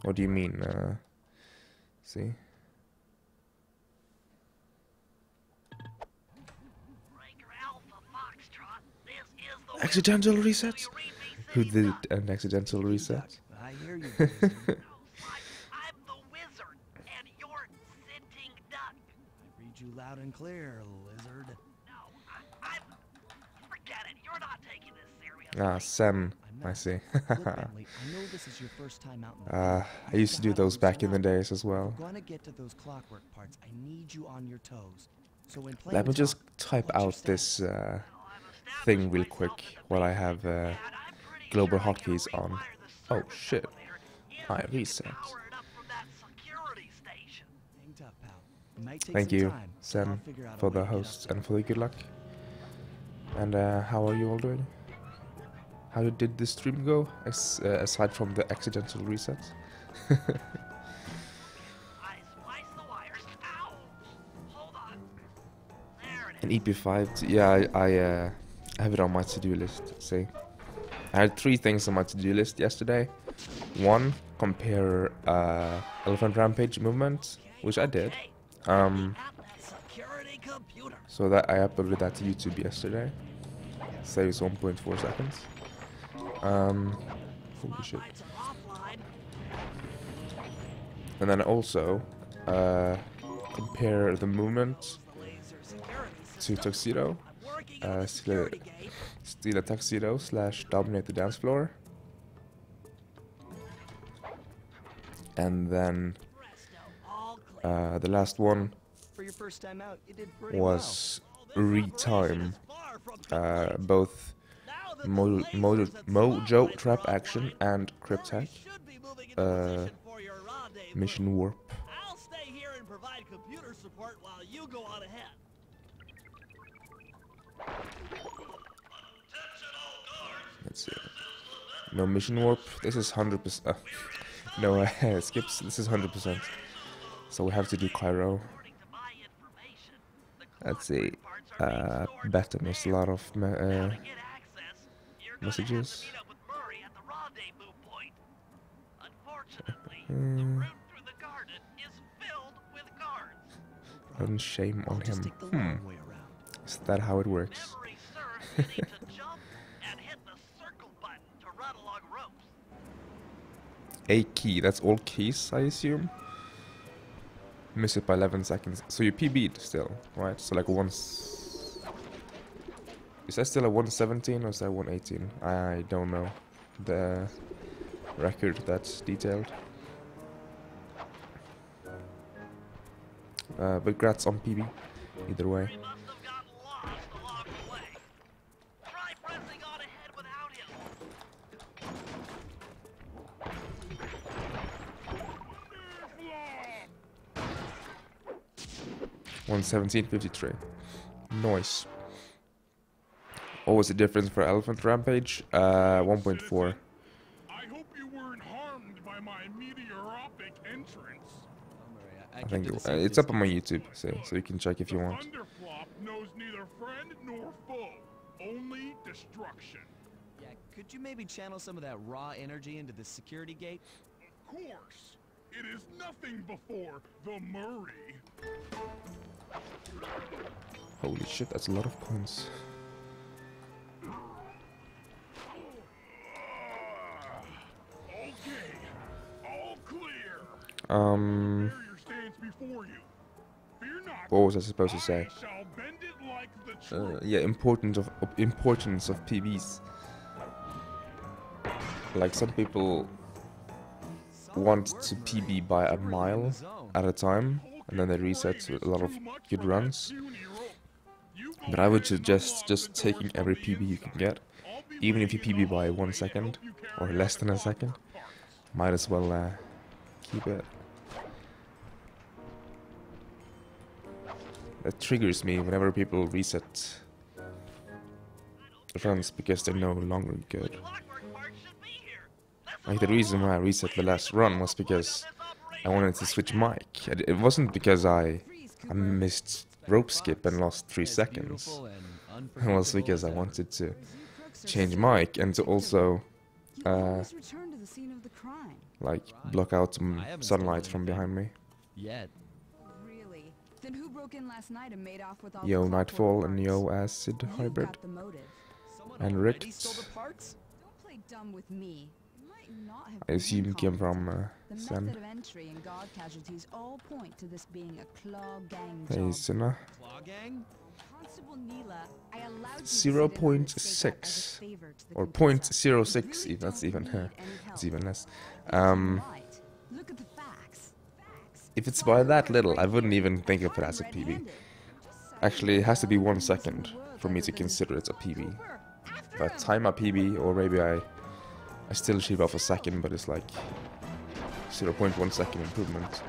What do you mean? See? Accidental reset? Who did an accidental reset? I hear you, Wizard. I'm the wizard, and you're sitting duck. I read you loud and clear, lizard. No, I'm... Forget it, you're not taking this seriously. Ah, Sen. I'm I not. see. Look, Bentley, I know this is your first time out in the field. I used to do those back in the days as well. If we're gonna get to those clockwork parts, I need you on your toes. So when playing Let me just top, type what's your out this status? thing real quick while I have global hotkeys on. Oh shit. I reset. Hang tough, pal. It might take Thank some you, time, but I'll Sen, figure out a for way the to get up host there. and for the good luck. And how are you all doing? How did the stream go, aside from the accidental reset? And EP5, yeah, I have it on my to-do list, see. I had 3 things on my to-do list yesterday. 1, compare Elephant Rampage movement, which I did. So that I uploaded that to YouTube yesterday. Saves 1.4 seconds. Holy shit. And then also compare the movement to Tuxedo. Steal a tuxedo / dominate the dance floor. And then the last one For your first time out, you did pretty was retime both Mojo Trap Action and Cryptech Mission Warp. I'll stay here and provide computer support while you go on ahead. Let's see. No Mission Warp. This is 100%. No skips. This is 100%. So we have to do Cairo. Let's see. Better missed a lot of messages. And shame on him. Is that how it works? A key. That's all keys, I assume. Miss it by 11 seconds. So you PB'd still, right? So like once... Is that still a 117 or is that 118? I don't know the record that's detailed. But grats on PB, either way. 117.53. Nice. What was the difference for Elephant Rampage? 1.4. I hope you weren't harmed by my meteoropic entrance. I think it's up on my YouTube, so you can check if you want. Thunderflop knows neither friend nor foe, only destruction. Yeah, could you maybe channel some of that raw energy into the security gate? Of course, it is nothing before the Murray. Holy shit, that's a lot of points. Okay, all clear. Um, Prepare your stance before you. Fear not. what was I supposed to say? I shall bend it like the truth. Yeah, importance of PBs. Like some people want to PB by a mile at a time, and then they reset with a lot of good runs. But I would suggest just taking every PB you can get, even if you PB by 1 second or less than a second. Might as well keep it. That triggers me whenever people reset runs because they're no longer good. Like the reason why I reset the last run was because I wanted to switch mic. It wasn't because I missed rope skip and lost 3 seconds. It was because I wanted to change mic and to also scene of the crime. like block out some sunlight from behind me. Yet. Really? Then who broke in last night and made off with all Yo the clockwork Nightfall and parts? Yo Acid You Hybrid. got the motive. Someone And already Richt. stole the parts? Don't play dumb with me. It might not have I been assume him came from the Sen. method of entry and guard casualties all point to this being a claw gang Hey job. Sinna. Claw gang? Constable Neela, I allowed you to 0.6 sit in on this favor to the or Contessa. 0.06 You even. That's really even don't need any that's help. even less. If I'm right, look at the facts. If it's by that little, I wouldn't even think of it as a PB. Actually, it has to be 1 second for me to consider it a PB. If I time a PB, or maybe I still shave off a second, but it's like 0.1 second improvement.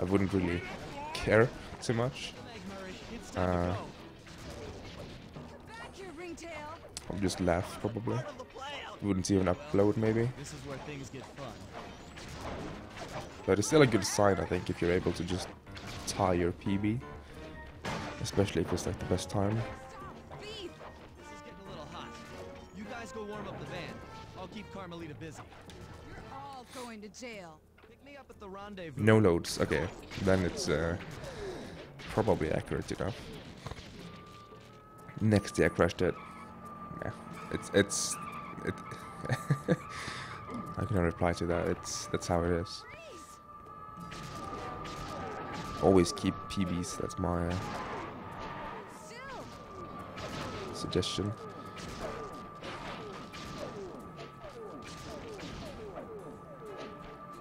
I wouldn't really care too much. I'll just laugh probably. Wouldn't even upload maybe. This is where things get fun. But it's still a good sign, I think, if you're able to just tie your PB. Especially if it's like the best time. This is getting a little hot. You guys go warm up the van. I'll keep Carmelita busy. You're all going to jail. Pick me up at the rendezvous. No loads, okay. Then it's probably accurate enough. Next day I crashed it. Yeah, it's I cannot reply to that. That's how it is. Always keep PBs. That's my suggestion.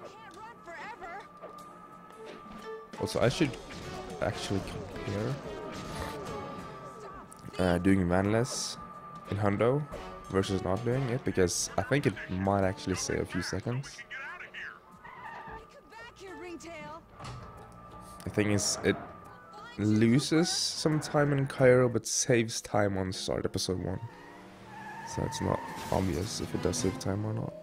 Can't run forever. Also, I should actually compare doing vanless in Hundo versus not doing it, because I think it might actually save a few seconds. Come back here, ringtail. The thing is, it loses some time in Cairo, but saves time on start episode 1. So it's not obvious if it does save time or not.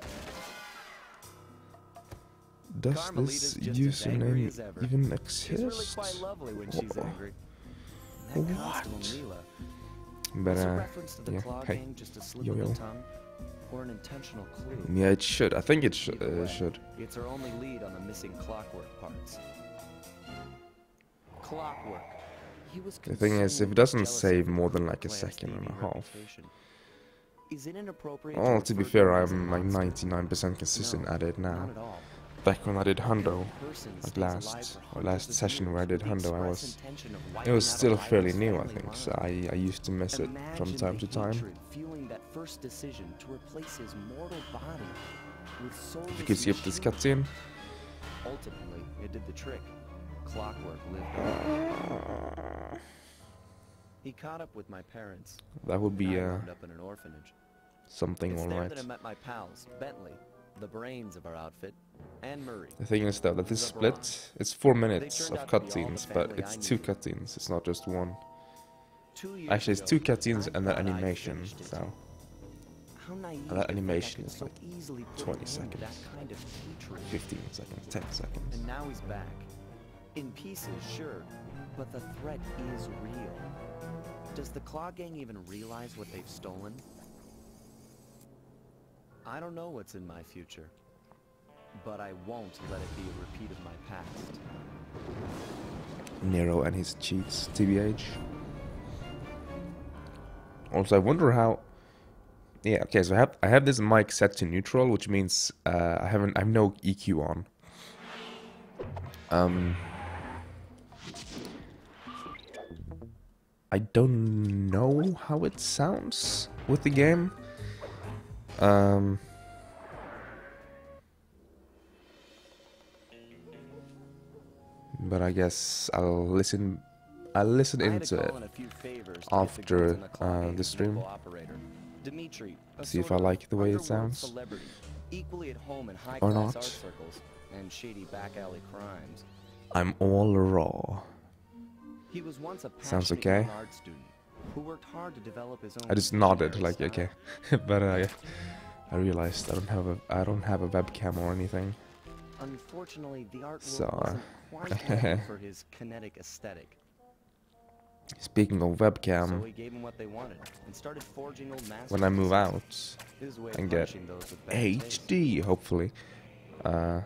Does Carmelita's this just as angry username as ever. even She's really exist? quite lovely when she's Oh. angry. And that Constable What? Neela, But is a reference to the yeah, claw hey, gang just a slip yo of yo. the tongue, or an intentional clue? Yeah, it should. I think it Either way, should. It's our only lead on the missing clockwork parts. Clockwork. He was The thing is, if consumed it doesn't with jealousy save for more than the like a plan's second and a thieving half. reputation. Is it inappropriate Oh, to be refer fair, him as a I'm like monster? 99% consistent No, at it now. not at all. Back when I did Hundo, A person like stays alive last for or hundreds last of session where I years did with the Hundo, express intention of it wiping was out a still fairly rival's new, I family think. So line. I used to miss it from Imagine time the to time. hatred fueling that first decision to replace his mortal body with soulless You could skip this machine. cutscene. Ultimately, it did the trick. Clockwork lived on. He caught up with my parents. That would and be I wound up in an orphanage. something It's there alright. that I met my pals, Bentley, the brains of our outfit, and Murray. The thing is though that this split, it's 4 minutes of cutscenes, but it's 2 cutscenes. It's not just one. 2 years Actually, it's ago, 2 cutscenes I and that thought I'd animation. finished it. So How naive that to think I animation could is so like easily put 20 an end to seconds. That kind of hatred. 15 seconds, 10 seconds. And now he's back. In pieces, sure, but the threat is real. Does the Claw Gang even realize what they've stolen? I don't know what's in my future, but I won't let it be a repeat of my past. Nero and his cheats, TBH. Also, I wonder how. Yeah, okay. So I have this mic set to neutral, which means I have no EQ on. I don't know how it sounds with the game. But I guess I'll listen into it after the stream. Dimitri, a See if sort I of like the way it underworld sounds. celebrity, equally at home in Or high-class not. art circles and shady back alley crimes. I'm all raw. He was once a Sounds passionate okay. young art student who worked hard to develop his own I just nodded visionary like style. okay, but I realized I don't have a webcam or anything. Unfortunately, the art world So, wasn't quite ready for his kinetic aesthetic. Speaking of So webcam, he gave them what they wanted and started forging old masterpieces. when I move out His way of and get punishing those with bad taste. HD, hopefully, I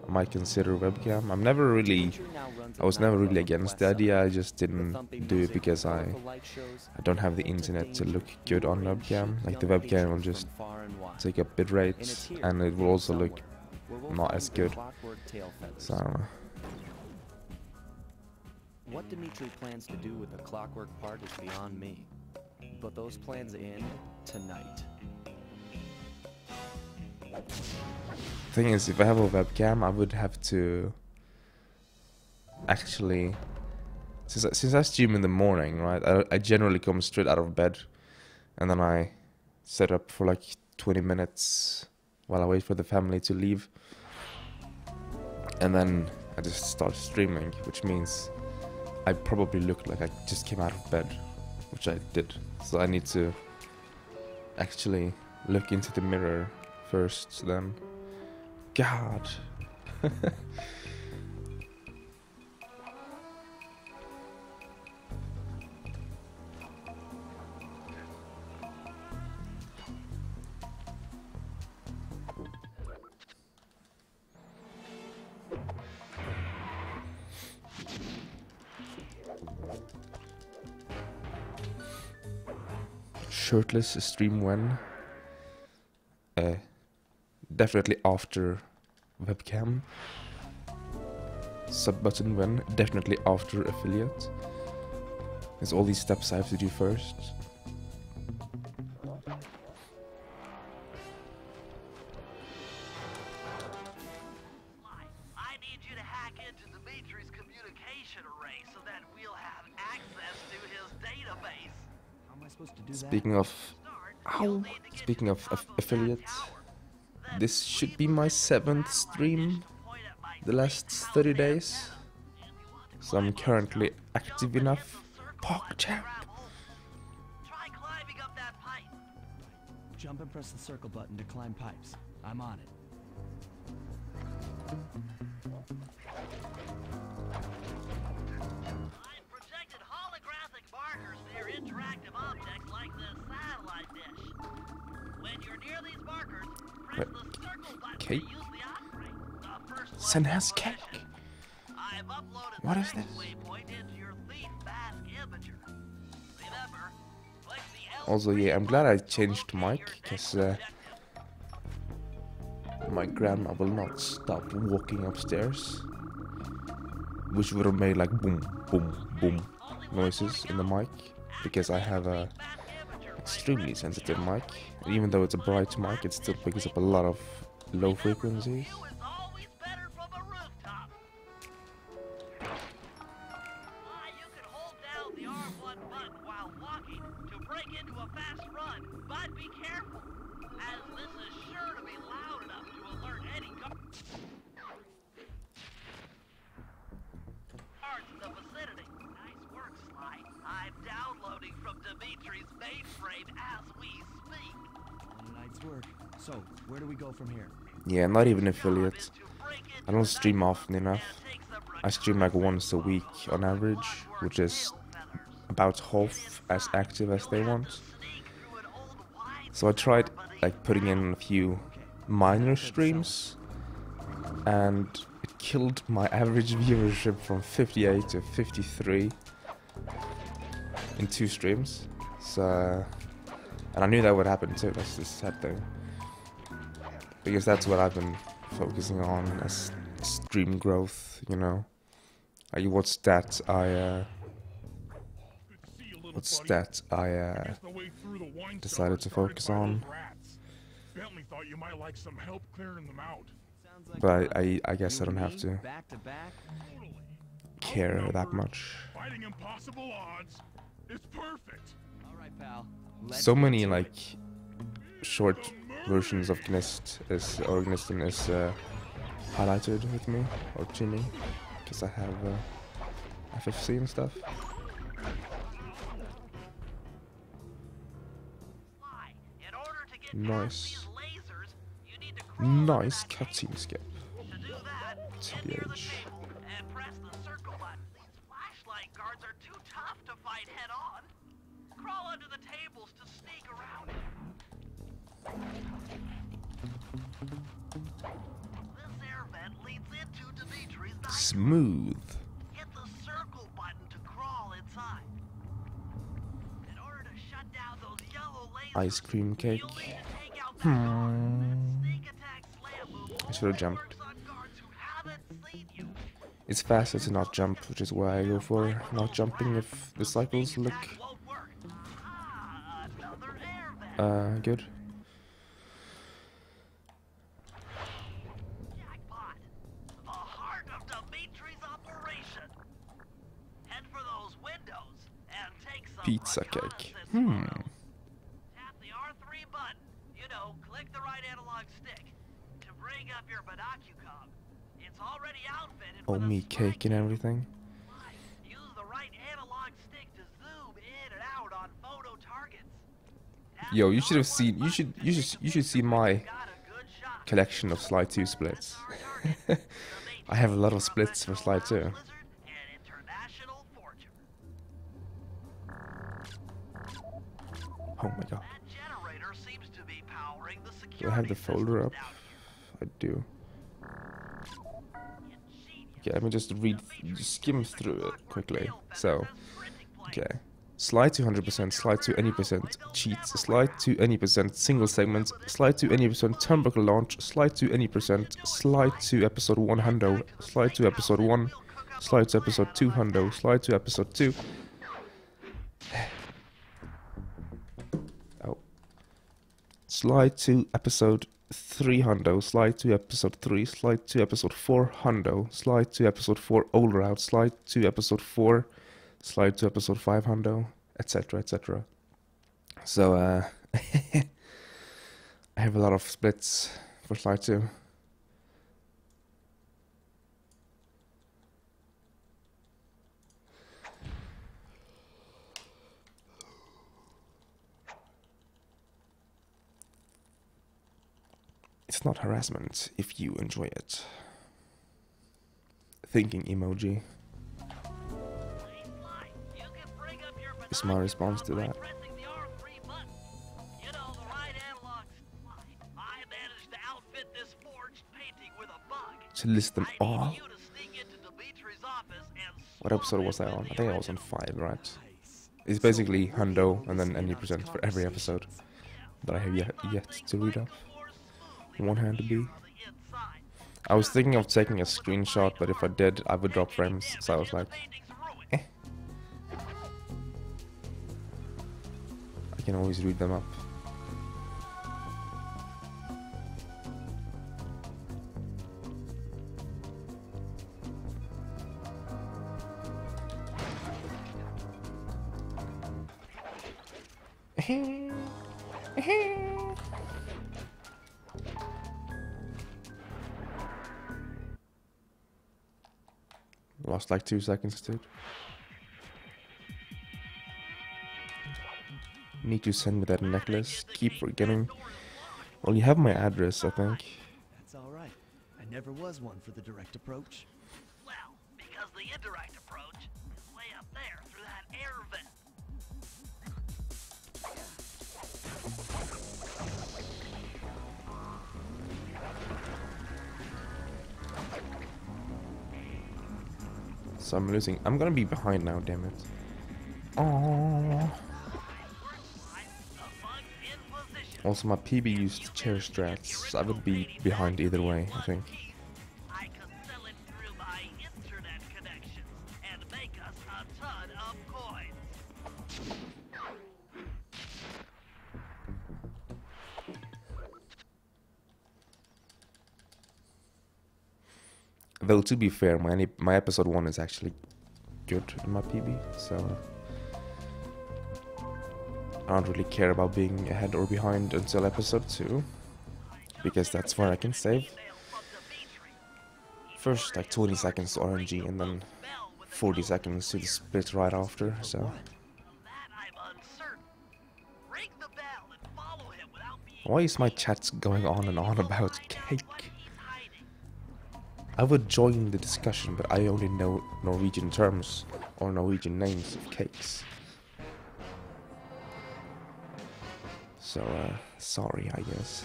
might consider webcam. I'm never really, Teacher now runs a I was never really nightclub on against West the Side. idea. I just The didn't thumping do it music, because colorful light shows, I don't have the and internet to danger, look good on lure and webcam. shoot Like the young webcam will patrons just from far and wide. take up bit And rates, it's here, and it will hidden also look somewhere, where we'll not find as the good. clockwork tail feathers. So I don't know. What Dimitri plans to do with the clockwork part is beyond me. But those plans end tonight. Thing is, if I have a webcam, I would have to actually, since I stream in the morning, right? I generally come straight out of bed, and then I set up for like 20 minutes while I wait for the family to leave, and then I just start streaming, which means I probably look like I just came out of bed, which I did. So I need to actually look into the mirror first, then. God. Shirtless stream when? Definitely after webcam. Sub button when? Definitely after affiliate. There's all these steps I have to do first. I need you to hack into Dimitri's communication array so that we'll have access to his database. How am I supposed to do that? Speaking of Start, you'll need to get speaking to of the top that affiliates, tower. Then this should be leave my the 7th satellite stream dish to point at my the last safe 30 house days. antenna. If you want to So I'm climb up currently stuff, active jump and enough. hit the circle Pog button to champ. grab hold. Try climbing up that pipe. Jump and press the circle button to climb pipes. I'm on it. I've projected holographic markers near interactive objects like this satellite dish. When you're near these markers, press Wait, the circle button cake? to use the operate. The first one Sen is has position. cake. I've uploaded What the is next this? waypoint into your thief mask imager. Remember, click the L Also, yeah, I'm glad I changed to locate mic, your because next my grandma will not stop walking upstairs, which would have made like boom, boom, boom noises in the mic, because I have a extremely sensitive mic. Even though it's a bright mic, it still picks up a lot of low frequencies. view is always better from a rooftop. You can hold down the R1 button while walking to break into a fast run, but be careful, as this is sure to be loud enough to alert any guards in the vicinity. Nice work, Sly. I'm downloading from Dimitri's mainframe as we speak. On a night's work. So, where do we go from here? Yeah, not even affiliate. I don't stream often enough. I stream like once a week on average, which is about half as active as they want. So I tried like putting in a few minor streams, and it killed my average viewership from 58 to 53 in 2 streams. So, and I knew that would happen too. That's the sad thing, because that's what I've been focusing on as stream growth. You know, what stat I decided to focus on. Bentley thought you might like some help clearing them out. Sounds like But fun. I guess You I don't and have me, to back to back. care that much. Fighting impossible odds is perfect. All right, pal. Let's So get many to like it. short versions of Gnistin is highlighted with me, or to me, because I have FFC and stuff. In order to get Nice. past these lasers, you need to crawl Nice under that cutscene skip. cable. To do that, get near the TBH. cable and press the circle button. These flashlight guards are too tough to fight fight head on. Crawl under the tables to sneak around. This air vent leads into Dimitri's dining room. Smooth. Hit the circle button to crawl inside. In order to shut down those yellow lasers, Ice cream cake. you'll need to take out that door. That sneak attack slam move I should have only jumped. works on guards who haven't seen you. It's faster to not jump, which is why I go for not jumping if the cycles look Won't work. Ah, another air vent. good. Jackpot. The heart of Dimitri's operation. Head for those windows and take some Pizza reconnaissance cake. photos. Tap the R3 button. You know, click the right analog stick to bring up your binocucom. It's already outfitted Oh, with a me spy cake and everything. Use the right analog stick to zoom in and out on photo targets. Tap Yo, you the should have R1 seen. button to You should see my got a good shot. collection of Slide 2 splits. I have a lot of splits for Slide 2. Blizzard and International Forger. Oh my god. That generator seems to be powering the security Do I have the folder up? systems I do. down here. Ingenious. Okay, let me just skim through it quickly. So, Printing plate. okay. Slide to 100%, slide to any percent, cheats, slide to any percent, single segment, slide to any percent, turnbuckle launch, slide to any percent, slide to episode 1 hundo, slide to episode 1, slide to episode 2 hundo, slide to episode 2. Oh. Slide to episode 3 hundo, slide to episode 3, slide to episode 4 hundo, slide to episode 4 old route, slide to episode 4, slide to episode 5 hundo, etc, etc. So I have a lot of splits for slide 2. It's not harassment if you enjoy it. Thinking emoji You can bring up your is my response to that. pressing the R3 button. You know, the right analog slide. I managed to outfit this forged painting with a bug. To list them I all. need you to sneak into Dimitri's office and What episode was I swap it on? with I the think I was on original. 5, right? It's basically hundo and then any percent for every episode that I have yet to read up. One hand to be. I was thinking of taking a screenshot, but if I did, I would drop frames. So I was like, I can always read them up. Lost like 2 seconds, dude. Need to send me that necklace. Keep forgetting. Well, you have my address, I think. That's all right. I never was one for the direct approach. Well, because the indirect approach is way up there through that air vent. So I'm losing. I'm gonna be behind now, damn it. Oh. Also, my PB used chair strats, so I would be behind either way, I think. I could sell it through my internet connections and make us a ton of coins. Though to be fair, my episode 1 is actually good in my PB, so I don't really care about being ahead or behind until episode 2, because that's where I can save. First like 20 seconds to RNG and then 40 seconds to the split right after, so That I'm uncertain. Ring the bell and follow him without being why is my chat going on and on about cake? what he's hiding. I would join the discussion, but I only know Norwegian terms or Norwegian names of cakes. So, sorry, I guess.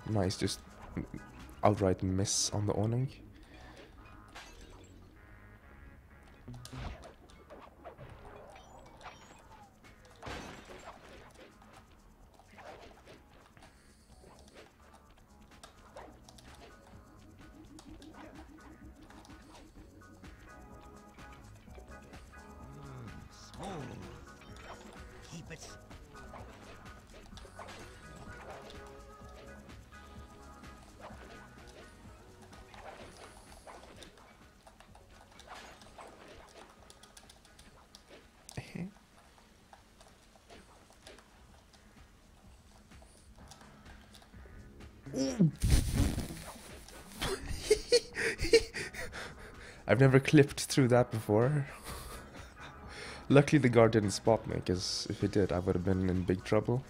Nice, just outright miss on the awning. Keep it. I've never clipped through that before. Luckily the guard didn't spot me, because if he did, I would have been in big trouble.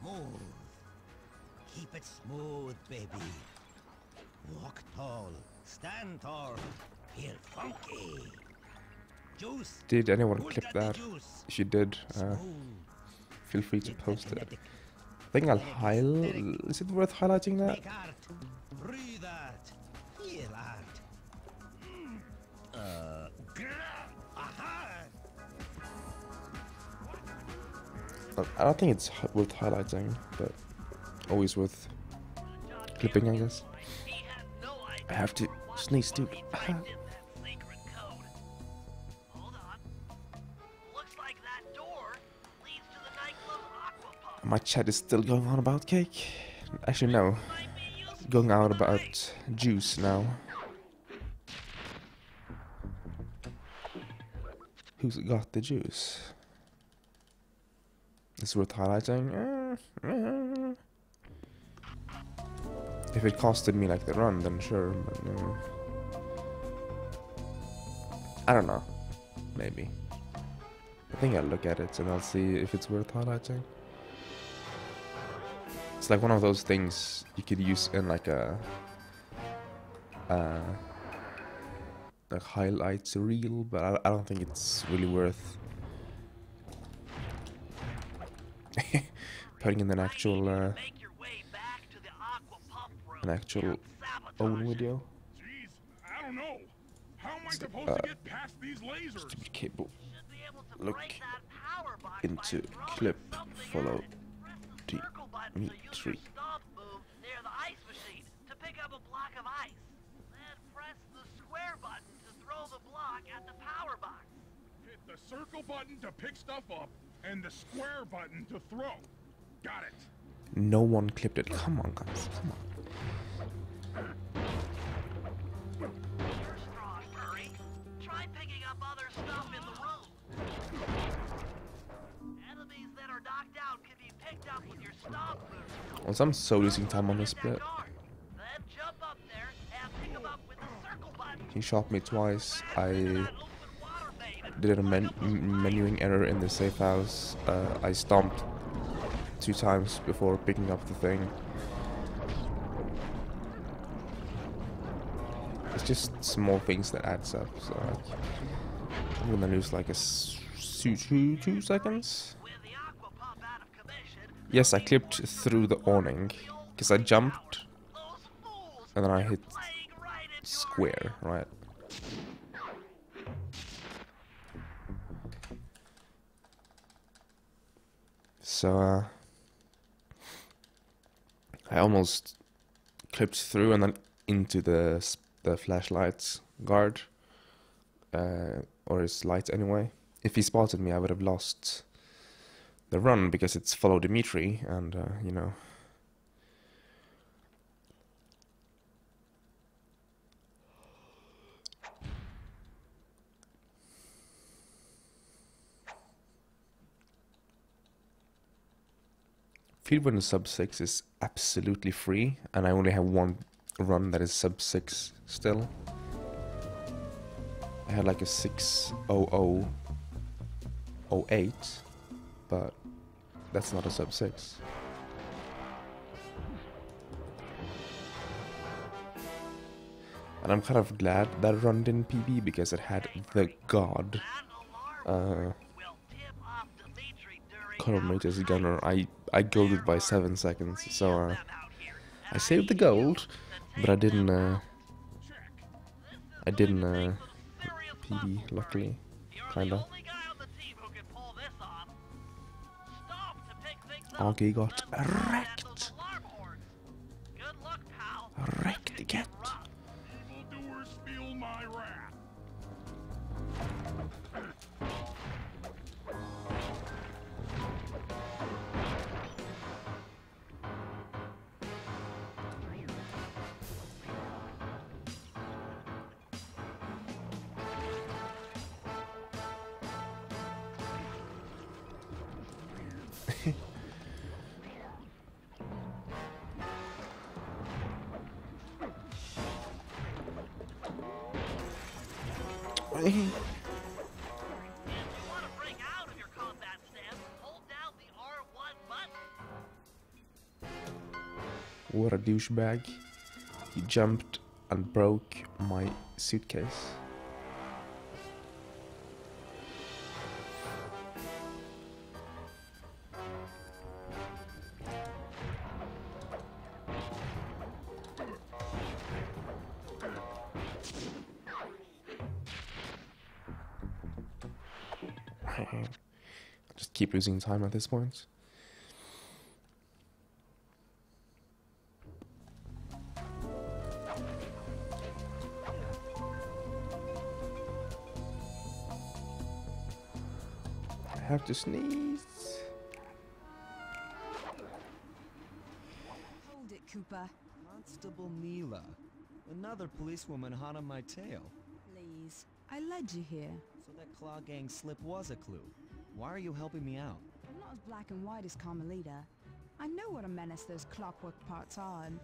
Smooth. Keep it smooth, baby. Walk tall. Stand tall. Feel funky. Juice. Did anyone Who's clip got the that? juice? If you did, Smooth. feel free to Get the post it. kinetic. I think I'll highlight. Is it worth highlighting that? Make art. Breathe art. Feel art. Aha. I don't think it's worth highlighting, but always worth clipping, I guess. He had no idea I have to sneeze, dude. he typed in that secret code. Hold on. Looks like that door leads to the nightclub aqua pump. My chat is still going on about cake. Actually, no. Might be useful Going out for the about night. juice now. Who's got the juice? It's worth highlighting. If it costed me like the run, then sure. But I don't know. Maybe. I think I'll look at it and I'll see if it's worth highlighting. It's like one of those things you could use in like a highlights reel, but I don't think it's really worth putting in an actual Make your way back to the aqua pump room. an actual Sabotage own it. video. Jeez, I don't know. How am I supposed to get past these lasers? Stupid cable. Should be able to Look break that power box into by throwing clip, something follow at it. Press the the circle button meat to use tree. your stomp move near the ice machine to pick up a block of ice. Then press the square button to throw the block at the power box. Hit the circle button to pick stuff up and the square button to throw. Got it. No one clipped it. Come on, guys. Come on. You're strong, Curry. Try picking up other stuff in the room. Enemies that are knocked out can be picked up with your stomp move. Also, I'm so losing time on this Hit that bit. guard. Then jump up there and pick him up with the circle button. He shot me twice. Into I that open water main and did a menuing error in the safe house. I stomped 2 times before picking up the thing. It's just small things that adds up. So like, I'm gonna lose like a 2 seconds. with the aqua pump out of commission. Yes, I clipped through the awning because I jumped Those fools and then I hit playing right into our square, right? So I almost clipped through and then into the flashlight's guard, or his light anyway. If he spotted me, I would have lost the run because it's follow Dimitri, and you know, Speedrun sub 6 is absolutely free, and I only have one run that is sub 6 still. I had like a 6:00:08, but that's not a sub 6. And I'm kind of glad that run didn't PB because it had the god kilometers gunner. I golded by 7 seconds, so I saved the gold, but I didn't PB, luckily, kinda. Augie got wrecked. Wrecked again. Evildoers feel my wrath. If you want to break out of your combat stance, hold down the R1 button. What a douchebag. He jumped and broke my suitcase. Just keep losing time at this point. I have to sneeze. Hold it, Cooper. Constable Neela. Another policewoman hot on my tail. Please. I led you here. So that Claw Gang slip was a clue. Why are you helping me out? I'm not as black and white as Carmelita. I know what a menace those clockwork parts are, and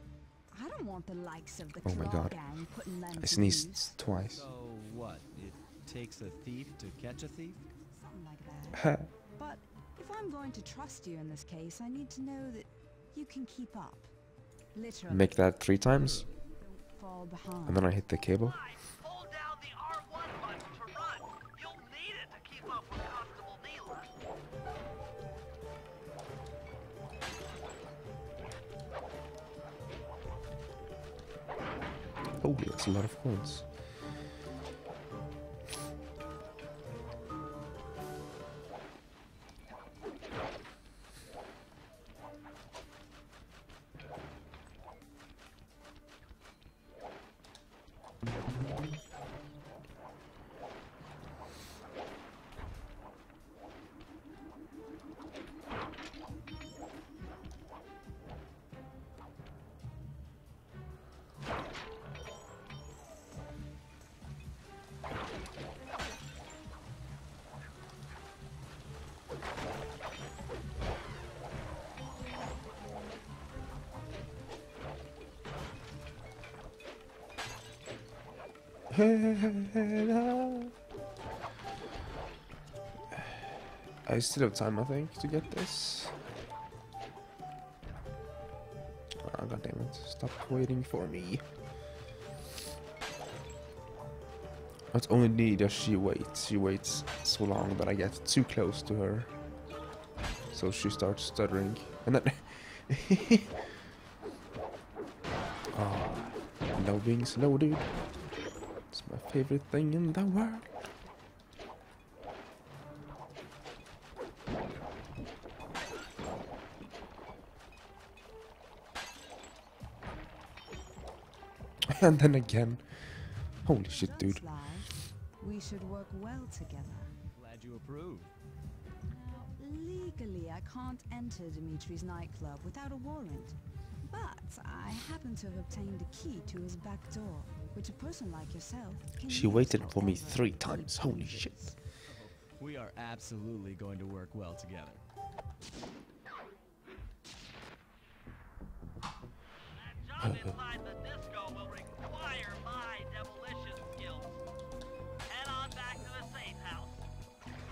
I don't want the likes of the Oh my Claw God. Gang putting them I to sneezed use. twice. So what? It takes a thief to catch a thief? Something like that. But if I'm going to trust you in this case, I need to know that you can keep up. Literally. Make that 3 times, Don't fall behind. and then I hit the cable. Hold down the R1 button to run. You'll need it to keep up with Constable Neela. Holy, that's a lot of coins. I still have time, I think, to get this. Oh, God damn it. Stop waiting for me. Not only does she waits so long that I get too close to her. So she starts stuttering. And then... Oh, no being slow, dude. It's my favorite thing in the world. And then again. Holy shit, dude. That's life. We should work well together. Glad you approve. Now, legally, I can't enter Dimitri's nightclub without a warrant. But I happen to have obtained a key to his back door, which a person like yourself can She use waited for me whenever 3 you times. Holy please. shit. We are absolutely going to work well together. inside the disco will require my demolition skills. Head on back to the safe house.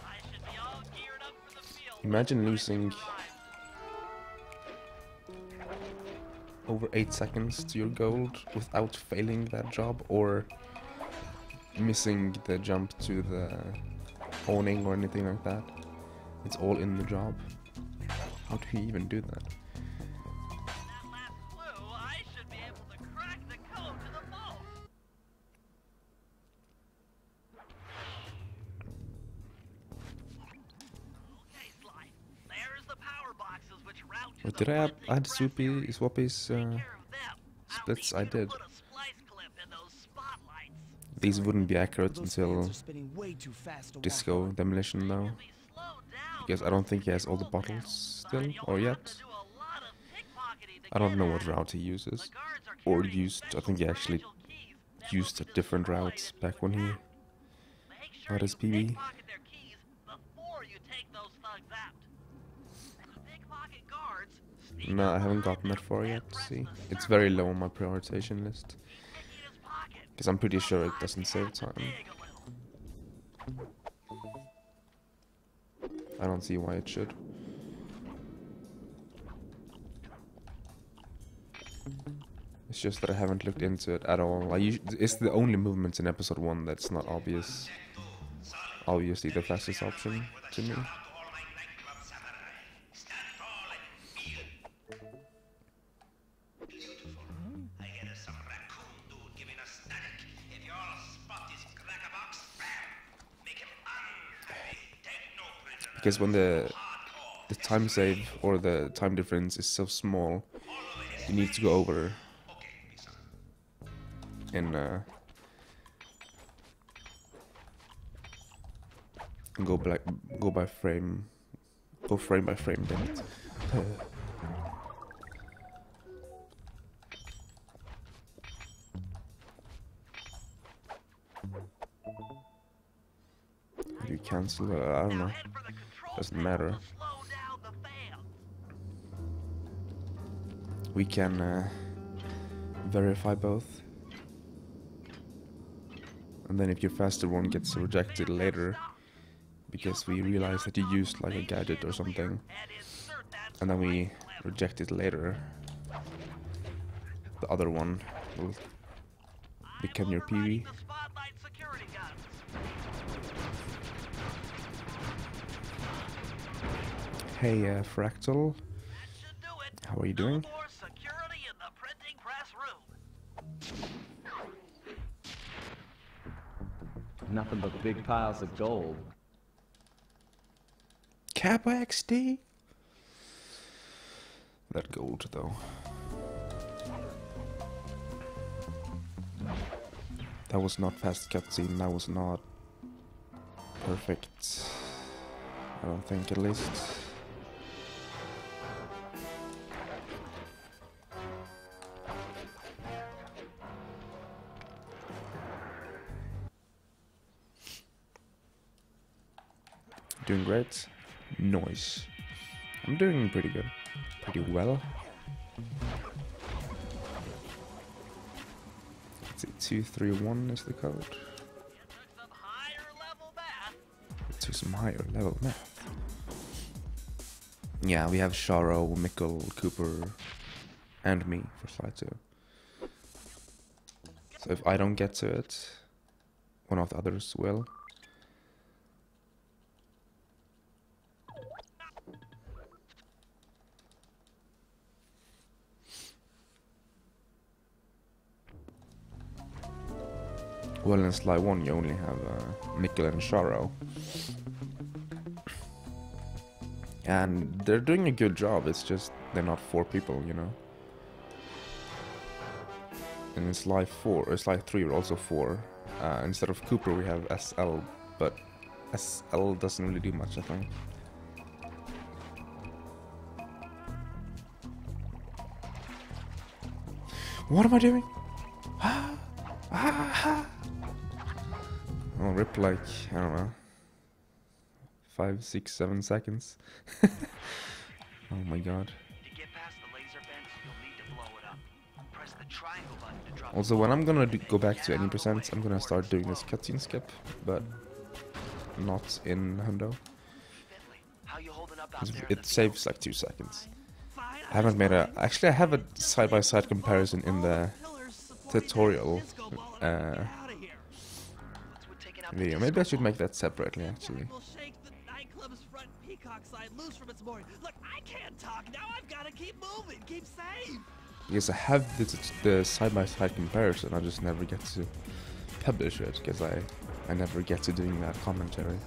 I should be all geared up for the field. Imagine losing over 8 seconds to your gold without failing that job or missing the jump to the awning or anything like that. It's all in the job. How do you even do that? That last clue, I should be able to crack the code to the vault. Okay, Sly. There's the power boxes which route to But the did I blending add press Swappy's area. Swappies Take care of them. I'll splits? need I you to did. put a splice clip in those spotlights. These wouldn't be accurate Those until fans are spinning way too fast to walk disco on. demolition though. Be slowed down Because I don't think he has all the bottles still, or yet. I don't know what route he uses. Or used, I think he actually used a different route back when he got his PB. No, I haven't gotten that far yet, see. It's very low on my prioritization list. Because I'm pretty sure it doesn't save time. I don't see why it should. It's just that I haven't looked into it at all. It's the only movements in episode 1 that's not obvious. Obviously the fastest option to me. Because when the time save or the time difference is so small, you need to go over and go frame by frame, damn it. How do you cancel it? I don't know. Doesn't matter. We can verify both. And then if your faster one gets rejected later because we realize that you used like a gadget or something, and then we reject it later, the other one will become your PV. Hey, Fractal. How are you doing? Nothing but big piles of gold. Kappa XD? That gold, though. That was not fast cutscene, that was not perfect. I don't think, at least. Doing great. Noise. I'm doing pretty good. Pretty well. Let's see, 231 is the code. To some higher level math. Yeah, we have Sharo, Mikkel, Cooper, and me for slide 2. So if I don't get to it, one of the others will. Well, in slide 1 you only have Mikkel and Sharo. And they're doing a good job, it's just they're not 4 people, you know. And in slide 4, or slide 3 we're also 4. Instead of Cooper we have SL, but SL doesn't really do much, I think. What am I doing? I'll rip like, I don't know, 5, 6, 7 seconds. Oh my god. To get past the laser vents, you'll need to blow it up. Press the triangle button to drop. Also, when I'm gonna go back to any percent, I'm gonna start doing this cutscene skip, but not in Hundo. How you holding up out there? It saves like 2 seconds. I haven't made a... Actually, I have a side-by-side comparison in the tutorial video. Maybe I should make that separately, actually. Look, I can't talk now. I've got to keep moving. Keep safe. Because I have the side-by-side comparison, I just never get to publish it, because I never get to doing that commentary.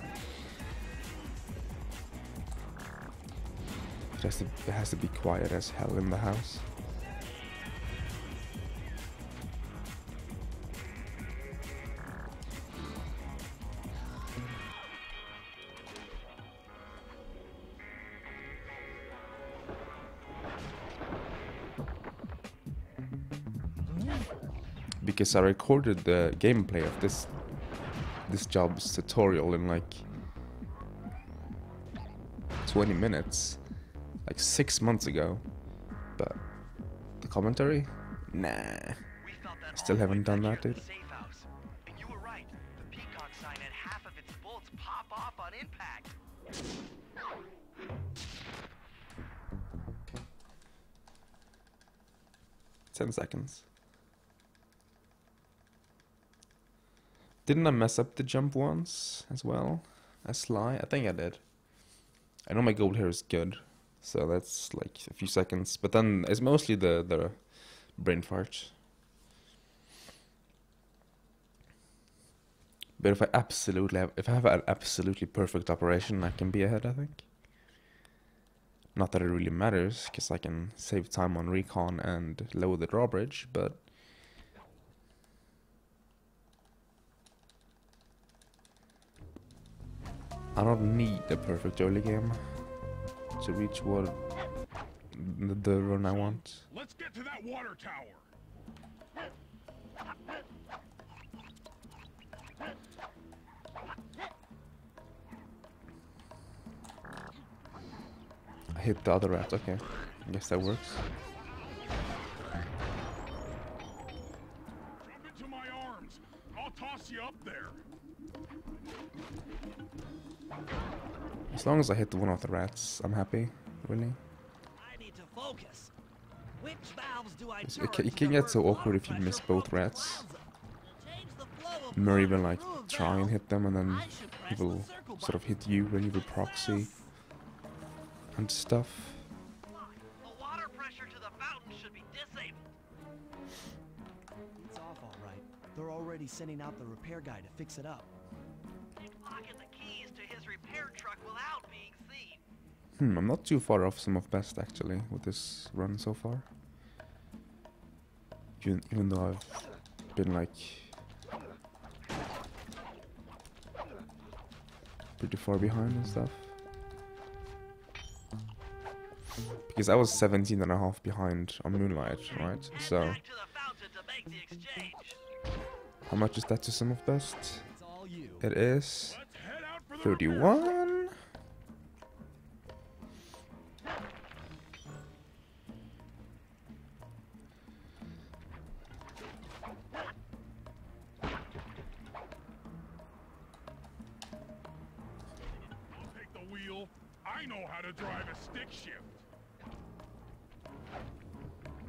It has to be quiet as hell in the house. Because I recorded the gameplay of this job's tutorial in like 20 minutes, like 6 months ago, but the commentary, nah, I still haven't done that, dude. And you were right. The peacock sign had half of its bolts pop off on impact. 10 seconds. Didn't I mess up the jump once as well? As Sly? I think I did. I know my goal here is good, so that's like a few seconds. But then it's mostly the brain fart. But if I have an absolutely perfect operation, I can be ahead, I think. Not that it really matters, because I can save time on Recon and lower the drawbridge, but I don't need a perfect early game to reach what the run I want. Let's get to that water tower. I hit the other rat, okay. I guess that works. Drop into my arms. I'll toss you up there. As long as I hit one of the rats, I'm happy, really. I need to focus. Which valves do I It can get so awkward if you miss both rats. Or even like try and hit them and then he will sort of hit you when you will proxy and stuff. The water pressure to the fountain should be disabled. It's off all right. They're already sending out the repair guy to fix it up. Locking the keys to his repair truck without being seen. I'm not too far off some of best actually with this run so far. Even though I've been like pretty far behind and stuff. Because I was 17 and a half behind on Moonlight, right? So Back to the fountain to make the exchange. how much is that to some of best? It's all you. It is Let's head out for the 31. I'll take the wheel. I know how to drive a stick shift.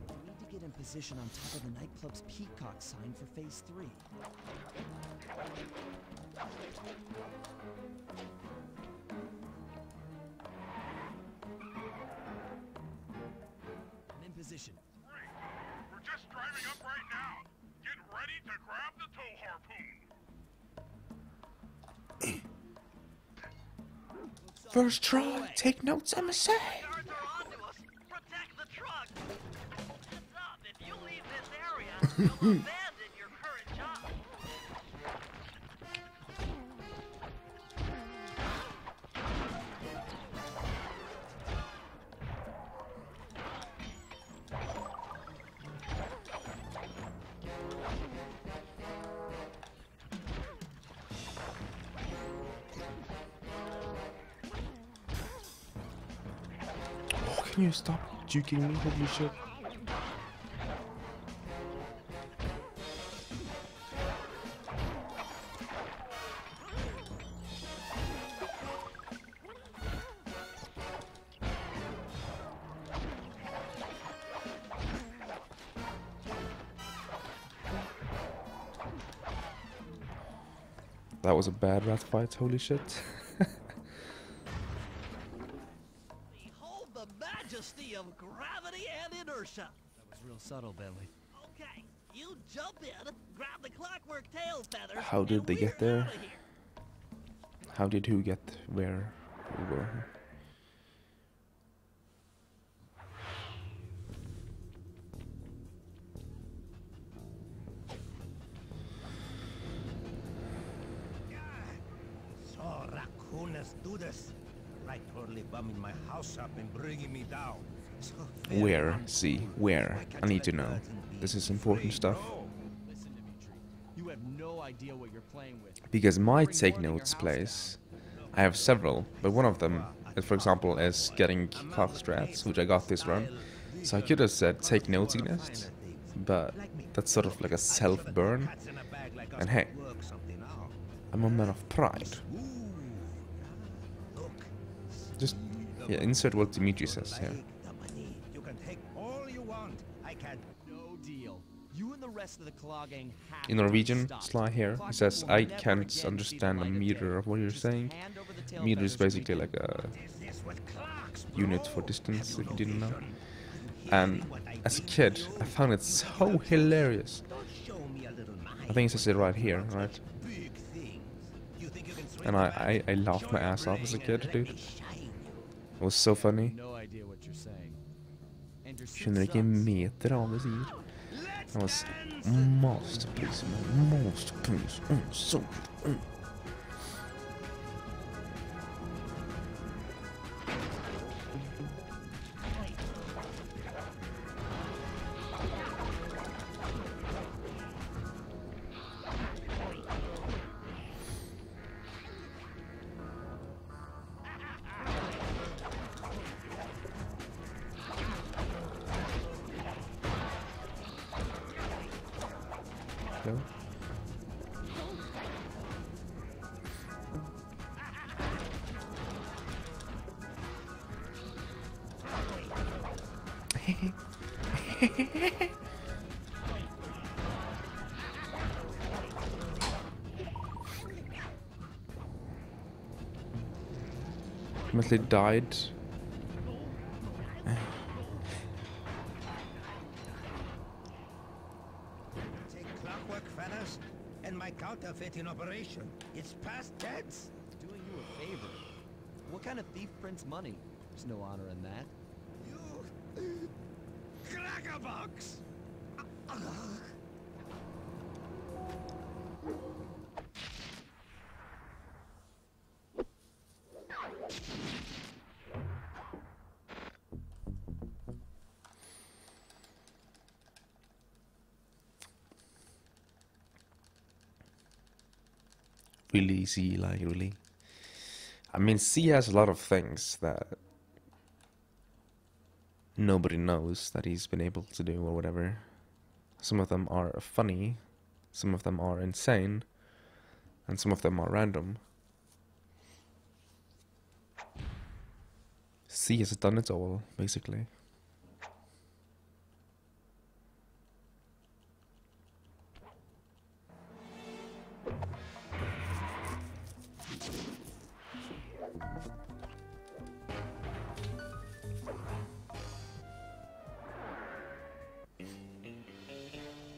We need to get in position on top of the nightclub's peacock sign for phase 3. I'm in position. Great. We're just driving up right now. Get ready to grab the tow harpoon. First try, take notes, MSA. Guards are onto us. Protect the truck. Heads up, if you leave this area, you'll abandon your current job. Oh, can you stop juking me? Holy shit. That was a bad rat fight, holy shit. Behold the majesty of gravity and inertia. That was real subtle, Bentley. Okay, you jump in, grab the clockwork tail feathers. How did and they get we're there? outta here. How did who get where? Who were? So raccooners do this. Like totally bumming my house up and bringing me down. So Where? See, where? I need to know. This is important stuff. Listen, Dimitri. You have no idea what you're playing with. Because my take notes place, I have several, but one of them, for example, is getting clock strats, which I got this run. So I could have said take notes against, but that's sort of like a self-burn. And hey, I'm a man of pride. Just, yeah, insert what Dimitri says here. You can take all you want. I can. No deal. You and the rest of the Claw gang have In to Norwegian, stop. Sly here, he says, I can't understand a meter of what you're saying. Meter is basically like a unit for distance, if you didn't know. And as a kid, I found it so hilarious. I think it says it right here, right? And I laughed my ass off as a kid, dude. It was so funny. No idea what you're saying. And your Skjønner ikke en meter av det sier. That was masterpiece, man. Masterpiece. So good. Go. Ultimately died. Take clockwork feathers and my counterfeit in operation. It's past tense. doing you a favor. What kind of thief prints money? There's no honor in that. You crackerbox. Really easy, like really. I mean, C has a lot of things that nobody knows that he's been able to do or whatever. Some of them are funny, some of them are insane, and some of them are random. C has done it all, basically.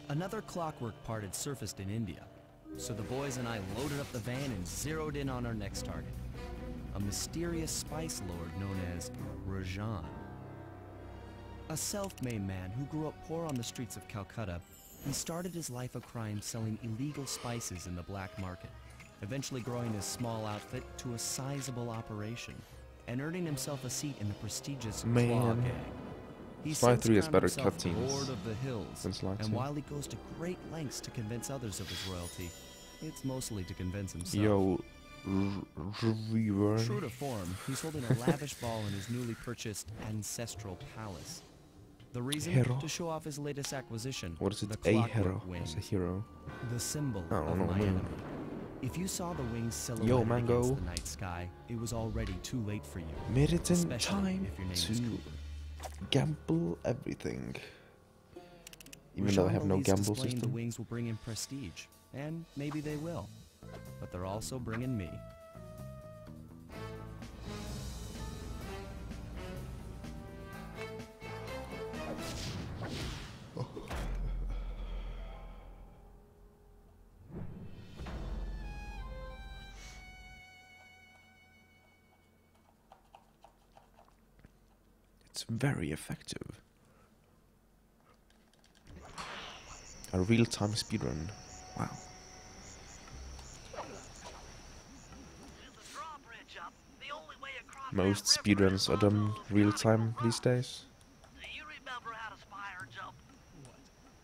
Another clockwork part had surfaced in India, so the boys and I loaded up the van and zeroed in on our next target, a mysterious spice lord known as Recon. A self-made man who grew up poor on the streets of Calcutta, he started his life of crime selling illegal spices in the black market, eventually growing his small outfit to a sizable operation, and earning himself a seat in the prestigious Claw Man. gang. He Sly since 3 has crowned better himself cutscenes Lord of the Hills, than Sly 2. and while he goes to great lengths to convince others of his royalty, it's mostly to convince himself. Yo, reviewer. True to form, he's holding a lavish ball in his newly purchased ancestral palace. The reason? Hero? To show off his latest acquisition, What is it? the A Clockwork hero. Wings, It's a hero. the symbol I don't of know, my man. enemy. If you saw the wings silhouetted Yo, Mango. against the night sky, it was already too late for you. Made it in Especially time if your name is to Cooper. gamble everything. Even though I Recon have no believes gamble displaying the system. wings will bring in prestige, and maybe they will. but they're also bringing me. It's very effective. A real-time speedrun. Wow. Most speedruns are done real-time these days. Do you remember how to spire jump?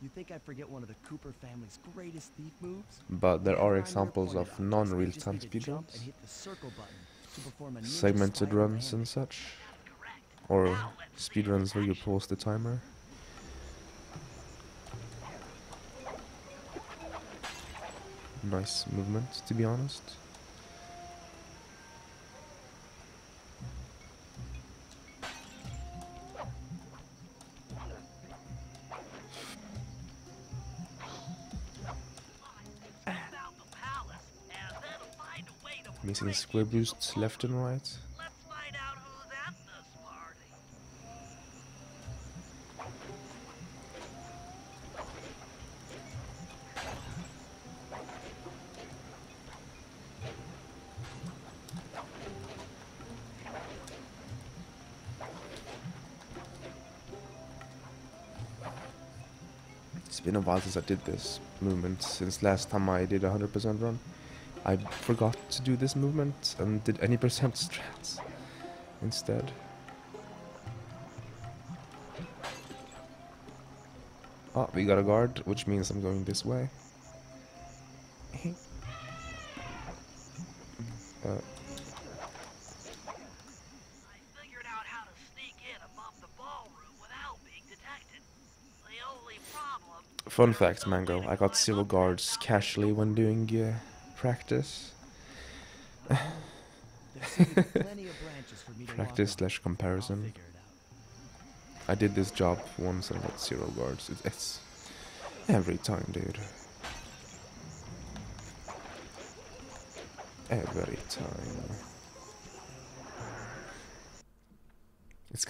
You think I forget one of the Cooper family's greatest thief moves? But there are Whenever I'm examples near of point-ups, I non-real-time just need to jump and speedruns. hit the circle button to perform a ninja Segmented spiral runs and landing. such. Or speedruns where you pause the timer. Nice movement, to be honest. Missing square boosts left and right. Let's find out who's at this party. It's been a while since I did this movement, since last time I did a 100% run. I forgot to do this movement and did any percent strats instead. Oh, we got a guard, which means I'm going this way. I figured out how to sneak in above the ballroom without being detected. The only problem... Fun fact, Mango, I got 0 guards casually when doing practice. There's plenty of branches for me to walk Practice on. slash I'll comparison. figure it out. I did this job once and I got 0 guards. It's every time, dude. Every time. It's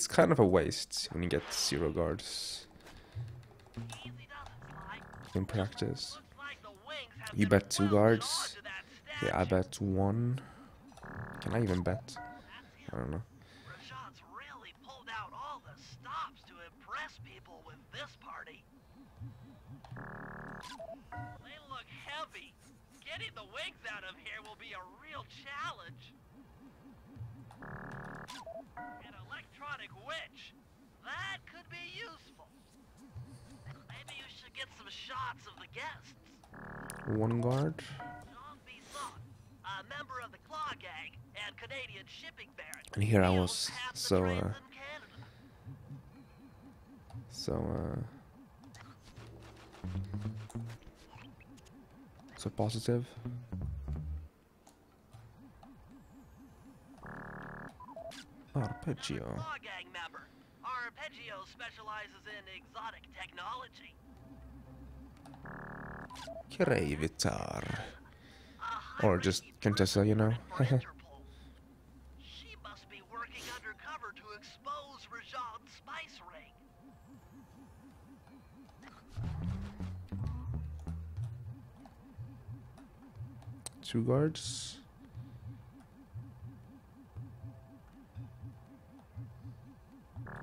kind of a waste when you get 0 guards Easy doesn't slide. in practice. Looks like the wings have You been bet 2 welded guards. onto that Yeah, I statue. bet 1. Can I even bet? I don't know. Rashad's really pulled out all the stops to impress people with this party. They look heavy. Getting the wings out of here will be a real challenge. An electronic witch. That could be useful. Maybe you should get some shots of the guests. 1 guard. Jean Bisson, a member of the Claw Gang and Canadian shipping baron. And here I He was owns half the so trains in Canada. so positive. Arpeggio. Claw Gang member. Arpeggio specializes in exotic technology. Krevitar. A Or just Contessa, you know. for Interpol. She must be working undercover to expose Rajan's spice ring. 2 guards.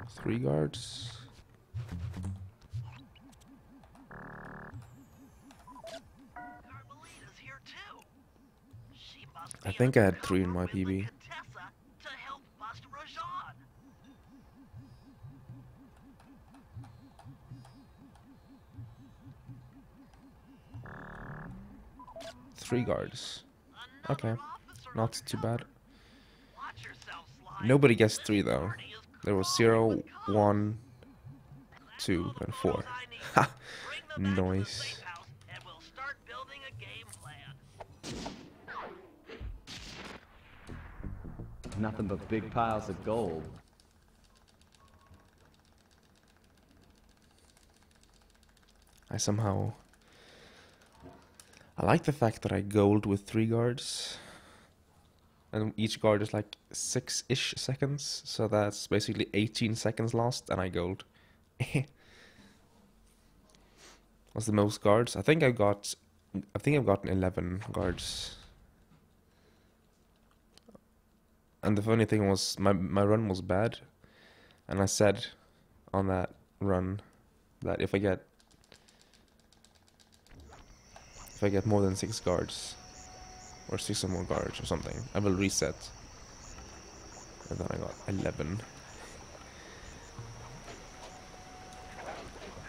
Three guards. Carmelita's here too. She must I be think I had 3 in undercover my with the PB. Contessa to help bust Rajan. 3 guards. Another Okay, officer not too bad. Watch yourself, Sly. Nobody gets This 3 though. party is There was crawling 0, with cops. 1, That's 2, all the and 4. photos I need. Ha! Bring them back to the Nice. safe house, and we'll start building a game plan. Nothing but big piles of gold. I like the fact that I gold with 3 guards. And each guard is like 6-ish seconds. So that's basically 18 seconds lost and I gold. What's the most guards? I think I've gotten 11 guards. And the funny thing was my run was bad. And I said on that run that if I get more than 6 guards or 6 or more guards or something, I will reset. And then I got 11.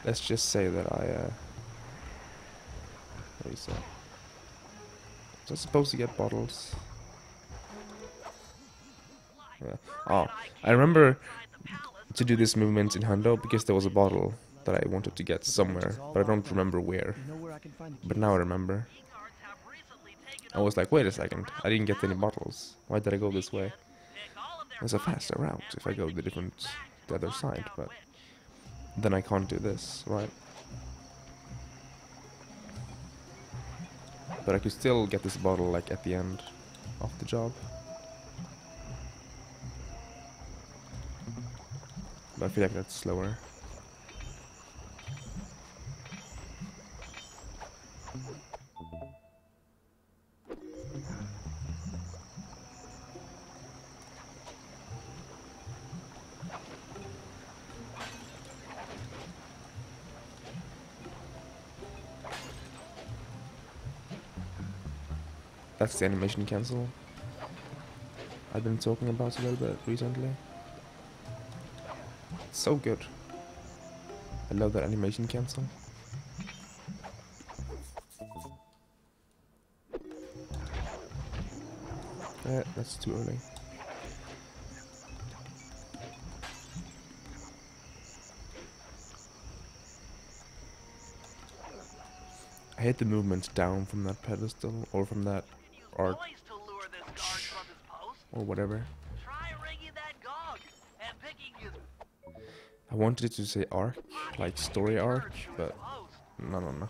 Let's just say that I reset. Was I supposed to get bottles? Yeah. Oh, I remember to do this movement in Hundo because there was a bottle that I wanted to get somewhere, but I don't remember where. But now I remember. I was like, wait a second, I didn't get any bottles. Why did I go this way? There's a faster route if I go the other side, but then I can't do this, right? But I could still get this bottle like at the end of the job. But I feel like that's slower. That's the animation cancel I've been talking about a little bit recently. It's so good. I love that animation cancel. That's too early. I hate the movement down from that pedestal or from that arch or whatever. I wanted it to say arc, like story arc, but no.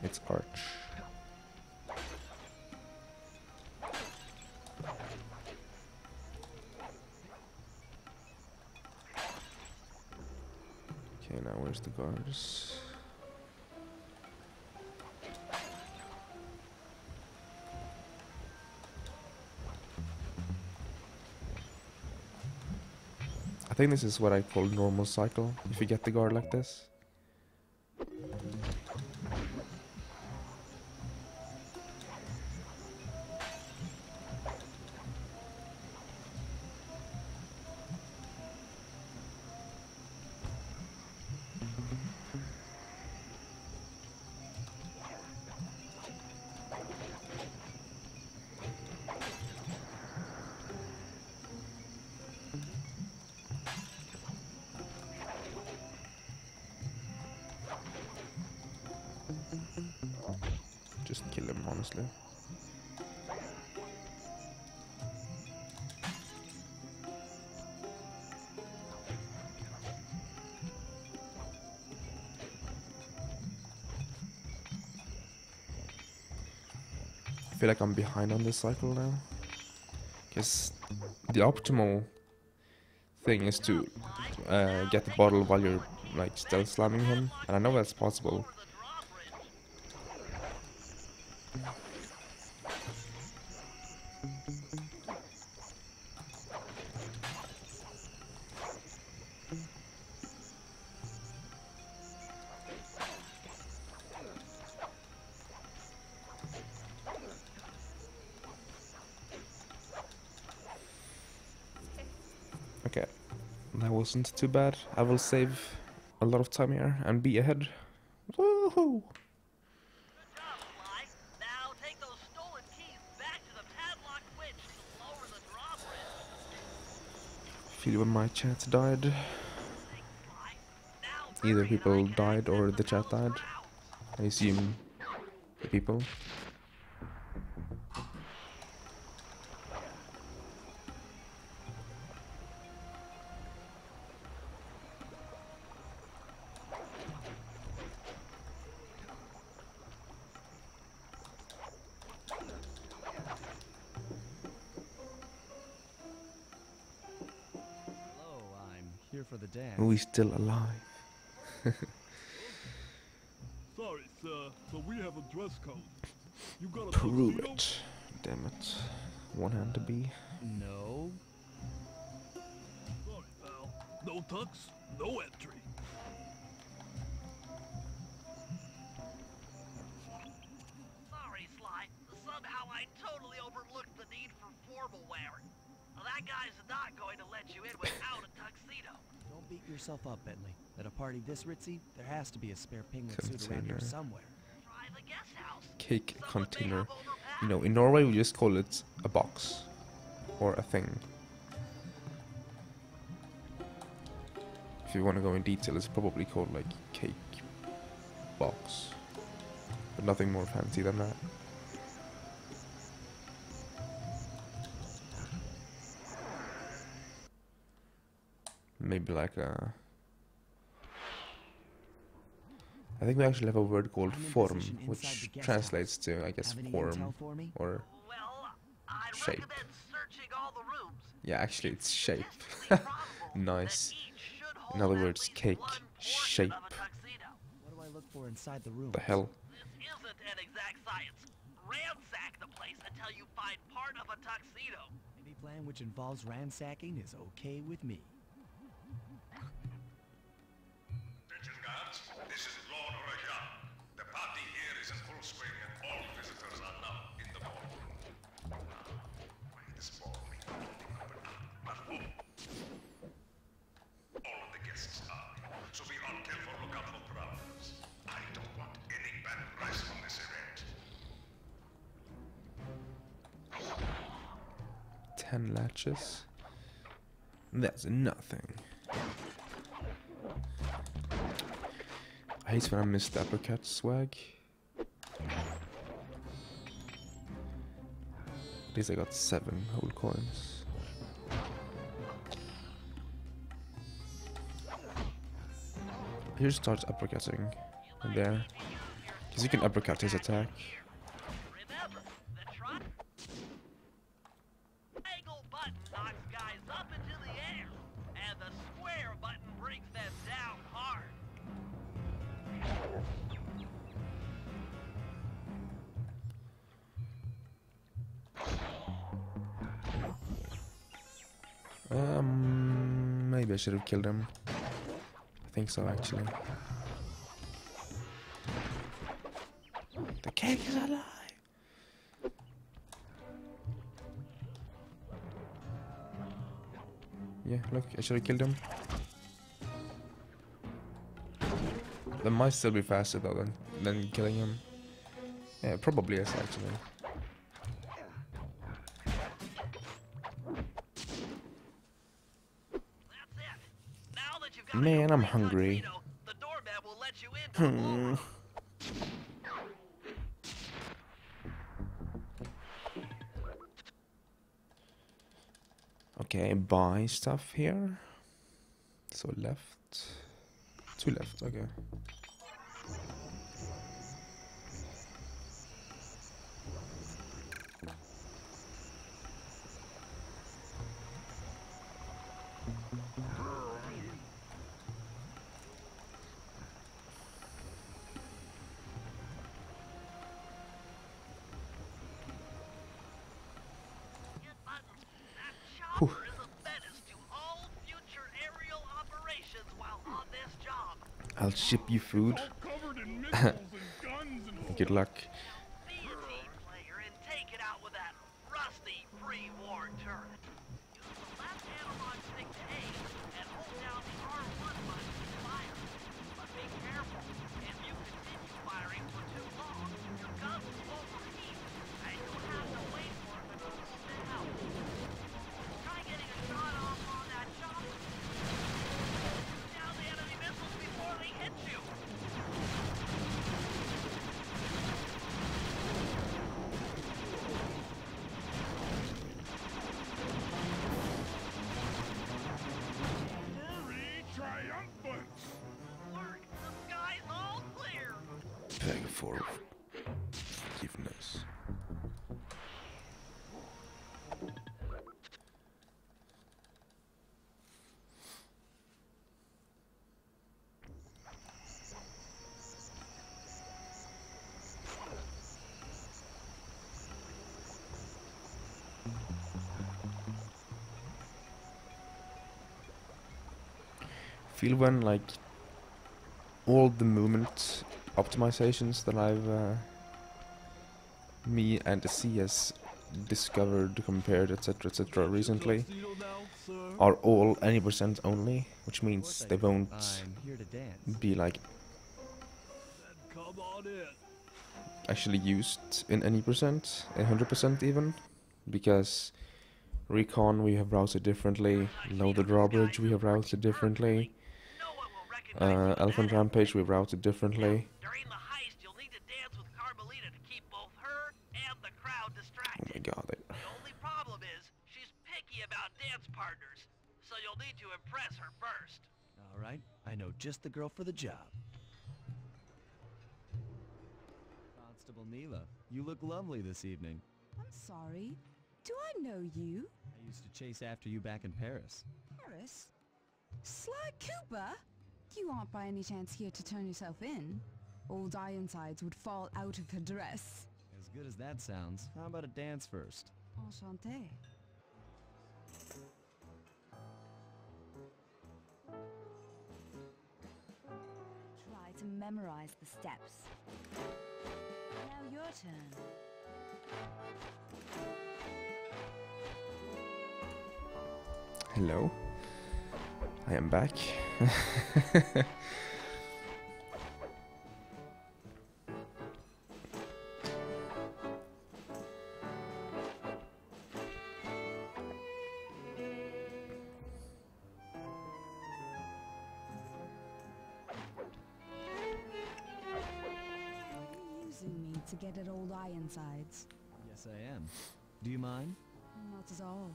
It's arch. Okay, now where's the guards? I think this is what I call normal cycle, if you get the guard like this. Just kill him, honestly. I feel like I'm behind on this cycle now. Because the optimal thing is to get the bottle while you're like stealth slamming him. And I know that's possible. Okay, that wasn't too bad. I will save a lot of time here and be ahead. Woohoo! Feel when my chat died. Either people died or the chat died. I assume the people. for the dance. Oh, he's still alive. Sorry, sir, but we have a dress code. You got a Prove tuxedo? it. Damn it. One hand to be. No. Sorry, pal. No tux, no entry. Sorry, Sly. Somehow I totally overlooked the need for formal wear. That guy's not going to let you in without a tuxedo. Don't beat yourself up, Bentley. At a party this ritzy, there has to be a spare penguin suit around here Container. somewhere. Try the guest house. Cake Someone may container. have overpacked. You know, in Norway we just call it a box. Or a thing. If you want to go in detail, it's probably called like cake box. But nothing more fancy than that. Maybe like a... I think we actually have a word called I'm in form, position inside which the guest translates house. to, I guess, Have any form, intel for me? or... Well, I'd Shape. recommend searching all the rooms. Yeah, actually it's shape. Statistically probable Nice. that each should hold In other at words, least cake, one portion shape. of a tuxedo. What do I look for inside the room? The hell? This isn't an exact science. Ransack the place until you find part of a tuxedo. Any plan which involves ransacking is okay with me. Attention guards, this is Lord Recon. The party here is in full swing and all visitors are now in the ballroom. This ballroom is not full. All of the guests are, so be on careful lookout for problems. I don't want any bad press from this event. 10 latches. That's nothing. I hate when I miss the uppercut swag. At least I got 7 whole coins. Here starts uppercutting. And there. Because you can uppercut his attack. Remember, the triangle button knocks guys up into the air, and the square button brings them down hard. Maybe I should have killed him. I think so, actually. The cake is alive! Yeah, look, I should have killed him. That might still be faster though than killing him. Yeah, it probably is actually. That's it. Now that you've got a Man, I'm complete hungry. tuxedo, the doorman will let you into the ballroom. Okay, buy stuff here. So left. 2 left, okay. Hit button. That chopper is a menace to all future aerial operations while on this job. I'll ship you food. All covered in missiles and guns and Good luck. Be a team player and take it out with that rusty pre-war turret. Use the left analog stick to aim and hold down the R1 button to fire. But be careful. If you continue firing for too long, your guns will overheat and you'll have to wait for it to cool down. Try getting a shot off on that chopper. Shoot down the enemy missiles before they hit you. Hurry, triumphant! Work, the sky's all clear. Beg for forgiveness. feel when like all the movement optimizations that me and the CS discovered, compared, etc. recently are all any percent only, which means they won't be like actually used in any percent, 100% even, because Recon we have routed differently, loaded drawbridge we have routed differently, Elephant Rampage we routed differently. During the heist, you'll need to dance with Carmelita to keep both her and the crowd distracted. Oh my god. The only problem is, she's picky about dance partners, so you'll need to impress her first. All right, I know just the girl for the job. Constable Neela, you look lovely this evening. I'm sorry. Do I know you? I used to chase after you back in Paris. Paris? Sly Cooper? You aren't by any chance here to turn yourself in? Old Ironsides would fall out of her dress. As good as that sounds, how about a dance first? Enchanté. Try to memorize the steps. Now your turn. Hello, I am back. Using me to get at old Ironsides. Yes, I am. Do you mind? Not at all.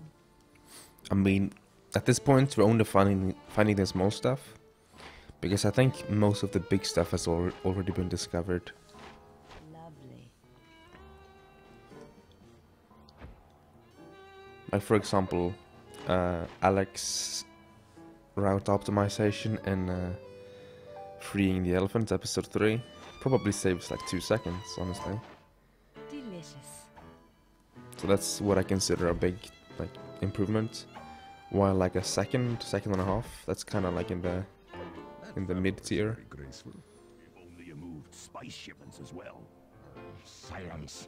I mean, at this point we're only finding the small stuff, because I think most of the big stuff has already been discovered. Lovely. Like for example, Alex route optimization and freeing the elephant, episode 3, probably saves like 2 seconds, honestly. Delicious. So that's what I consider a big like improvement. While like a second and a half, that's kind of like in the mid tier. Very graceful. If only you moved spice shipments as well. Silence.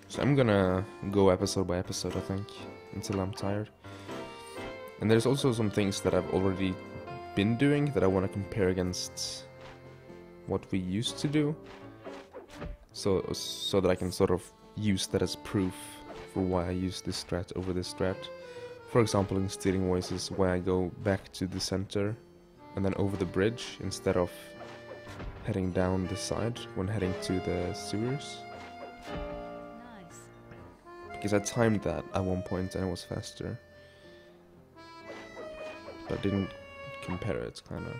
So I'm gonna go episode by episode, I think, until I'm tired. And there's also some things that I've already been doing that I want to compare against what we used to do, so that I can sort of use that as proof for why I use this strat over this strat. For example, in Stealing Voices, why I go back to the center and then over the bridge instead of heading down the side when heading to the sewers. Nice. Because I timed that at one point and it was faster. But I didn't compare it, kind of.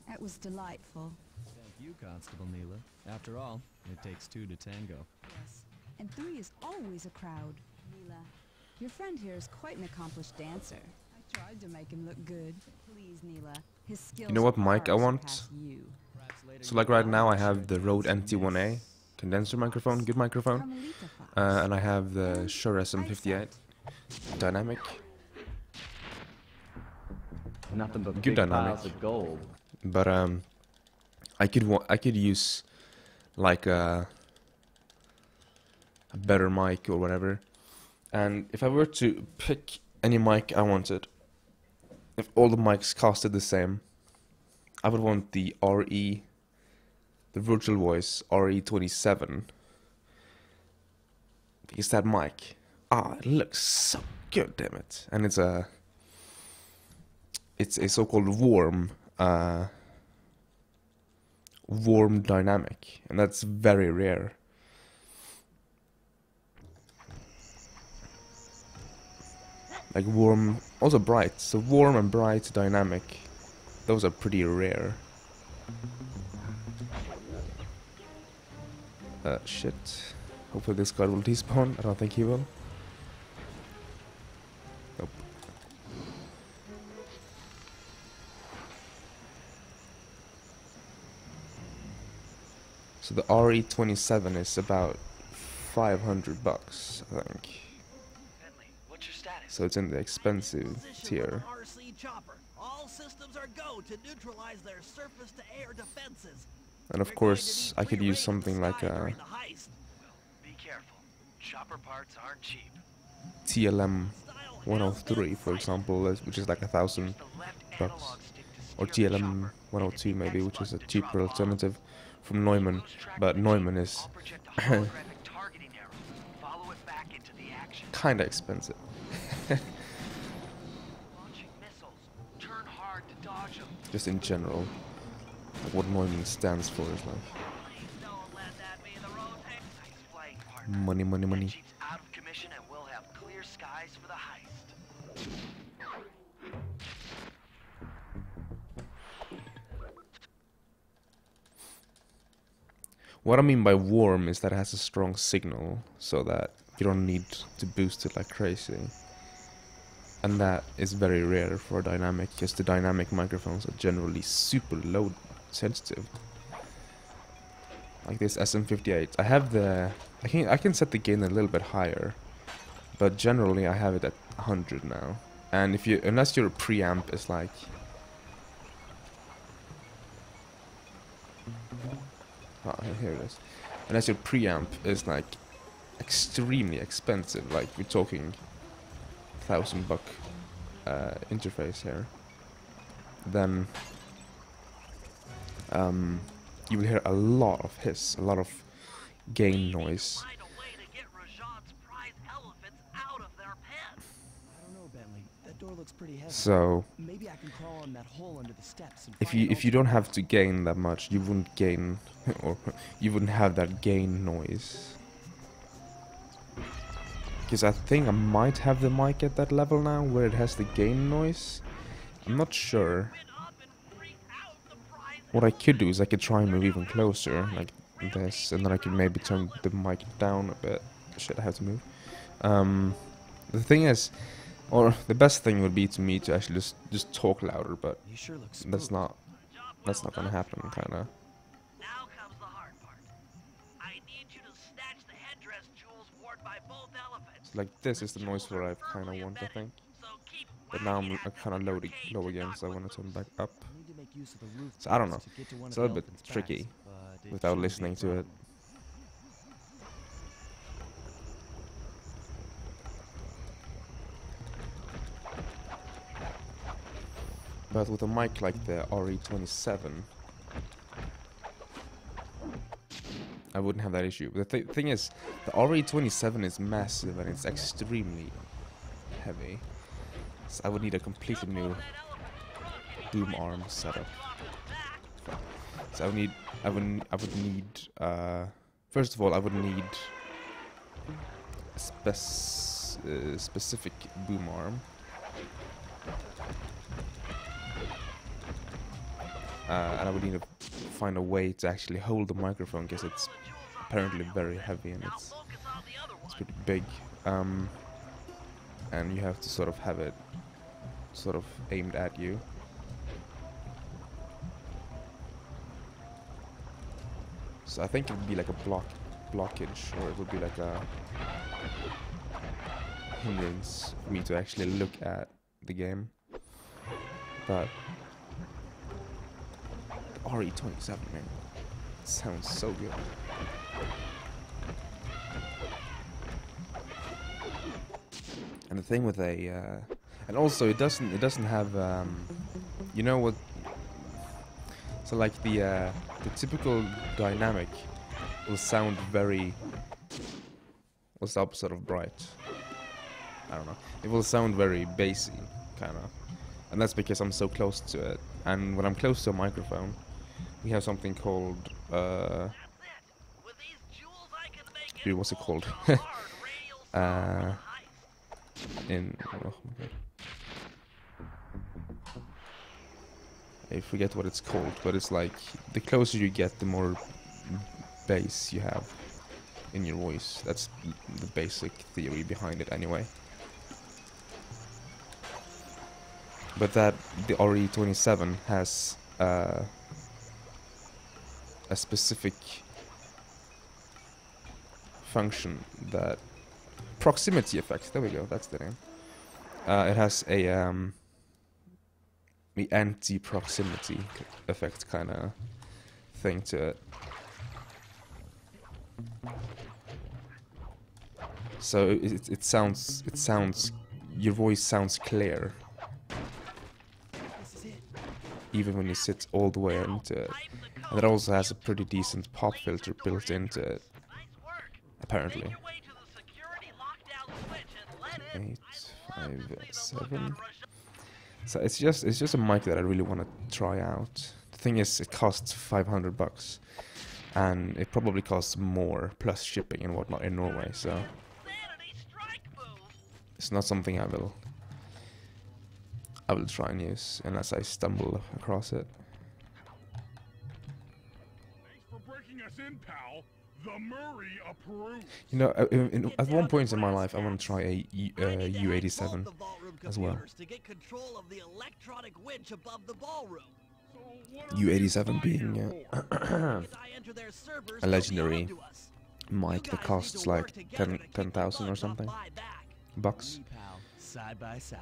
That was delightful. Thank you, Constable Neela. After all, it takes 2 to tango. Yes. And 3 is always a crowd. Neela, your friend here is quite an accomplished dancer. I tried to make him look good. Please, Neela. His skills You know what mic I far want? surpass you. So like right now I have the Rode NT1A condenser microphone, good microphone, and I have the Shure SM58 dynamic. Nothing but Good big dynamic. piles of gold. But I could use like a better mic or whatever. And if I were to pick any mic I wanted, if all the mics costed the same, I would want the RE, the Virtual Voice RE27. Because that mic, it looks so good, damn it. And it's a so-called warm dynamic, and that's very rare. Like warm, also bright. So warm and bright dynamic, those are pretty rare. Shit. Hopefully this guard will despawn. I don't think he will. Nope. So the RE27 is about $500, I think. What's your status? So it's in the expensive tier. RC chopper. All systems are go to neutralize their surface-to-air defenses. And of course, I could use something like a Be careful. Chopper parts aren't cheap. TLM 103, for example, which is like $1,000, or TLM 102 maybe, which is a cheaper alternative from Neumann. But Neumann is kinda expensive. Just in general, like what Neumann stands for is like money, money, money. Out of commission, and we'll have clear skies for the heist. What I mean by warm is that it has a strong signal, so that you don't need to boost it like crazy. And that is very rare for dynamic, because the dynamic microphones are generally super low sensitive. Like this SM58. I have the I can set the gain a little bit higher, but generally I have it at 100 now. And if you unless your preamp is like here it is. Unless your preamp is like extremely expensive, like we're talking $1,000 interface here, then you will hear a lot of hiss, a lot of gain noise. So Maybe I can crawl on that hole under the steps and if you don't have to gain that much, you wouldn't gain or you wouldn't have that gain noise. Because I think I might have the mic at that level now where it has the gain noise. I'm not sure. What I could do is I could try and move even closer, like this, and then I could maybe turn the mic down a bit. Shit, I have to move. The thing is, or the best thing would be to me to actually just talk louder, but that's not gonna happen, kinda. Now comes the hard part. I need you to snatch the headdress jewels worn by both elephants. So like this is the noise where I kinda want, I think. But now I'm kinda low again, so I wanna turn back up. So I don't know. It's a little bit tricky without listening to it. But with a mic like the RE27, I wouldn't have that issue. But the thing is, the RE27 is massive and it's extremely heavy. So I would need a completely new boom arm setup. So I would need first of all I would need a specific boom arm. And I would need to find a way to actually hold the microphone, because it's apparently very heavy and it's pretty big. And you have to sort of have it sort of aimed at you. So I think it would be like a blockage, or it would be like a hindrance for me to actually look at the game. But the RE27, man, it sounds so good. And the thing with a and also it doesn't have you know what, so like the typical dynamic will sound very, what's the opposite of bright? I don't know. It will sound very bassy, kinda. And that's because I'm so close to it. And when I'm close to a microphone, we have something called what's it called? In oh my god, I forget what it's called, but it's like the closer you get, the more bass you have in your voice. That's the basic theory behind it, anyway. But that the RE27 has a specific function that proximity effect. There we go. That's the name. It has a the anti-proximity effect kind of thing to it. So it sounds your voice sounds clear even when you sit all the way into it. And it also has a pretty decent pop filter built into it, apparently. 8, 5, 7. So it's just a mic that I really want to try out. The thing is, it costs $500, and it probably costs more plus shipping and whatnot in Norway. So it's not something I will try and use unless I stumble across it. Thanks for breaking us in, pal. The Murray approves. You know, at one point in my life, I want to try a U87 as well. U87 being a legendary mic that costs like 10,000 or something bucks. Side by side.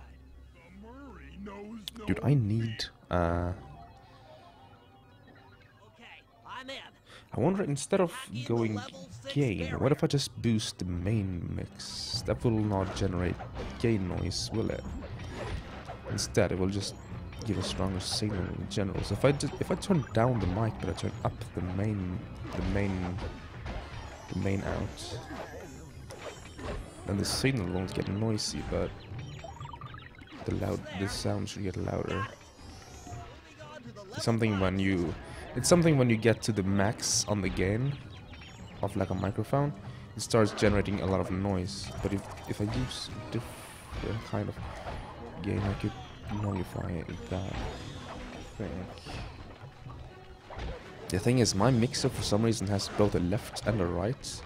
Dude, I need I wonder, instead of going gain, what if I just boost the main mix? That will not generate gain noise, will it? Instead, it will just give a stronger signal in general. So if I turn down the mic but I turn up the main out, then the signal won't get noisy, but the sound should get louder. It's something when you get to the max on the gain of like a microphone, it starts generating a lot of noise. But if I use different kind of gain, I could nullify that. I think. The thing is, my mixer for some reason has both a left and a right.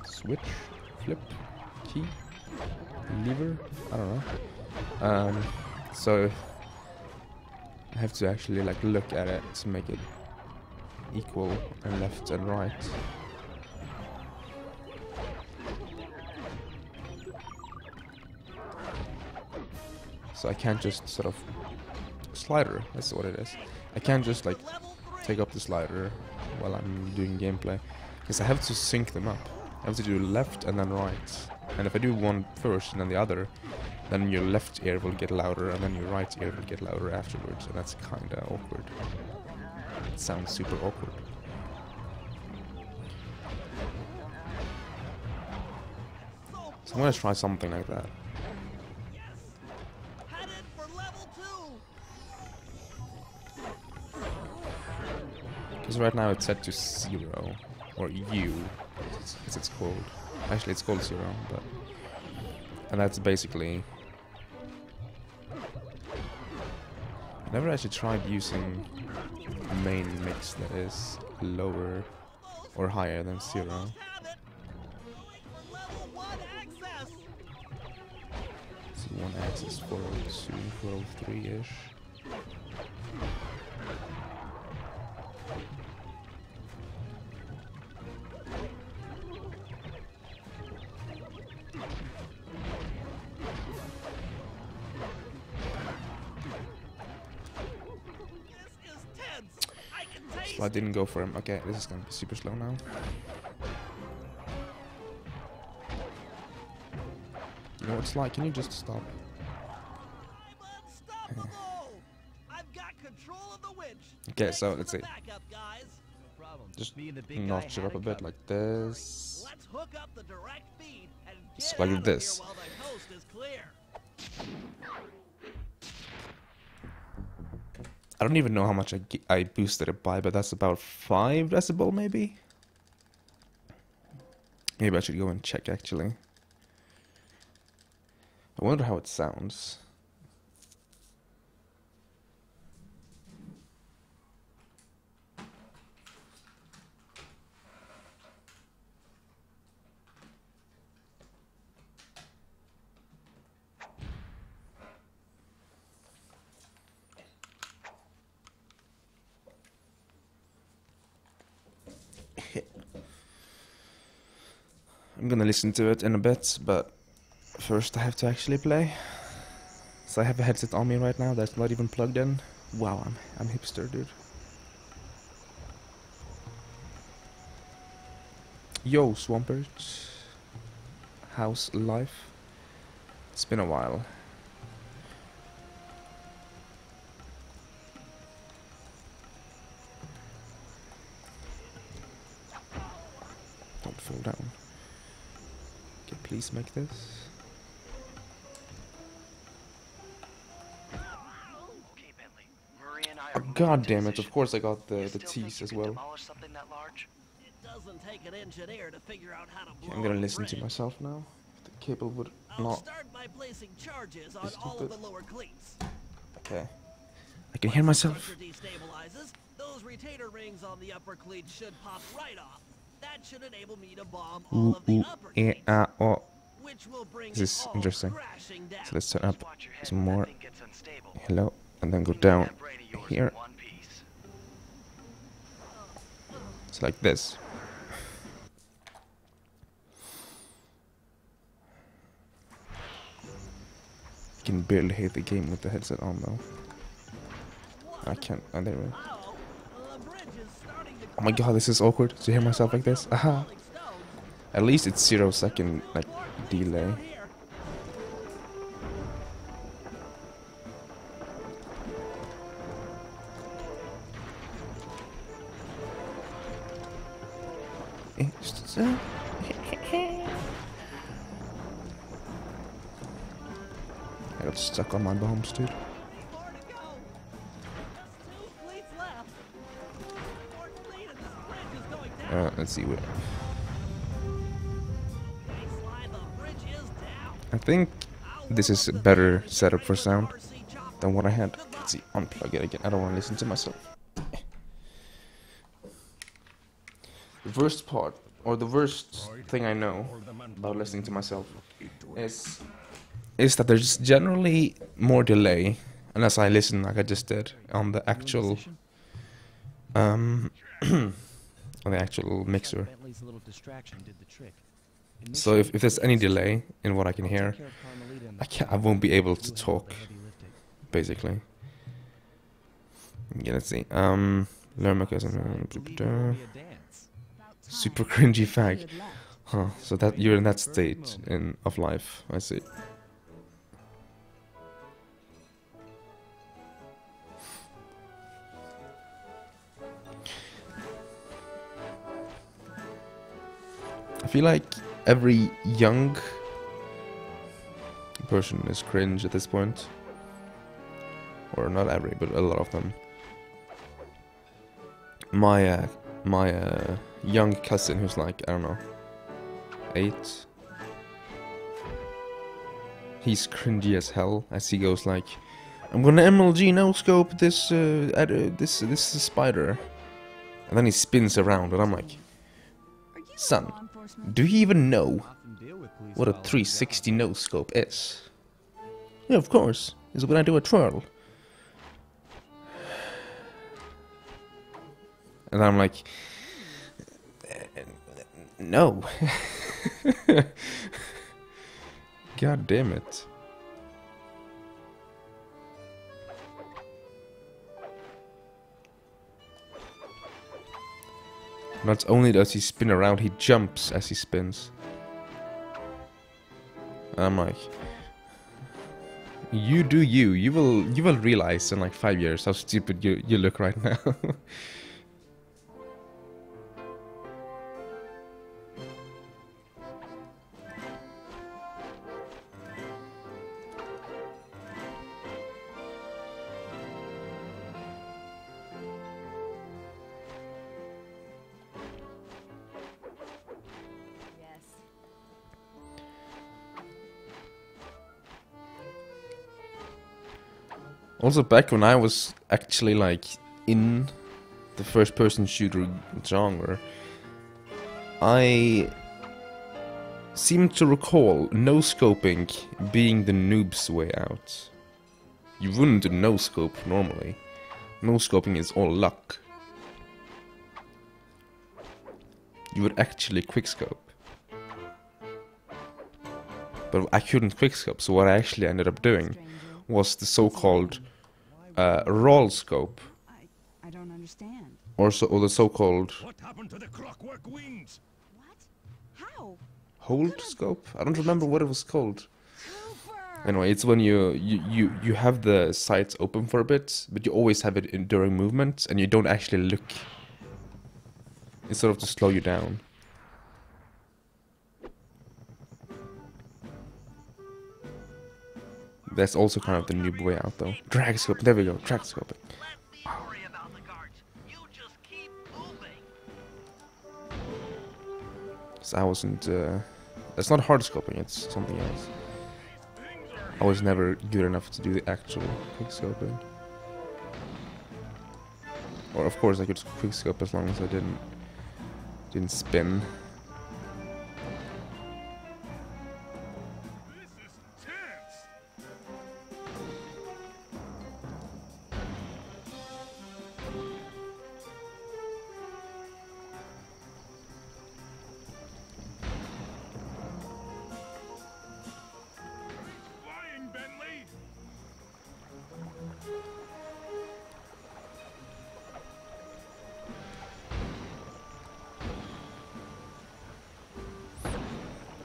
Switch, flip, key, lever, I don't know. So I have to actually like look at it to make it equal and left and right. So I can't just sort of slider, that's what it is. I can't just like take up the slider while I'm doing gameplay, because I have to sync them up. I have to do left and then right. And if I do one first and then the other, then your left ear will get louder and then your right ear will get louder afterwards, and that's kinda awkward. It sounds super awkward. So I'm gonna try something like that. Because right now it's set to 0, or U, as it's called. Actually, it's called 0, but... And that's basically... I never actually tried using a main mix that is lower or higher than 0. So 1 axis, 402, 403-ish. So I didn't go for him. Okay, this is gonna be super slow now. You know what it's like? Can you just stop? Okay, so let's see. Just notch it up a bit like this. So like this. I don't even know how much I boosted it by, but that's about 5 decibel maybe? Maybe I should go and check actually. I wonder how it sounds. I'm gonna listen to it in a bit, but first I have to actually play. So I have a headset on me right now that's not even plugged in. Wow, I'm hipster, dude. Yo, Swampert. How's life? It's been a while. Don't fall down. Okay, please make this. Oh, God damn it! Of course I got the Thieves as well. Okay, I'm gonna listen to myself now. If the cable would not. Start by placing charges on all of the lower cleats. Okay. I can hear myself. Destabilizes, those retainer rings on the upper cleat should pop right off. That should enable me to bomb all of the upper cleats, Oh. which will bring This is all interesting. crashing down. So let's turn up some more. Hello, and then go down here. It's like this. I can barely hear the game with the headset on though. I can't. Oh, there we go. Oh my god, this is awkward to hear myself like this. Aha. At least it's 0-second like delay. I got stuck on my bombs, dude. Let's see where. I think this is a better setup for sound than what I had. Let's see, unplug it again. I don't want to listen to myself. The worst part, or the worst thing I know about listening to myself is that there's generally more delay unless I listen like I just did on the actual on the actual mixer. So if there's any delay in what I can hear, I won't be able to talk, basically. Yeah, let's see. Learn super cringy fag. Huh, so that you're in that state of life, I see. I feel like every young person is cringe at this point. Or not every, but a lot of them. My young cousin who's like, I don't know, 8. He's cringy as hell as he goes like, I'm gonna MLG no scope this this spider. And then he spins around and I'm like, son, do you even know what a 360 no scope is? Yeah, of course. Is when I do a twirl. And I'm like, no. God damn it. Not only does he spin around, he jumps as he spins. And I'm like, you do you. You will realize in like 5 years how stupid you look right now. Also, back when I was actually like in the first-person shooter genre, I seem to recall no-scoping being the noob's way out. You wouldn't do no-scope normally. No-scoping is all luck. You would actually quickscope. but I couldn't quickscope. So what I actually ended up doing was the so-called roll scope, I don't understand. or the so-called What happened to the clockwork wings? What? How? hold scope. I don't remember what it was called. Anyway, it's when you have the sights open for a bit, but you always have it in during movement, and you don't actually look. It's sort of to slow you down. That's also kind of the noob way out, though. Drag scope. There we go. Drag scoping. Let me worry about the guards. You just keep moving. So I wasn't. That's not hard scoping. It's something else. I was never good enough to do the actual quick scoping. Or of course I could quick scope as long as I didn't spin.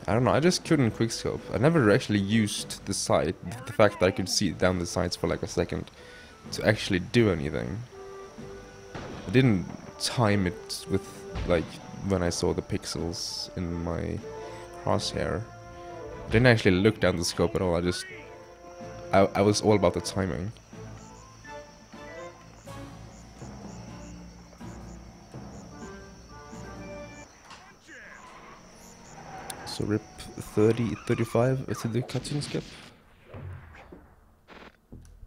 I don't know, I just couldn't quickscope. I never actually used the sight, the fact that I could see down the sights for like a second, to actually do anything. I didn't time it with, like, when I saw the pixels in my crosshair. I didn't actually look down the scope at all, I was all about the timing. So rip 30, 35 to the cutscene skip.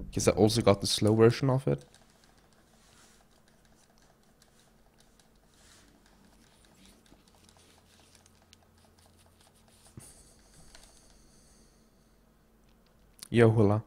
Because I also got the slow version of it. Yo, hola.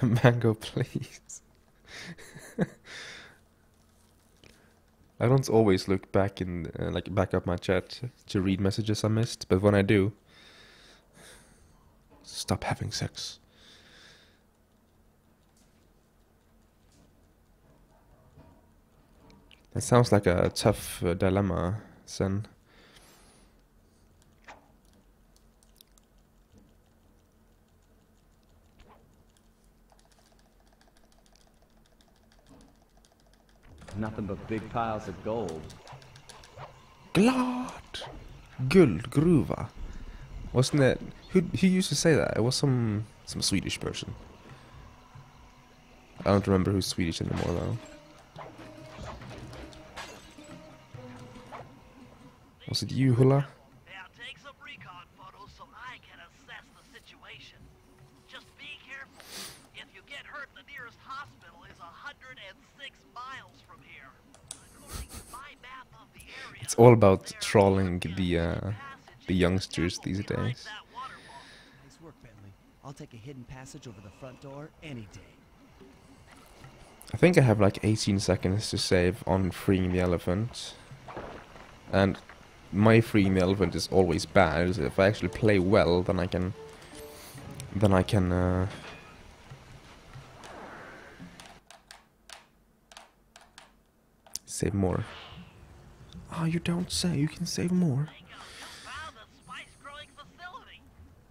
Mango, please. I don't always look back in, like, back up my chat to read messages I missed, but when I do, stop having sex. That sounds like a tough dilemma, Sen. Nothing but big piles of gold. Glad! Guldgruva. Wasn't it? Who used to say that? It was some Swedish person. I don't remember who's Swedish anymore though. Was it you, Hula? Now take some recon photos so I can assess the situation. Just be careful. If you get hurt, the nearest hospital is 106 miles from here. According to my map of the area, It's all about trolling the youngsters these days. Nice work, Bentley. I'll take a hidden passage over the front door any day. I think I have like 18 seconds to save on freeing the elephant. And my freeing the elephant is always bad. So if I actually play well, then I can save more. Oh, you don't say. You can save more. found a spice-growing facility.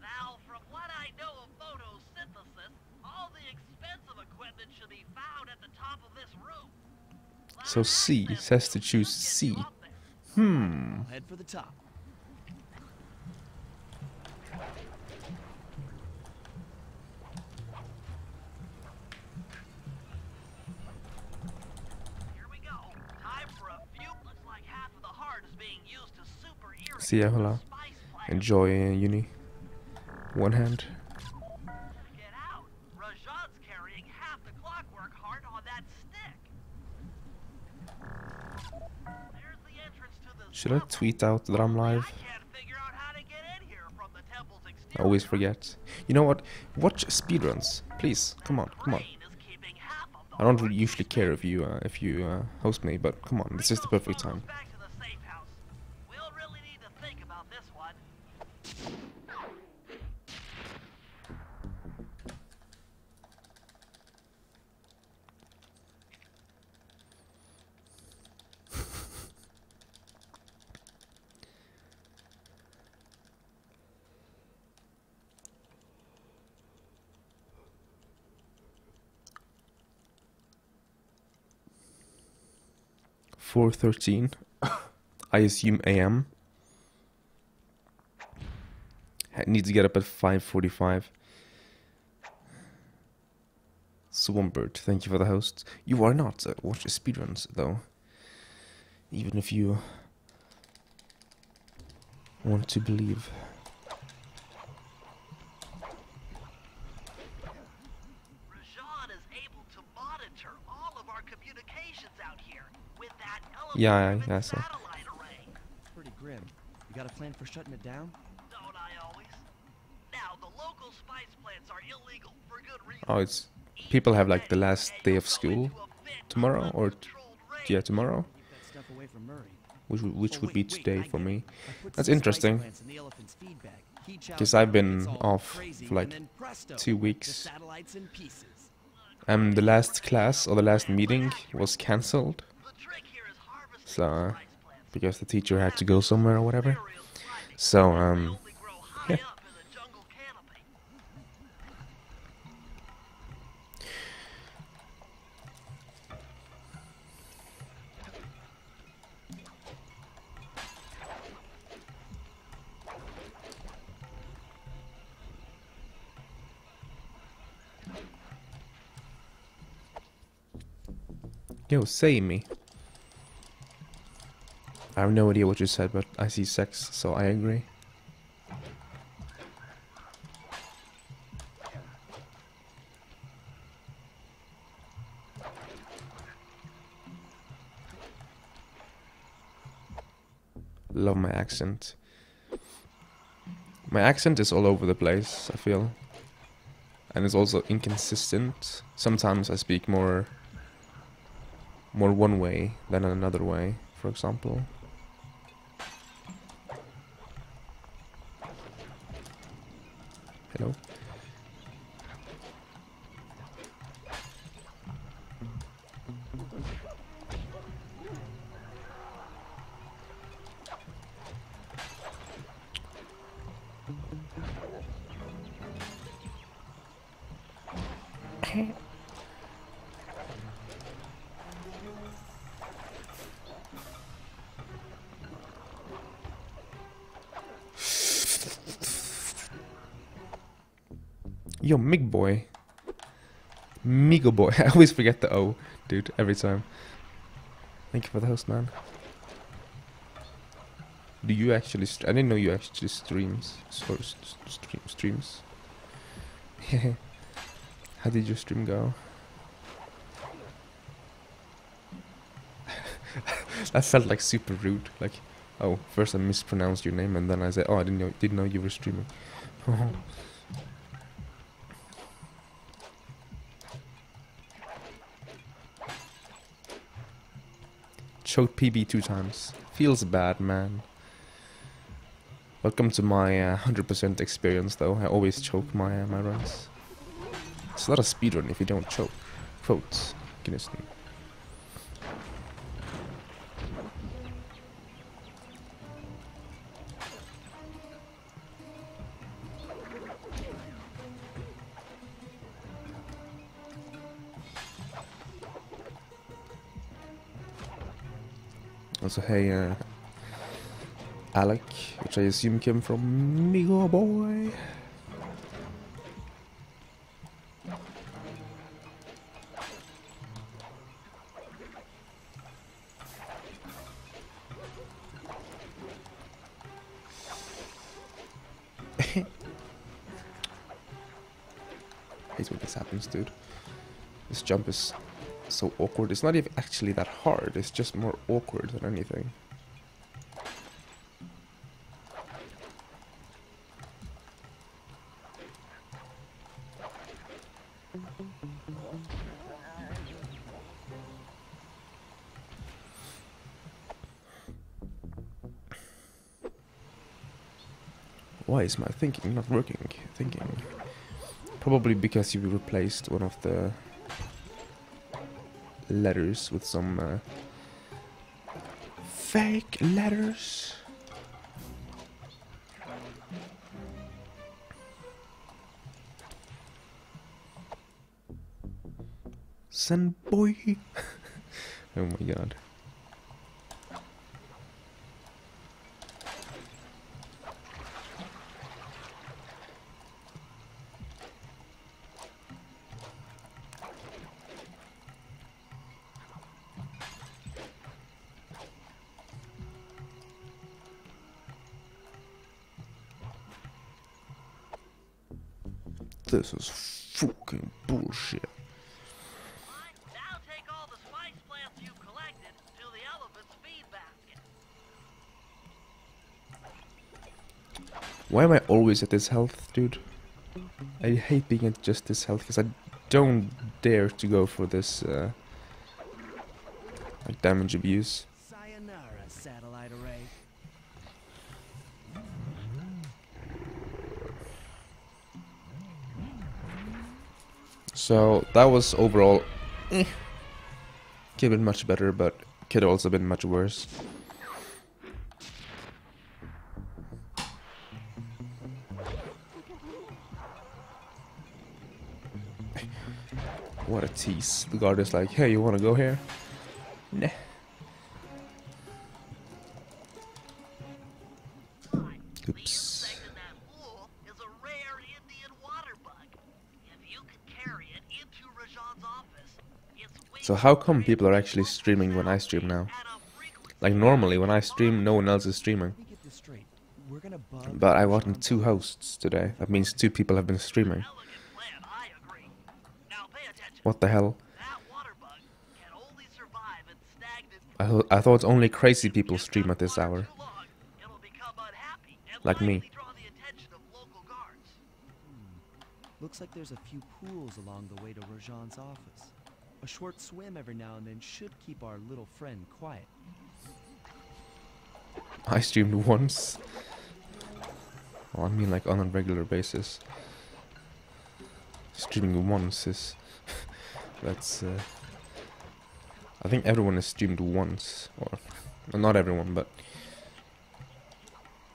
Now, from what I know of photosynthesis, all the expensive equipment should be found at the top of this room. So C says to choose C. I'll head for the top. See ya, hola. Enjoy uni. One hand. Get out. Rajan's carrying half the clockwork heart on that stick. There's the entrance to the Should I tweet out that I'm live? can't figure out how to get in here from the temple's I exterior. always forget. You know what? Watch speedruns, please. Come on, come on. I don't really usually care if you host me, but come on, this is the perfect time. Back to the safe house. We'll really need to think about this one. .4:13. I assume AM. I need to get up at 5:45. Swampbird, thank you for the host. You are not watch speedruns though. Even if you want to believe. Rajan is able to monitor all of our communications out here with that Yeah, I see. satellite array. Pretty grim. You got a plan for shutting it down? Don't I always? Now, the local spice plants are illegal for good reason. Oh, it's people have like the last day of school tomorrow, or yeah, tomorrow, Keep that stuff away from Murray. which would be today for me. I put That's some interesting, spice plants in the elephant's feed bag. He chows because I've down, been it's all off crazy, for like and then presto, 2 the weeks. satellite's in pieces. The last class or the last meeting was cancelled, so because the teacher had to go somewhere or whatever. So yeah. Yo, say me. I have no idea what you said, but I see sex, so I agree. Love my accent. My accent is all over the place, I feel. And it's also inconsistent. Sometimes I speak more one way than another way, for example. Hello? Yo, Mig boy. Migo boy. I always forget the O, dude, every time. Thank you for the host, man. Do you actually I didn't know you actually streams. Streams. How did your stream go? That felt like super rude. Like, oh, first I mispronounced your name and then I said, oh, I didn't know you were streaming. Choked PB 2 times. Feels bad, man. Welcome to my 100% experience, though. I always choke my runs. It's not a speedrun if you don't choke. Quotes. Goodness me. Also, hey, Alec, which I assume came from Migo boy. hate when this happens, dude. This jump is so awkward. It's not even actually that hard. It's just more awkward than anything. Why is my thinking not working? Probably because you replaced one of the letters with some fake letters. Son boy. Oh my god. This is fucking bullshit. Now take all the spice plants you've collected to the elephant's feed basket. Why am I always at this health, dude? I hate being at just this health because I don't dare to go for this like damage abuse. Sayonara, satellite array. So that was overall could have been much better, but could have also been much worse. What a tease. The guard is like, hey, you wanna go here? Nah. Oops. So how come people are actually streaming when I stream now? Like normally when I stream, no one else is streaming. But I wanted 2 hosts today. That means 2 people have been streaming. What the hell? I thought only crazy people stream at this hour. Like me. Looks like there's a few pools along the way to Rajan's office. A short swim every now and then should keep our little friend quiet. I streamed once. Well, I mean like on a regular basis. Streaming once is... that's... I think everyone has streamed once. Or well, not everyone, but...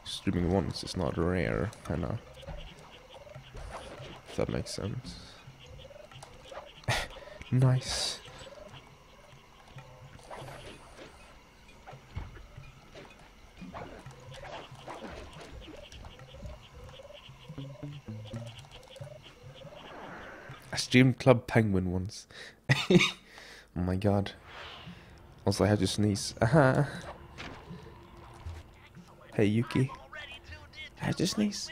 streaming once is not rare, kinda. If that makes sense. Nice. I streamed Club Penguin once. Oh my god. Also I had to sneeze. Aha. Hey Yuki. I had to sneeze.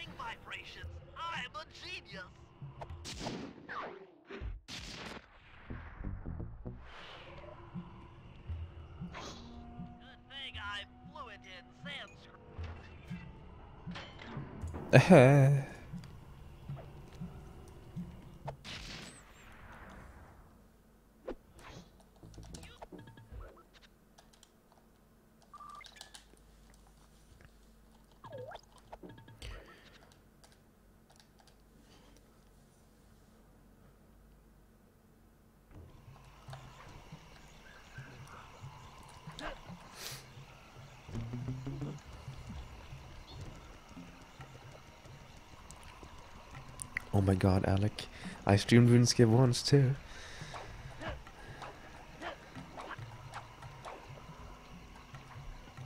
Oh my god, Alec. I streamed RuneScape once too.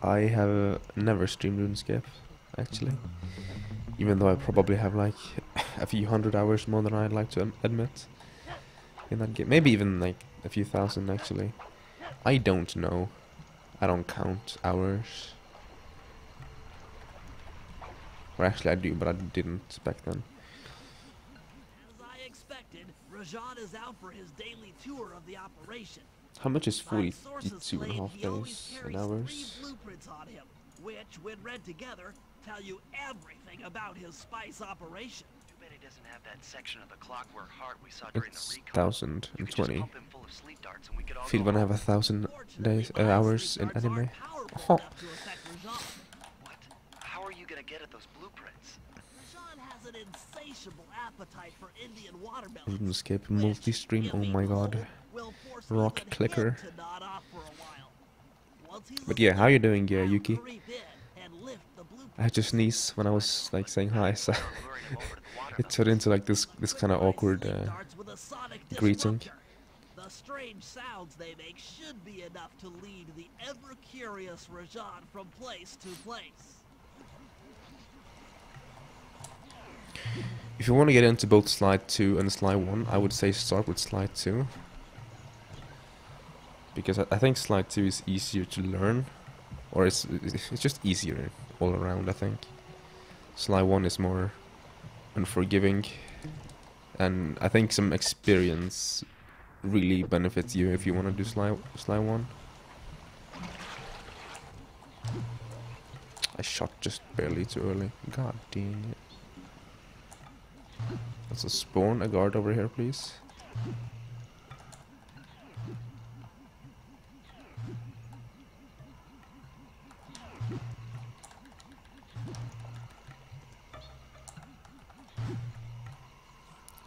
I have never streamed RuneScape, actually. Even though I probably have like a few hundred hours more than I'd like to admit in that game. Maybe even like a few thousand, actually. I don't know. I don't count hours. Or actually I do, but I didn't back then. As I expected, Rajan is out for his daily tour of the operation. How much is Sources 42.5 claim he always days in carries 3 hours? blueprints on him, which, when read together, tell you everything about his spice operation. Too bad he doesn't have that section of the clockwork heart we saw during It's the Recon. You could just 1020. pump him full of sleep darts and we could all If you go wanna home. have 1,000 days Fortunately, hours in darts anime. aren't powerful Oh. enough to affect Rajan. What? How are you gonna get at those blueprints? Rajan has an insatiable appetite for Indian watermelons. RuneScape multi-stream, oh my god. Rock clicker. But yeah, how you doing, Yuki? I had to sneeze when I was like saying hi, so it turned into like this kind of awkward greeting. The strange sounds they make should be enough to lead the ever-curious Rajan from place to place. If you want to get into both slide 2 and slide 1, I would say start with slide 2. Because I think slide 2 is easier to learn. Or it's just easier all around, I think. Slide 1 is more unforgiving. And I think some experience really benefits you if you want to do slide 1. I shot just barely too early. God dang it. Let's spawn a guard over here, please.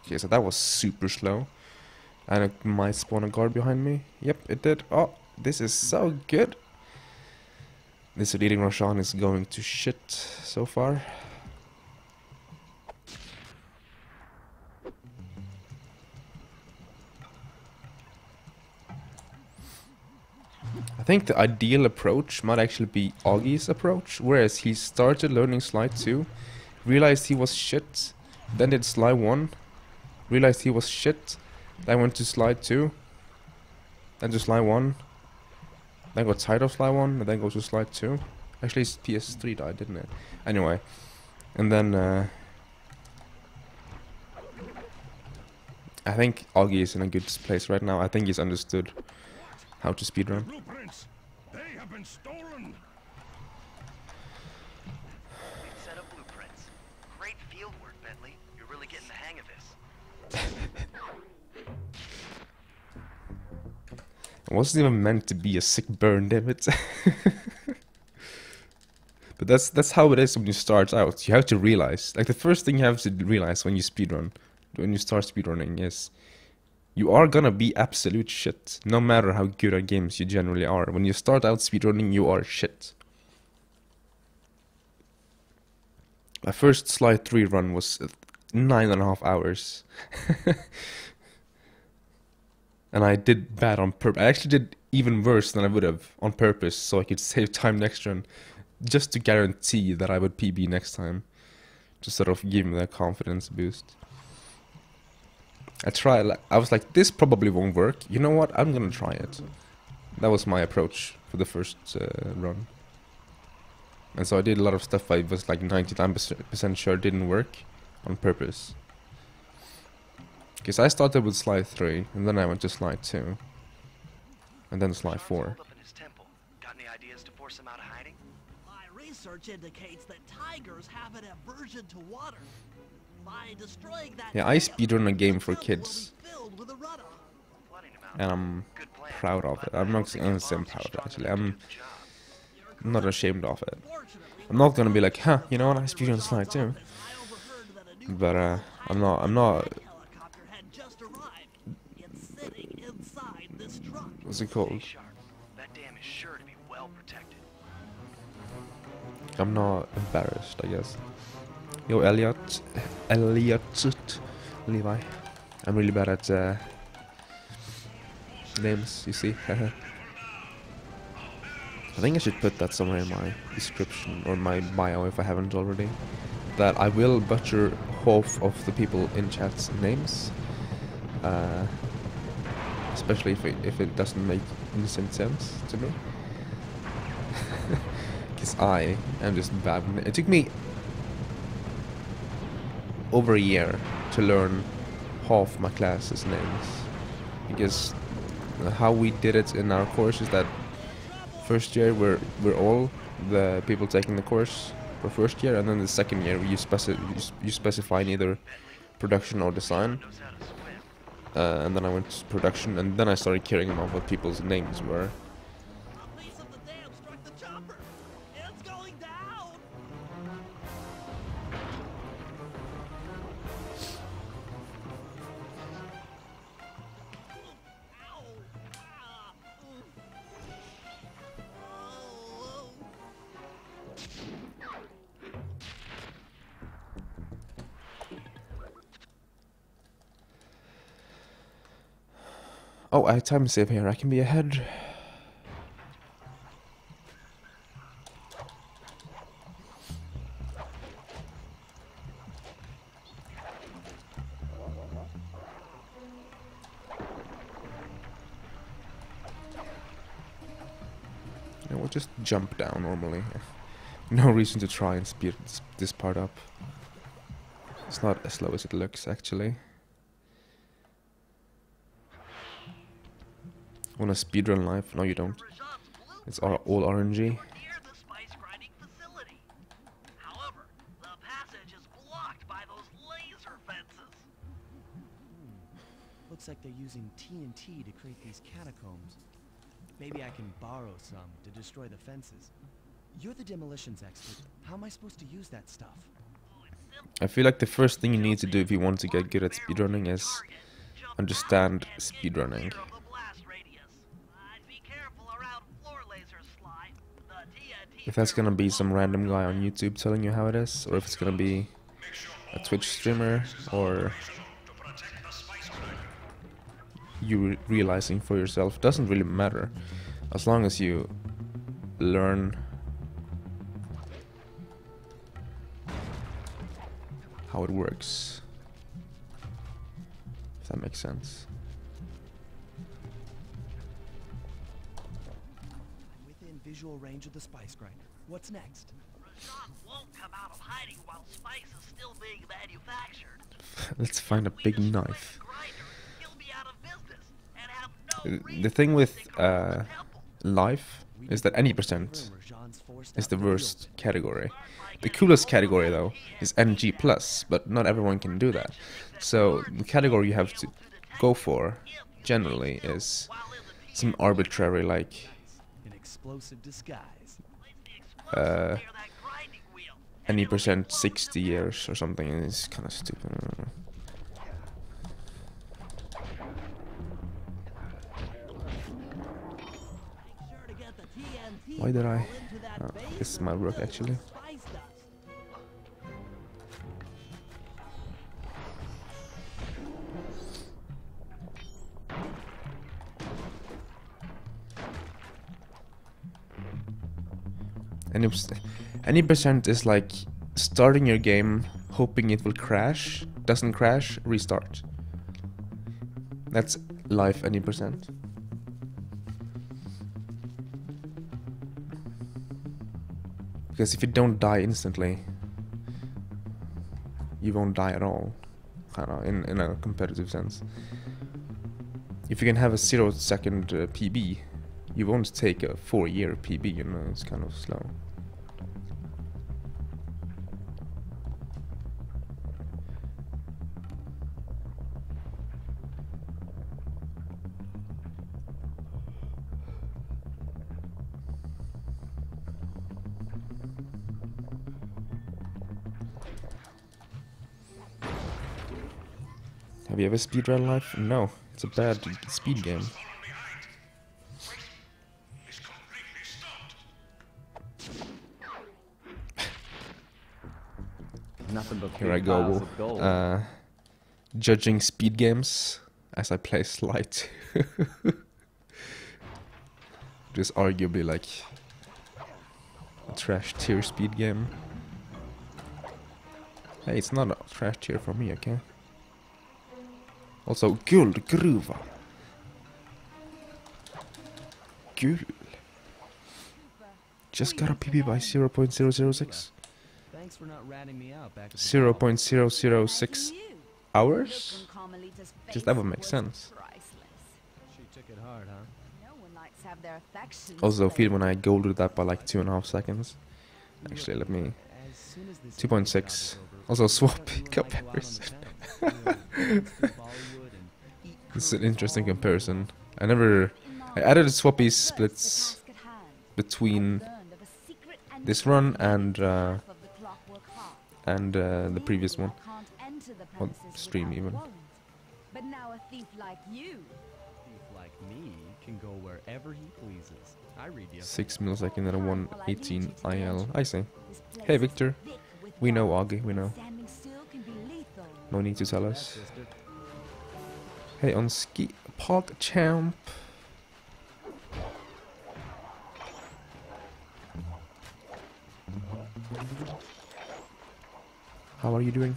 Okay, so that was super slow. And it might spawn a guard behind me. Yep, it did. Oh, this is so good. This leading Roshan is going to shit so far. I think the ideal approach might actually be Augie's approach, whereas he started learning slide 2, realized he was shit, then did slide 1, realized he was shit, then went to slide 2, then to slide 1, then got tired of slide 1, and then goes to slide 2. Actually his PS3 died, didn't it? Anyway, and then I think Augie is in a good place right now. I think he's understood how to speedrun. Blueprints! They have been stolen! Big set of blueprints. Great field work, Bentley. You're really getting the hang of this. It wasn't even meant to be a sick burn, damn it. But that's how it is when you start out. You have to realize, like the first thing you have to realize when you speedrun, when you start speedrunning, is you are gonna be absolute shit, no matter how good at games you generally are. When you start out speedrunning, you are shit. My first slide 3 run was 9.5 hours. And I did bad on purpose. I actually did even worse than I would have on purpose, so I could save time next run, just to guarantee that I would PB next time, to sort of give me that confidence boost. I was like, this probably won't work. You know what? I'm gonna try it. That was my approach for the first run. And so I did a lot of stuff I was like 99% sure didn't work on purpose. Because I started with slide 3, and then I went to slide 2. And then slide 4. Got any ideas to force him out of hiding? My research indicates that tigers have an aversion to water. By destroying that Yeah, I speedrun a game for kids. And I'm proud of it. I'm not gonna say I'm proud of it, actually. I'm not ashamed of it. I'm not gonna be like, huh, you know what, I speedrun slide 2. But I'm not what's it called? That dam is sure to be well protected. I'm not embarrassed, I guess. Yo, Elliot, Levi. I'm really bad at names, you see. I think I should put that somewhere in my description or my bio if I haven't already. That I will butcher half of the people in chat's names. Especially if it doesn't make innocent sense to me. Because I am just bad. It took me over a year to learn half my class's names, because how we did it in our course is that first year we're all the people taking the course for first year, and then the second year you specify either production or design. And then I went to production, and then I started caring about what people's names were. A piece of the dam struck the chopper. It's going down. Ow. Ah. Oh. Oh, I have time save here. I can be ahead. You know, we'll just jump down normally. No reason to try and speed this part up. It's not as slow as it looks, actually. Want a speedrun life? No, you don't. It's all RNG. Near the spice grinding facility. However, the passage is blocked by those laser fences. Looks like they're using TNT to create these catacombs. Maybe I can borrow some to destroy the fences. You're the demolitions expert. How am I supposed to use that stuff? I feel like the first thing you need to do if you want to get good at speedrunning is understand speedrunning. If that's gonna be some random guy on YouTube telling you how it is, or if it's gonna be a Twitch streamer, or you realizing for yourself, doesn't really matter, as long as you learn how it works, if that makes sense. Within visual range of the spice grinder. What's next? Rajan won't come out of hiding while spice is still being manufactured. Let's find a big knife. He'll be out of business and have no The thing with life is that any percent is the worst category. The coolest category though is NG+, but not everyone can do that. So the category you have to go for generally is some arbitrary, like An explosive disguise. any percent 60 years or something. It's kind of stupid. I don't know. Why did I? Oh, this is my work actually. Any percent is like starting your game, hoping it will crash, doesn't crash, restart. That's life any percent. Because if you don't die instantly, you won't die at all, kind of, in a competitive sense. If you can have a 0-second PB, you won't take a 4-year PB, you know, it's kind of slow. Have you ever speedrun life? No, it's a bad speed game. Nothing but Here I big piles go, of gold. judging speed games as I play Slight. Just arguably like a trash tier speed game. Hey, it's not a trash tier for me, okay? Also, guldgruva. Guld. Just got a PB by 0.006. Thanks for not ratting me out back at the 0.006 hours? Just that would make sense. She took it hard, huh? No one likes to have their affections Also, feel played. when I golded that by like 2.5 seconds. Actually, let me. As soon as this 2.6. job is over, Also, we swap thought you and I comparison. go out on the town. We'll dance through Bollywood and eat This is an curry interesting all comparison. night. I added swappies splits between this run and the previous one. Or stream even. But now a thief like you. Thief like me can go wherever he pleases. I read you. 6 milliseconds and a 118 IL. I see. Hey Victor. We know Augie, we know. Standing still can be lethal. No need to tell Yeah, us. sister. Hey on ski park champ. How are you doing?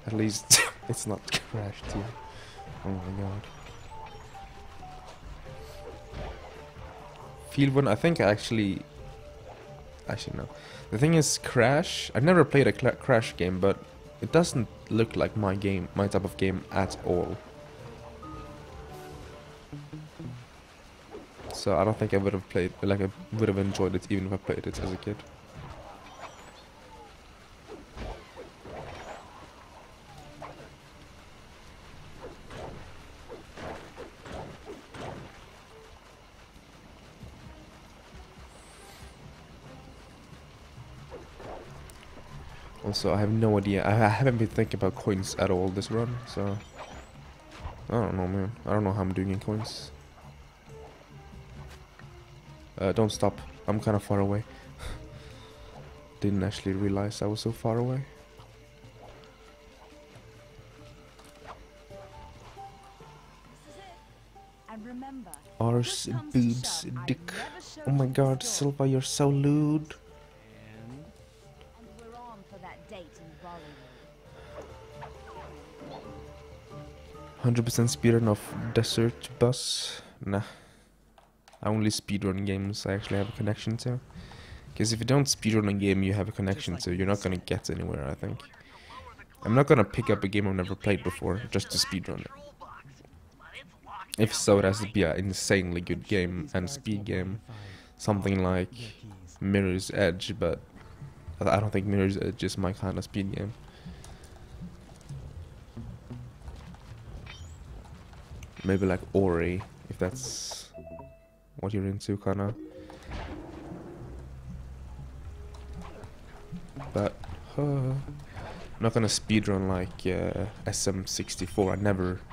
At least it's not crashed here. Oh my god. Field 1, I think I actually no. The thing is, Crash, I've never played a Crash game, but it doesn't look like my type of game at all. So I don't think I would have played, like I would have enjoyed it even if I played it as a kid. Also, I have no idea. I haven't been thinking about coins at all this run, so I don't know, man. I don't know how I'm doing in coins. Don't stop. I'm kind of far away. Didn't actually realize I was so far away. And remember, Arse, boobs, dick. Oh my god, Silva, you're so lewd. And and we're on for that date in Bollywood. 100% speedrun of Desert Bus. Nah. I only speedrun games I actually have a connection to. Because if you don't speedrun a game you have a connection to, you're not gonna get anywhere, I think. I'm not gonna pick up a game I've never played before just to speedrun it. If so, it has to be an insanely good game and speed game. Something like Mirror's Edge, but I don't think Mirror's Edge is my kind of speed game. Maybe like Ori, if that's what you're into, kinda. But I'm not gonna speedrun like SM64. I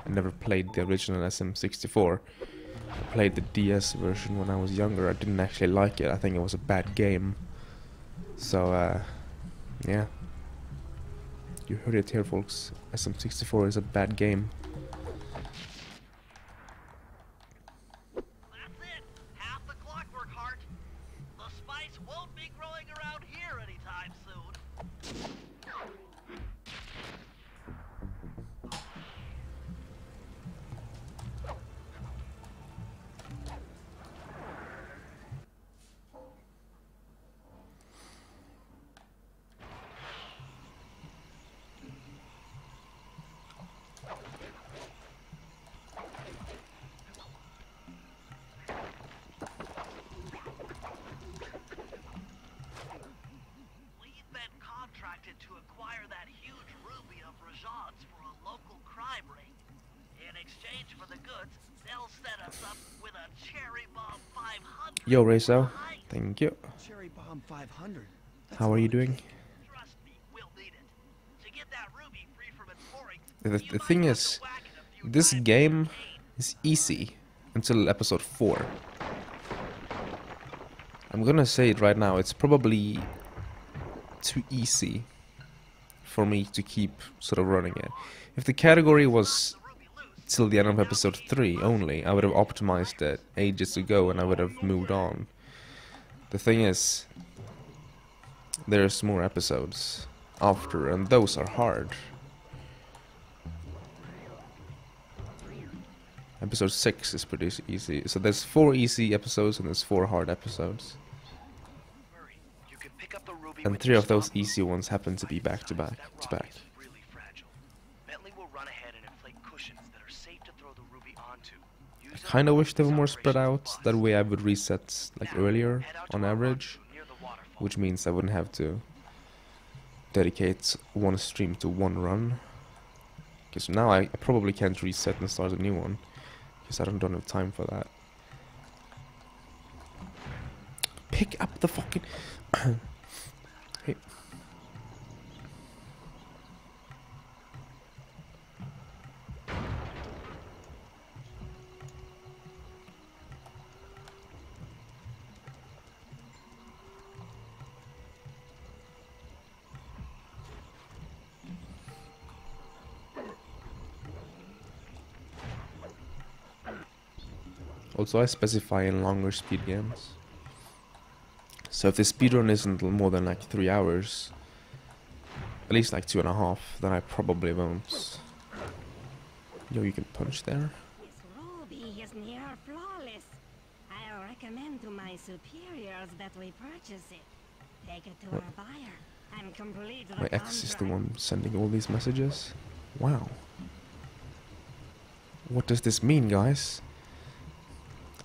never played the original SM64. I played the DS version when I was younger. I didn't actually like it. I think it was a bad game. So yeah, you heard it here, folks. SM64 is a bad game. That's it. Half the clockwork heart. The spice won't be growing around here anytime soon. We've been contracted to acquire that huge ruby of Rajan's for a local crime ring. In exchange for the goods, they'll set us up with a cherry bomb 500. Yo, Rezo. Thank you. Cherry Bomb 500. That's How are a you lot of doing? cake. Trust me, we'll need it. To get that ruby free from its moorings, The thing is, this game is easy until episode 4. I'm gonna say it right now, it's probably too easy for me to keep sort of running it. If the category was till the end of episode 3 only, I would have optimized it ages ago and I would have moved on. The thing is, there's more episodes after, and those are hard. Episode 6 is pretty easy. So there's 4 easy episodes and there's 4 hard episodes. And 3 of those easy ones happen to be back to back to back. I kinda wish they were more spread out, that way I would reset like earlier on average, which means I wouldn't have to dedicate one stream to one run. Because now I probably can't reset and start a new one, because I don't have time for that. Pick up the fucking... Hey. Also, I specify in longer speed games. So if the speedrun isn't more than like 3 hours, at least like 2.5, then I probably won't. Yo, you can punch there. This ruby is near flawless. I'll recommend to my superiors that we purchase it. Take it to our buyer and complete the My ex is the one sending all these messages. Wow. What does this mean, guys?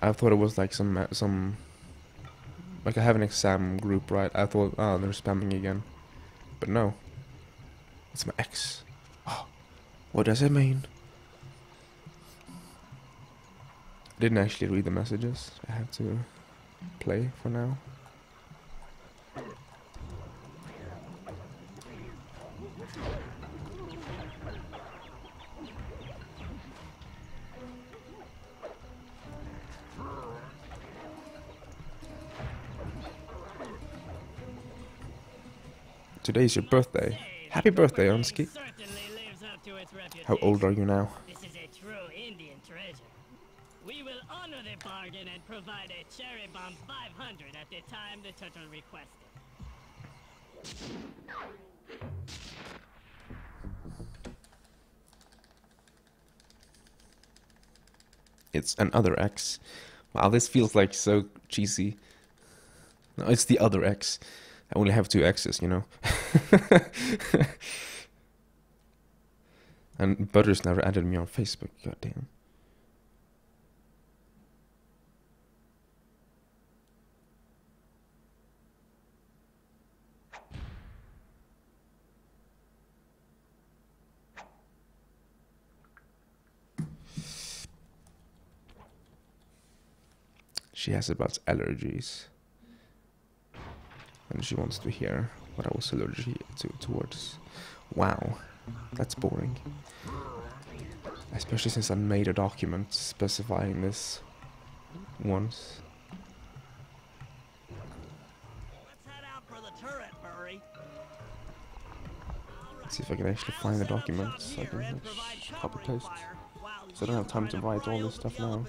I thought it was like some like I have an exam group, right? I thought, oh, they're spamming again, but no, it's my ex. Oh, what does it mean? I didn't actually read the messages. I had to play for now. Today's your birthday. Happy birthday, Onski. How old are you now? This is a true Indian treasure. We will honor the bargain and provide a cherry bomb 500 at the time the turtle requested. It's another X. Wow, this feels like so cheesy. No, it's the other X. I only have 2 X's, you know. And Butters never added me on Facebook, goddamn. She has about allergies. And she wants to hear what I was allergic towards. Wow, that's boring. Especially since I made a document specifying this once. Let's head out for the turret, Murray. Let's see if I can actually find the document so I can just copy paste. So I don't have time to write all this stuff now.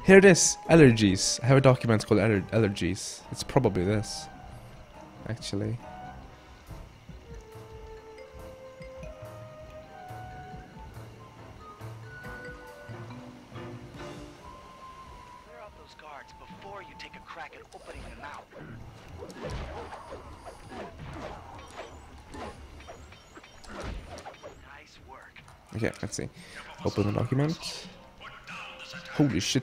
Here it is, allergies. I have a document called allergies. It's probably this, actually. Clear out those guards before you take a crack at opening them out. Nice work. Okay, let's see. Open the document. Holy shit.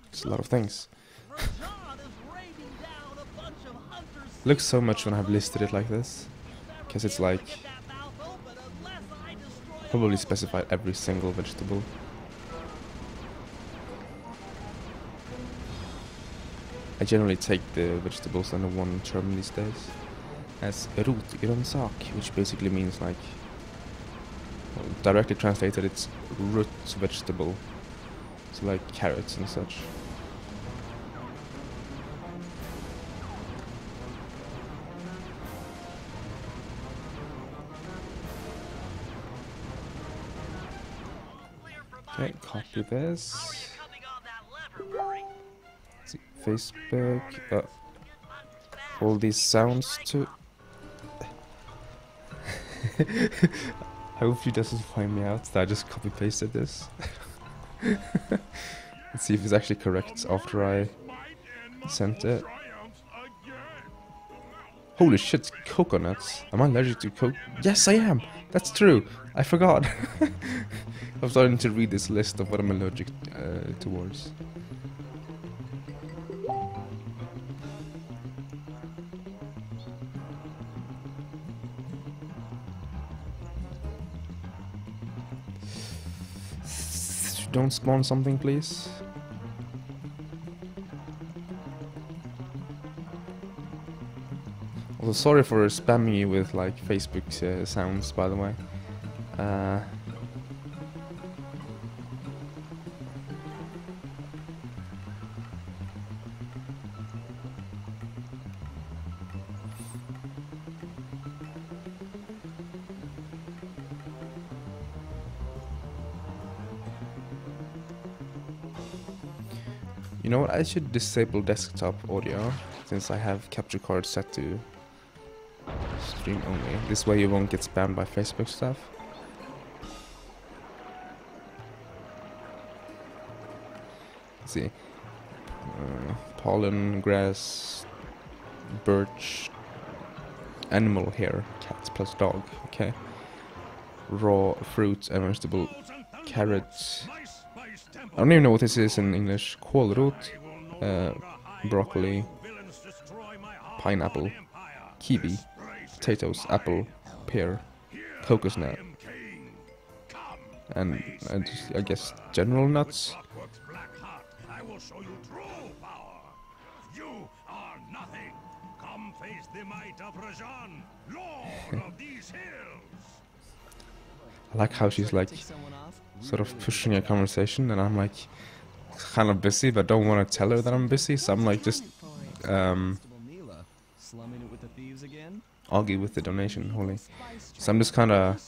It's a lot of things. Looks so much when I've listed it like this. Because it's like... probably specified every single vegetable. I generally take the vegetables under one term these days. As rotgrönsak, which basically means like... well, directly translated it's root vegetable. So like carrots and such. Okay, copy this. Let's see, Facebook. All these sounds to. I hope she doesn't find me out that I just copy pasted this. Let's see if it's actually correct after I sent it. Holy shit, coconuts. Am I allergic to coke? Yes, I am. That's true. I forgot. I'm starting to read this list of what I'm allergic towards. Don't spawn something, please. Also, sorry for spamming you with like Facebook sounds, by the way. You know what, I should disable desktop audio, since I have capture card set to stream only. This way you won't get spammed by Facebook stuff. Let's see. Pollen, grass, birch, animal hair, cats plus dog, okay. Raw fruits and vegetable, carrots. I don't even know what this is in English. Kålrot, broccoli, pineapple, kiwi, potatoes, apple, pear, coconut, and I guess general nuts. I will show you true power. You are nothing. Come face the might of Rajan, Lord of these hills. I like how she's like sort of pushing a conversation, and I'm like kind of busy, but don't want to tell her that I'm busy, so I'm like just argue with the donation, holy. So I'm just kind of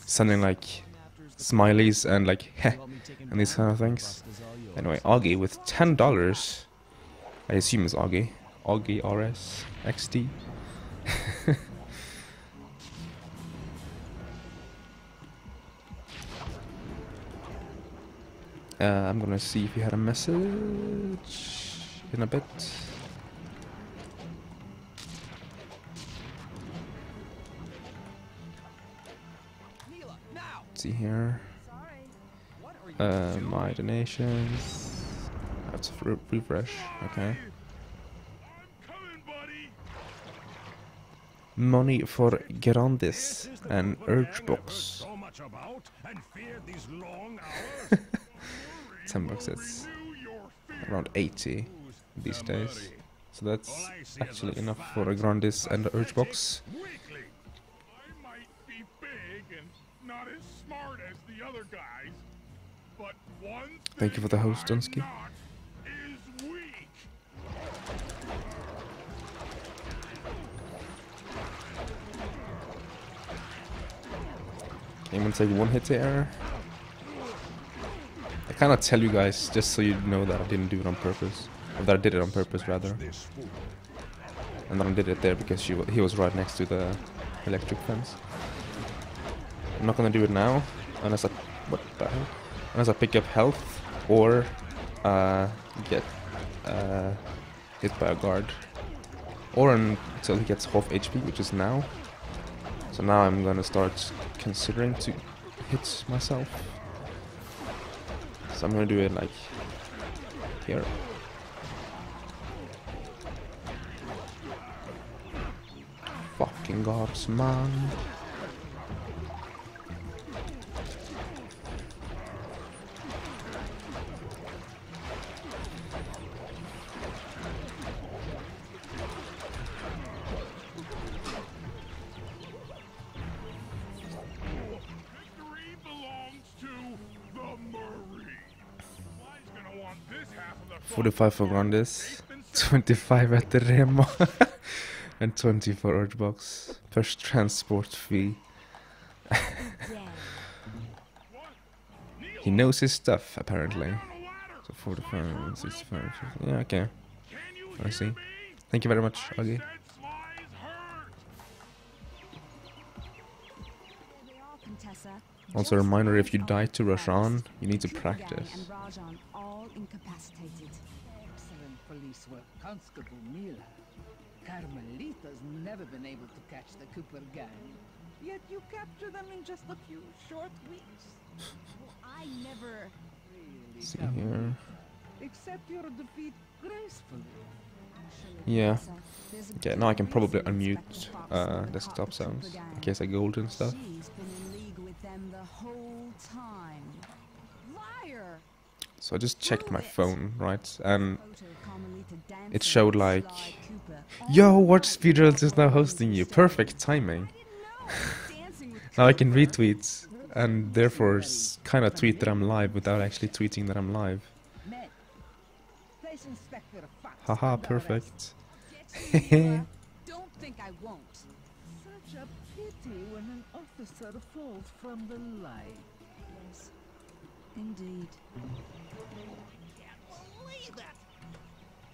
sending like smileys and like heh and these kind of things. Anyway, Augie with $10. I assume it's Augie. Augie RS XD. I'm gonna see if you had a message in a bit. Let's see here. My donations. I have to refresh. Okay. Money for Grandis and Urge Box. 10 bucks, it's around 80 these days. So that's actually enough for a Grandis and a Urge Box. Thank you for the host, Dunsky. Anyone take one hit there? I cannot tell you guys, just so you know that I didn't do it on purpose. Or that I did it on purpose, rather. And then I did it there because he was right next to the electric fence. I'm not gonna do it now, unless I... what the hell? Unless I pick up health, or get hit by a guard. Or until he gets half HP, which is now. So now I'm gonna start considering to hit myself. So I'm gonna do it like here. Fucking guards, man. $45 for Grandis, 25 at the Rema, and 20 for Urge Box. First transport fee. He knows his stuff, apparently. So 45, 65, 50. Yeah, okay. I see. Thank you very much, Augie. Also a reminder, if you die to Rajan, you need to practice. Excellent police work, Constable Mila. Carmelita's never been able to catch the Cooper gang. Yet you capture them in just a few short weeks. I never... Really, See here. Accept your defeat gracefully. Yeah. Okay, now I can probably unmute desktop sounds in case I go old and stuff. She's been in league with them the whole time. Liar! So I just checked my phone, right? And it showed like, yo, Watch Speedruns is now hosting you. Perfect timing. Now I can retweet and therefore kind of tweet that I'm live without actually tweeting that I'm live. Haha, perfect. Don't think I won't. Such a pity when an officer falls from the light. Yes, indeed.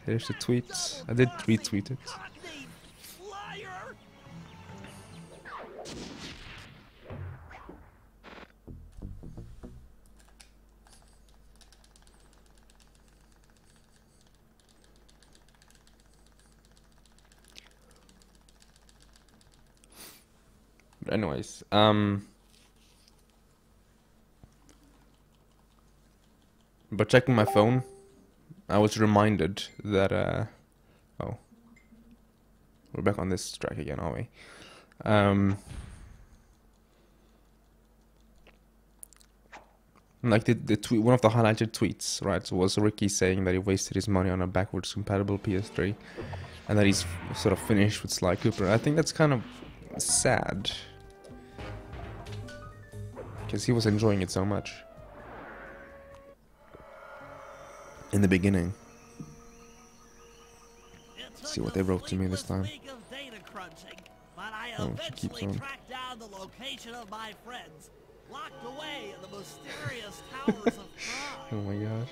Here's the tweet. I did retweet it. But anyways, but checking my phone, I was reminded that oh, we're back on this track again, are we? Like the tweet, one of the highlighted tweets, right, was Ricky saying that he wasted his money on a backwards compatible PS3, and that he's sort of finished with Sly Cooper. I think that's kind of sad, because he was enjoying it so much in the beginning. Let's see what they wrote to me this time. Oh, she keeps on. Down the location of my friends, locked away in the mysterious towers of Prague. Oh my gosh.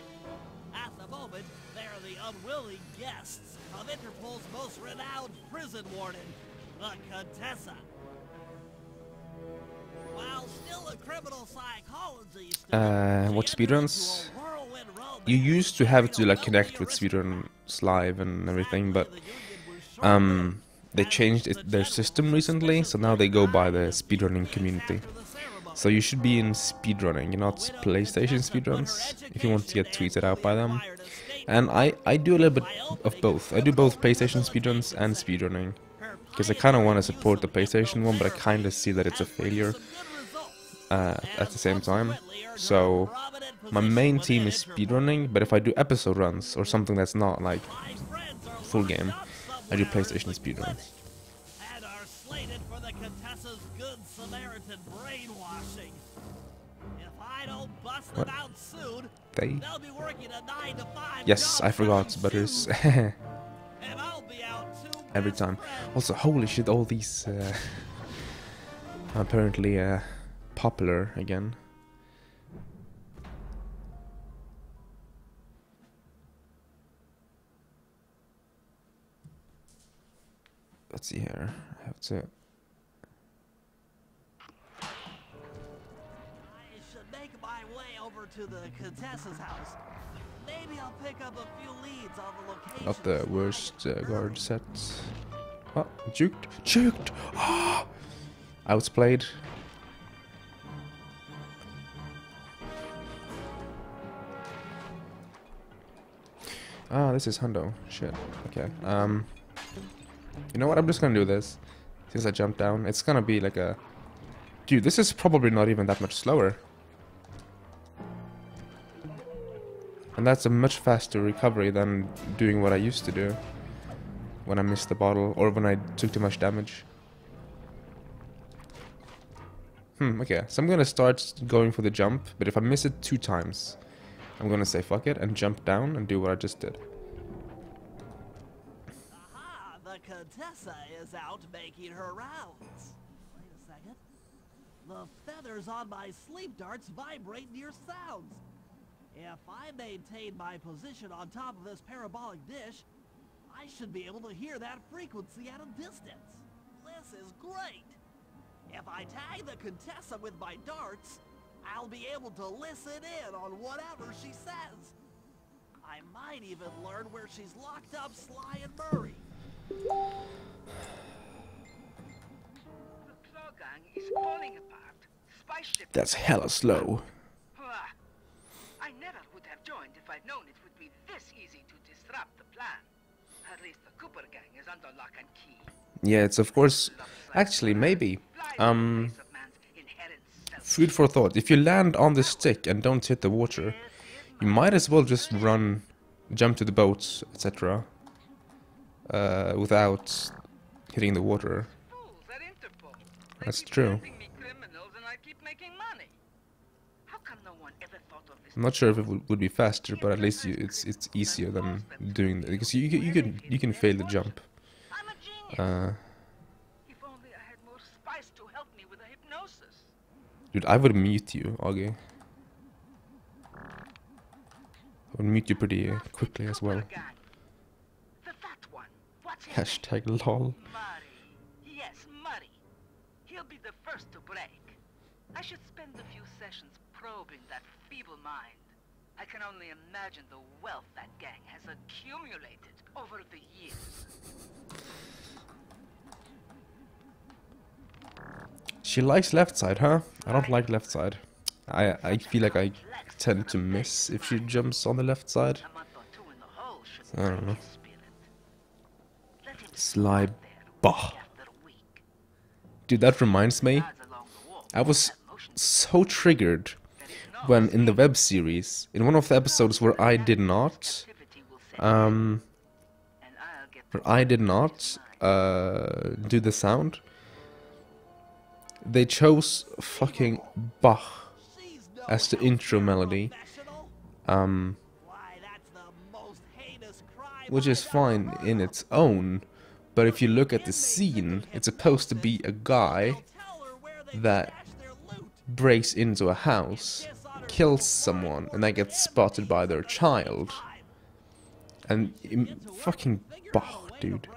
At the moment, they are the unwilling guests of Interpol's most renowned prison warden, the Contessa. While still a criminal psychology student, watch speedruns. You used to have to like connect with Speedruns live and everything, but they changed their system recently, so now they go by the speedrunning community. So you should be in speedrunning, not PlayStation speedruns, if you want to get tweeted out by them. And I do a little bit of both. I do both PlayStation speedruns and speedrunning, because I kind of want to support the PlayStation one, but I kind of see that it's a failure at the same time. So my main team is speedrunning, but if I do episode runs or something that's not like full game, I do PlayStation speedruns. And are slated for the Contessa's good Samaritan brainwashing. If I don't bust them out soon, they'll be working a 9 to 5 Yes, I forgot, but it's and I'll be out too every time. Also, holy shit, all these apparently popular again. Let's see here. I have to. I should make my way over to the Contessa's house. Maybe I'll pick up a few leads on the location. Not the worst guard set. Oh, juked! Juked! Oh! Outplayed. Ah, this is Hundo. Shit. Okay. You know what? I'm just gonna do this. Since I jumped down, it's gonna be like a... Dude, this is probably not even that much slower. And that's a much faster recovery than doing what I used to do when I missed the bottle or when I took too much damage. Okay, so I'm gonna start going for the jump, but if I miss it 2 times, I'm gonna say fuck it and jump down and do what I just did. Aha, the Contessa is out making her rounds. Wait a second. The feathers on my sleep darts vibrate near sounds. If I maintain my position on top of this parabolic dish, I should be able to hear that frequency at a distance. This is great. If I tag the Contessa with my darts, I'll be able to listen in on whatever she says. I might even learn where she's locked up Sly and Murray. The Claw Gang is falling apart. Spaceship. That's hella slow. I never would have joined if I'd known it would be this easy to disrupt the plan. At least the Cooper Gang is under lock and key. Yeah, it's of course... Actually, maybe. Food for thought. If you land on the stick and don't hit the water, you might as well just run, jump to the boats, etc. Without hitting the water. That's true. I'm not sure if it would be faster, but at least it's easier than doing that, because you can fail the jump. Dude, I would mute you, Augie. I would mute you pretty quickly as well. Hashtag lol. Yes, Murray. He'll be the first to break. I should spend a few sessions probing that feeble mind. I can only imagine the wealth that gang has accumulated over the years. She likes left side, huh? I don't like left side. I feel like I tend to miss if she jumps on the left side. I don't know. Sly bah. Dude, that reminds me. I was so triggered when in the web series, in one of the episodes where I did not do the sound, they chose fucking Bach as the intro melody, which is fine in its own, but if you look at the scene, it's supposed to be a guy that breaks into a house, kills someone, and then gets spotted by their child. And fucking Bach, dude.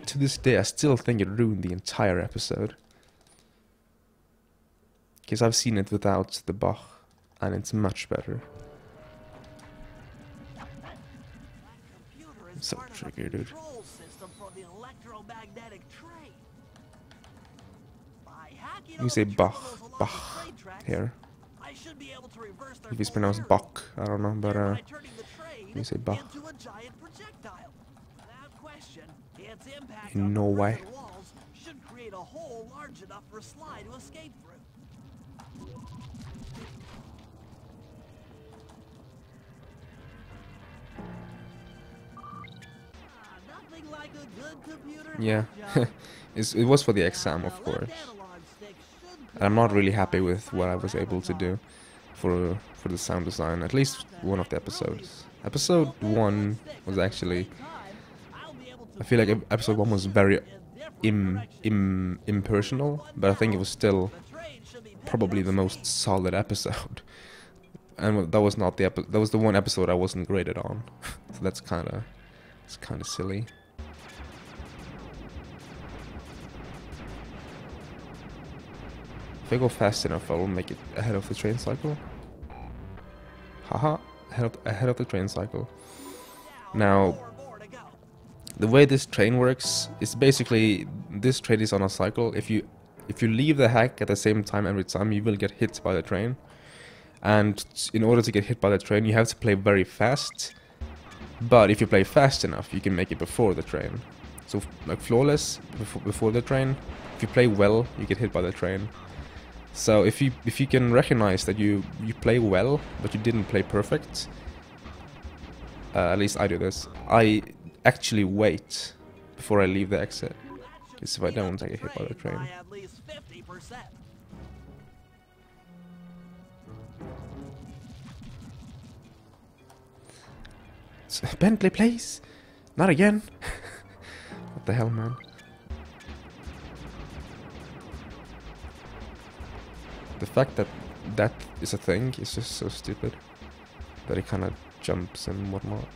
To this day, I still think it ruined the entire episode. Because I've seen it without the Bach, and it's much better. I'm so triggered, dude. You say Bach, Bach here. If it's pronounced Bach, I don't know, but you say Bach. In no way. Should create a hole large enough for Sly to escape through. Nothing like a good computer. Yeah, it was for the exam, of course. And I'm not really happy with what I was able to do for the sound design. At least one of the episodes. Episode 1 was actually. I feel like episode 1 was very impersonal, but I think it was still probably the most solid episode. And that was not that was the one episode I wasn't graded on, so it's kind of silly. If I go fast enough, I will make it ahead of the train cycle. Haha, ahead of the train cycle. Now. The way this train works is basically this train is on a cycle. If you leave the hack at the same time every time, you will get hit by the train. And in order to get hit by the train, you have to play very fast. But if you play fast enough, you can make it before the train. So like flawless before the train. If you play well, you get hit by the train. So if you can recognize that you play well, but you didn't play perfect. At least I do this. I actually wait before I leave the exit, because if I don't, I get hit by the train. Bentley, please. Not again! What the hell, man? The fact that that is a thing is just so stupid. That it kind of jumps and whatnot.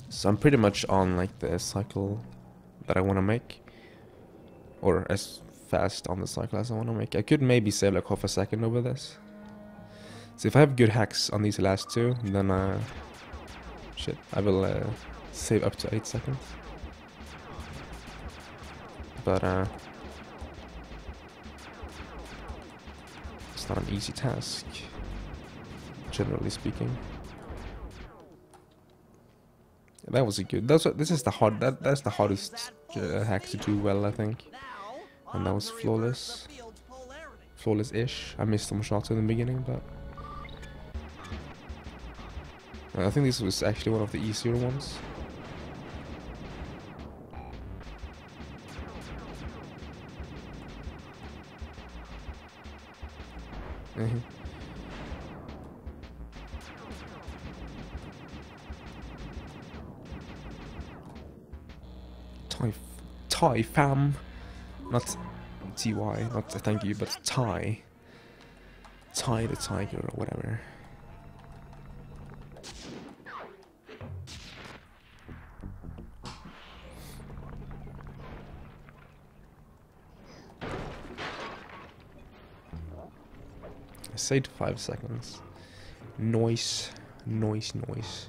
So I'm pretty much on like the cycle that I want to make, or as fast on the cycle as I want to make. I could maybe save like half a second over this. So if I have good hacks on these last two, then shit, I will save up to 8 seconds. But it's not an easy task, generally speaking. That was a good. This is the hard. That's the hardest hack to do well, I think. And that was flawless. Flawless-ish. I missed some shots in the beginning, but I think this was actually one of the easier ones. Thai fam, not TY, not thank you, but Thai. Thai the tiger or whatever. I saved 5 seconds. Noise, noise, noise.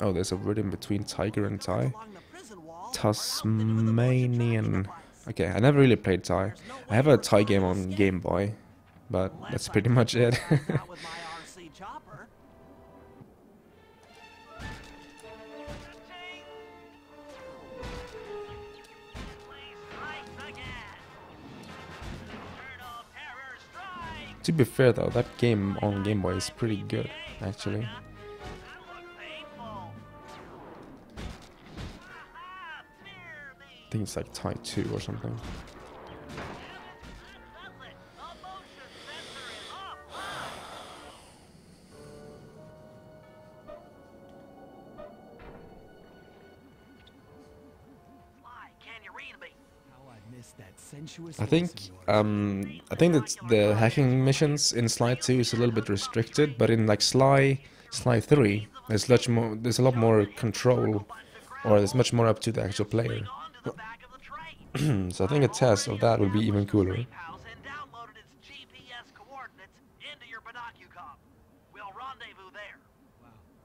Oh, there's a word in between tiger and Thai. Tasmanian. Okay, I never really played Thai. I have a Thai game on Game Boy, but that's pretty much it. To be fair though, that game on Game Boy is pretty good, actually. I think it's like Thai 2 or something. I think that the hacking missions in Slide 2 is a little bit restricted, but in like Slide 3 there's a lot more control, or there's much more up to the actual player. So I think a test of that would be even cooler. Wow,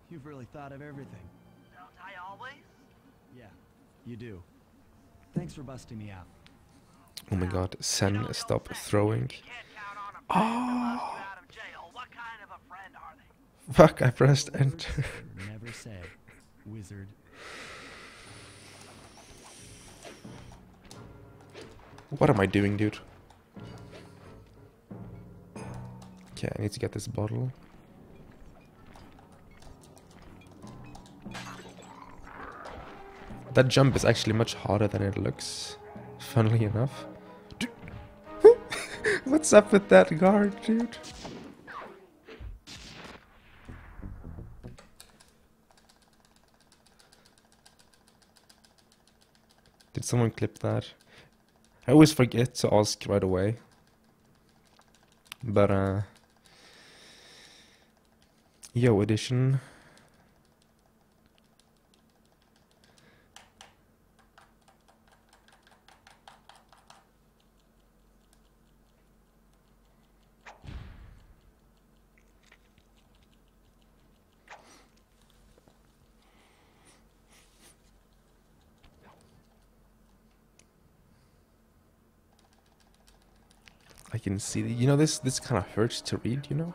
you've really thought of everything. Don't I always? Yeah, you do. Thanks for busting me out. Oh my god, Sen, stop throwing. Oh! Fuck, I pressed enter. Never say, wizard. What am I doing, dude? Okay, I need to get this bottle. That jump is actually much harder than it looks, funnily enough. What's up with that guard, dude? Did someone clip that? I always forget to ask right away. But, Yo edition. I can see that, you know, this kind of hurts to read, you know?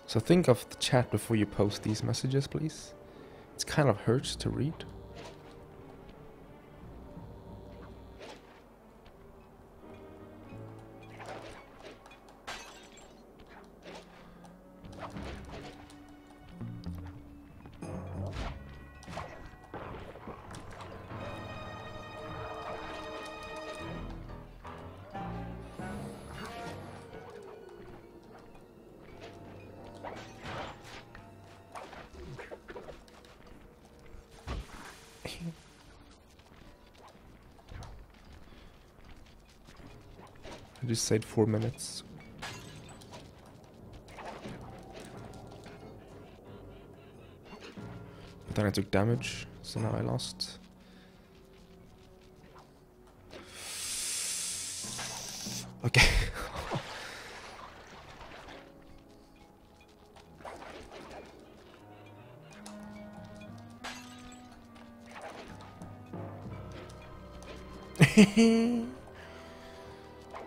So think of the chat before you post these messages, please. It's kind of hurts to read. I just said 4 minutes. But then I took damage, so now I lost. Okay.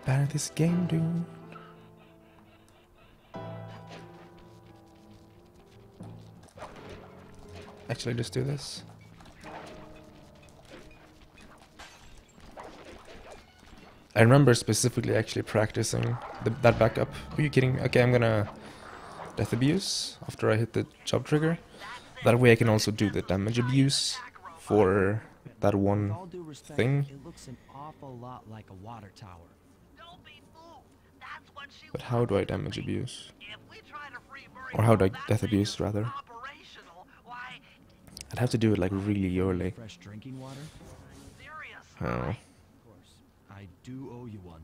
Bad at this game, dude. Actually, just do this. I remember specifically actually practicing that backup. Are you kidding? Okay, I'm gonna death abuse after I hit the jump trigger. That way I can also do the damage abuse for that one thing. It looks an awful lot like a water tower. But how do I damage abuse? Or how do I death abuse, rather? I'd have to do it like really early. Fresh drinking water? Oh. Of course. I do owe you one.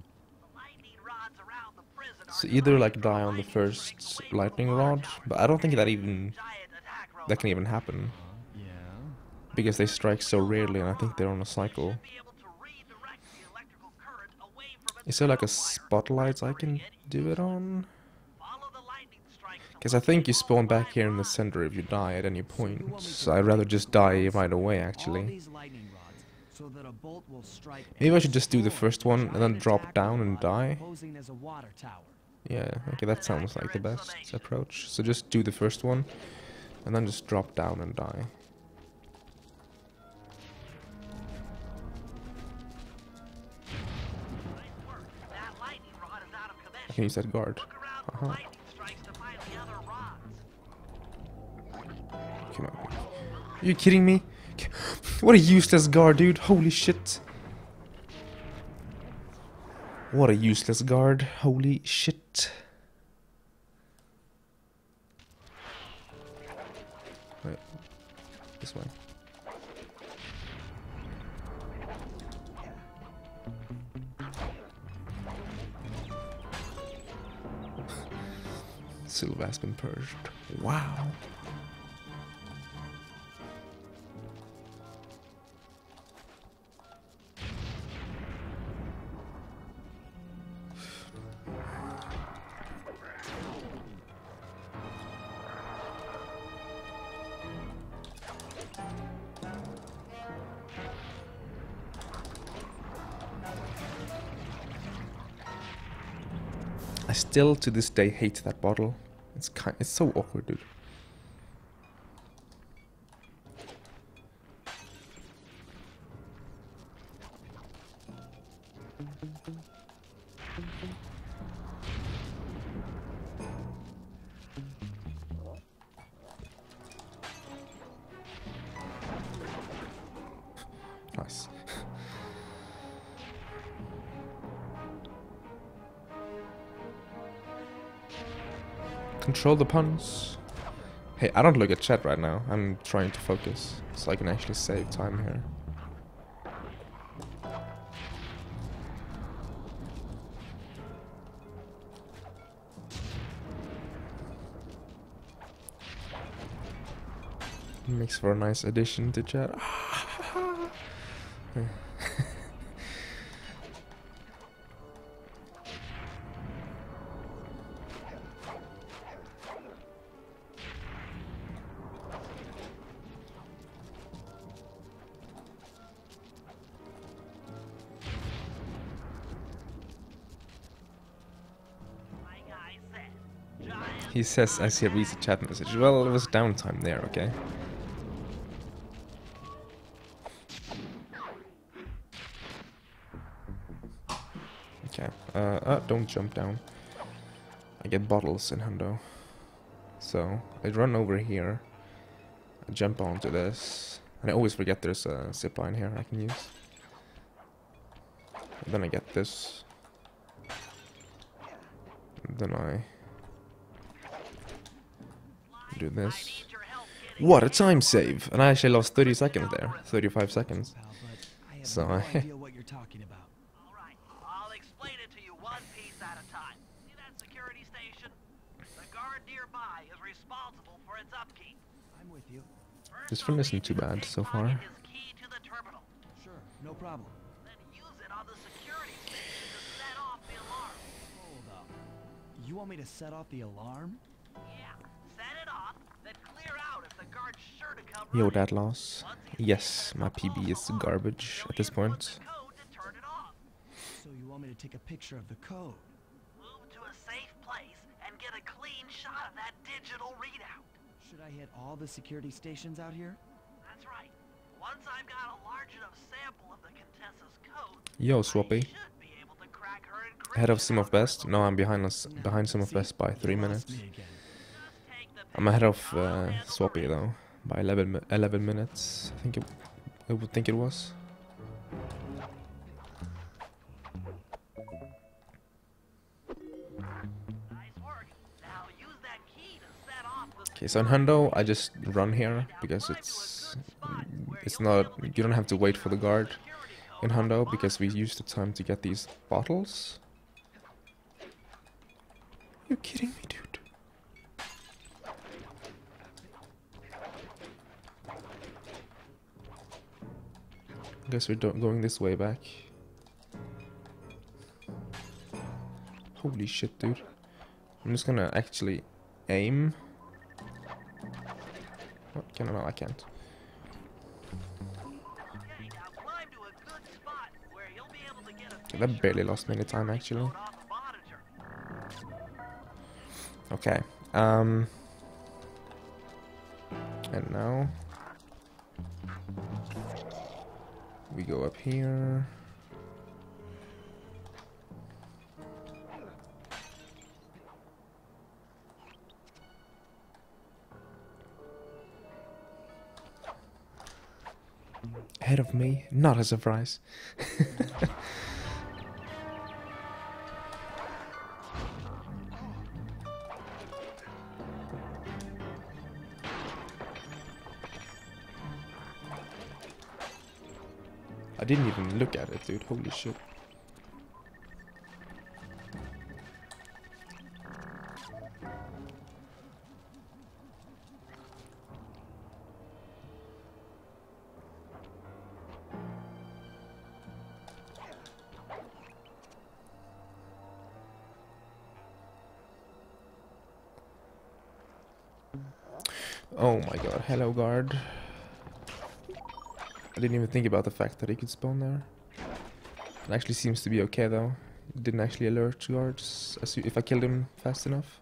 So either like die on the first lightning rod, but I don't think that can even happen. Yeah. Because they strike so rarely and I think they're on a cycle. Is there like a spotlight I can do it on? Because I think you spawn back here in the center if you die at any point. So I'd rather just die right away, actually. Maybe I should just do the first one and then drop down and die. Yeah, okay, that sounds like the best approach. So just do the first one and then just drop down and die. I can use that guard. Come on. Are you kidding me? What a useless guard, dude. Holy shit. What a useless guard. Holy shit. Wait. This way. Silver has been purged. Wow. I still to this day hate that bottle. It's so awkward, dude. Nice. Control the puns. Hey, I don't look at chat right now. I'm trying to focus so I can actually save time here. Makes for a nice addition to chat. He says, I see a recent chat message. Well, it was downtime there, okay? Okay. Don't jump down. I get bottles in Hundo. So I run over here. I jump onto this. And I always forget there's a zipline here I can use. And then I get this. And then I do this. What a time save! And I actually lost 30 seconds there. 35 seconds. So No idea what you're talking about. Alright, I'll explain it to you one piece at a time. See that security station? The guard nearby is responsible for its upkeep. I'm with you. this film isn't too bad so far. His key to the terminal. Sure, no problem. Then use it on the security station to set off the alarm. Hold up. You want me to set off the alarm? Yeah, set it off, then clear out if the guard's sure to come Yo, running. that loss. Yes, my PB is garbage at this point. Code to turn it off. So you want me to take a picture of the code? Move to a safe place and get a clean shot of that digital readout. Should I hit all the security stations out here? That's right. Once I've got a large enough sample of the Contessa's code, Yo, I Swappy. should be able to crack her encryption. Ahead of Sim of Best? No, I'm behind Sim of Best by 3 minutes. I'm ahead of Swappy though, by 11 minutes. I would think it was. Okay, so in Hundo, I just run here because it's not, you don't have to wait for the guard in Hundo because we use the time to get these bottles. You're kidding me, dude. Guess we're going this way back. Holy shit, dude. I'm just gonna actually aim. What? Can I? No, I can't. Okay, that barely lost me any time, actually. Okay. And now we go up here. Ahead of me, not a surprise. I didn't even look at it, dude. Holy shit. Oh my god, hello guard. I didn't even think about the fact that he could spawn there. It actually seems to be okay though. It didn't actually alert guards if I killed him fast enough.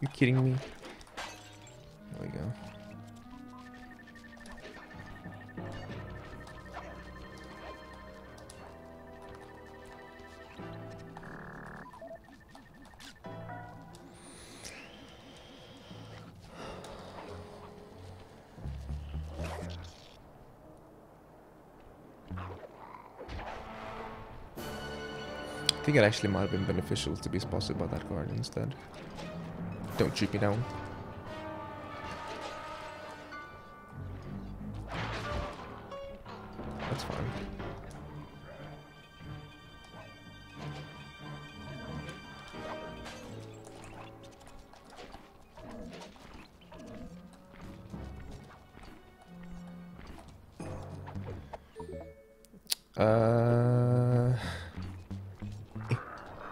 You kidding me? There we go. I think it actually might have been beneficial to be spotted by that guard instead. Don't shoot me down. That's fine.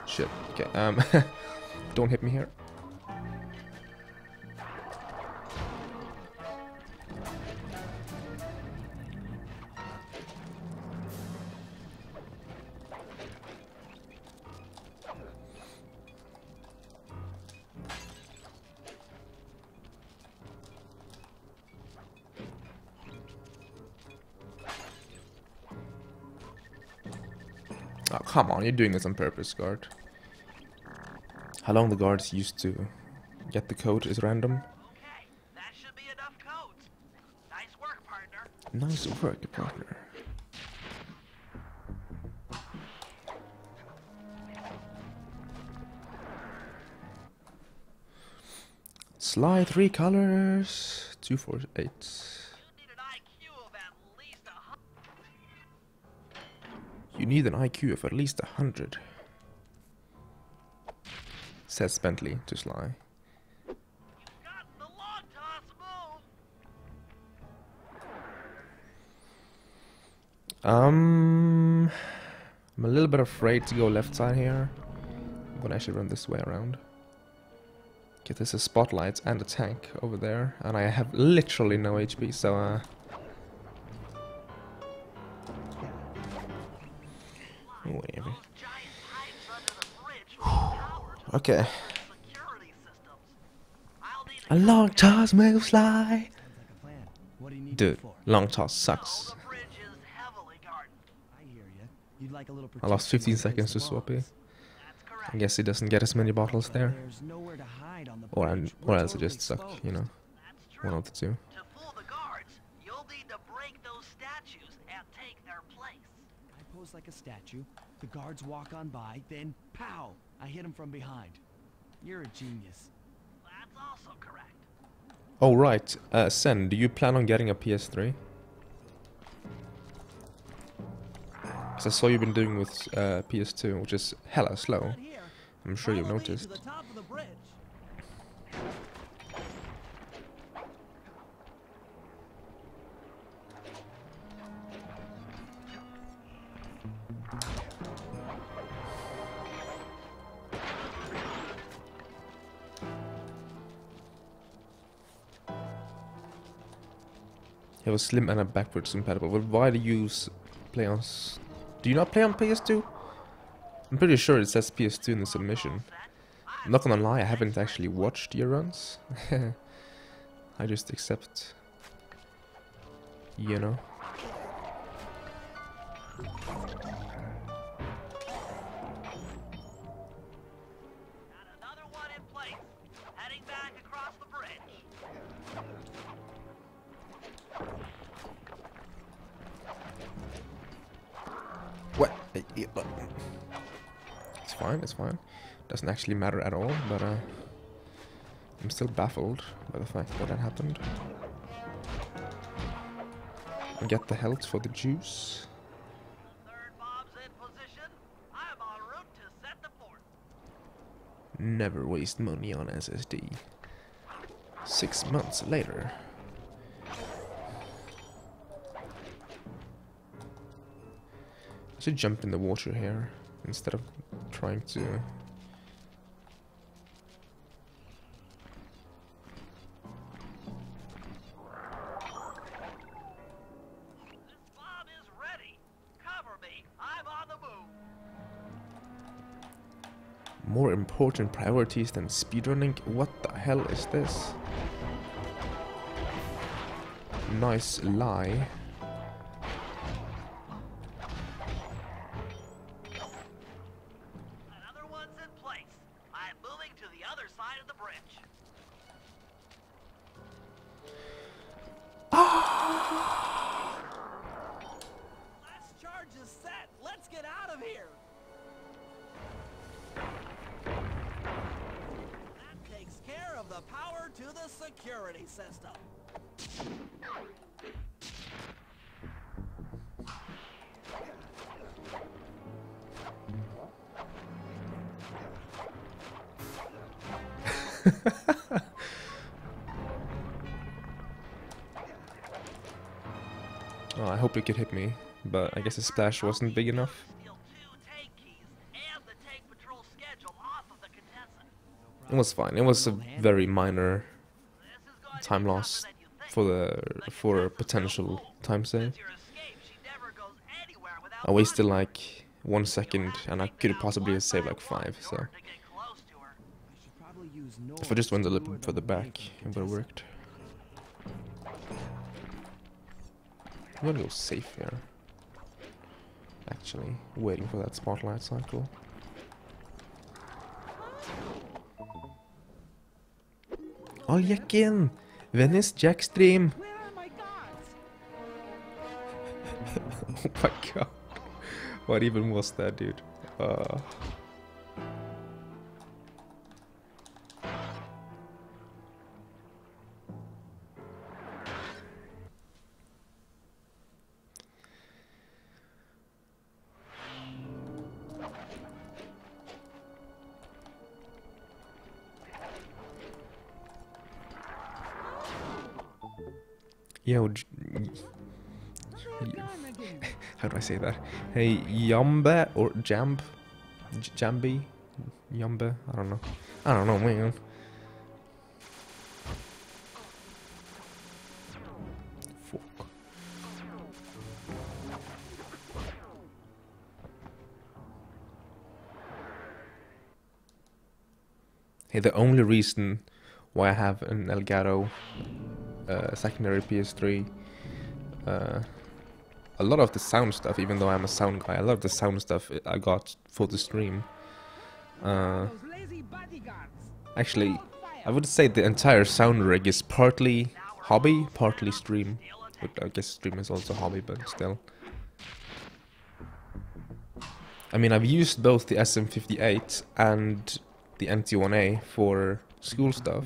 Shit. Okay. Don't hit me here. come on, you're doing this on purpose, guard. How long the guards used to get the code is random. Okay, that should be enough codes. Nice work, partner. Nice work, partner. Slide 3 colors. 248. You need an IQ of at least 100. Says Bentley to Sly. I'm a little bit afraid to go left side here. I'm gonna actually run this way around. Okay, there's a spotlight and a tank over there, and I have literally no HP, so whatever. Okay. A long toss may fly. Dude, long toss sucks. I lost 15 seconds to Swappy. I guess he doesn't get as many bottles there. Or else it just suck, you know. One of the two. To fool the guards, you'll need to break those statues and take their place. I pose like a statue, the guards walk on by, then pow! I hit him from behind. You're a genius. That's also correct. Oh right, Sen, do you plan on getting a PS3? Because I saw you've been doing with PS2, which is hella slow. I'm sure you've noticed. It was slim and a backwards compatible. But why do you play on? Do you not play on PS2? I'm pretty sure it says PS2 in the submission. I'm not gonna lie, I haven't actually watched your runs. I just accept, you know. Another one in place. Heading back across the bridge. What? It's fine, it's fine. Doesn't actually matter at all, but I'm still baffled by the fact that happened. And get the health for the juice. Third mob's in position. I'm en route to set the fourth. Never waste money on SSD. 6 months later. I should jump in the water here instead of trying to. This bomb is ready. Cover me. I'm on the move. More important priorities than speedrunning? What the hell is this? Nice lie. Another one's in place. I'm moving to the other side of the bridge. Last charge is set. Let's get out of here. That takes care of the power to the security system. Oh, I hope it could hit me, but I guess the splash wasn't big enough. It was fine. It was a very minor time loss for a potential time save. I wasted like 1 second, and I could possibly save like 5. So if I just went a little bit further back, it would have worked. I'm gonna go safe here. actually, waiting for that spotlight cycle. Oljekin! Venice Jackstream! Oh my god. What even was that, dude? Yo, how do I say that? Hey, Yamba or Jamb? Jambi? Yamba? I don't know. I don't know, man. Fuck. Hey, the only reason why I have an Elgato secondary PS3, a lot of the sound stuff, even though I'm a sound guy, a lot of the sound stuff I got for the stream. Actually, I would say the entire sound rig is partly hobby, partly stream. But I guess stream is also hobby, but still. I mean, I've used both the SM58 and the NT1A for school stuff.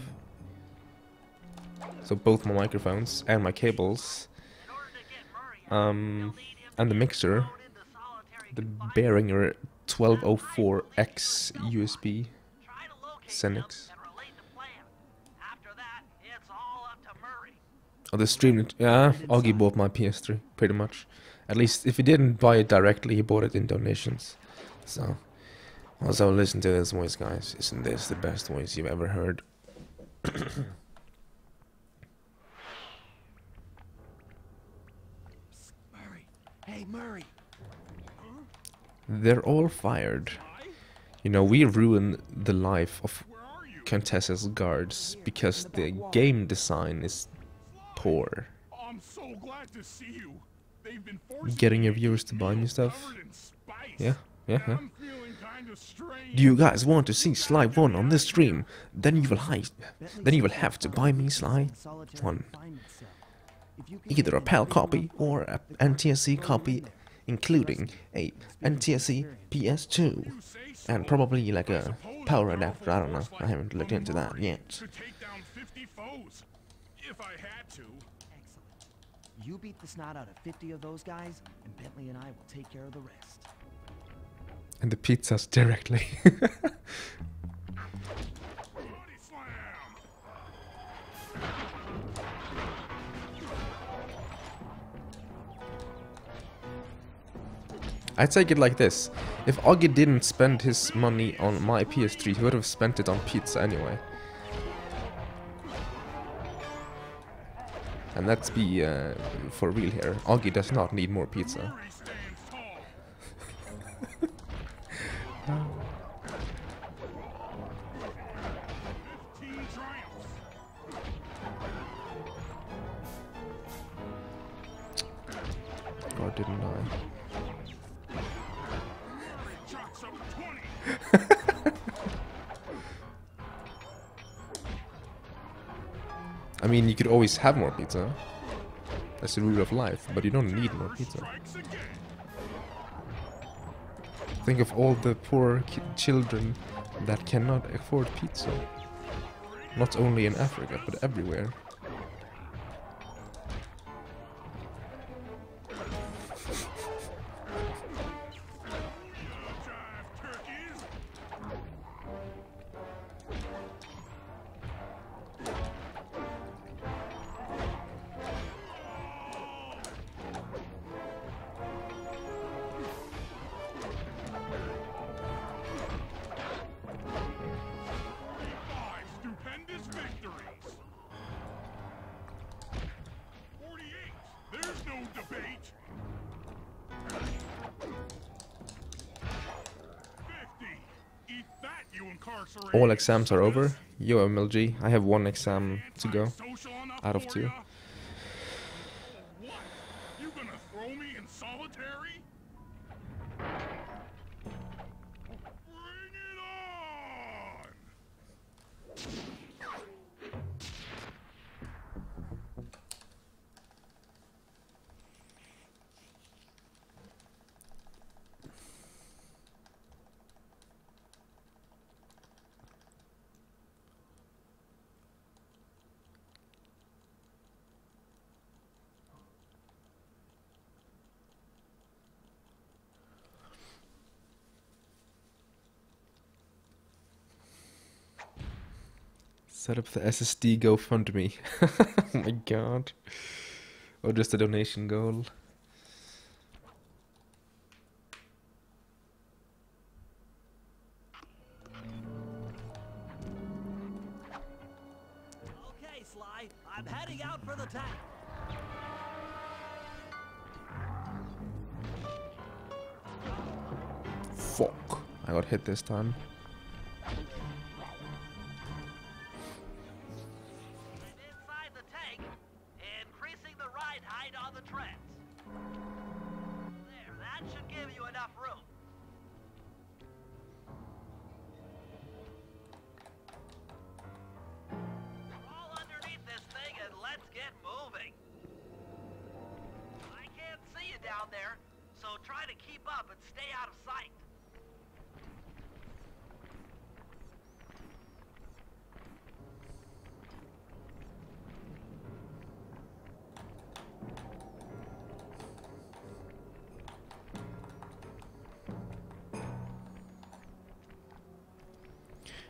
So both my microphones and my cables, and the mixer, the Behringer 1204X USB Xenix. Oh, the stream, yeah, Augie bought my PS3, pretty much. At least, if he didn't buy it directly, he bought it in donations. So, also listen to this voice, guys. Isn't this the best voice you've ever heard? Hey, Murray. They're all fired. You know, we ruin the life of Countess's guards because the game design is poor. I'm so glad to see you. They've been Getting your viewers to buy new stuff. Yeah. Do you guys want to see Sly 1 on this stream? Then you will have to buy me Sly 1. Either a PAL copy or a NTSC copy, including a NTSC PS2, and probably like a power adapter. I don't know. I haven't looked into that yet. Excellent. You beat the snot out of 50 of those guys, and Bentley and I will take care of the rest. And the pizzas directly. I take it like this. If Augie didn't spend his money on my PS3, he would have spent it on pizza anyway. And let's be for real here. Augie does not need more pizza. God, didn't I? I mean, you could always have more pizza. That's the rule of life, but you don't need more pizza. Think of all the poor children that cannot afford pizza. Not only in Africa, but everywhere. All exams are over. Yo, MLG, I have one exam to go out of 2. Set up the SSD GoFundMe. Oh my god. Or just a donation goal. Okay, Sly, I'm heading out for the tank. Fuck. I got hit this time. Inside the tank, increasing the ride height on the treads. There, that should give you enough room. Crawl underneath this thing and let's get moving. I can't see you down there, so try to keep up and stay out of sight.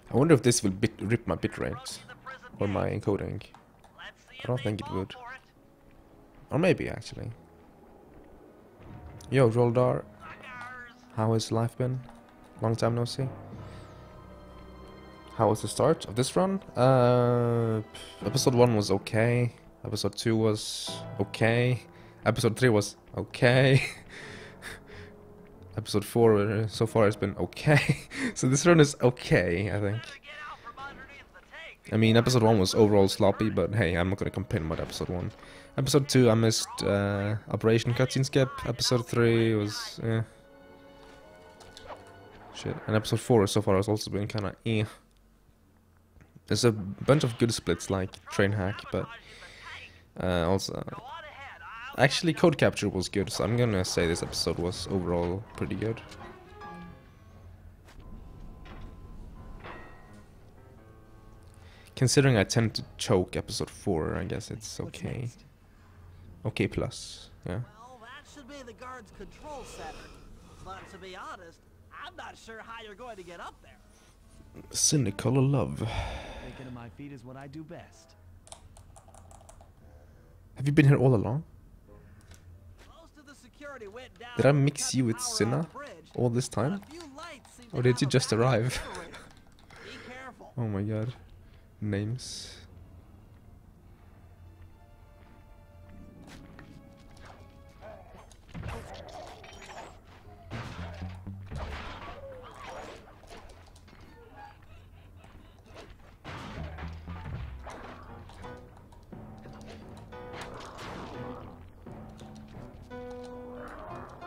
I wonder if this will rip my bitrate or my encoding. I don't think it would. Or maybe actually. Yo, Roldar. How has life been? Long time no see. How was the start of this run? Episode 1 was okay. Episode 2 was okay. Episode 3 was okay. Episode 4 so far has been okay. So this run is okay, I think. I mean, episode 1 was overall sloppy, but hey, I'm not gonna complain about episode 1. Episode 2, I missed Operation Cutscene Skip. Episode 3 was shit. And episode 4 so far has also been kinda There's a bunch of good splits like Train Hack, but also... Actually, Code Capture was good, so I'm gonna say this episode was overall pretty good. Considering I tend to choke episode 4, I guess it's okay. Okay plus, yeah. Well, that should be the guard's control center. But to be honest, I'm not sure how you're going to get up there. Cynical love. Thinking of my feet is what I do best. Have you been here all along? Most of the security went down. Did I mix you with Cinna all this time? Or did you just arrive? Oh my god. Names.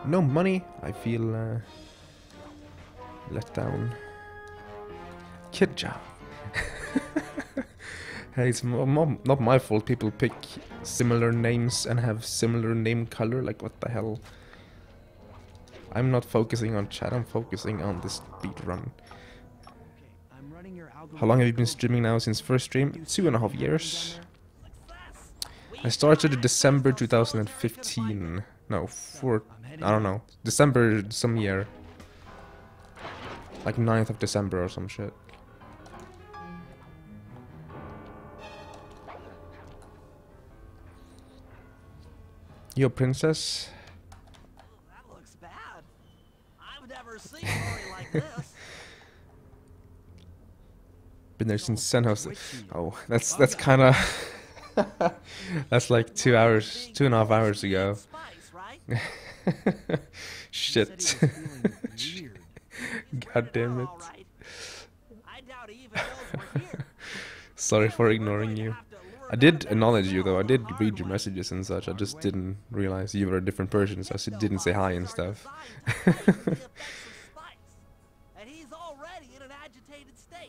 No money. I feel let down. Kid job. Hey, it's not my fault people pick similar names and have similar name color. Like, what the hell? I'm not focusing on chat, I'm focusing on this speedrun. How long have you been streaming now since first stream? 2.5 years. I started in December 2015. No, I don't know. December some year. Like 9th of December or some shit. Yo, princess. That looks bad. I've never seen Rory like this. Been there since Senhouse. Oh, that's kind of that's like 2.5 hours ago. Shit. God damn it. Sorry for ignoring you. I did acknowledge you though, I did read your messages and such, I just didn't realize you were a different person, so I didn't say hi and stuff.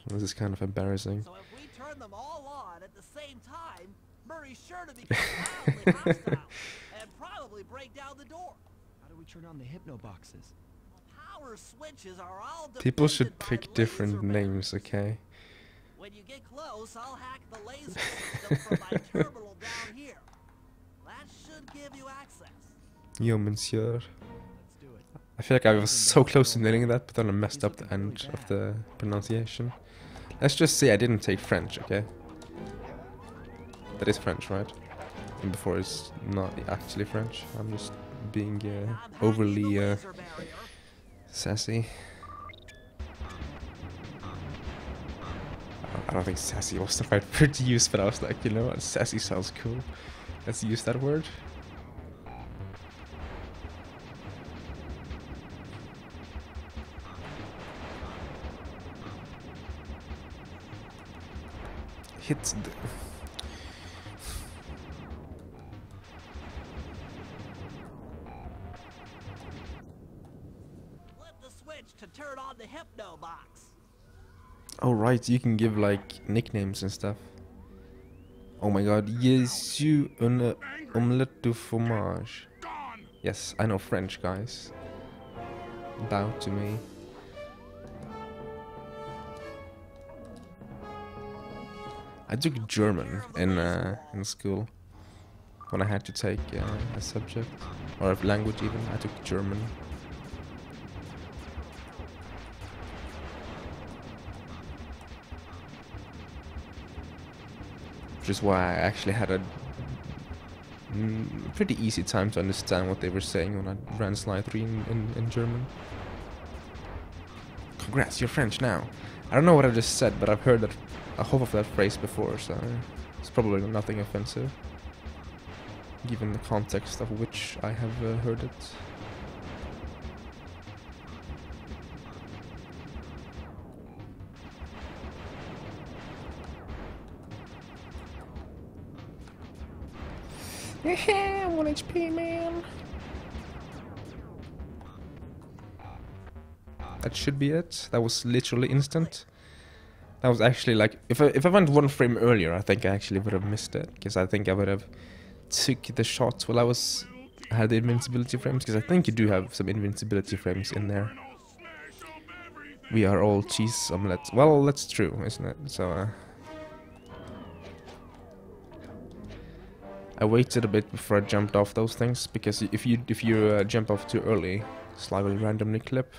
This is kind of embarrassing. So if we turn them all on at the same time, Murray's sure to become wildly hostile and probably break down the door. How do we turn on the hypno boxes? Power switches are all people should pick different names, okay? When you get close, I'll hack the laser system from my terminal down here. That should give you access. Yo, monsieur. I feel like I was so close to nailing that, but then I messed up the end of the pronunciation. Let's just say I didn't take French, okay? That is French, right? And before it's not actually French. I'm just being overly sassy. I don't think sassy was the right word to use, but I was like, you know what, sassy sounds cool. Let's use that word. Hit the... Flip the switch to turn on the hypno box. Oh right, you can give like nicknames and stuff. Oh my god, yes, you une omelette de fromage. Yes, I know French, guys. Bow to me. I took German in school. When I had to take a subject, or a language even, I took German. Which is why I actually had a pretty easy time to understand what they were saying when I ran slide 3 in German. Congrats, you're French now. I don't know what I just said, but I've heard that half of that phrase before, so it's probably nothing offensive, given the context of which I have heard it. Yeah, 1 HP, man. That should be it. That was literally instant. That was actually like, if I went 1 frame earlier, I think I actually would have missed it, because I think I would have took the shots while I had the invincibility frames, because I think you do have some invincibility frames in there. We are all cheese omelets. Well, that's true, isn't it? So I waited a bit before I jumped off those things, because if you jump off too early, slide will randomly clip.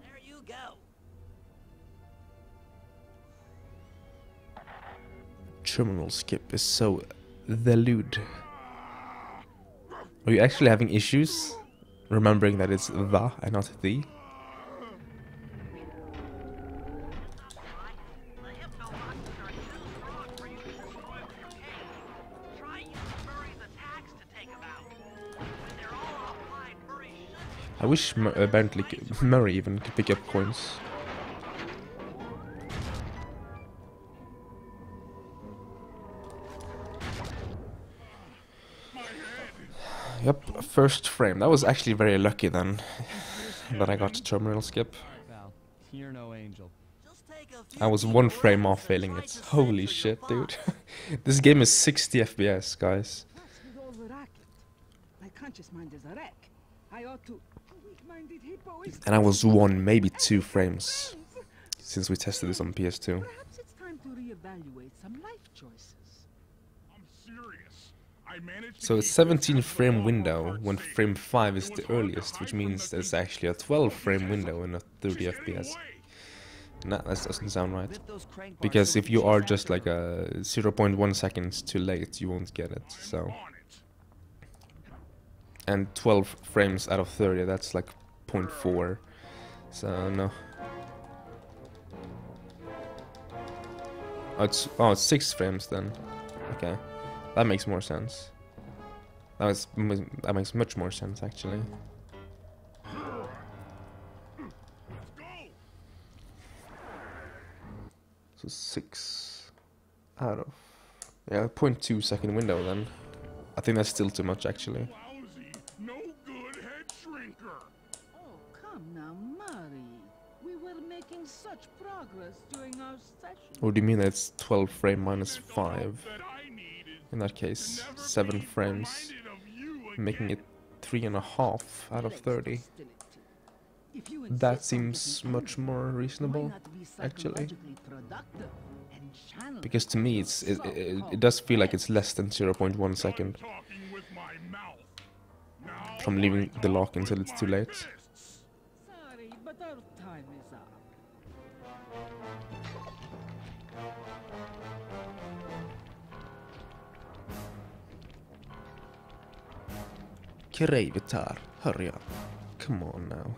There you go. Terminal skip is so delude. Are you actually having issues remembering that it's the and not the? I wish Murray even could pick up coins. Yep, first frame. That was actually very lucky then that I got terminal skip. You're no angel. I was 1 frame off failing it. Holy shit, dude. This game is 60 FPS, guys. My conscious mind is a wreck. I ought to... And I was 1, maybe 2 frames since we tested this on PS2. Perhaps it's time to reevaluate some life choices. I'm serious. I managed So it's 17 frame window when frame 5 is the earliest, which means there's actually a 12 frame window in a 30 FPS. Nah, that doesn't sound right. Because if you are just like a 0.1 seconds too late, you won't get it, so... And 12 frames out of 30, that's like 0.4. So, no. Oh, it's 6 frames then. Okay. That makes more sense. That makes much more sense, actually. So 6 out of... Yeah, 0.2 second window then. I think that's still too much, actually. no good head shrinker. Oh, come now, Murray. We were making such progress during our session. Or do you mean that's 12 frame minus 5? In that case, 7 frames, making it 3.5 out of 30. That seems much more reasonable, actually. Because to me, it does feel like it's less than 0.1 second from leaving the lock until it's too late. Sorry, but our time is up. Krevitar, hurry up. Come on now.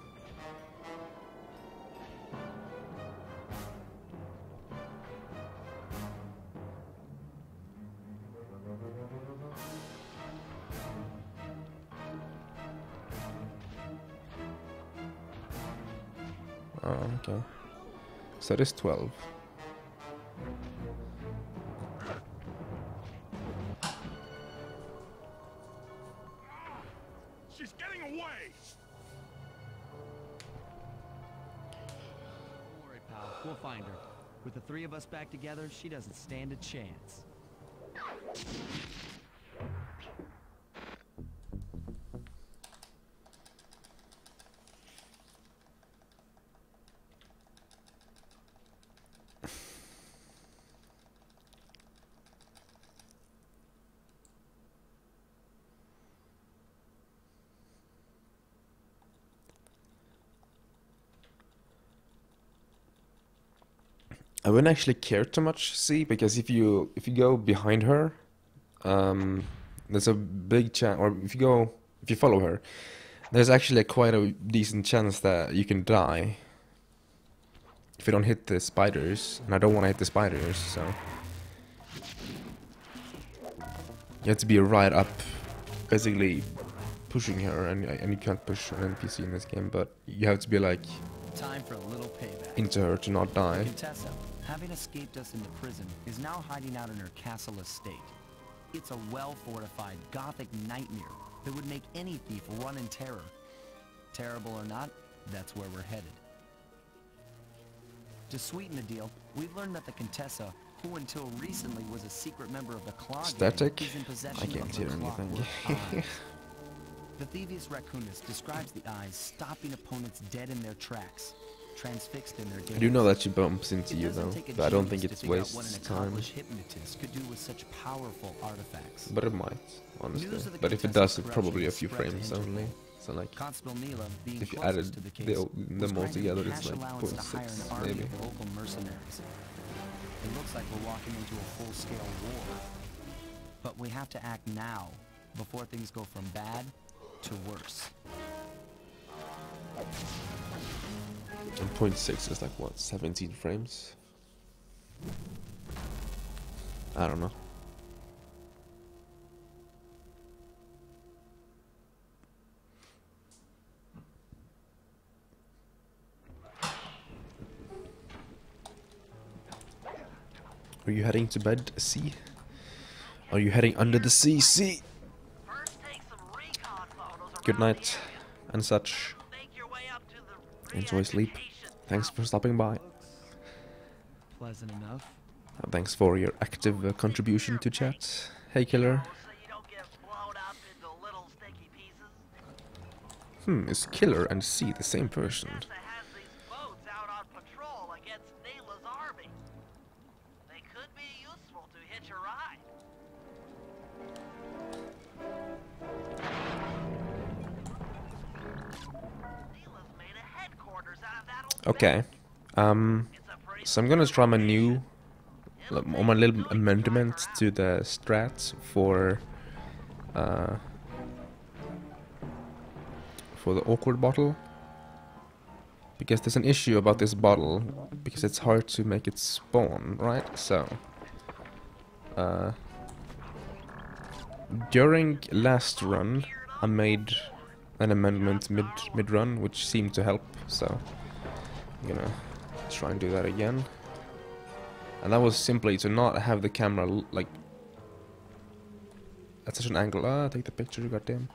Oh, okay. So it is 12. She's getting away! Don't worry, pal. We'll find her. With the three of us back together, she doesn't stand a chance. I wouldn't actually care too much, see, because if you go behind her, there's a big chance, or if you follow her, there's actually quite a decent chance that you can die if you don't hit the spiders, and I don't want to hit the spiders, so you have to be right up, basically pushing her, and you can't push an NPC in this game, but you have to be like Time for a little payback. into her to not die. Contessa, having escaped us into prison, is now hiding out in her castle estate. It's a well-fortified Gothic nightmare that would make any thief run in terror. Terrible or not, that's where we're headed. To sweeten the deal, we've learned that the Contessa, who until recently was a secret member of the Claw Static? Gang, is in possession I can't of hear the anything. clockwork eyes. The Thieves raccoonist describes the eyes stopping opponents dead in their tracks, transfixed in their gaze. I do know that she bumps into It you doesn't though, take a but I don't genius think to it's figure out what an wastes time. accomplished hypnotist could do with such powerful artifacts. But it might, honestly. News of the But if it Contessa's does, it's corruption probably a has few spread to frames Interpol. only. So like, Constable Neela, being if you closest added to the case, was them all granted together, cash it's like allowance to hire an 0.6 army maybe. of local mercenaries. It looks like we're walking into a full-scale war. But we have to act now, before things go from bad to worse. And 0.6 is like what, 17 frames? I don't know. Are you heading to bed, C? Are you heading under the sea, C? Good night, and such. Enjoy sleep. Thanks for stopping by. Pleasant enough. Thanks for your active contribution to chat. Hey, Killer. Is Killer and C the same person? Okay. So I'm gonna try my new, my little amendment to the strats for the awkward bottle, because there's an issue about this bottle because it's hard to make it spawn, right? So during last run I made an amendment mid run which seemed to help, so I'm gonna try and do that again. And that was simply to not have the camera like at such an angle. Take the picture, goddamn.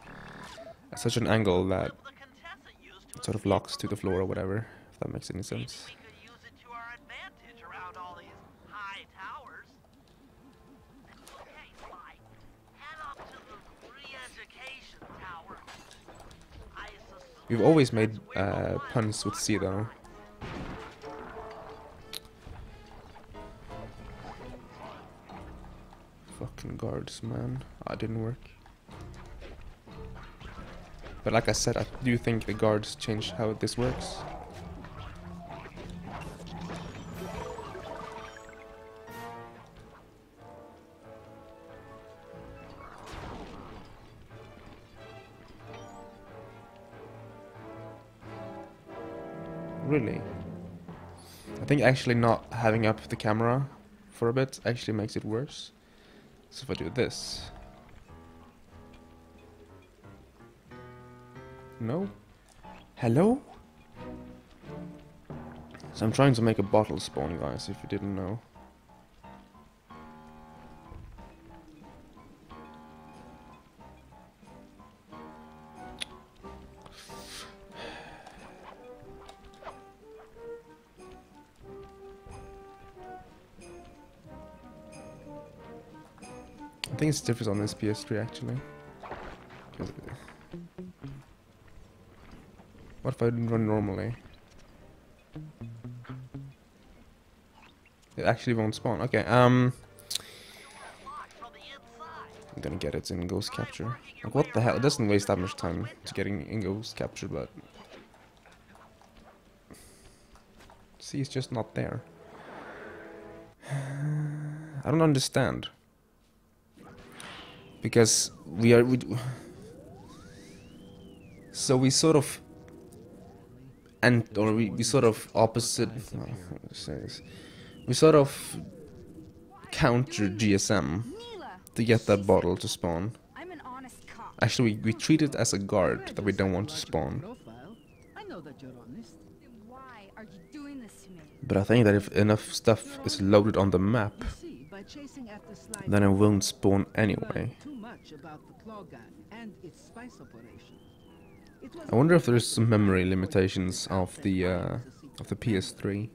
At such an angle that it sort of locks to the floor or whatever, if that makes any sense. We've always made puns with C though. Fucking guards, man. It didn't work. But like I said, I do think the guards changed how this works. Really? I think actually not having up the camera for a bit actually makes it worse. So if I do this... No? Hello? So I'm trying to make a bottle spawn, guys, if you didn't know. I think it's different on this PS3 actually. What if I run normally? It actually won't spawn. Okay, I'm gonna get it in ghost capture. Like, what the hell? It doesn't waste that much time to getting in ghost capture, but... See, it's just not there. I don't understand. Because so we sort of... or we sort of opposite... we sort of counter GSM to get that bottle to spawn. Actually, we treat it as a guard that we don't want to spawn. But I think that if enough stuff is loaded on the map, then it won't spawn anyway. I wonder if there's some memory limitations of the PS3.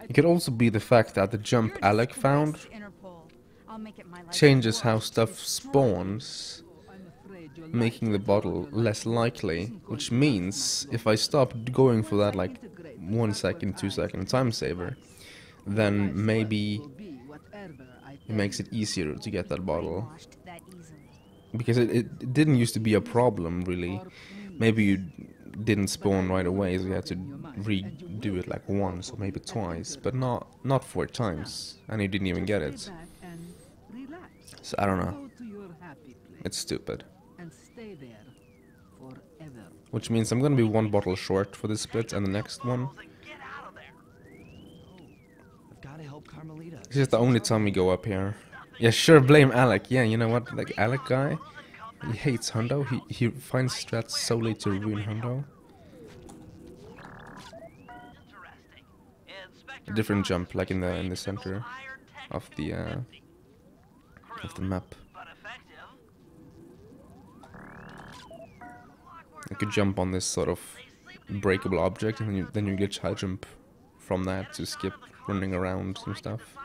It could also be the fact that the jump Alec found changes how stuff spawns, making the bottle less likely, which means if I stop going for that like 1 second, 2 second time saver, then maybe it makes it easier to get that bottle. Because it didn't used to be a problem really. Maybe you didn't spawn right away, so you had to redo it like once or maybe twice, but not 4 times, and you didn't even get it. So I don't know. It's stupid. Which means I'm gonna be 1 bottle short for this split and the next one. This is the only time we go up here. Yeah, sure, blame Alec. Yeah, you know what? Like, Alec guy, he hates Hundo. He finds strats solely to ruin Hundo. A different jump, like in the center of the map. You could jump on this sort of breakable object, and then you glitch high jump from that to skip running around and stuff.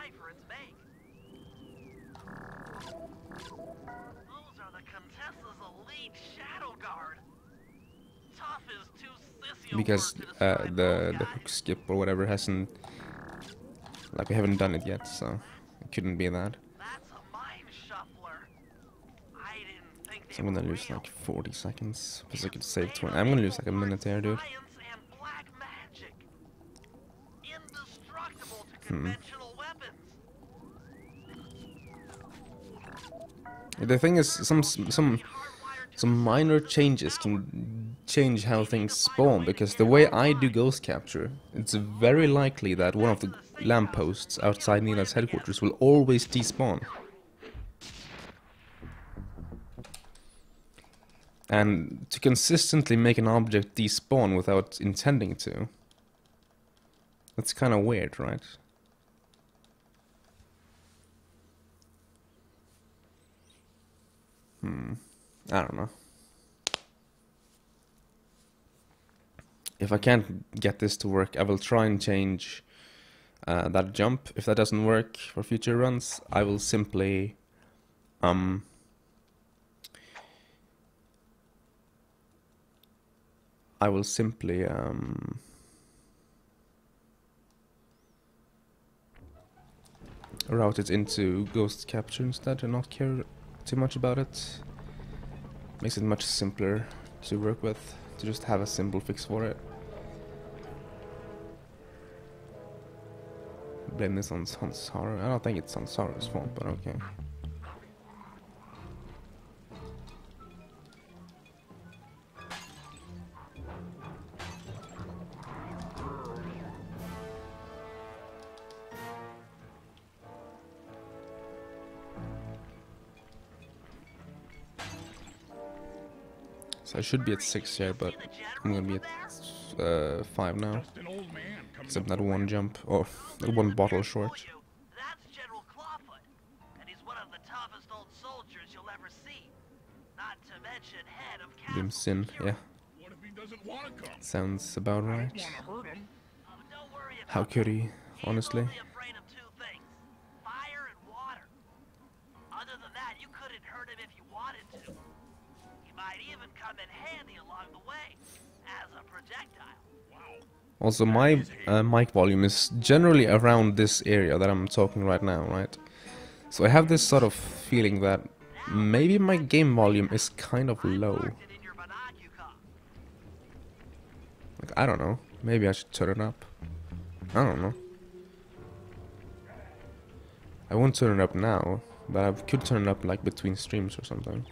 Because the hook skip or whatever hasn't, like, we haven't done it yet, so it couldn't be that. So I'm gonna lose like 40 seconds because I could save 20. I'm gonna lose like a minute here, dude. The thing is, some minor changes can change how things spawn, because the way I do ghost capture, it's very likely that one of the lampposts outside Nila's headquarters will always despawn. And to consistently make an object despawn without intending to, that's kind of weird, right? I don't know. If I can't get this to work, I will try and change that jump. If that doesn't work for future runs, I will simply route it into ghost capture instead and not care too much about it. Makes it much simpler to work with, to just have a simple fix for it. Blame this on Sansara. I don't think it's Sansara's fault, but okay. So I should be at 6 here, but I'm gonna be at 5 now. Except that one jump, or that one bottle short. That's General Clawfoot, and he's one of the toughest old soldiers you'll ever see. Not to mention head of Dim Sin, yeah. What if he doesn't want to come? Sounds about right. Want to hurt him? Don't worry about How could he, honestly? He's only afraid of two things, fire and water. Other than that, you couldn't hurt him if you wanted to. He might even come in handy along the way, as a projectile. Also, my mic volume is generally around this area that I'm talking right now, right? So I have this sort of feeling that maybe my game volume is kind of low. Like, I don't know. Maybe I should turn it up. I don't know. I won't turn it up now, but I could turn it up like between streams or something.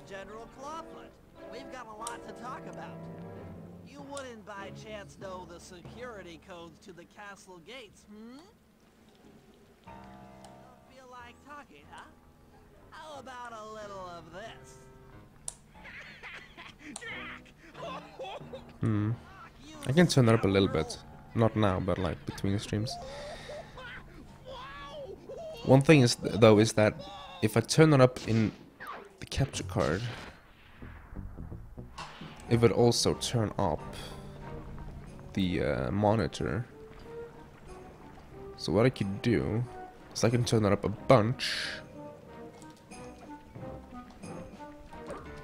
General Clawfoot, we've got a lot to talk about. You wouldn't by chance know the security codes to the castle gates, hmm? Don't feel like talking, huh? How about a little of this? I can turn it up a little bit. Not now, but like between streams. One thing is, though, is that if I turn it up in the capture card, it would also turn up the monitor. So what I could do is I can turn it up a bunch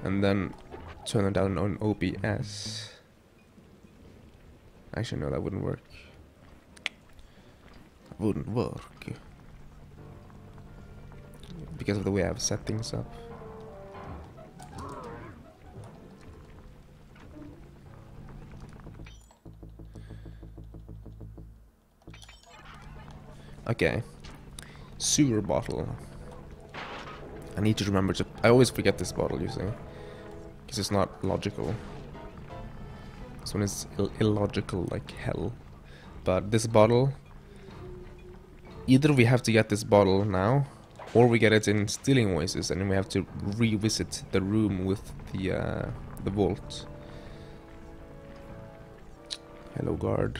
and then turn it down on OBS. Actually, no, that wouldn't work. That wouldn't work because of the way I've set things up. Okay, sewer bottle. I need to remember to. I always forget this bottle, you see, because it's not logical. This one is illogical like hell. But this bottle, either we have to get this bottle now, or we get it in Stealing Voices, and we have to revisit the room with the vault. Hello, guard.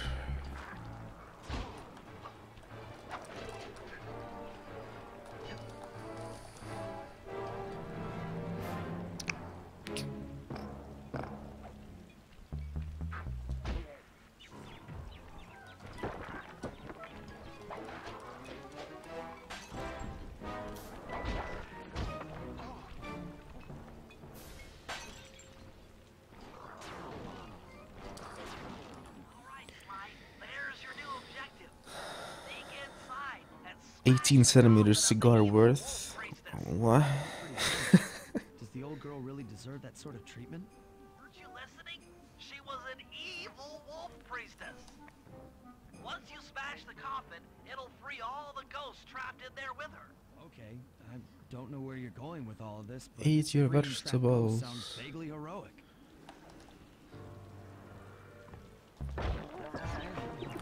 Alright, Sly, there's your new objective. Sneak inside and 18 centimeters cigar worth. What? Does the old girl really deserve that sort of treatment? Weren't you listening? She was an evil wolf priestess. Once you smash the coffin, it'll free all the ghosts trapped in there with her. Okay, I don't know where you're going with all of this, but Eat your freeing trapped ghosts vegetables. sounds vaguely heroic.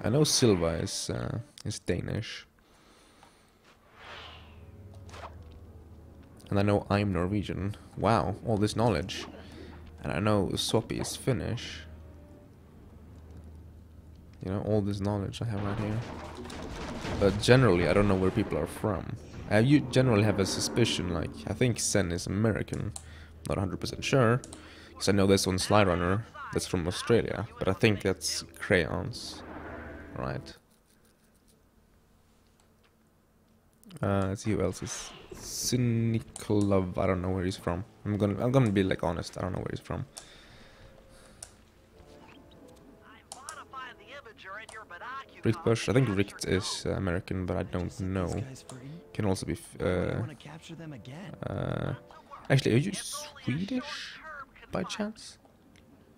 I know Silva is Danish, and I know I'm Norwegian. Wow, all this knowledge. And I know Soppy is Finnish. You know, all this knowledge I have right here. But generally, I don't know where people are from. You generally have a suspicion, like, I think Sen is American. Not 100% sure, because I know this one Sly Runner that's from Australia, but I think that's Crayons, right? Let's see who else is Cynical. I don't know where he's from. I'm gonna be like honest. I don't know where he's from. I modified the imager in your binocular. Richt Bush. I think Richt is American, but I don't know. Can also be. Actually, are you Swedish by chance?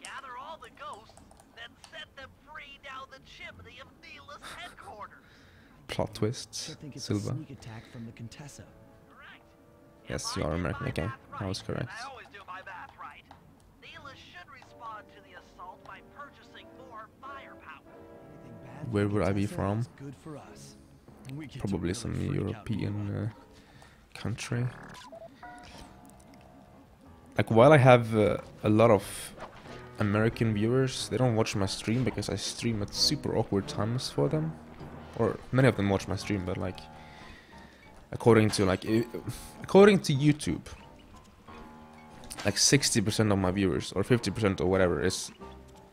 Gather all the ghosts, then set them free down the chimney of Neela's headquarters. Plot twist. Silva. Yes, you are American. Okay, I was correct. I always do my math right. Neela should respond to the assault by purchasing more firepower. Where would I be from? Probably some European country. Like, while I have a lot of American viewers, they don't watch my stream because I stream at super awkward times for them. Or many of them watch my stream, but like, according to YouTube, like 60% of my viewers or 50% or whatever is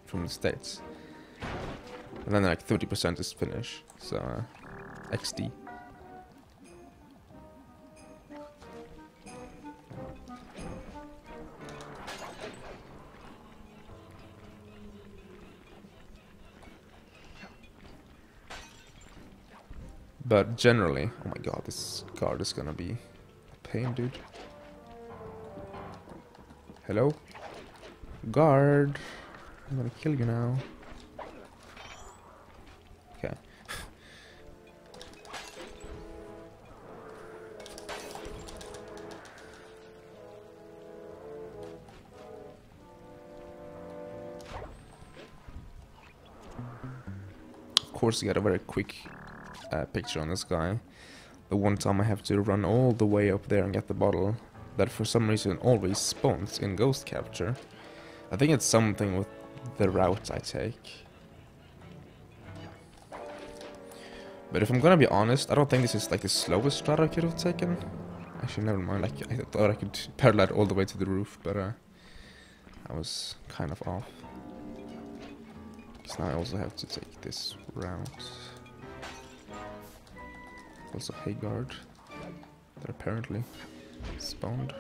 from the States, and then like 30% is Finnish. So XD. But generally, oh my god, this guard is gonna be a pain, dude. Hello? Guard! I'm gonna kill you now. Okay. Of course, you got a very quick picture on this guy. The one time I have to run all the way up there and get the bottle that for some reason always spawns in Ghost Capture. I think it's something with the route I take. But if I'm gonna be honest, I don't think this is like the slowest strat I could have taken. Actually, never mind. Like, I thought I could parallel all the way to the roof, but I was kind of off. Because now I also have to take this route. Also hay guard that apparently spawned.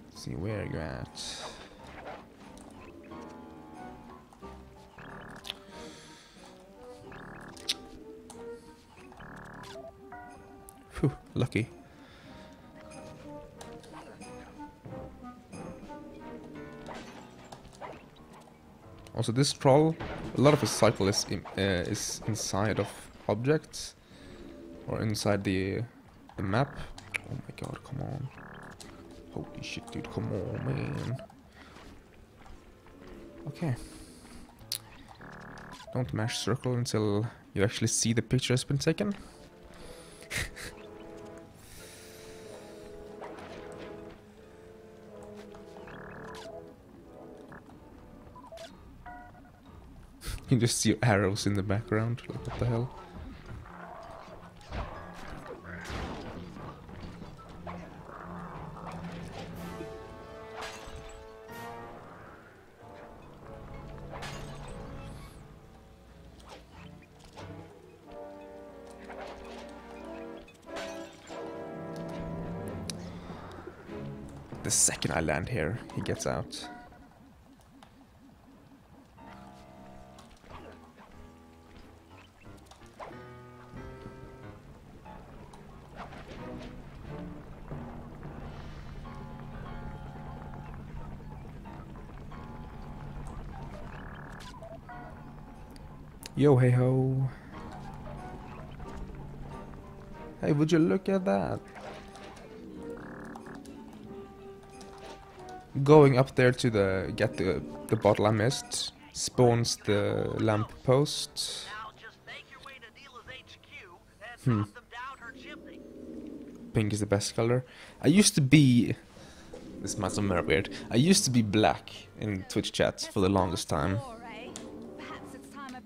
Let's see where you're at. Phew, lucky. Also, this troll, a lot of his cycle is inside of objects, or inside the map. Oh my god, come on. Holy shit, dude, come on, man. Okay. Don't mash circle until you actually see the picture has been taken. You just see arrows in the background. Like, what the hell? The second I land here, he gets out. Yo, hey ho. Hey, would you look at that? Going up there to get the bottle I missed spawns the lamp post. Pink is the best color. I used to be... This might sound very weird. I used to be black in Twitch chats for the longest time.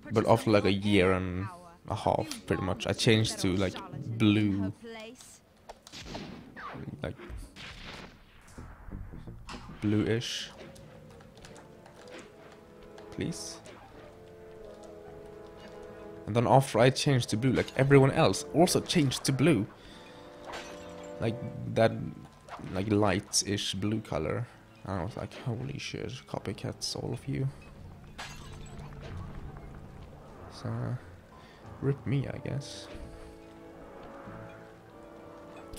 But after like a year and a half, pretty much, I changed to like blue. Like bluish. Please. And then after I changed to blue, like everyone else also changed to blue. Like that, like light-ish blue color. And I was like, holy shit, copycats, all of you. rip me, I guess.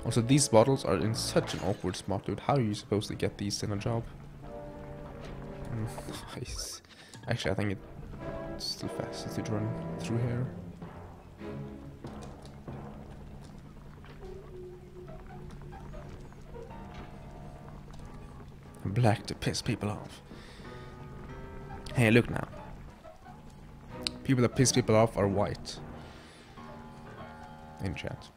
Also, these bottles are in such an awkward spot, dude. How are you supposed to get these in a job? Nice. Actually, I think it's too fast to run through here. Black to piss people off. Hey, look now. People that piss people off are white. In chat.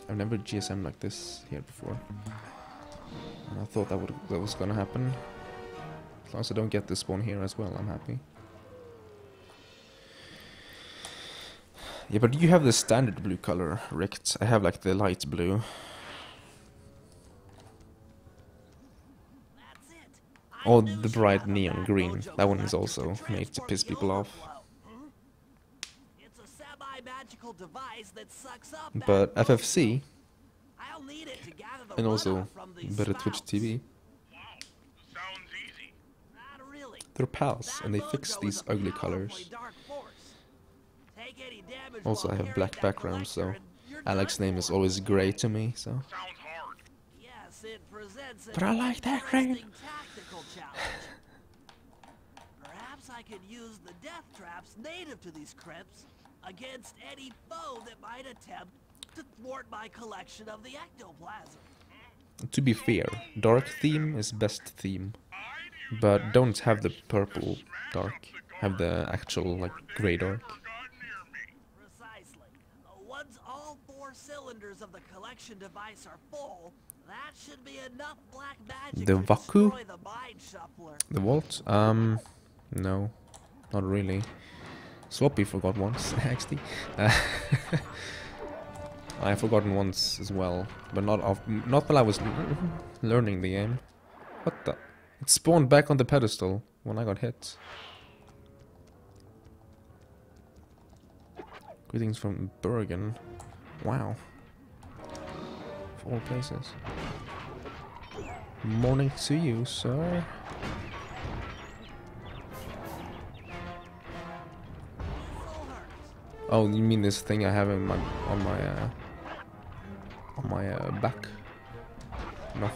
I've never GSM like this here before. And I thought that was gonna happen. As long as I don't get this spawn here as well, I'm happy. Yeah, but you have the standard blue color, Richt. I have like the light blue. Oh, the bright neon green. That one is also made to piss people off. But FFC and also better Twitch TV. They're pals and they fix these ugly colors. Also, I have black background, so Alex's name is always grey to me. So, but I like that green. Perhaps I could use the death traps native to these crypts against any foe that might attempt to thwart my collection of the ectoplasm. To be fair, dark theme is best theme, but don't have the purple dark. Have the actual like grey dark. Precisely. Once all 4 cylinders of the collection device are full, that should be enough black magic The to Vaku? destroy the mind shuffler. The vault? No, not really. Sloppy forgot once, actually. I've forgotten once as well, but not while I was learning the game. What the? It spawned back on the pedestal when I got hit. Greetings from Bergen. Wow. Of all places. Morning to you, sir. Oh, you mean this thing I have in my on my back? No,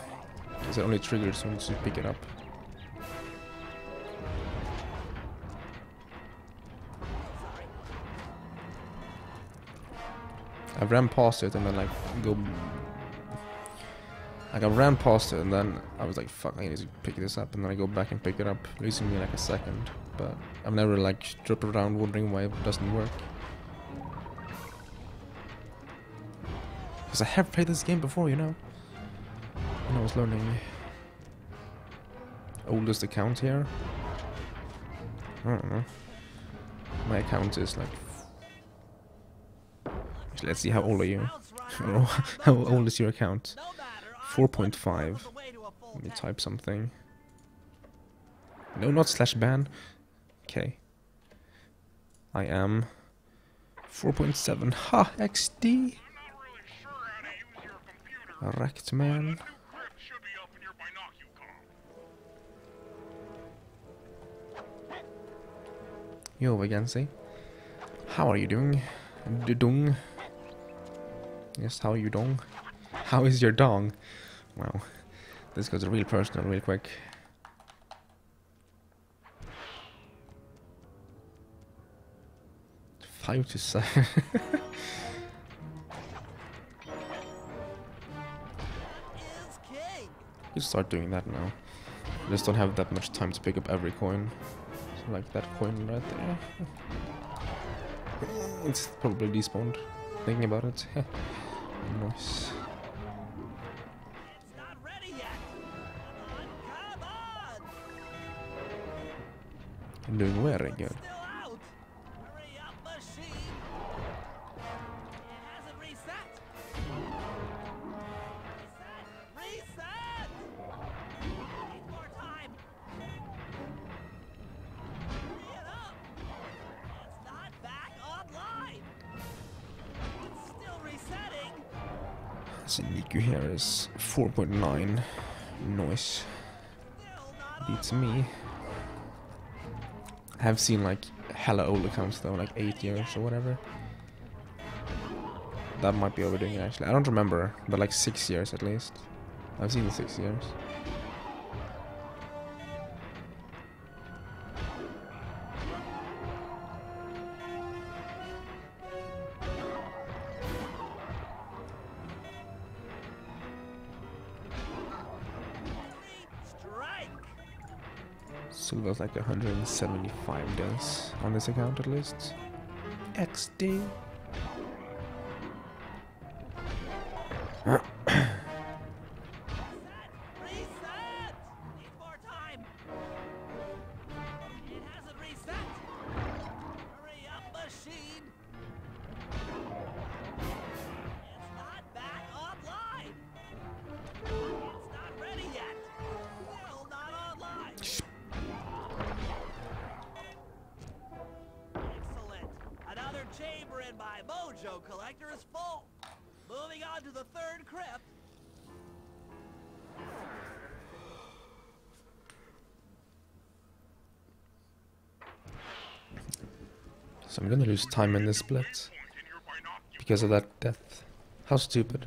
because it only triggers once you pick it up. I ran past it and then I ran past it and then I was like, fuck, I need to pick this up, and then I go back and pick it up, losing me like a second. But I've never like dropped around wondering why it doesn't work. Because I have played this game before, you know. When I was learning. Oldest account here. I don't know. My account is like... Actually, let's see, how old are you? I don't know. How old is your account? 4.5. Let me type something. No, not /ban. Okay. I am 4.7. Ha! XD! Wrecked man. Yo, Vagancy. How are you doing? Dung. Yes, how are you doing? How is your dong? Wow. This goes real personal real quick. Five to 7. You start doing that now. I just don't have that much time to pick up every coin. So like that coin right there. It's probably despawned. Thinking about it. Nice. I'm doing very good. So Niku here is 4.9. Noise. Beats me. I have seen like hella old accounts though, like 8 years or whatever. That might be overdoing it actually. I don't remember, but like 6 years at least. I've seen the 6 years. Silver's like 175 days on this account at least. XD. Collector is full. Moving on to the third crypt. So I'm gonna lose time in this split because of that death. How stupid.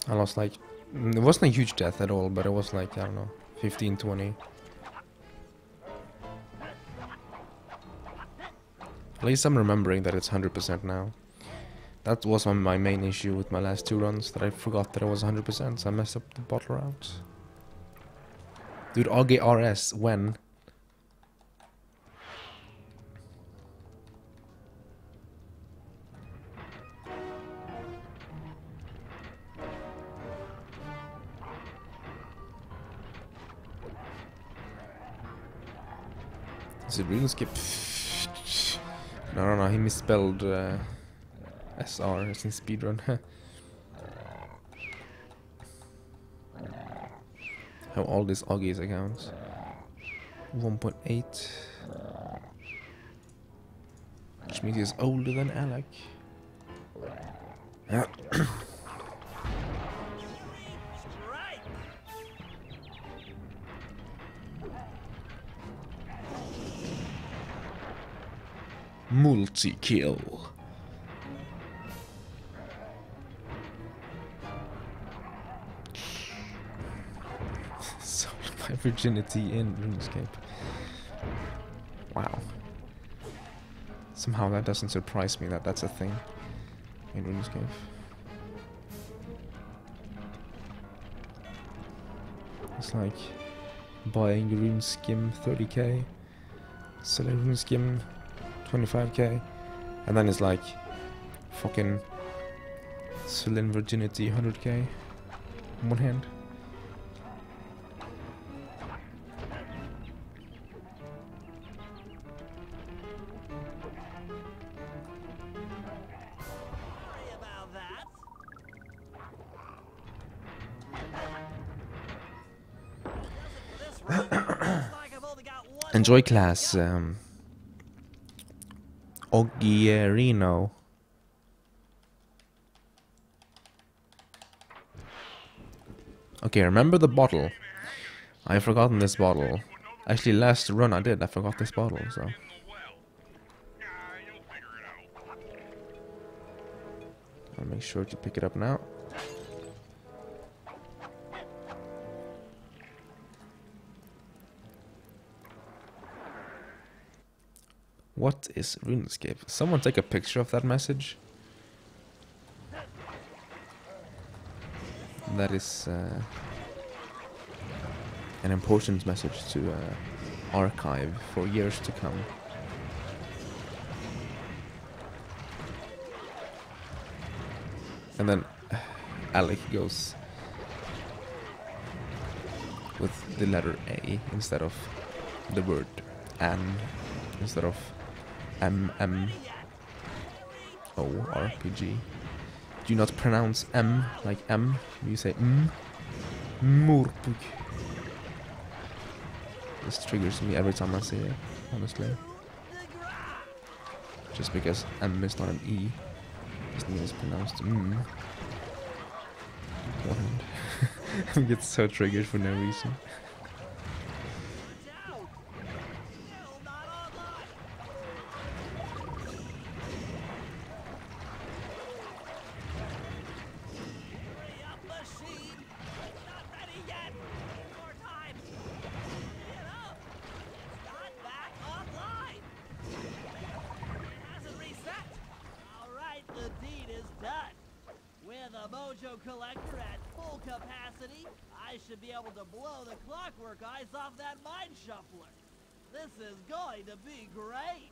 I lost like, it wasn't a huge death at all, but it was like, I don't know, 15, 20. At least I'm remembering that it's 100% now. That was my main issue with my last 2 runs, that I forgot that it was 100%, so I messed up the bottle route. Dude, AG RS, when? Is it RuneScape? No, he misspelled SR, it's in Speedrun. How old is Augie's account? 1.8. Which means he's older than Alec. Multi-kill. Sold my virginity in RuneScape. Wow. Somehow that doesn't surprise me that that's a thing in RuneScape. It's like buying RuneSkim 30k, selling RuneSkim 25k, and then it's like fucking selling virginity 100k on one hand. Enjoy class, Ogierino. Okay, remember the bottle. I've forgotten this bottle. Actually, last run I forgot this bottle, so. I'll make sure to pick it up now. What is RuneScape? Someone take a picture of that message. That is an important message to archive for years to come. And then Alec goes with the letter A instead of the word N, instead of MMORPG. Do not pronounce M like M. You say Murpug. This triggers me every time I say it, honestly. Just because M is not an E doesn't mean it's pronounced I get so triggered for no reason. Collector at full capacity, I should be able to blow the clockwork eyes off that mine shuffler. This is going to be great.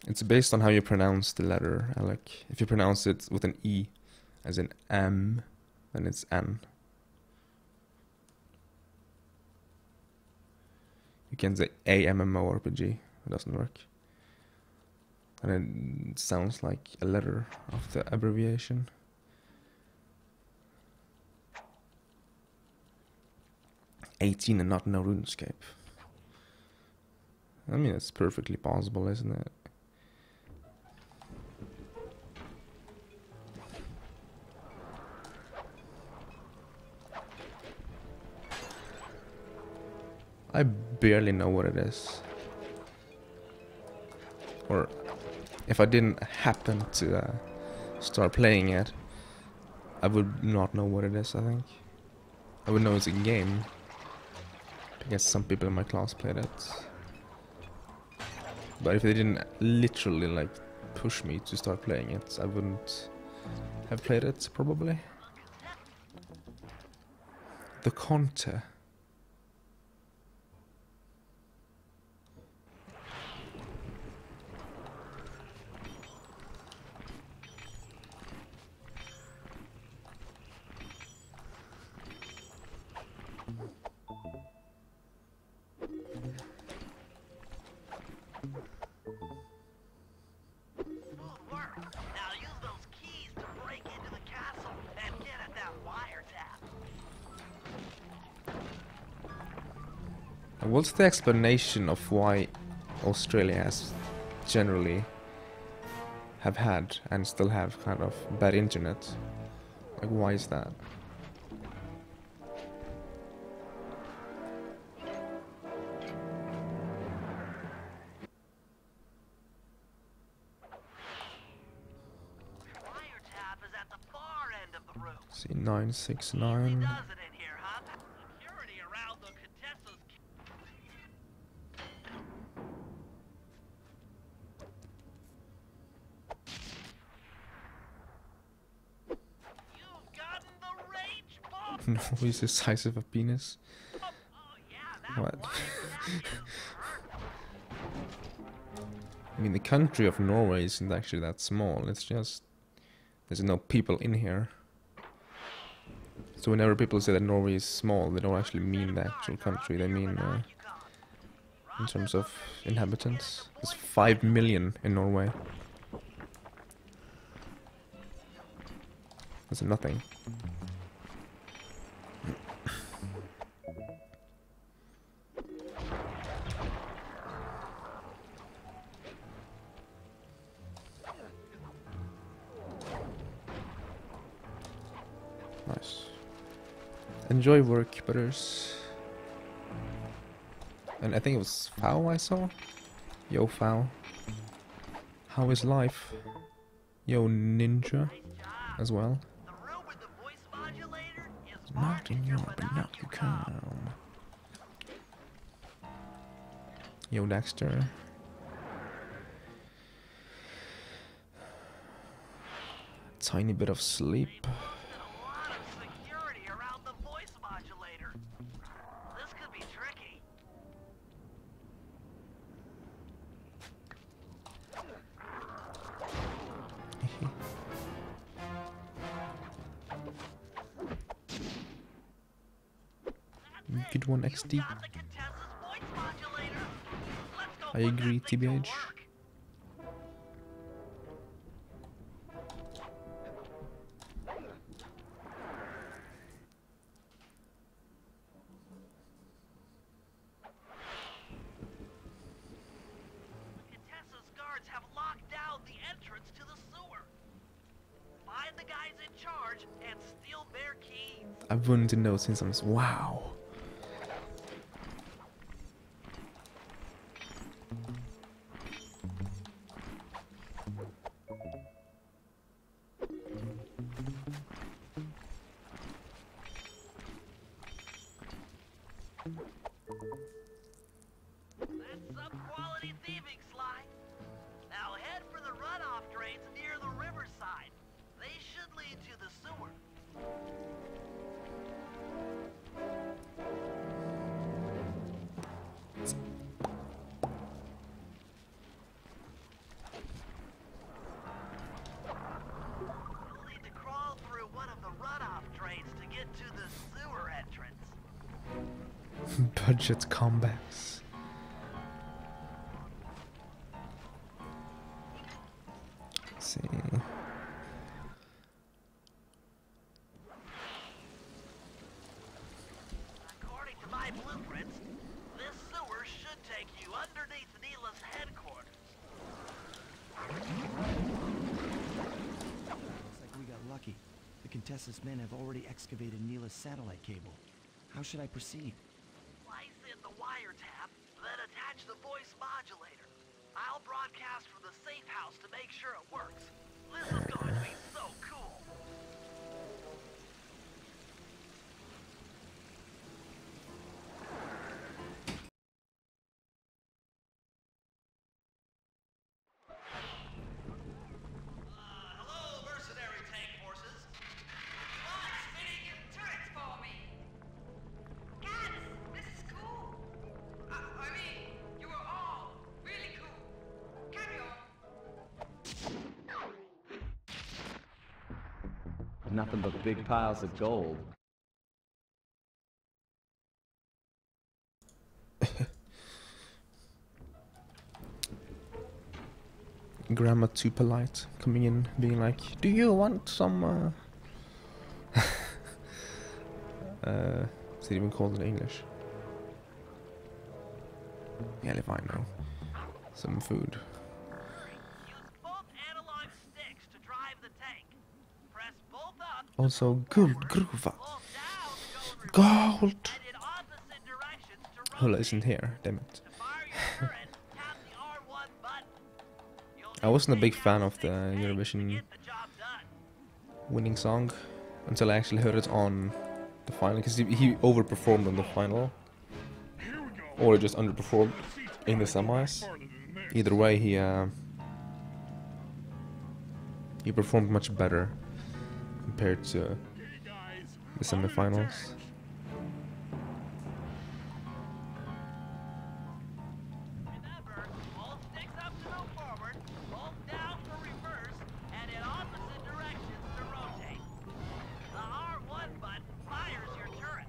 It's based on how you pronounce the letter, Alec. If you pronounce it with an E, as in M, then it's N. You can say AMMORPG, it doesn't work. And it sounds like a letter of the abbreviation. "18 and not no RuneScape." I mean, it's perfectly possible, isn't it? I barely know what it is. Or if I didn't happen to start playing it, I would not know what it is, I think. I would know it's a game, because some people in my class played it. But if they didn't literally like push me to start playing it, I wouldn't have played it, probably. The Conte. What's the explanation of why Australia has generally have had and still have kind of bad internet? Like, why is that? See, 969. Norway is the size of a penis. What? I mean, the country of Norway isn't actually that small. It's just there's no people in here. So whenever people say that Norway is small, they don't actually mean the actual country. They mean in terms of inhabitants. There's 5 million in Norway. That's nothing. Nice. Enjoy work, brothers. And I think it was Fow I saw. Yo, Fow. How is life? Yo, Ninja. As well. Not in your binoculum. Yo, Dexter. Tiny bit of sleep. Good one, XD. I agree, TBH. charge and steal their keys. I wouldn't know since I'm wow. That's some quality thieving, Sly. Now head for the runoff drains near the riverside. They should lead to the sewer. You'll need to crawl through one of the runoff drains to get to the sewer entrance. Budget combats. Let's see. According to my blueprints, this sewer should take you underneath Neela's headquarters. Looks like we got lucky. The Contessa's men have already excavated Neela's satellite cable. How should I proceed? Slice in the wiretap, then attach the voice modulator. I'll broadcast from the safe house to make sure it works. This is going to be so cool. Hello, mercenary tank forces. Come on, spinning your turrets for me. God, this is cool. I mean, you were all really cool. Carry on. Nothing but big piles of gold. Grandma too polite, coming in, being like, "Do you want some?" Is it even called in English? Yeah, if I know. Some food. Use both analog sticks to drive the tank. Press both up. Also, guldgruva. Hold down to go in reverse, Gold. and in opposite directions to Hulla rotate. isn't here, damn it. To fire your turret, tap the R1 button. You'll I wasn't a big take fan out of the 6 tanks to Eurovision get the job done. winning song until I actually heard it on the final, because he overperformed on the final, or he just underperformed in the semis. Either way, he performed much better compared to the semifinals. Remember, hold sticks up to move forward, hold down for reverse, and in opposite directions to rotate. The R1 button fires your turret.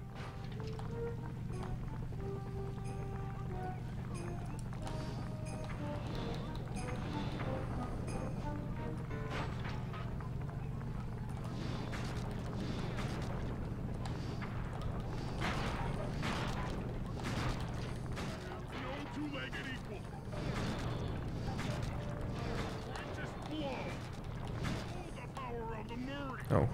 No two-legged equal. Just blow. Oh, the power of the Murray. Oh.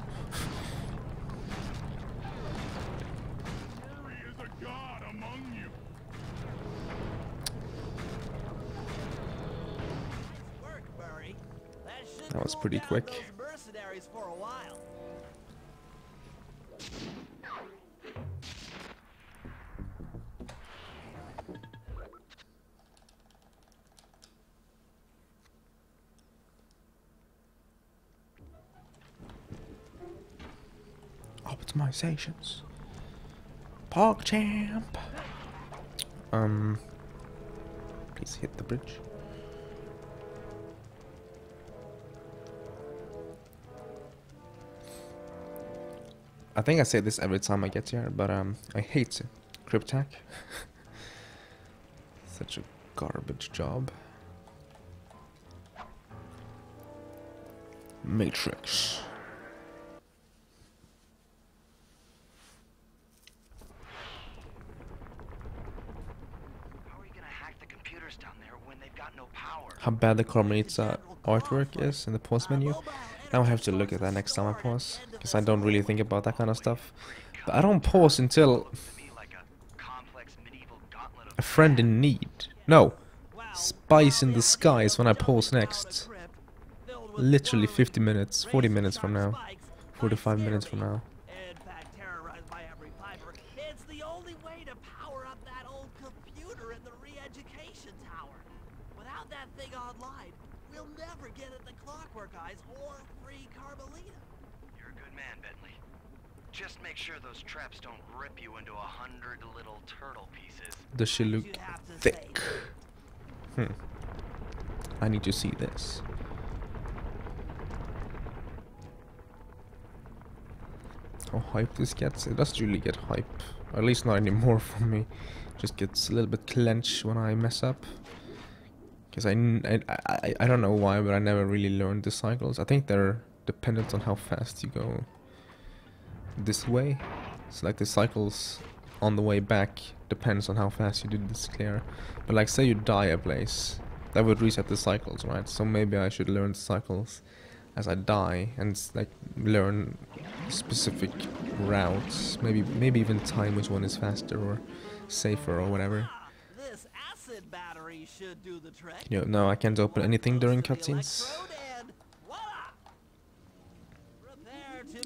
Murray is a god among you. Nice work, Murray. That should That was cool pretty down quick. those mercenaries for a while. Optimizations. Park champ. Please hit the bridge. I think I say this every time I get here, but I hate Cryptac. Such a garbage job. Matrix. How are you gonna hack the computers down there when they've got no power? How bad the Carmelita artwork is in the pause menu. Now I have to look at that next time I pause, because I don't really think about that kind of stuff. But I don't pause until a friend in need. No, spice in the skies when I pause next. Literally 50 minutes, 40 minutes from now, 45 minutes from now. In fact, terrorized by every fiber, it's the only way to power up that old computer in the re-education tower. Without that thing online, we'll never get at the Clockwork Eyes or free Carmelita. You're a good man, Bentley. Just make sure those traps don't rip you into 100 little turtle pieces. Does she look thick? I need to see this. How hype this gets? It doesn't really get hype. Or at least not anymore for me. Just gets a little bit clenched when I mess up. Because I don't know why, but I never really learned the cycles. I think they're dependent on how fast you go this way. So like the cycles on the way back depends on how fast you did this clear. But like say you die a place, that would reset the cycles, right? So maybe I should learn the cycles as I die and like learn specific routes. Maybe even time which one is faster or safer or whatever. This acid battery should do the trick. You know, no, I can't open anything during cutscenes.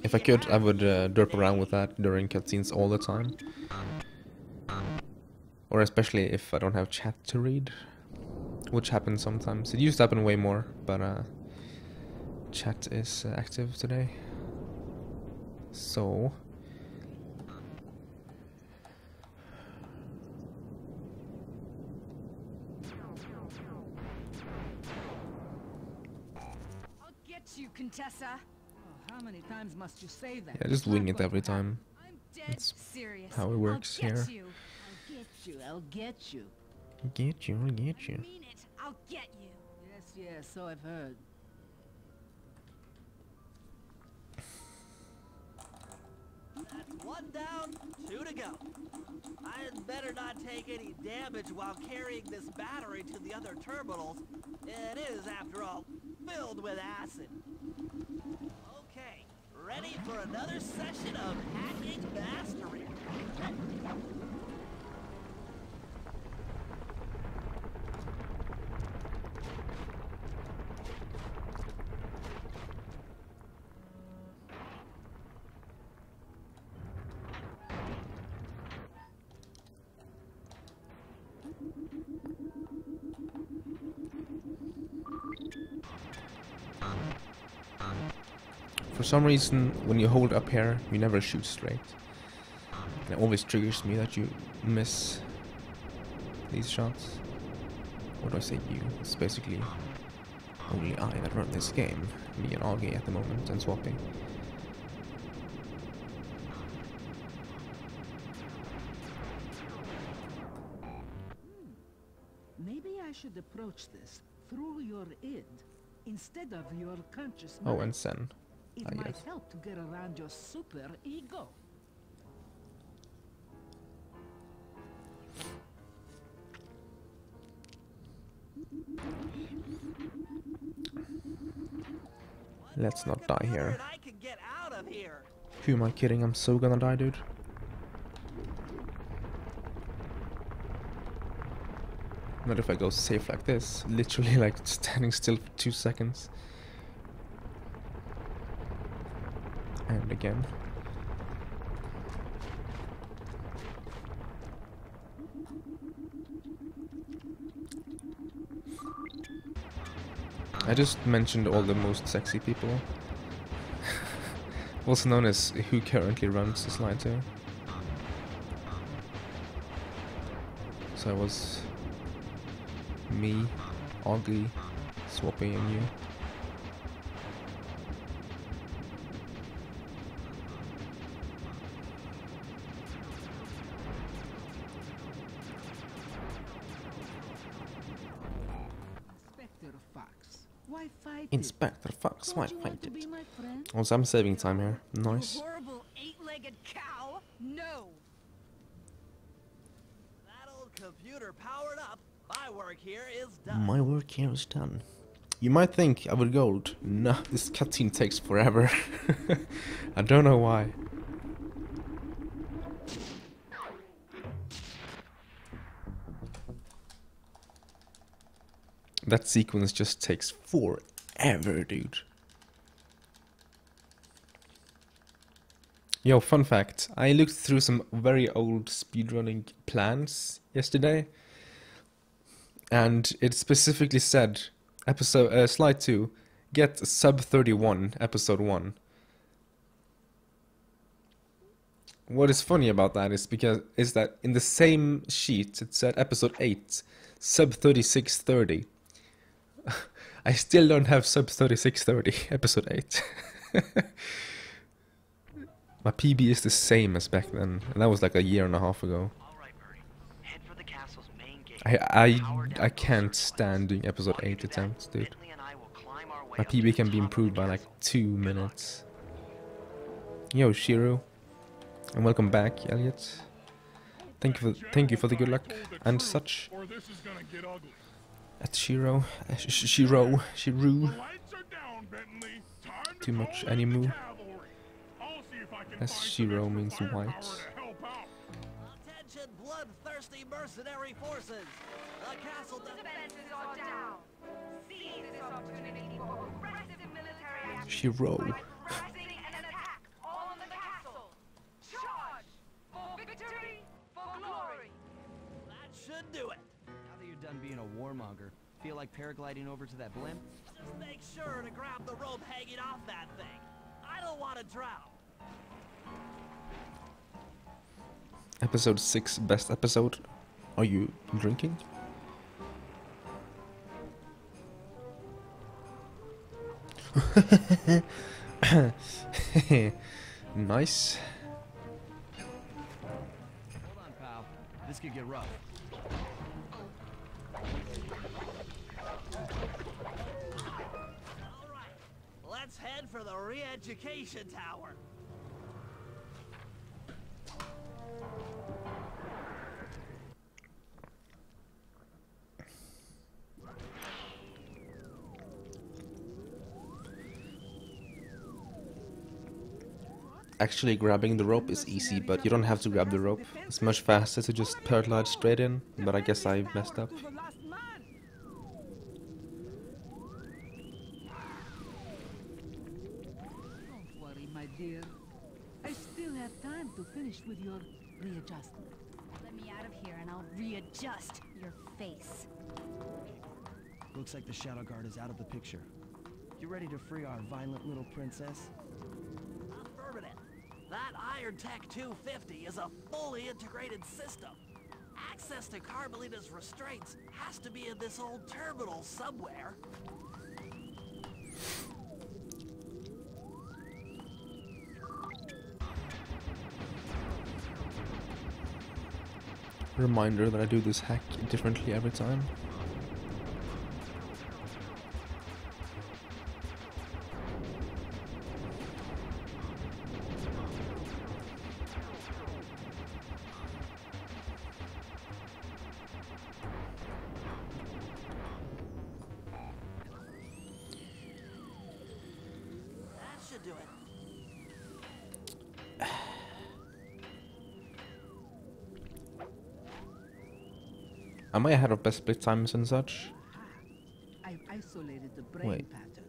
If I could, I would derp around with that during cutscenes all the time. Or especially if I don't have chat to read, which happens sometimes. It used to happen way more, but chat is active today. So I'll get you, Contessa. Oh, how many times must you say that? yeah, just wing it every time. I'm dead That's serious. how it works I'll here. get you. I'll get you. I'll get you. Get you, I'll get you. I mean it. I'll get you. Yes, yes, so I've heard. That's one down, 2 to go. I'd better not take any damage while carrying this battery to the other terminals. It is, after all, filled with acid. Okay, ready for another session of hacking mastery. For some reason, when you hold up here, you never shoot straight. And it always triggers me that you miss these shots. What do I say you? It's basically only I that run this game. Me and Augie at the moment, and swapping. Maybe I should approach this through your id instead of your conscious Oh, mind. and Sen. It I might guess. help to get around your super ego. Let's not die here. I can get out of here. Who am I kidding? I'm so gonna die, dude. Not if I go safe like this. Literally like standing still for 2 seconds. And again. I just mentioned all the most sexy people. Also known as who currently runs the slide too. So I was me, Augie, Swappy and you. Inspector Fox, why fight it? Also, I'm saving time here. Nice. Horrible eight-legged cow. No. That old computer powered up. My work here is done. My work here is done. You might think I would gold. No, this cutscene takes forever. I don't know why. That sequence just takes forever, dude. Yo, fun fact. I looked through some very old speedrunning plans yesterday. And it specifically said, slide 2, get sub 31, episode 1. What is funny about that is that in the same sheet it said episode 8, sub 3630. I still don't have sub 3630, episode 8. My PB is the same as back then, and that was like a year and a half ago. I can't stand doing episode 8 attempts, dude. My PB can be improved by like 2 minutes. Yo, Shiro. And welcome back, Elliot. Thank you for the good luck and such. At Shiro. Shiru. Too much animu. As Shiro means white. Attention, bloodthirsty mercenary forces! The castle defenses are down! Seize this opportunity for aggressive military action. Shiro. Rising and attack all on the castle! Charge! For victory! For glory! That should do it! Now that you're done being a warmonger, feel like paragliding over to that blimp? Just make sure to grab the rope hanging off that thing. I don't want to drown. Episode 6, best episode. Are you drinking? Nice. Hold on, pal. This could get rough. Alright, let's head for the re-education tower. Actually, grabbing the rope is easy, but you don't have to grab the rope. It's much faster to just paraglide straight in, but I guess I messed up. Don't worry, my dear. I still have time to finish with your readjustment. Let me out of here and I'll readjust your face. Looks like the Shadow Guard is out of the picture. You ready to free our violent little princess? Affirmative. That Iron Tech 250 is a fully integrated system. Access to Carmelita's restraints has to be in this old terminal somewhere. Reminder that I do this hack differently every time. That should do it. Am I ahead of best split times and such? I've isolated the brain Wait. pattern.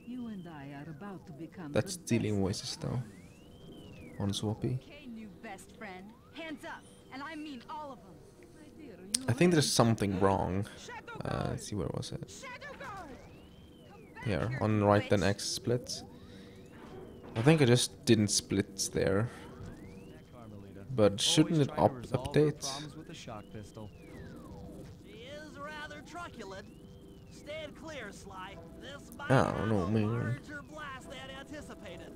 You and I are about to become That's the stealing best voices though. On Swappy. Okay, new best friend. Hands up, and I mean all of them. My dear, you I think there's something wrong. Let's see, where was it? Here, on right then X split. I think I just didn't split there. But shouldn't it update? With the shock pistol. She is rather truculent. Stand clear, Sly. This might Oh, have no, a man. larger blast than anticipated.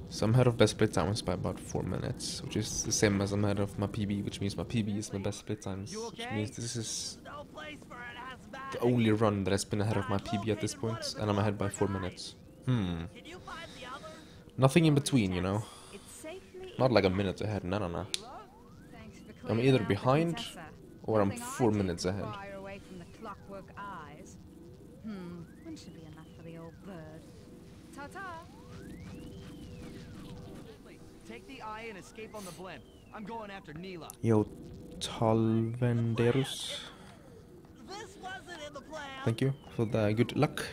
So I'm ahead of best split times by about 4 minutes, which is the same as I'm ahead of my PB, which means my PB is my best split times, which means this is No place for an asthmatic. the only run that has been ahead of my PB at this point, and I'm ahead by 4 minutes. Can you find the other? Nothing in between, you know. It's safely Not like a minute ahead, no. Thanks for I'm clearing either out the behind Contessa. or I'm Nothing I 4 take minutes to ahead. pry her away from the clockwork eye. One should be enough for the old bird. Ta-ta! Take the eye and escape on the blimp. I'm going after Neela. Yo, Talvenderus. Thank you for the good luck.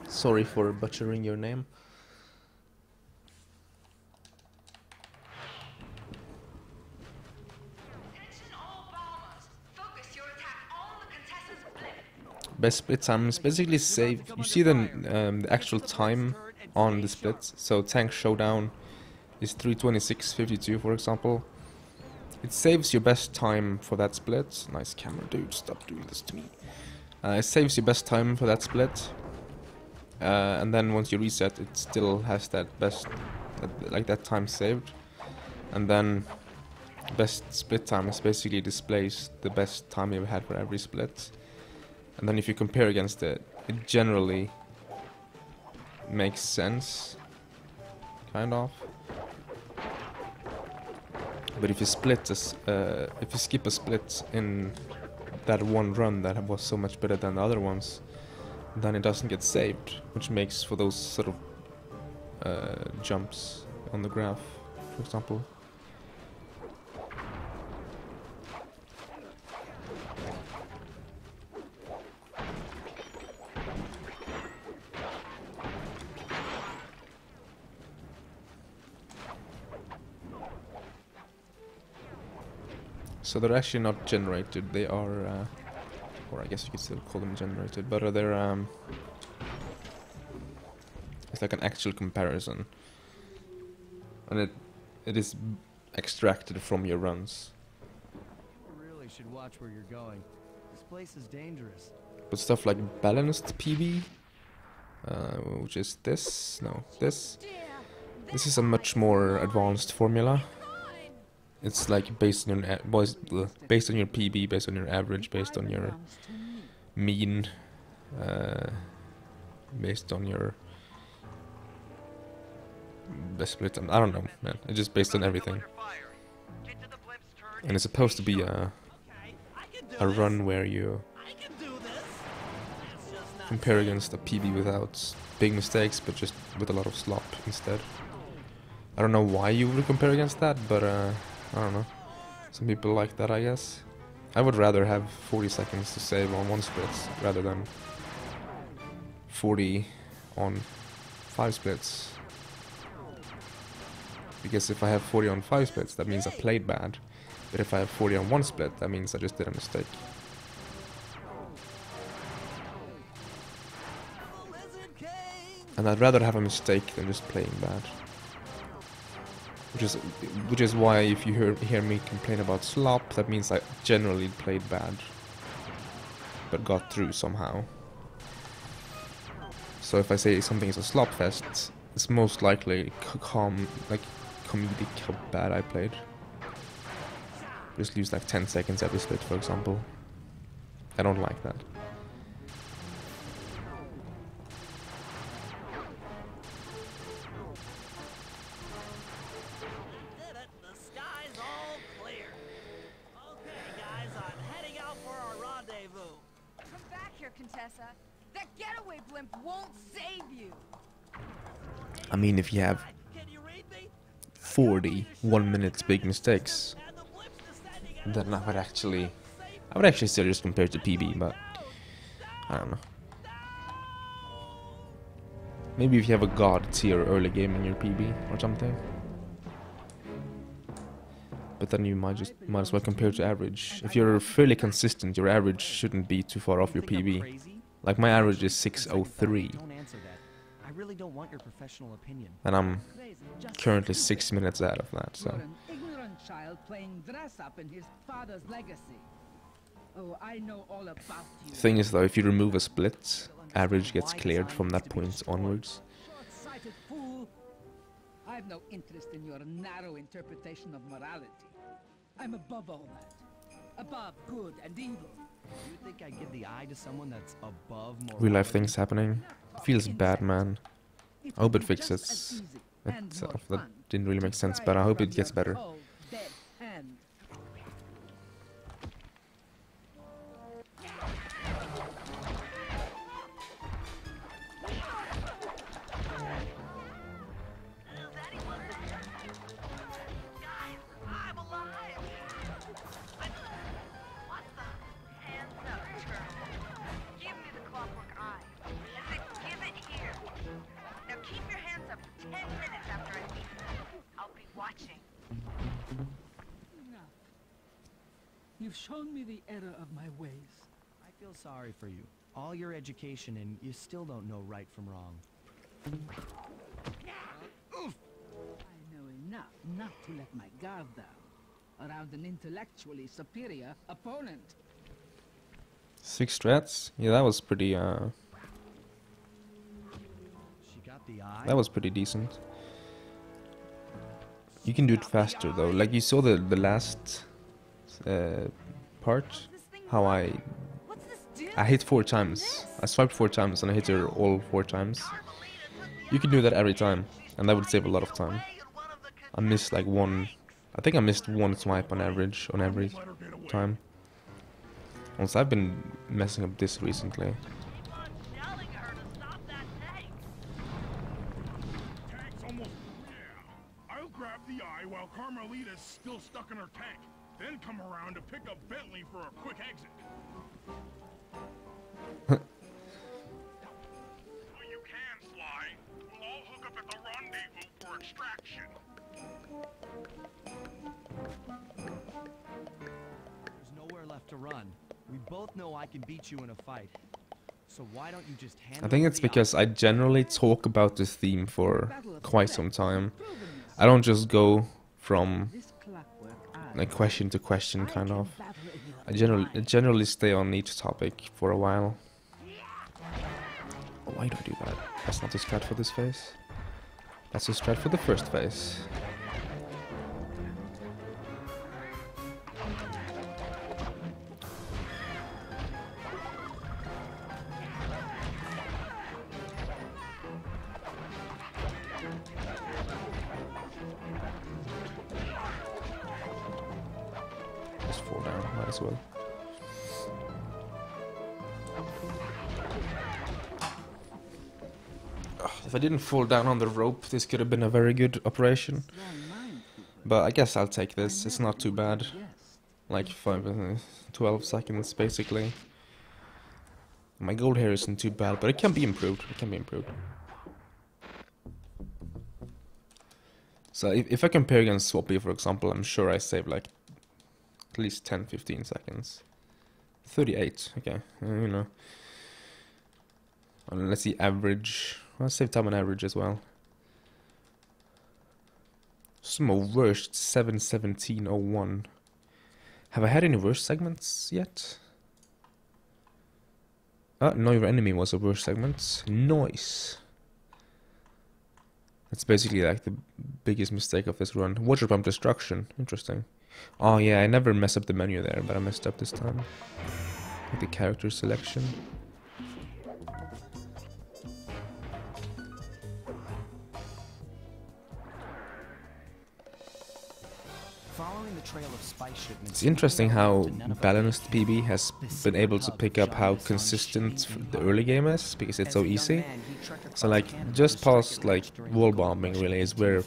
Sorry for butchering your name. Best split time is basically saved. You see the actual time on the splits. So tank showdown is 3:26:52, for example. It saves your best time for that split. Nice camera, dude. Stop doing this to me. It saves your best time for that split. And then once you reset, it still has that best, like that time saved. And then best split time is basically displays the best time you've had for every split. And then if you compare against it, it generally makes sense, kind of. But if you split, if you skip a split in that one run that was so much better than the other ones, then it doesn't get saved, which makes for those sort of jumps on the graph, for example. So they're actually not generated, they are, or I guess you could still call them generated, but they're, it's like an actual comparison. And it is extracted from your runs. You really should watch where you're going. This place is dangerous. But stuff like balanced PB, which is this, no, this is a much more advanced formula. It's like based on your based on your PB, based on your average, based on your mean, based on your best split. I don't know, man. It's just based on everything. And it's supposed to be a run where you compare against a PB without big mistakes, but just with a lot of slop instead. I don't know why you would compare against that, but I don't know. Some people like that, I guess. I would rather have 40 seconds to save on one split rather than 40 on 5 splits. Because if I have 40 on 5 splits, that means I played bad. But if I have 40 on 1 split, that means I just did a mistake. And I'd rather have a mistake than just playing bad. Which is why if you hear me complain about slop, that means I generally played bad, but got through somehow. So if I say something is a slop fest, it's most likely comedic how bad I played. Just lose like 10 seconds every split, for example. I don't like that. That getaway blimp won't save you. I mean, if you have 40 1-minute big mistakes, then I would actually still just compare it to PB, but I don't know. Maybe if you have a god tier early game in your PB or something. But then you might as well compare to average. If you're fairly consistent, your average shouldn't be too far off your PB. Like my average is 6:03. I really don't want your professional opinion. And I'm currently 6 minutes out of that, so. You're an ignorant child playing dress up in his father's legacy. Oh, I know all about you. Thing is though, if you remove a split, average gets cleared from that point onwards. Short-sighted fool. I have no interest in your narrow interpretation of morality. I'm above all that. Above good and evil. You think I give the eye to someone that's above morality? Real life things happening. Feels bad, man. I hope it fixes itself. That didn't really make sense, but I hope it gets better. You've shown me the error of my ways. I feel sorry for you. All your education and you still don't know right from wrong. I know enough not to let my guard down around an intellectually superior opponent. 6 strats? Yeah, that was pretty She got the eye. that was pretty decent. You can do it faster though. Like you saw the last part, how I hit 4 times. I swiped 4 times and I hit her all 4 times. You can do that every time, and that would save a lot of time. I missed like one. I think I missed 1 swipe on average on every time. Also, I've been messing up this recently. I'll grab the eye while Carmelita's still stuck in her tank, then come around to pick up Bentley for a quick exit. Well, you can, Sly. We'll all hook up at the rendezvous for extraction. There's nowhere left to run. We both know I can beat you in a fight. So why don't you just hand I think it's because I generally talk about this theme for quite some time. I don't just go from like question to question, kind of. I generally stay on each topic for a while. Oh, why do I do that? That's not the strat for this phase. That's the strat for the first phase. Just fall down, might as well. If I didn't fall down on the rope, this could have been a very good operation. But I guess I'll take this, it's not too bad. Like 12 seconds, basically. My gold here isn't too bad, but it can be improved, So if I compare against Swappy, for example, I'm sure I save like at least 10-15 seconds. 38, okay, you know. And let's see, average. I'll save time on average as well. Some worst 7:17:01. Have I had any worst segments yet? Know your enemy was a worst segment. Nice. That's basically like the biggest mistake of this run. Water pump destruction. Interesting. Oh yeah, I never mess up the menu there, but I messed up this time. Like the character selection. It's interesting how balanced PB has been able to pick up how consistent the early game is, because it's so easy. So like, just past like wall bombing really is where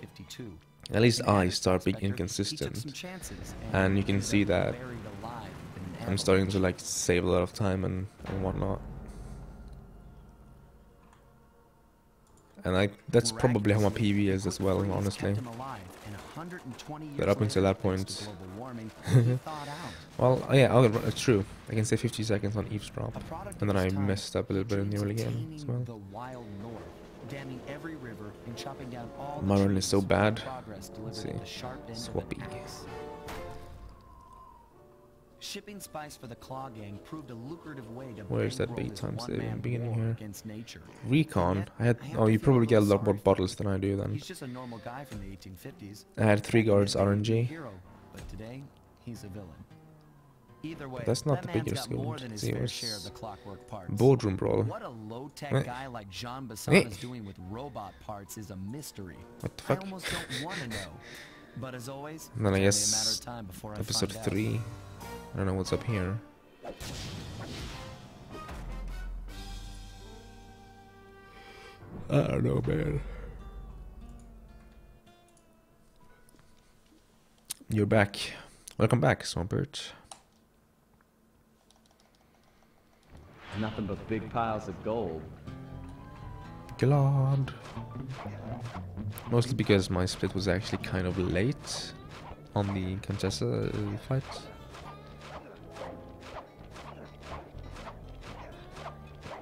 at least I start being inconsistent. And you can see that I'm starting to like save a lot of time and whatnot. And that's probably how my PB is as well, honestly. But up until that point... well, yeah, it's true. I can say 50 seconds on eavesdrop. And then I messed up a little bit in the early game as well. My run is so bad. Let's see. Swappy. Shipping spice for the Claw Gang proved a lucrative way to where's that bait time saving beginning here? Recon. I had you probably get a lot more bottles than I do then. He's just a normal guy from the 1850s. I had 3 guards RNG. But today he's a villain. Either way, but that's not the biggest skill. See, it was boardroom brawl. What a low-tech guy like Jean Bassan is doing with robot parts is a mystery. What the fuck? I almost don't want to know. But as always, and then I guess it's only a matter of time before episode I 3. I don't know what's up here. I don't know, man. You're back. Welcome back, Swampert. Nothing but big piles of gold. Glad. Mostly because my split was actually kind of late on the Contessa fight.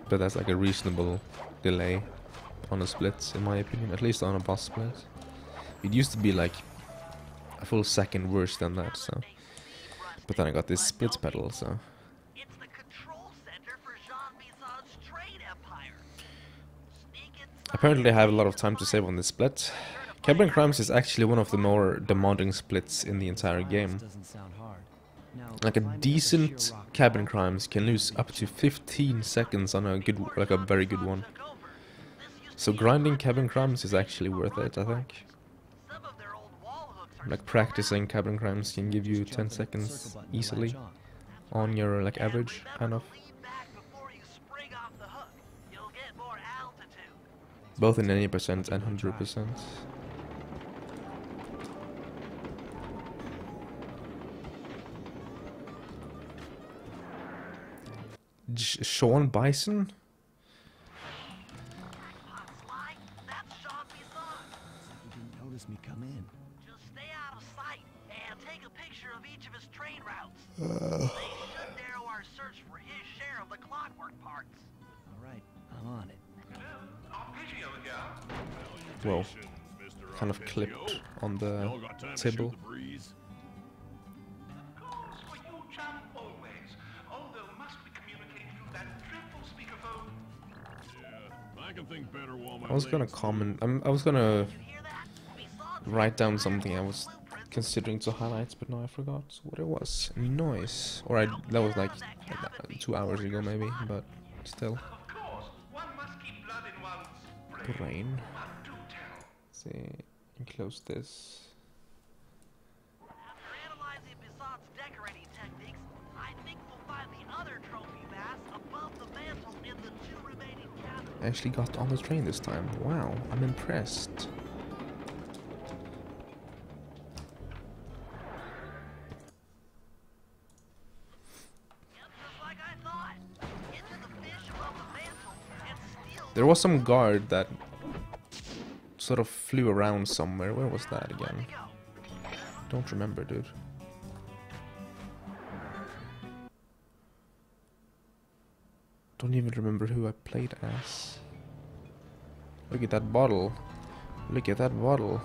but that's like a reasonable delay on a split, in my opinion, at least on a boss split. It used to be like a full second worse than that, so. But then I got this split pedal, so. It's the control center for Jean Bizon's trade empire. Apparently I have a lot of time to save on this split. Cabin Crimes is actually one of the more demanding splits in the entire game. Like a decent Cabin Crimes can lose up to 15 seconds on a good, like a very good one. So grinding Cabin Crimes is actually worth it, I think. Like practicing Cabin Crimes can give you 10 seconds easily on your like average, kind of. Both in any percent and 100%. Sean Bison? You didn't notice me come in. Just stay out of sight and take a picture of each of his trade routes. They should narrow our search for his share of the clockwork parts. Alright, I'm on it. Whoa. Kind of clipped on the table. I was gonna comment. I was gonna write down something I was considering to highlight, but no, I forgot what it was. Noise, or that was like 2 hours ago, maybe, but still. Brain. Let's see, enclose this. After analyzing Bizon's decorating techniques, I think we'll find the other trophy mass above the mantle in the 2 remaining cabinets. I actually got on the train this time. Wow, I'm impressed. There was some guard that sort of flew around somewhere. Where was that again? Don't remember, dude. Don't even remember who I played as. Look at that bottle. Look at that bottle.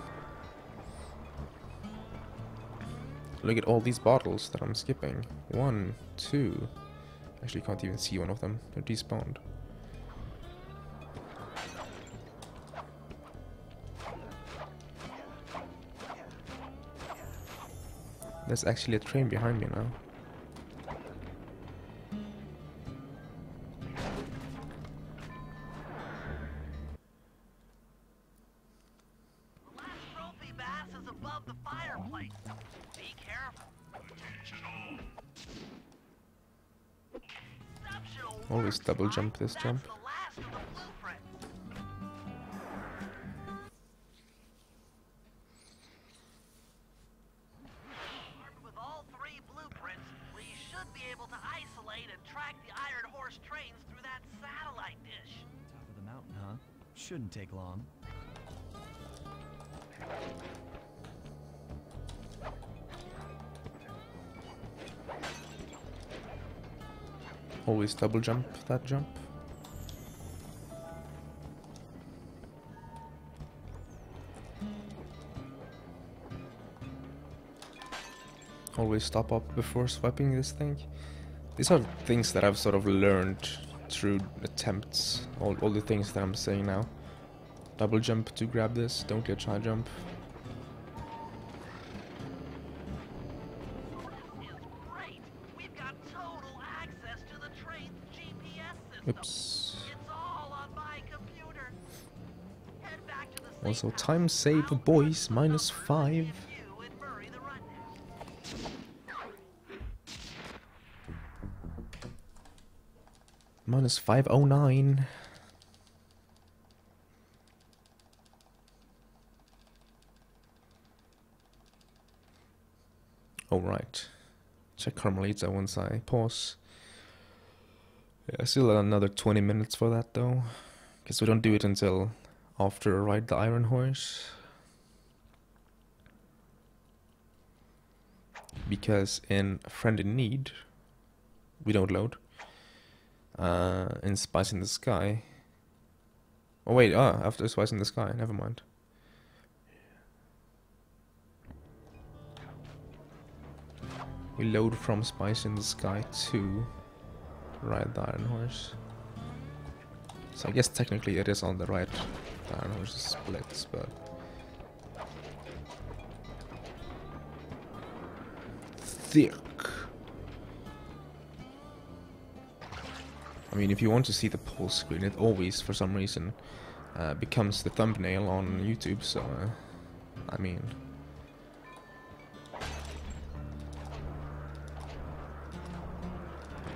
Look at all these bottles that I'm skipping. 1, 2. Actually, can't even see one of them. They're despawned. There's actually a train behind me now. The last trophy mass is above the fireplace. Be careful. Always double jump this jump. Shouldn't take long. Always double jump that jump. Always stop up before swiping this thing. These are things that I've sort of learned through attempts. All the things that I'm saying now. Double jump to grab this, don't get shy jump. Oops. Also time save boys, -5. -509. Alright. Check Carmelita once I pause. Yeah, still another 20 minutes for that though. Guess we don't do it until after I ride the Iron Horse. Because in Friend in Need, we don't load. in Spice in the Sky. Oh wait, after Spice in the Sky, never mind. We load from Spice in the Sky to ride the Iron Horse. So I guess technically it is on the right. The Iron Horse splits, but thick. I mean, if you want to see the pause screen, it always, for some reason, becomes the thumbnail on YouTube, so, I mean...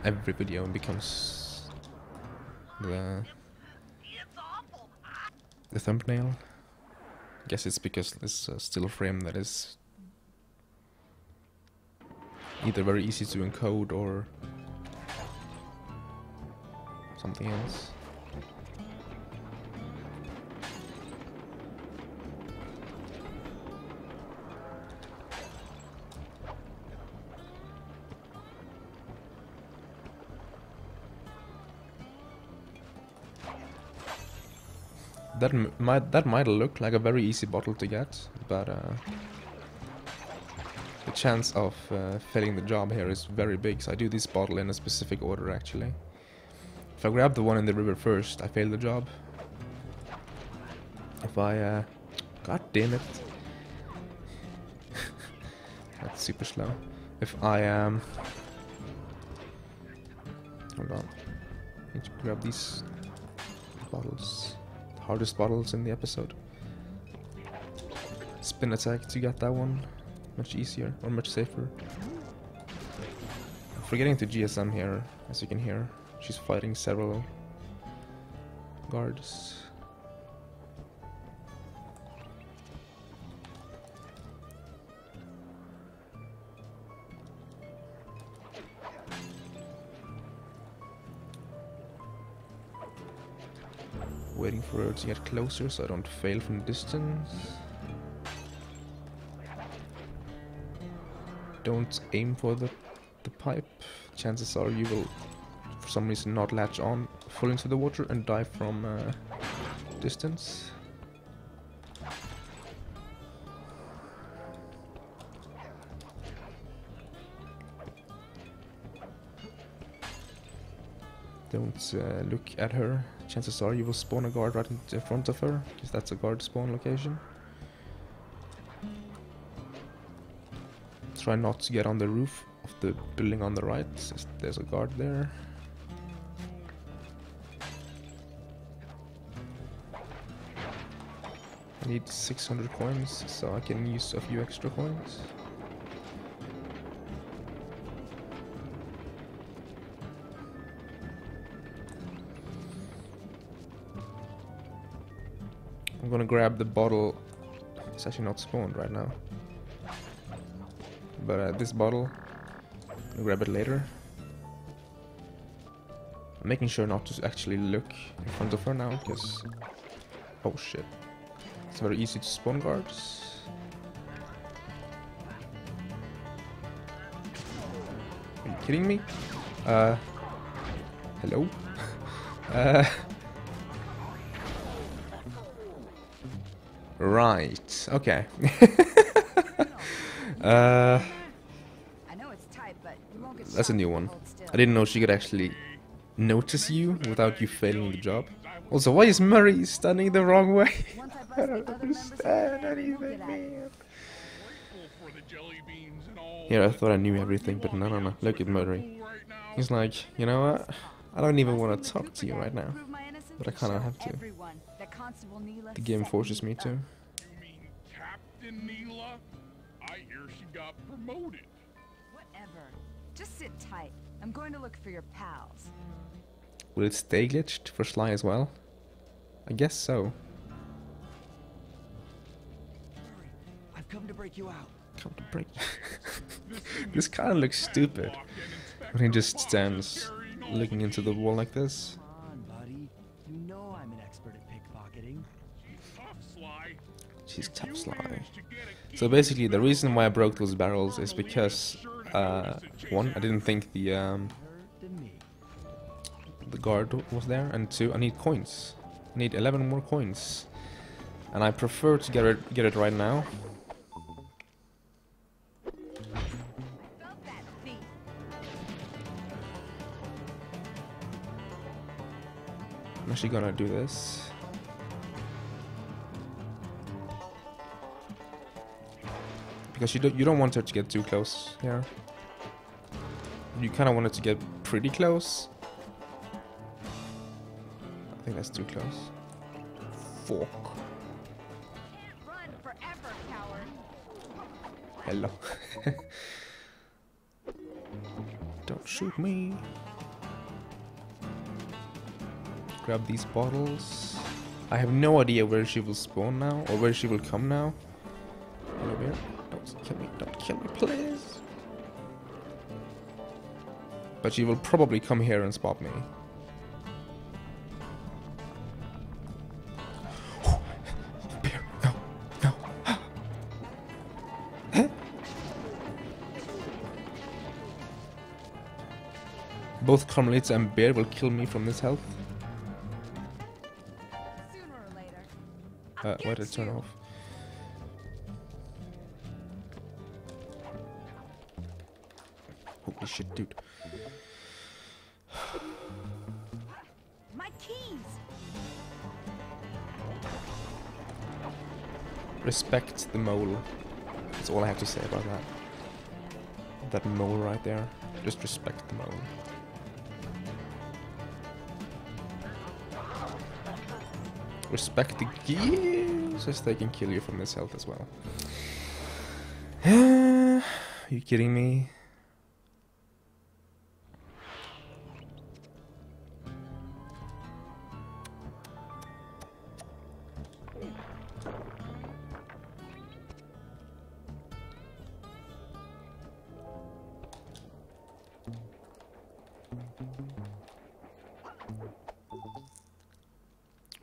every video becomes the thumbnail. I guess it's because it's a still frame that is either very easy to encode or something else. That might look like a very easy bottle to get, but the chance of failing the job here is very big. So I do this bottle in a specific order actually. If I grab the one in the river first, I fail the job. If I god damn it. That's super slow. If I hold on. I need to grab these bottles. Hardest bottles in the episode. Spin attack to get that one. Much easier, or much safer. I'm forgetting to GSM here, as you can hear. She's fighting several guards. Waiting for her to get closer so I don't fail from distance. Don't aim for the pipe. Chances are you will, for some reason, not latch on, fall into the water and die from distance. Don't look at her. Chances are you will spawn a guard right in front of her, because that's a guard spawn location. Try not to get on the roof of the building on the right, there's a guard there. I need 600 coins, so I can use a few extra coins. I'm gonna grab the bottle. It's actually not spawned right now. But this bottle, I'll grab it later. I'm making sure not to actually look in front of her now, because... oh shit. It's very easy to spawn guards. Are you kidding me? Hello? Right, okay. That's a new one. I didn't know she could actually notice you without you failing the job. Also, why is Murray standing the wrong way? I don't understand anything, man. Here, I thought I knew everything, but no. Look at Murray. He's like, you know what? I don't even want to talk to you right now. But I kind of have to. The game forces me to. You mean Captain Neela? I hear she got promoted. Whatever. Just sit tight. I'm going to look for your pals. Will it stay glitched for Sly as well? I guess so. I've come to break you out. Come to break. This kind of looks stupid when he just stands looking into the wall like this. Come on, buddy. You know I'm an expert at pickpocketing. She's tough, Sly. So basically, the reason why I broke those barrels is because one, I didn't think the the guard was there, and 2, I need coins. I need 11 more coins. And I prefer to get it right now. I'm actually gonna do this. Because you don't want her to get too close here. You kind of want it to get pretty close. I think that's too close. Fork. Run forever, coward. Hello. Don't shoot me. Grab these bottles. I have no idea where she will spawn now, or where she will come now. Hello here. Don't kill me, please. But she will probably come here and spot me. Bear, no, no. Huh? Both Carmelita and Bear will kill me from this health. Why did it turn off? Holy shit, dude. My keys. Respect the mole. That's all I have to say about that. That mole right there. Just respect the mole. Respect the gears, as they can kill you from this health as well. Are you kidding me?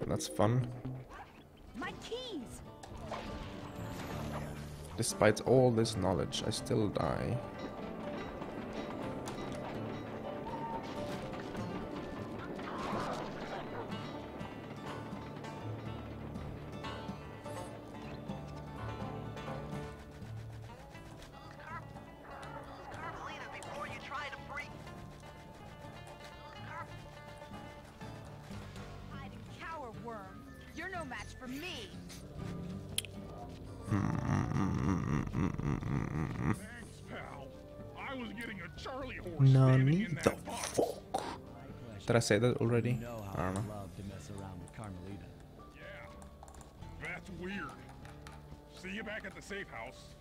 That's fun. My keys. Despite all this knowledge, I still die. You're no match for me. Thanks, pal. I was getting a Charlie horse. Nani the fuck? Did I say that already? I don't know. Love to mess around with Carmelita. Yeah, that's weird. See you back at the safe house.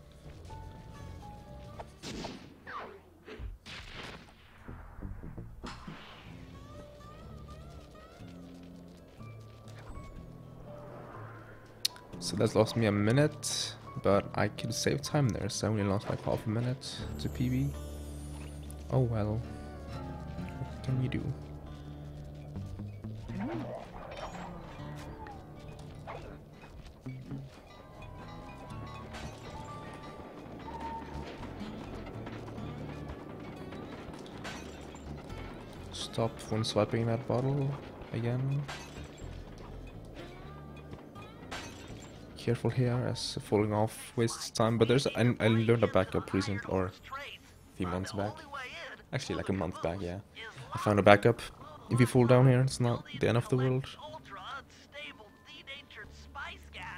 So that's lost me a minute, but I could save time there, so I only lost like half a minute to PB. Oh well. What can you do? Stop when swiping that bottle again. Careful here, as falling off wastes time. But there's I learned a backup recently, or a few months back. Actually, like a month back, yeah. I found a backup. If you fall down here, it's not the end of the world.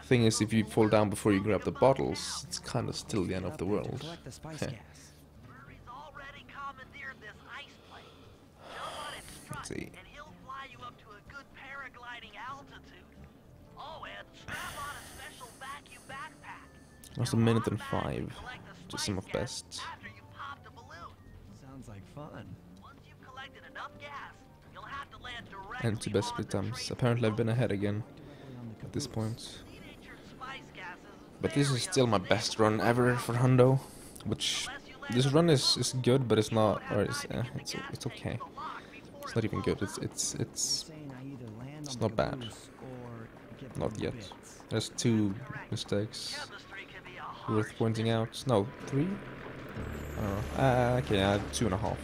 Thing is, if you fall down before you grab the bottles, it's kind of still the end of the world. Let's see. Lost a minute and 5 to some of best. Sounds like fun. And to best split times. Apparently I've been ahead again at this point. But this is still my best run ever for Hundo. Which this run is good, but it's not, or it's okay. It's not even good. It's not bad. Not yet. There's 2 mistakes worth pointing out. No, 3? I don't know. Okay, 2.5.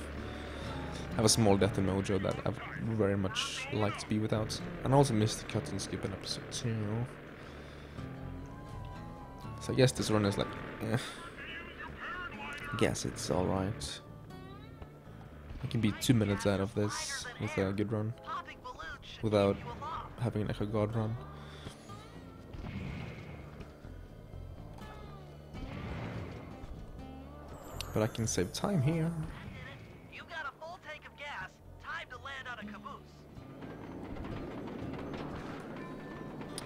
have a small death in Mojo that I would very much like to be without. And I also missed the cut and skip in episode 2. So I guess this run is like, eh. I guess it's alright. I can be 2 minutes out of this with a good run. Without having like a god run. But I can save time here. You got a full tank of gas. Time to land on a caboose.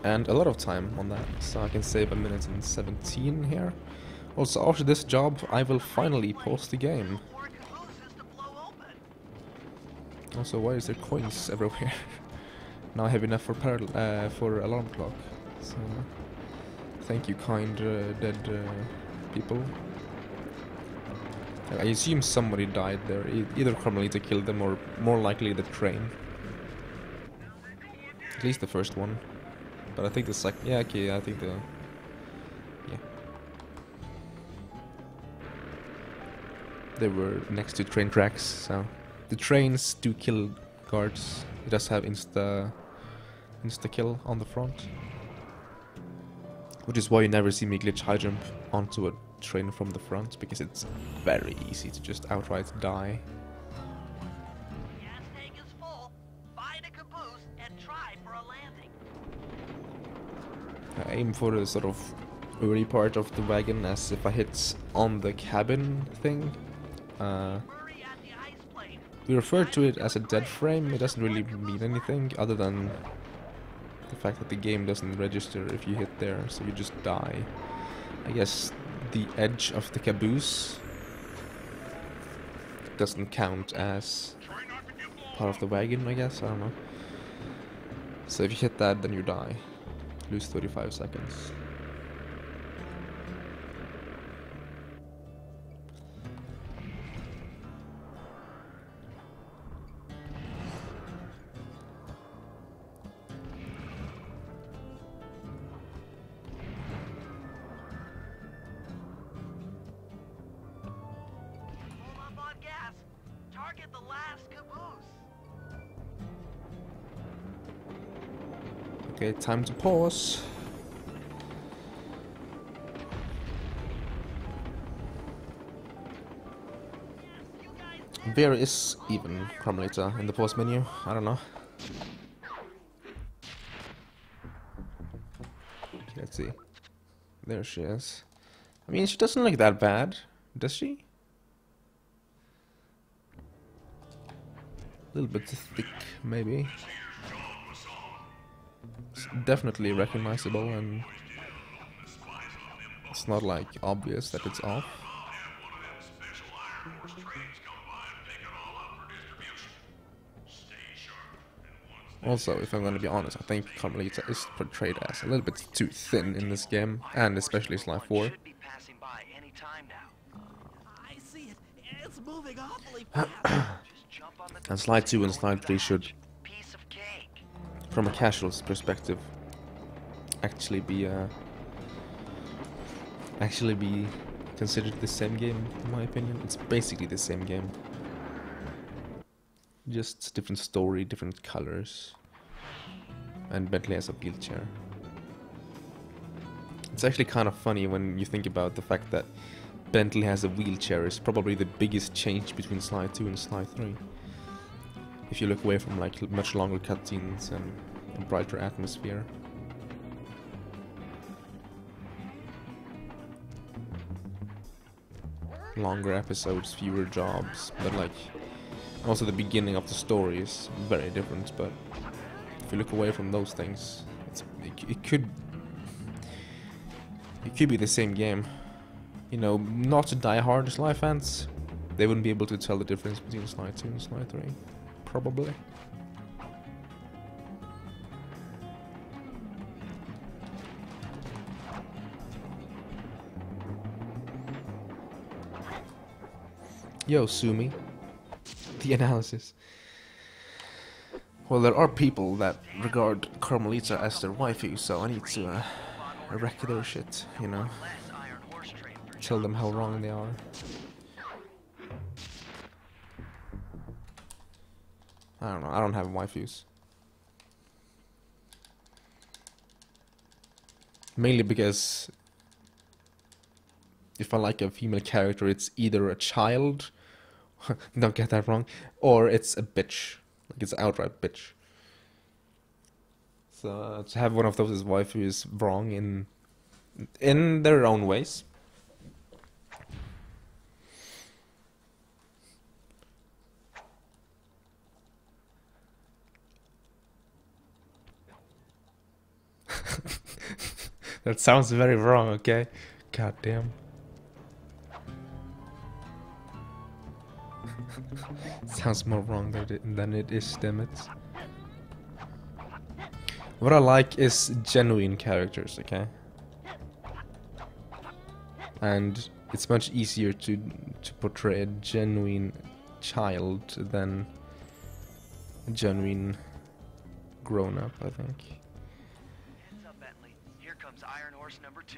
And a lot of time on that, so I can save 1 minute and 17 here. Also, after this job, I will finally pause the game. Also, why is there coins everywhere? Now I have enough for alarm clock. So, thank you, kind dead people. I assume somebody died there. Either Carmelita killed them, or more likely the train. At least the first one. But I think the second... Yeah, okay, I think the... Yeah. They were next to train tracks, so... The trains do kill guards. It does have insta-kill on the front. Which is why you never see me glitch high jump onto a train from the front, because it's very easy to just outright die. Gas tank is full. Find a caboose and try for a landing. I aim for the sort of early part of the wagon, as if I hit on the cabin thing. We refer to it as a dead frame. It doesn't really mean anything other than the fact that the game doesn't register if you hit there, so you just die. I guess the edge of the caboose doesn't count as part of the wagon, I guess, I don't know. So if you hit that, then you die. Lose 35 seconds. Okay, time to pause. Where is even Carmelita in the pause menu? I don't know. Okay, let's see. There she is. I mean, she doesn't look that bad, does she? A little bit thick, maybe. It's definitely recognizable, and it's not like obvious that it's off. Also, if I'm gonna be honest, I think Carmelita is portrayed as a little bit too thin in this game, and especially Slide 4. And Slide 2 and Slide 3 should, from a casual's perspective, actually be considered the same game, in my opinion. It's basically the same game. Just different story, different colors. And Bentley has a wheelchair. It's actually kind of funny when you think about the fact that Bentley has a wheelchair is probably the biggest change between Slide 2 and Slide 3. If you look away from like much longer cutscenes and brighter atmosphere. Longer episodes, fewer jobs, but like also the beginning of the story is very different. But if you look away from those things, it could be the same game. You know, not die-hard Slide fans, they wouldn't be able to tell the difference between Slide 2 and Slide 3, probably. Yo, Sumi. The analysis. Well, there are people that regard Carmelita as their waifu, so I need to wreck their shit, you know. Tell them how wrong they are. I don't know. I don't have waifus. Mainly because if I like a female character, it's either a child, don't get that wrong, or it's a bitch. Like it's an outright bitch. So to have one of those as waifu is wrong in their own ways. That sounds very wrong, okay? God damn. Sounds more wrong than it is, damn it. What I like is genuine characters, okay? And it's much easier to portray a genuine child than a genuine grown-up, I think. Heads up, Bentley. Here comes Iron Horse number 2.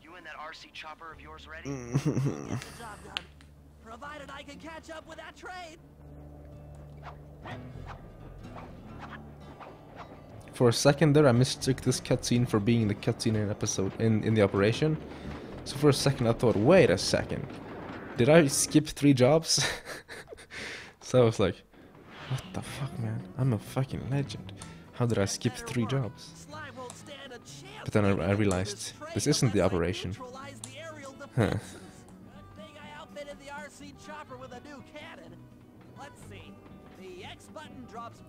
You and that RC chopper of yours ready? Get the job done. Provided I can catch up with that train. For a second there, I mistook this cutscene for being the cutscene in episode in the operation. So for a second, I thought, wait a second, did I skip 3 jobs? So I was like, what the fuck, man? I'm a fucking legend. How did I skip 3 jobs? But then I realized this isn't the operation. Huh.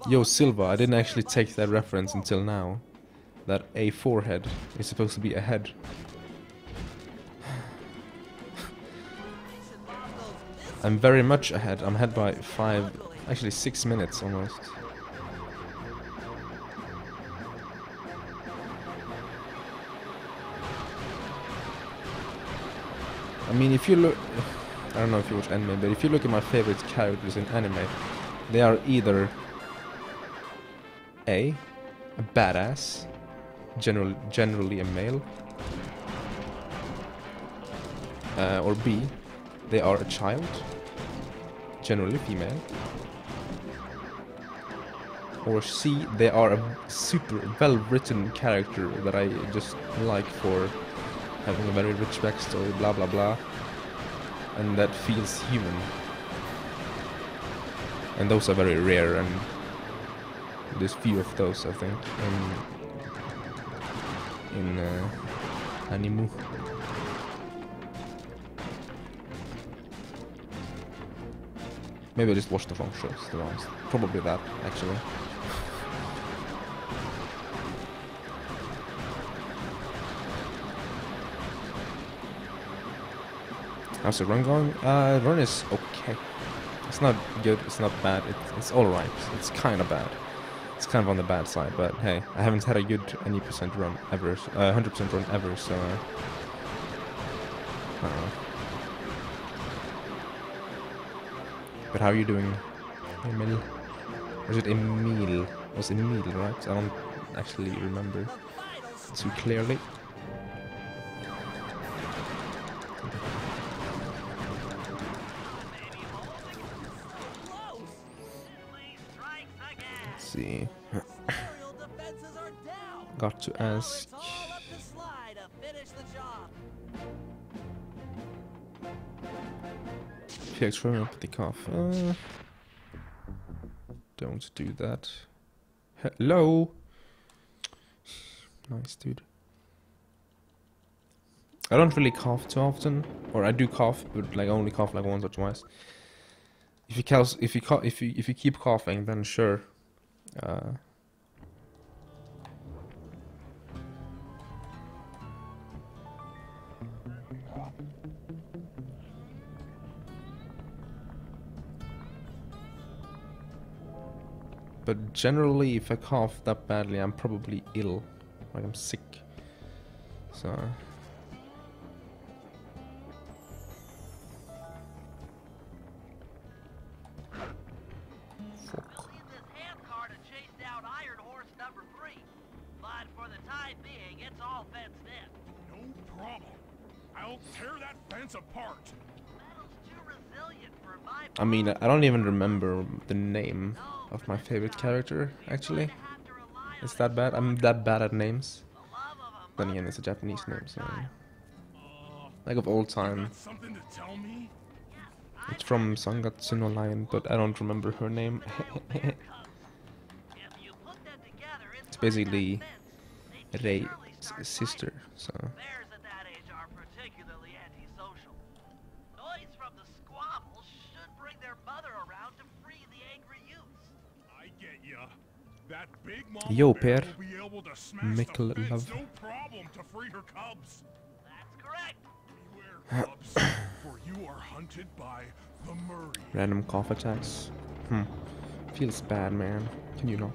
Yo, Silva, I didn't actually take that reference until now. That a forehead is supposed to be a head. I'm very much ahead. I'm ahead by 6 minutes almost. I mean, if you look... I don't know if you watch anime, but if you look at my favorite characters in anime, they are either A badass, generally a male, or B, they are a child, generally female, or C, they are a super well-written character that I just like for having a very rich backstory, blah blah blah, and that feels human. And those are very rare, and there's few of those, I think, in anime. Maybe I just watched the wrong shows, to be honest. Probably that, actually. How's the run going? Run is okay. It's not good, it's not bad, it's alright. It's kind of bad. It's kind of on the bad side, but hey, I haven't had a good any percent run ever, 100% run ever, so I don't know. But how are you doing, Emil? Or is it Emil? It was Emil, right? I don't actually remember too clearly. Let's see. Got to ask. Felix, throwing up the cough. Don't do that. Hello. Nice, dude. I don't really cough too often, or I do cough, but like only cough like once or twice. If you keep coughing, then sure. But generally, if I cough that badly, I'm probably ill, like I'm sick. So. I mean, I don't even remember the name. of my favorite character, actually. It's that bad. I'm that bad at names. Then again, it's a Japanese name, so... Like of all time. Something to tell me? It's from Sangatsu no Lion, but I don't remember her name. It's basically Rei's sister, so... Bears at that age are particularly antisocial. Noise from the squabbles should bring their mother around to free the angry youths. I get ya. That big mama Yo, bear Per. will be able to smash Mikkel the fence, love. no problem to free her cubs. That's correct. Beware, cubs, for you are hunted by the Murray. Random cough attacks. Feels bad, man. Can you not?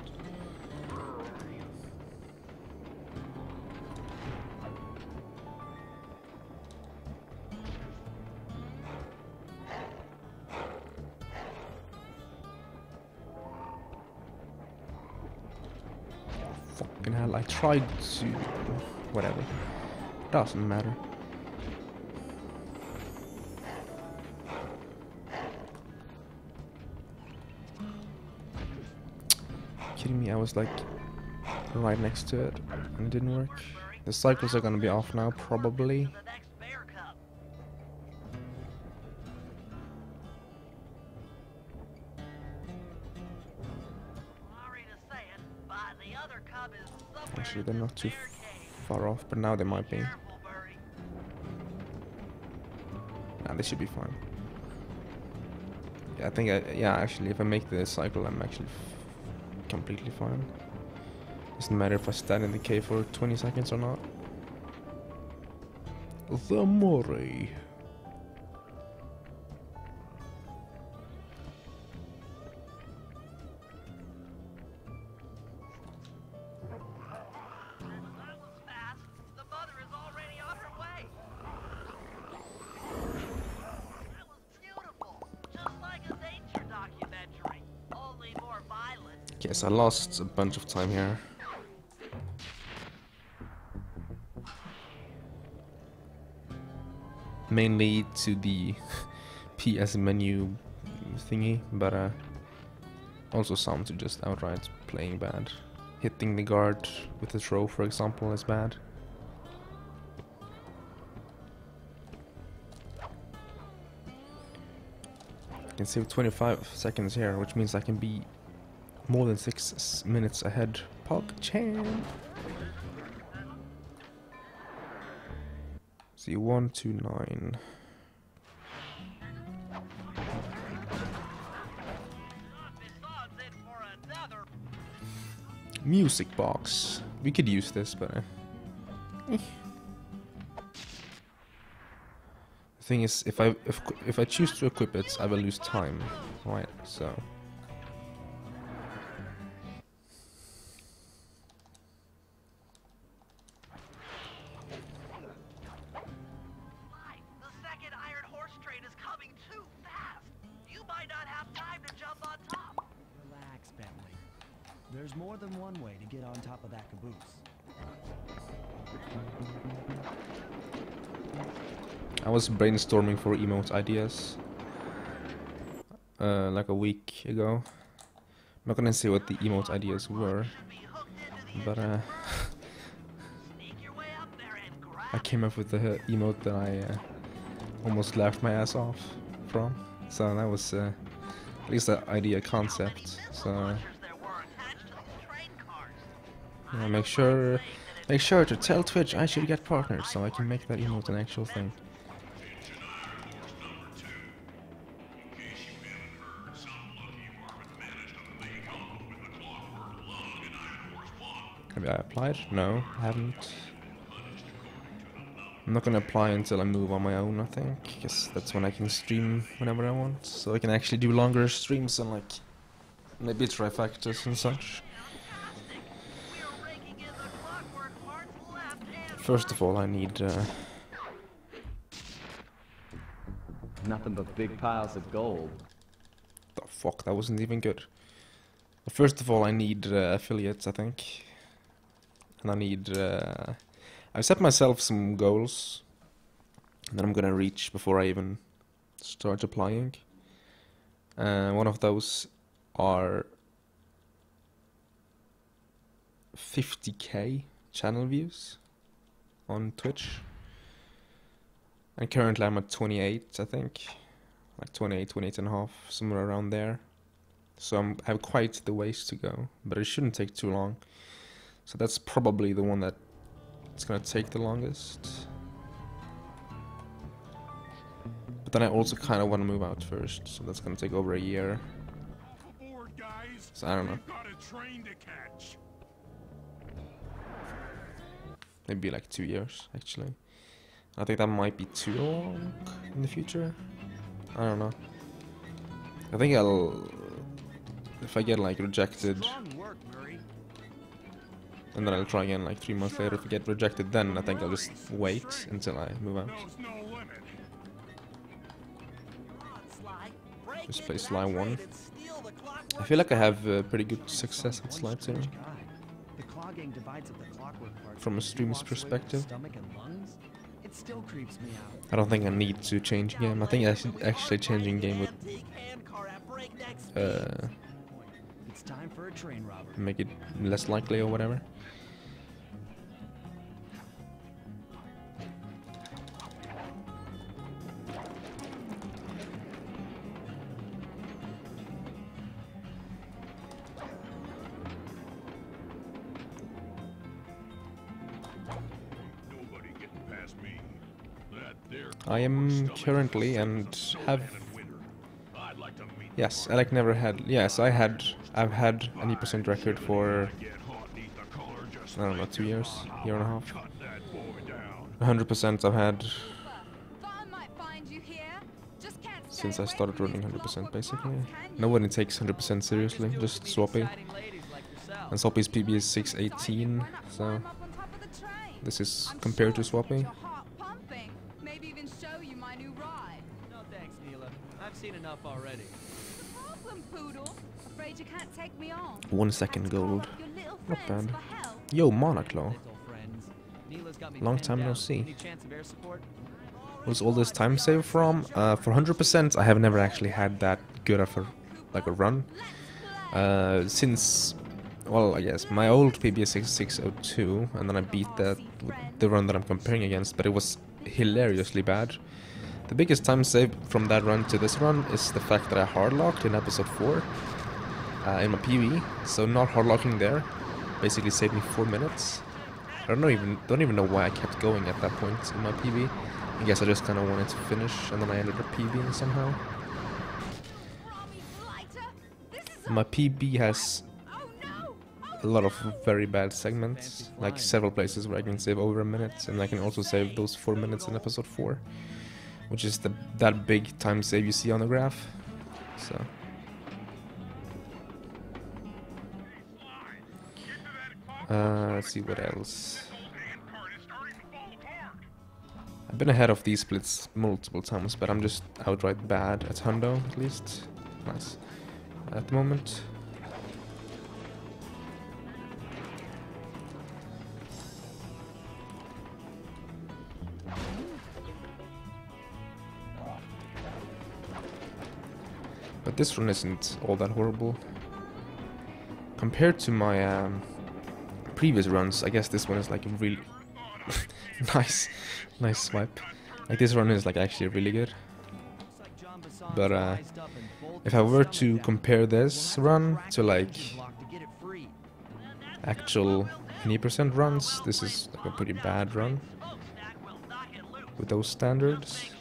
Fucking hell, I tried to... Whatever. Doesn't matter. Kidding me, I was like right next to it and it didn't work. The cycles are gonna be off now, probably. Actually, they're not too far off, but now they might be. Nah, they should be fine. Yeah, I think yeah, actually, if I make the cycle, I'm actually completely fine. Doesn't matter if I stand in the cave for 20 seconds or not. The Murray. Yes, I lost a bunch of time here. Mainly to the PS menu thingy, but also some to just outright playing bad. Hitting the guard with a throw, for example, is bad. I can save 25 seconds here, which means I can be more than 6 minutes ahead. PogChamp! See, 129. Music box. We could use this, but the thing is, if I choose to equip it, I will lose time, right? So. There's more than one way to get on top of that caboose. I was brainstorming for emote ideas like a week ago. I'm not gonna say what the emote ideas were, but I came up with the emote that I almost laughed my ass off from. So that was at least the idea concept. So. Yeah, make sure to tell Twitch I should get partnered so I can make that emote an actual thing. Have I applied? No, I haven't. I'm not gonna apply until I move on my own, I think, because that's when I can stream whenever I want. So I can actually do longer streams and like maybe trifectas and such. First of all, I need nothing but big piles of gold. The fuck, that wasn't even good. But first of all, I need affiliates, I think. And I need... I've set myself some goals that I'm gonna reach before I even start applying. One of those are 50k channel views on Twitch. And currently I'm at 28, I think. Like 28 and a half, somewhere around there. So I have quite the ways to go, but it shouldn't take too long. So that's probably the one that it's gonna take the longest. But then I also kind of want to move out first, so that's gonna take over a year. So I don't know. Maybe like 2 years, actually. I think that might be too long in the future. I don't know. I think if I get like rejected, and then I'll try again like 3 months later. If I get rejected then, I think I'll just wait until I move out. Just play Sly 1. I feel like I have pretty good success with Sly 2. From a streamer's perspective. I don't think I need to change game. I think actually changing game would make it less likely or whatever. I am currently and have yes, I like never had yes, I've had an E% record for I don't know, 2 years, year and a half. 100% I've had since I started running 100% basically. Nobody takes 100% seriously, just Swappy. And Swappy's PB is 618, so this is compared to Swappy. Seen enough already. 1 second gold. Not bad. Yo, Monoclaw. Long time no see. What's all this time save from? For 100%, I have never actually had that good of a run. Since, well, I guess my old PB is 6602, and then I beat that with the run that I'm comparing against, but it was hilariously bad. The biggest time save from that run to this run is the fact that I hardlocked in episode 4 in my PB, so not hardlocking there basically saved me 4 minutes. I don't even know why I kept going at that point in my PB. I guess I just kind of wanted to finish, and then I ended up PBing somehow. My PB has a lot of very bad segments, like several places where I can save over a minute, and I can also save those 4 minutes in episode 4. Which is that big time save you see on the graph. So let's see what else. I've been ahead of these splits multiple times, but I'm just outright bad at hundo, at least. Nice. At the moment. But this run isn't all that horrible. Compared to my previous runs, I guess this one is like a really nice swipe. Like this run is like actually really good. But if I were to compare this run to like actual E% runs, this is like a pretty bad run. With those standards,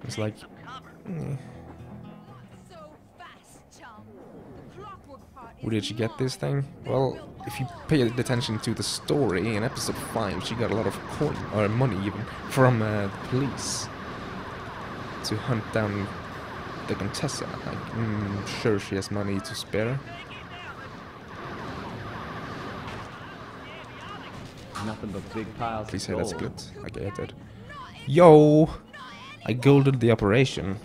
it's like. Where did she get this thing? Well, if you pay attention to the story in episode 5, she got a lot of coin, or money even, from the police to hunt down the Contessa. I'm sure she has money to spare. Nothing but big piles. Please say that's good. Okay, I did. Yo! I golded the operation.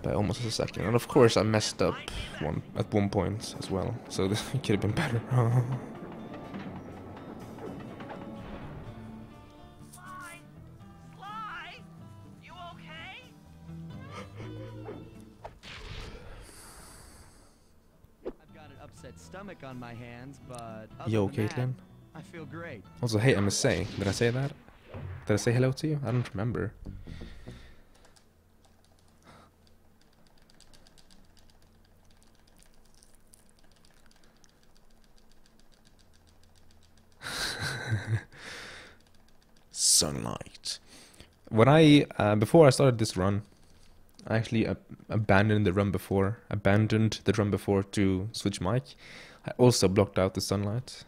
By almost a second, and of course I messed up at one point as well, so this could have been better. Sly, you okay? I've got it upset stomach on my hands, but Yo, other than Caitlin. that, I feel great. Also, hey, MSA. Did I say that? Did I say hello to you? I don't remember. Sunlight. When I before I started this run, I actually abandoned the run before. To switch mic. I also blocked out the sunlight.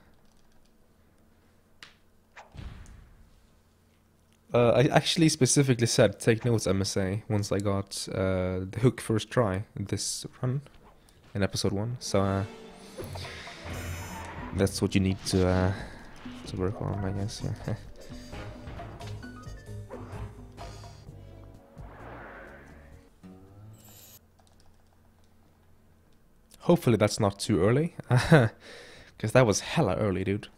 I actually specifically said take notes, MSA, once I got the hook first try this run in episode 1. So that's what you need to work on, I guess. Yeah. Hopefully that's not too early, because that was hella early, dude.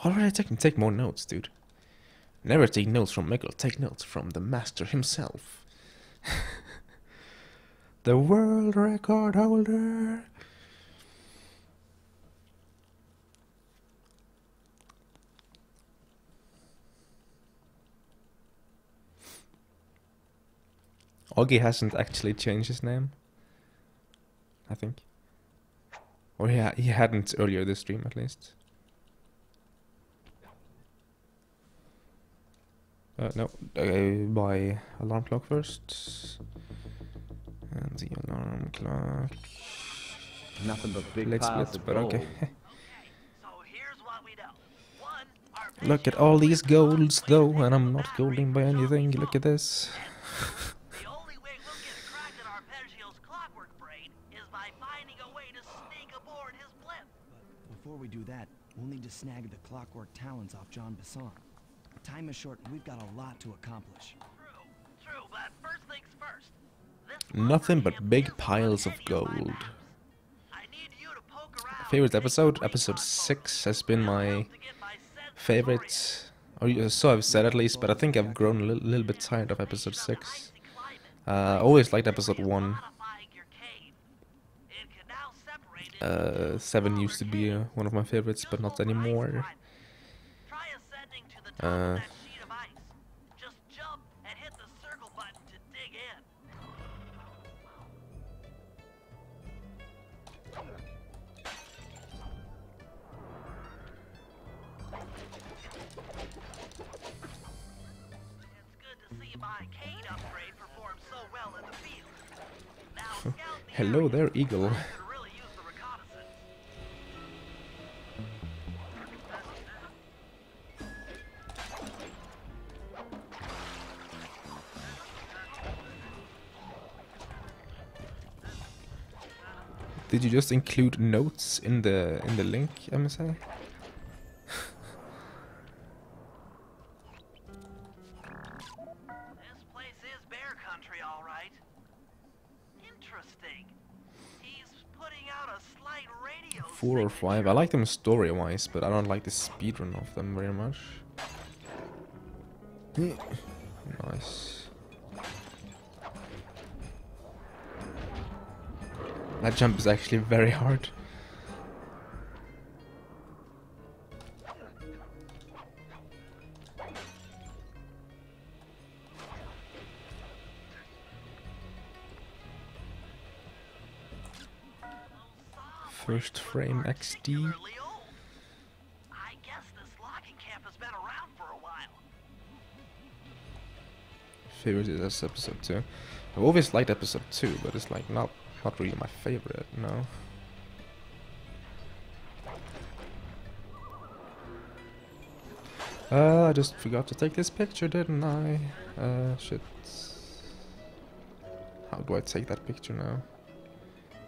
Already take more notes, dude. Never take notes from Mikkel, take notes from the master himself. The world record holder. Augie hasn't actually changed his name, I think. Or he hadn't earlier this stream, at least. No, by alarm clock first. And the alarm clock. Nothing but big Let's piles split, of but okay. gold. Look at all these golds, though, and I'm not golding by anything. Look at this. Before we do that, we'll need to snag the clockwork talons off John Bassan. Time is short, and we've got a lot to accomplish. True, but first things first. Nothing but big piles of gold. Favorite episode? Episode 6 has been my favorite. Or so I've said at least, but I think I've grown a little bit tired of episode 6. I always liked episode 1. 7 used to be one of my favorites, but not anymore. Hello there, Eagle. Did you just include notes in the link, MSI? This place is bear country, all right. Interesting. He's putting out a slight radio 4 or 5. I like them story-wise, but I don't like the speedrun of them very much. Nice. That jump is actually very hard. First frame XD. I guess this logging camp has been around for a while. Favorite is episode 2. I've always liked episode 2, but it's like not really my favorite, no. I just forgot to take this picture, didn't I? Shit. How do I take that picture now?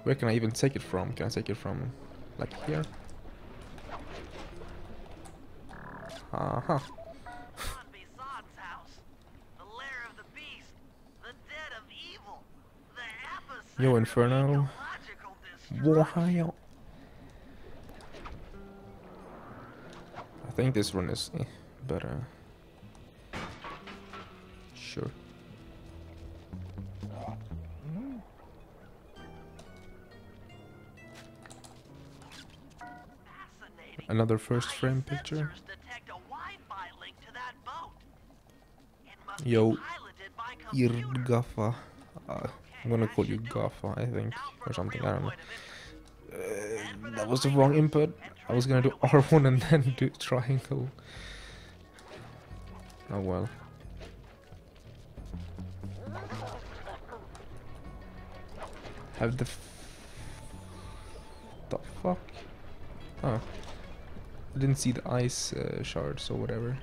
Where can I even take it from? Can I take it from, like, here? Aha. Yo, Inferno. Ohio. I think this one is better. Sure. another first frame picture. Yo, Irgaffa. I'm gonna call you Gaffa, I think, or something. I don't know. That was the wrong input. I was gonna do R1 and then do triangle. Oh well. Have the fuck? Oh, I didn't see the ice shards or whatever.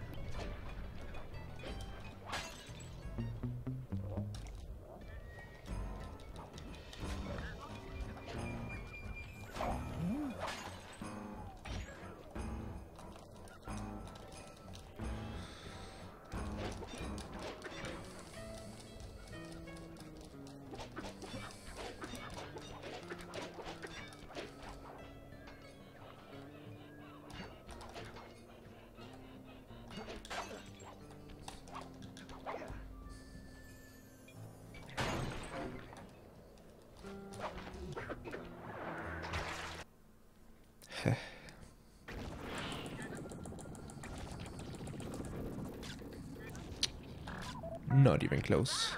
Not even close.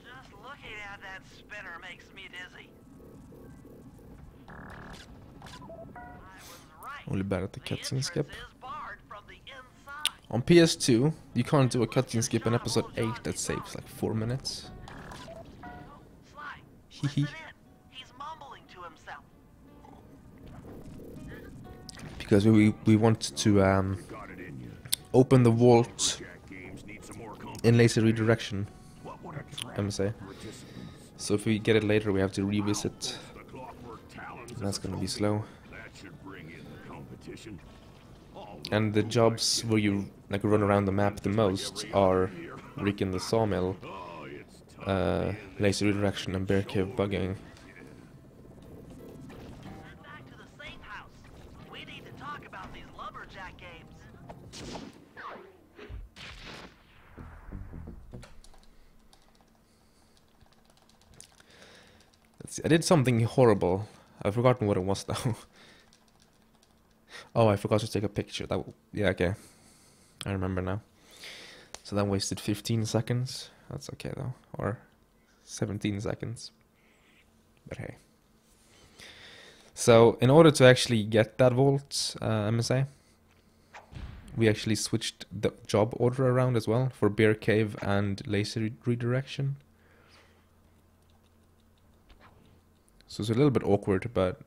Just looking at that spinner makes me dizzy. Only bad at the cutscene skip. On PS2, you can't do a cutscene skip in episode 8 that saves like 4 minutes. Hehe. Because we want to open the vault in laser redirection, I must say. So if we get it later, we have to revisit. That's gonna be slow. And the jobs where you like run around the map the most are Recon the sawmill, laser redirection, and bear cave bugging. Let's see, I did something horrible. I've forgotten what it was though. Oh, I forgot to take a picture. That yeah, okay. I remember now. So that wasted 15 seconds. That's okay though. Or 17 seconds. But hey. So in order to actually get that vault, MSA, we actually switched the job order around as well for bear cave and laser redirection. So it's a little bit awkward, but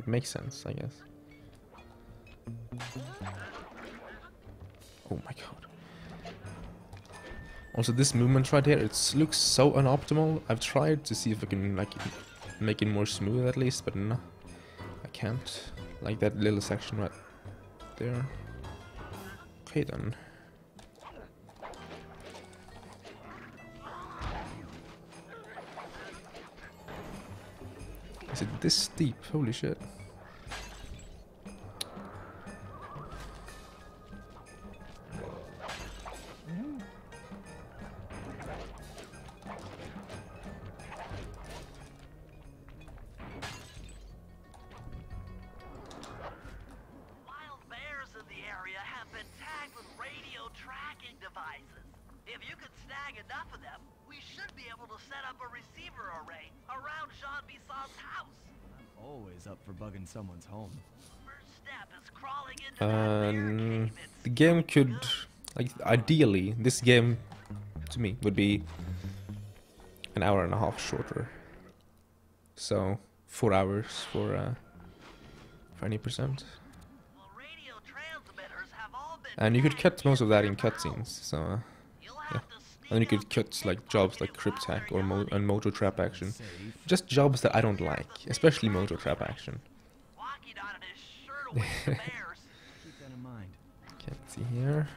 it makes sense, I guess. Oh my god. Also, this movement right here, it looks so unoptimal. I've tried to see if I can like make it more smooth at least, but no, I can't. Like that little section right there. Okay then. Is it this steep? Holy shit. Someone's home. The game could, like, ideally, this game to me would be an hour and a half shorter. So 4 hours for 20%. And you could cut most of that in cutscenes. So yeah. And you could cut like jobs like crypt hack or and motor trap action. Just jobs that I don't like, especially motor trap action. Keep that in mind. Can't see here.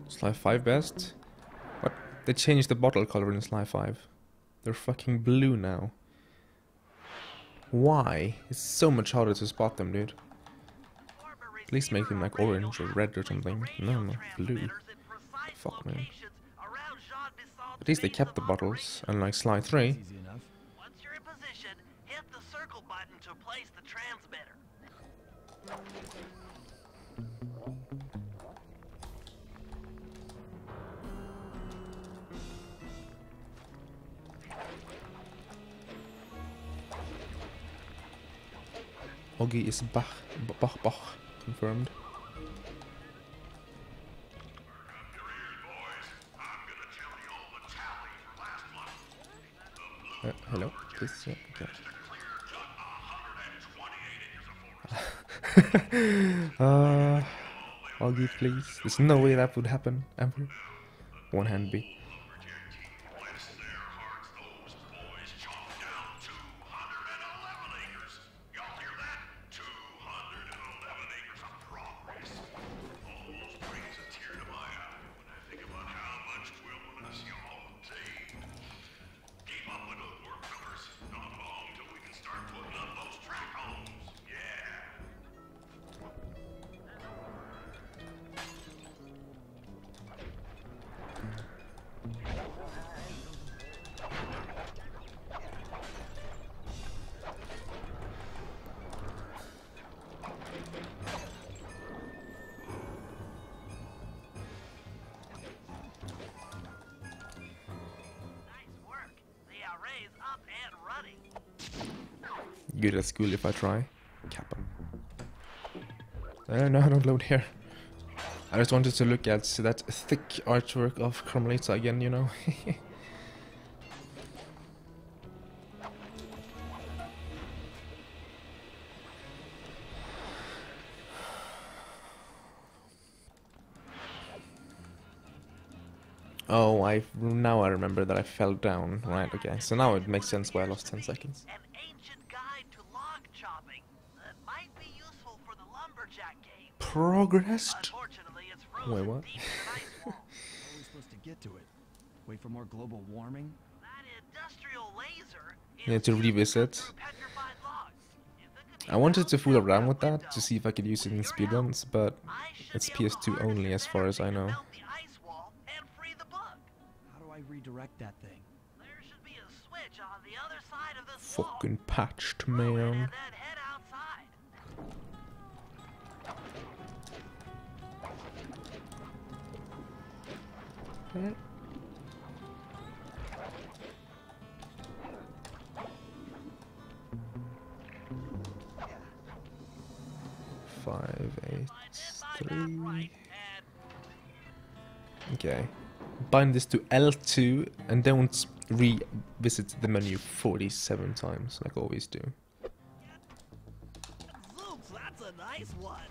Sly 5 best? What? They changed the bottle color in Sly 5. They're fucking blue now. Why? It's so much harder to spot them, dude. At least make them like orange or red or something. No, blue. Fuck, man. At least they kept the bottles, unlike Sly 3. Once you're in position, hit the circle button to place the transmitter. Oggy is Bach. Confirmed. Hello? Please? Yeah, okay. Oggy, please. There's no way that would happen, ever. One hand B. Good at school if I try. Kappa. No, don't load here. I just wanted to look at that thick artwork of Carmelita again, you know. Oh, now I remember that I fell down. Right, okay. So now it makes sense why I lost 10 seconds. Progressed? Wait, what? How are we supposed to get to it? Wait for more global warming? Yeah, to revisit. I wanted to fool around with that to see if I could use it in speedruns, but it's PS2 only as far as I know. How do I redirect that thing? Fucking patched, man. Okay. 5, 8, 3. Okay. Bind this to L2 and don't revisit the menu 47 times like I always do. Zoops, that's a nice one.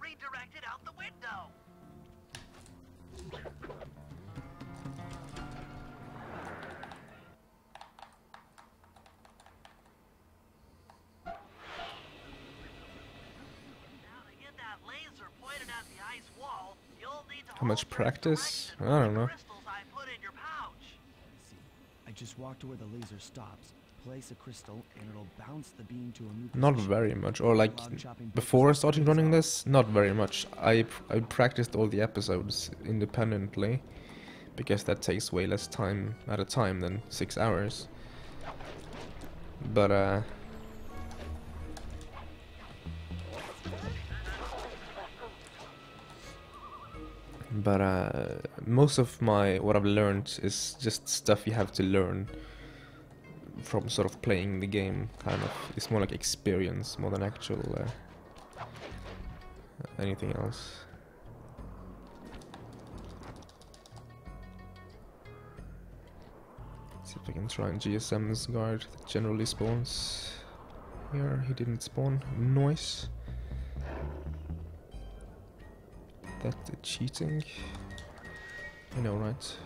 Redirected out the window. Now to get that laser pointed at the ice wall, you'll need to How much practice? I don't know. I put in your pouch. See, I just walk to where the laser stops, place a crystal, and it'll bounce the beam to a new Not very much, or like before starting running this, not very much. I practiced all the episodes independently because that takes way less time at a time than 6 hours. But most of what I've learned is just stuff you have to learn from sort of playing the game, kind of. It's more like experience more than actual anything else. See if I can try and GSM this guard that generally spawns here. He didn't spawn. Noise. That's cheating. I know, right?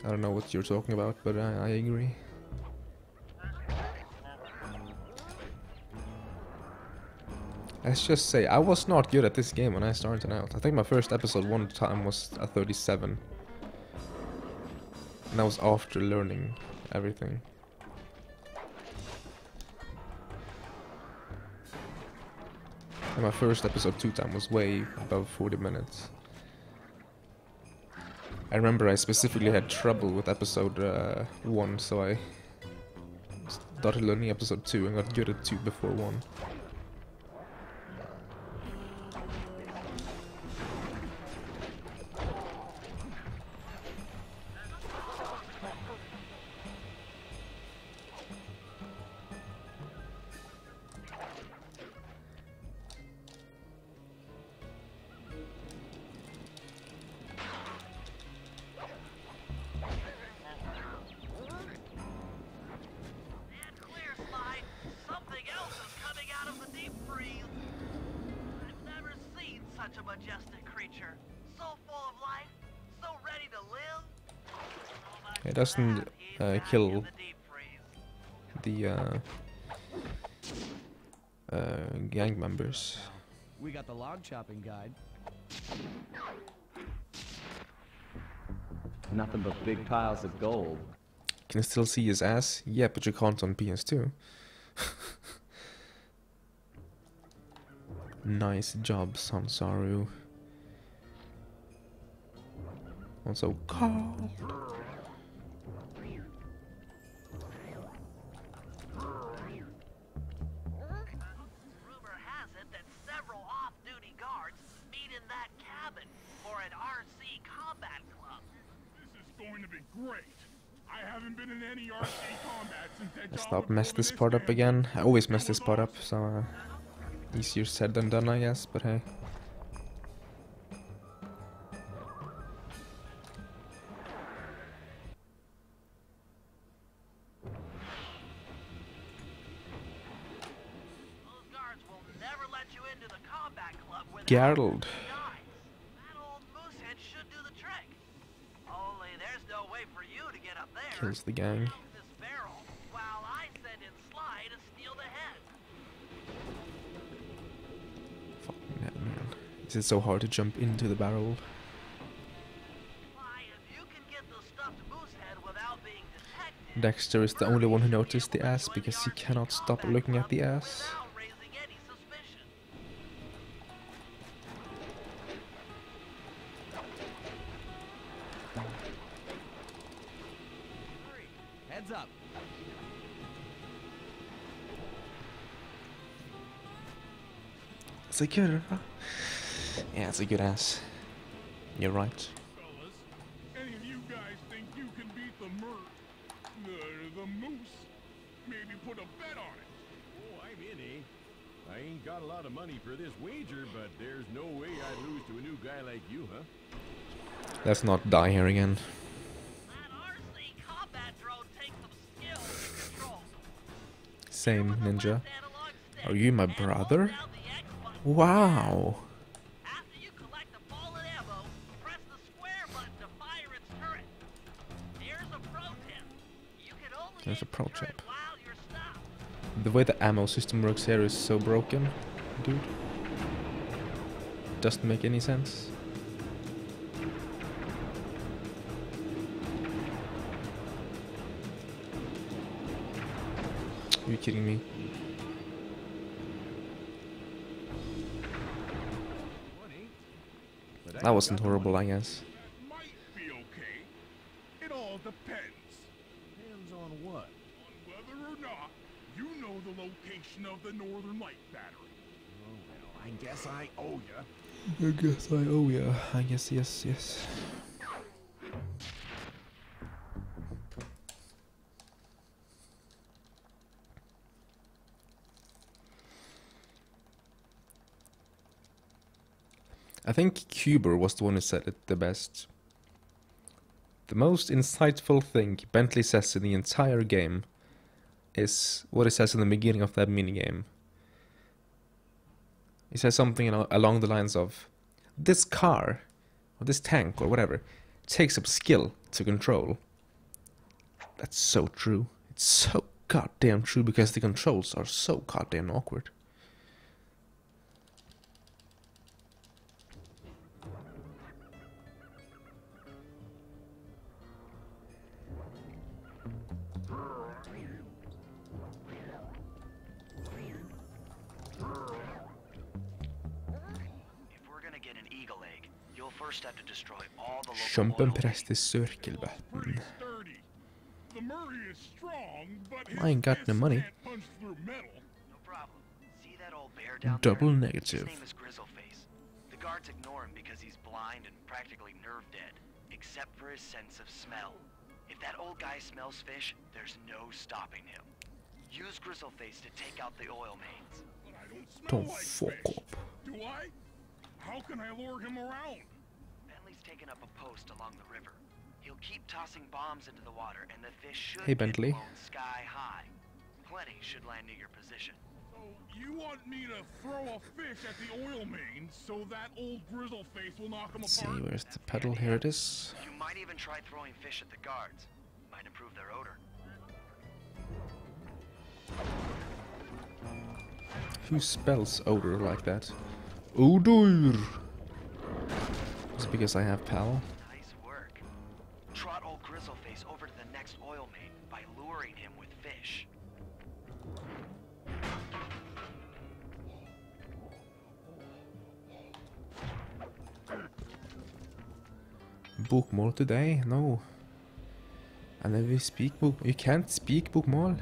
I don't know what you're talking about, but I agree. Let's just say, I was not good at this game when I started out. I think my first episode one time was a 37. And that was after learning everything. And my first episode 2 time was way above 40 minutes. I remember I specifically had trouble with episode 1, so I started learning episode 2 and got good at 2 before 1. It doesn't kill the gang members. We got the log chopping guide. Nothing but big piles of gold. Can you still see his ass? Yeah, but you can't on PS2. Nice job, Sansaru. Also, Carl. Let's not mess this part up again. I always mess this part up, so easier said than done, I guess, but hey. Gerald. Kills the gang. Fucking hell, man. Is it so hard to jump into the barrel? Dexter is the only one who noticed the ass because he cannot stop looking at the ass. Heads up. It's a good, huh? Yeah, it's a good ass. You're right. Fellas, any of you guys think you can beat the the moose? Maybe put a bet on it. Oh, I'm in, eh? I ain't got a lot of money for this wager, but there's no way I'd lose to a new guy like you, huh? Let's not die here again. Same, ninja. Are you my brother? Wow. There's a pro tip. The way the ammo system works here is so broken, dude. Doesn't make any sense. Are you kidding me? That wasn't horrible, I guess. Might be okay. It all depends. Depends on what? On whether or not you know the location of the Northern Light battery. Oh, well, I guess I owe ya. I guess I owe ya. I guess yes, yes. I think Cuber was the one who said it the best. The most insightful thing Bentley says in the entire game is what it says in the beginning of that minigame. He says something along the lines of, this car, or this tank, or whatever, takes up skill to control. That's so true. It's so goddamn true because the controls are so goddamn awkward. You'll first have to destroy all the local Kjømpenprest i cirkelbutton. The Murray is strong, but his I ain't got no money. can't punch through metal. No problem. See that old bear down Double there? negative. His name is Grizzleface. The guards ignore him because he's blind and practically nerve dead, except for his sense of smell. If that old guy smells fish, there's no stopping him. Use Grizzleface to take out the oil mains. But I don't smell Don't like fuck fish. up. Do I? How can I lure him around? Bentley's taken up a post along the river. He'll keep tossing bombs into the water, and the fish should Hey, get Bentley. blown sky high. Plenty should land near your position. So you want me to throw a fish at the oil main so that old grizzle face will knock him Let's see, apart? where's the pedal? Here it is. You might even try throwing fish at the guards. Might improve their odor. Who spells odor like that? Odor! It's because I have pal. Nice work. Trot old Grizzleface over to the next oil main by luring him with fish. Bokmål today? No. I never speak book. You can't speak bokmål.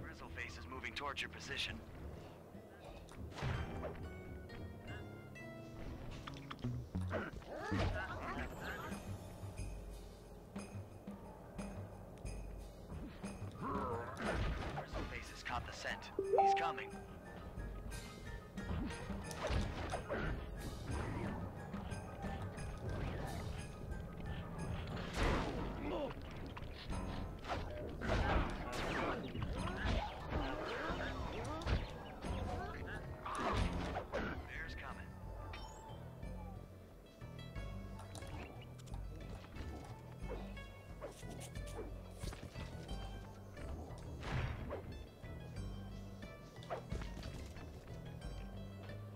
Grizzleface is moving towards your position. Grizzleface has caught the scent. He's coming. Bear's coming.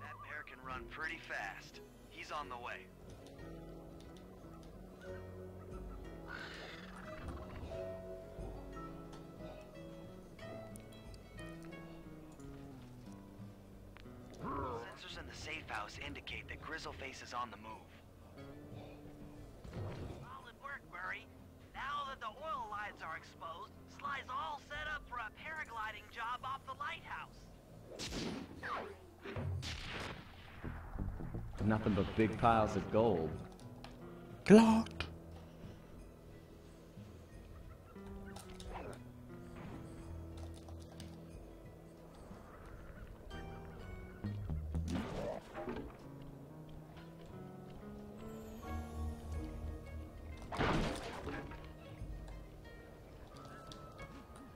That bear can run pretty fast. He's on the way. Sensors in the safe house indicate that Grizzleface is on the move. Solid work, Murray. Now that the oil lines are exposed, Sly's all set up for a paragliding job off the lighthouse. Nothing but big piles of gold. Glad.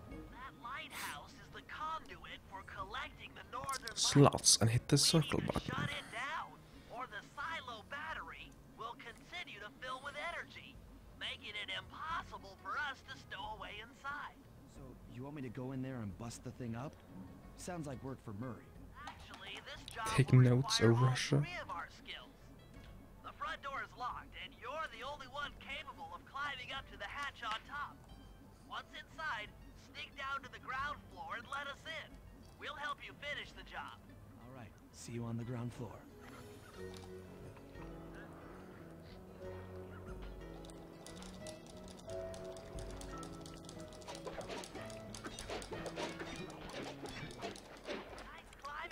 That lighthouse is the conduit for collecting the northern Slots and hit the circle button. Shut it down, or the silo battery will continue to fill with energy, making it impossible for us to stow away inside. So, you want me to go in there and bust the thing up? Sounds like work for Murray. Actually, this job Take will notes, require all Russia. 3 of our skills. The front door is locked, and you're the only one capable of climbing up to the hatch on top. Once inside, sneak down to the ground floor and let us in. We'll help you finish the job. All right, see you on the ground floor.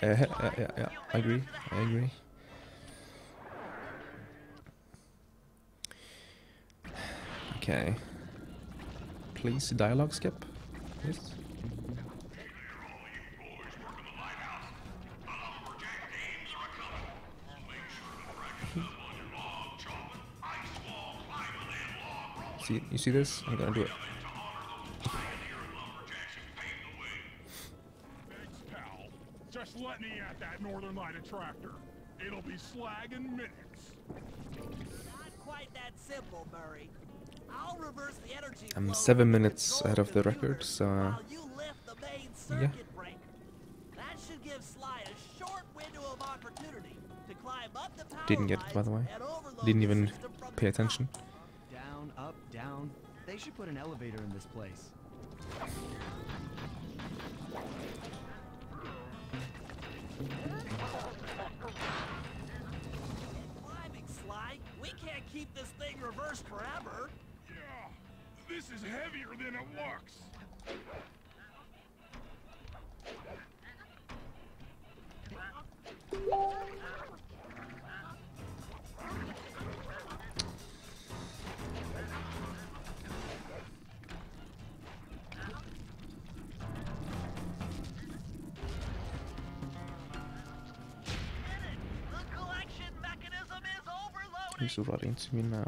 Yeah, I agree. I agree. Okay. Please, dialogue skip. Yes. See, you see this? I'm gonna do it. Thanks, pal. Just let me at that Northern Light attractor. It'll be slag in minutes. Not quite that simple, Murray. I'll reverse the energy I'm flow 7 with minutes ahead of the record, so while you lift the main yeah. circuit breaker. That should give Sly a short window of opportunity to climb up the power Didn't get it, by the way. Didn't even pay attention. Down, up, down. They should put an elevator in this place. Climbing, Sly. We can't keep this thing reversed forever. Yeah, this is heavier than it looks. He's running to me now.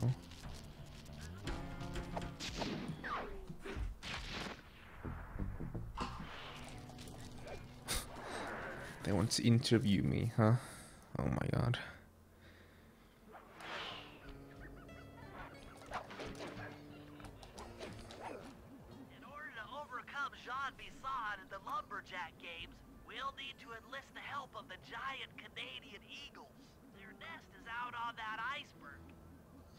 They want to interview me, huh? Oh my god. In order to overcome Jean Bisson in the lumberjack games, we'll need to enlist the help of the giant Canadian eagles. Their nest is out on that iceberg.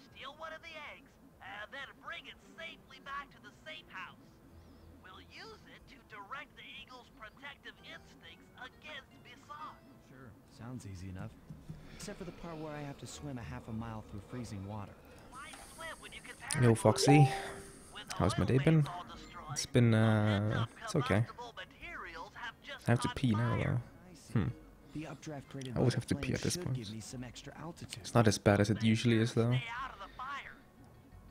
Steal one of the eggs, and then bring it safely back to the safe house. We'll use it to direct the eagle's protective instincts against Bisson. Sure, sounds easy enough. Except for the part where I have to swim a half a mile through freezing water. Yo, Foxy. How's my day been? It's been, it's okay. I have to pee now, though. The updraft created I always by have to the pee at flame this should point. give me some extra altitude. It's not as bad as it usually is, though.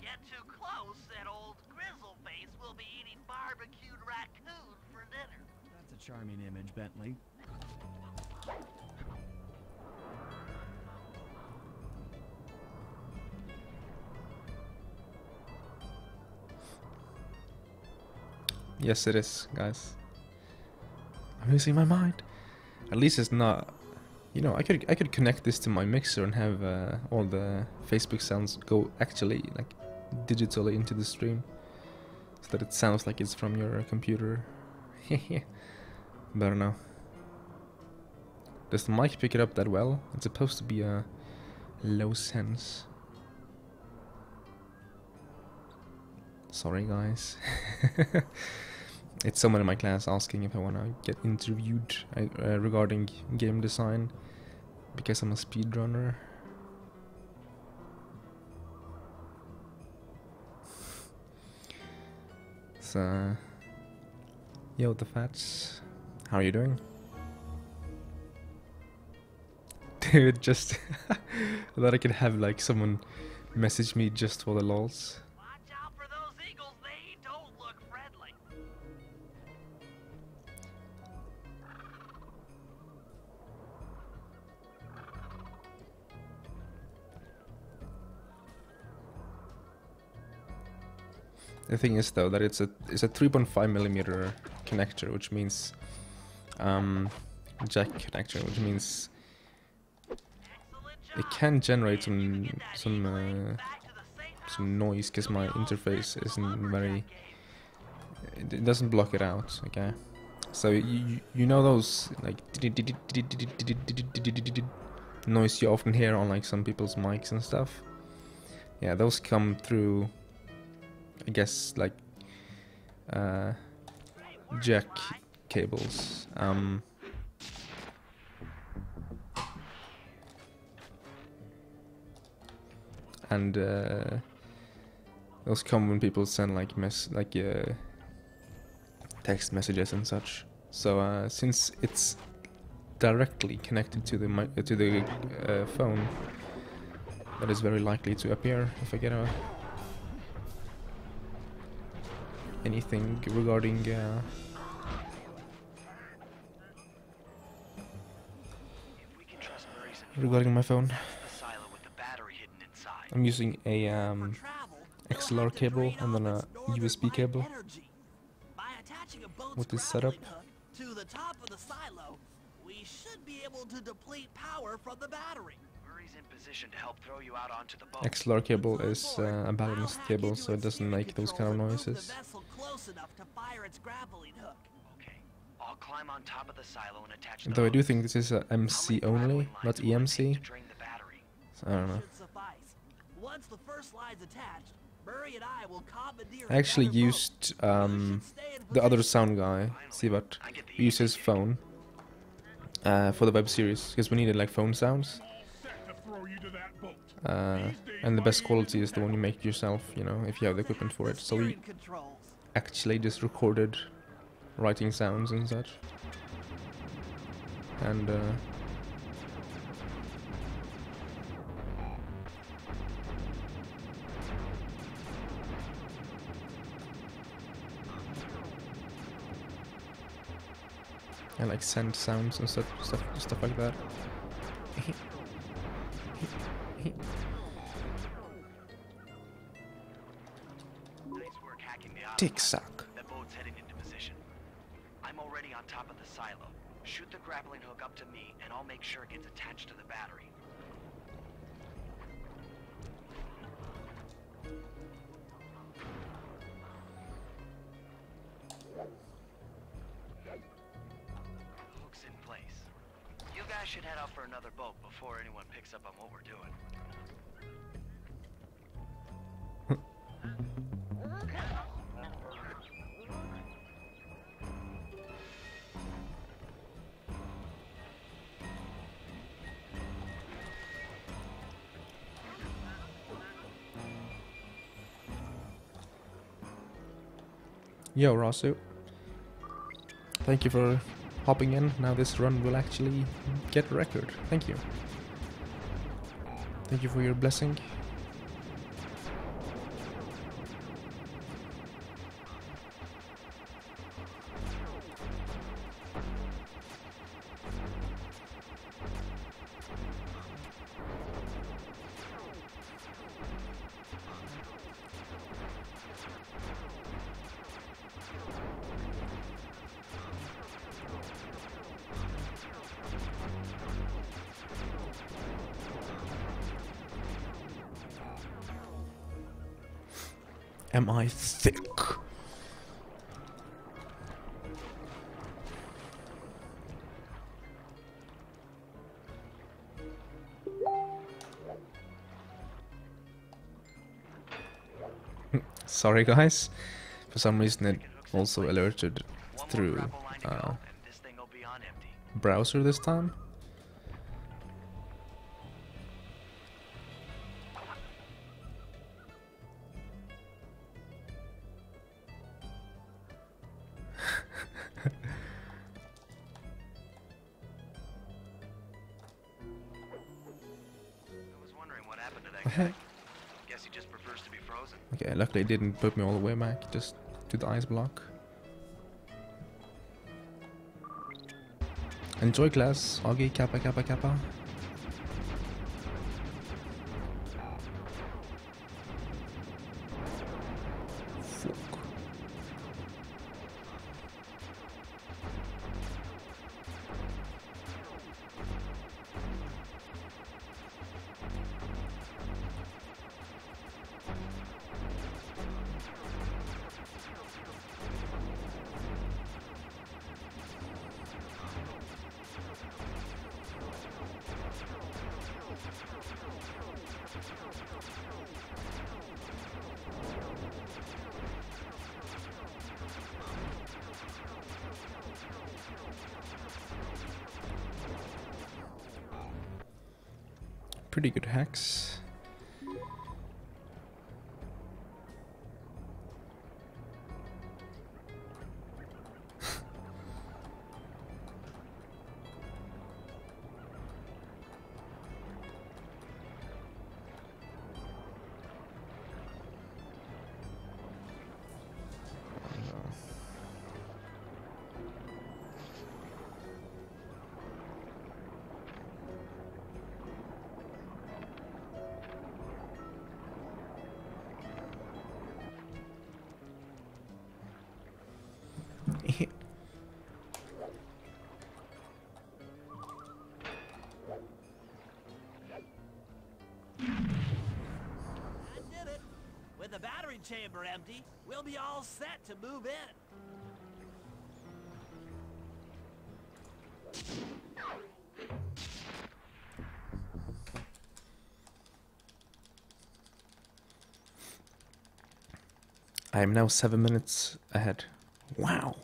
Get too close, and old Grizzleface will be eating barbecued raccoon for dinner. That's a charming image, Bentley. Yes, it is, guys. I'm losing my mind. At least it's not. You know, I could connect this to my mixer and have all the Facebook sounds go actually like digitally into the stream, so that it sounds like it's from your computer. But I don't know. Does the mic pick it up that well? It's supposed to be a low sense. Sorry, guys. It's someone in my class asking if I want to get interviewed regarding game design, because I'm a speedrunner. So, yo, the fats, how are you doing? Dude, just I thought I could have like someone message me just for the lols. The thing is, though, that it's a 3.5mm connector, which means jack connector, which means it can generate some noise because my interface isn't very. It doesn't block it out. Okay, so you know those like noise you often hear on like some people's mics and stuff. Yeah, those come through. I guess like jack cables. And those come when people send like text messages and such. So since it's directly connected to the phone, that is very likely to appear if I get anything regarding my phone. I'm using a XLR cable and then a USB cable with this setup. To the top of the silo, we should be able to deplete power from the battery. Murray's in position to help throw you out onto the boat. XLR cable is a balanced cable, so it doesn't make those kind of noises. I'll climb on top of the silo and attach. Though I do think this is a MC only, not EMC. So I don't know. Once the first line's attached, Murray and I will commandeer I actually used the other sound guy, Sivat, use his phone for the web series because we needed like phone sounds. And the best quality is the one you make yourself, you know, if you have the equipment for it. So we actually just recorded writing sounds and such. And I like send sounds and stuff like that. Dick suck. That boat's heading into position. I'm already on top of the silo. Shoot the grappling hook up to me, and I'll make sure it gets attached to the battery. Hook's in place. You guys should head out for another boat before anyone picks up on what we're doing. Yo, Rasu. Thank you for hopping in. Now this run will actually get a record. Thank you. Thank you for your blessing. Am I thick? Sorry guys, for some reason it also alerted through browser this time. Guess he just prefers to be frozen. Okay, luckily it didn't put me all the way back, just to the ice block. Enjoy class, Augie, Kappa, Kappa, Kappa. Pretty good hacks. With the battery chamber empty, we'll be all set to move in. I am now 7 minutes ahead. Wow.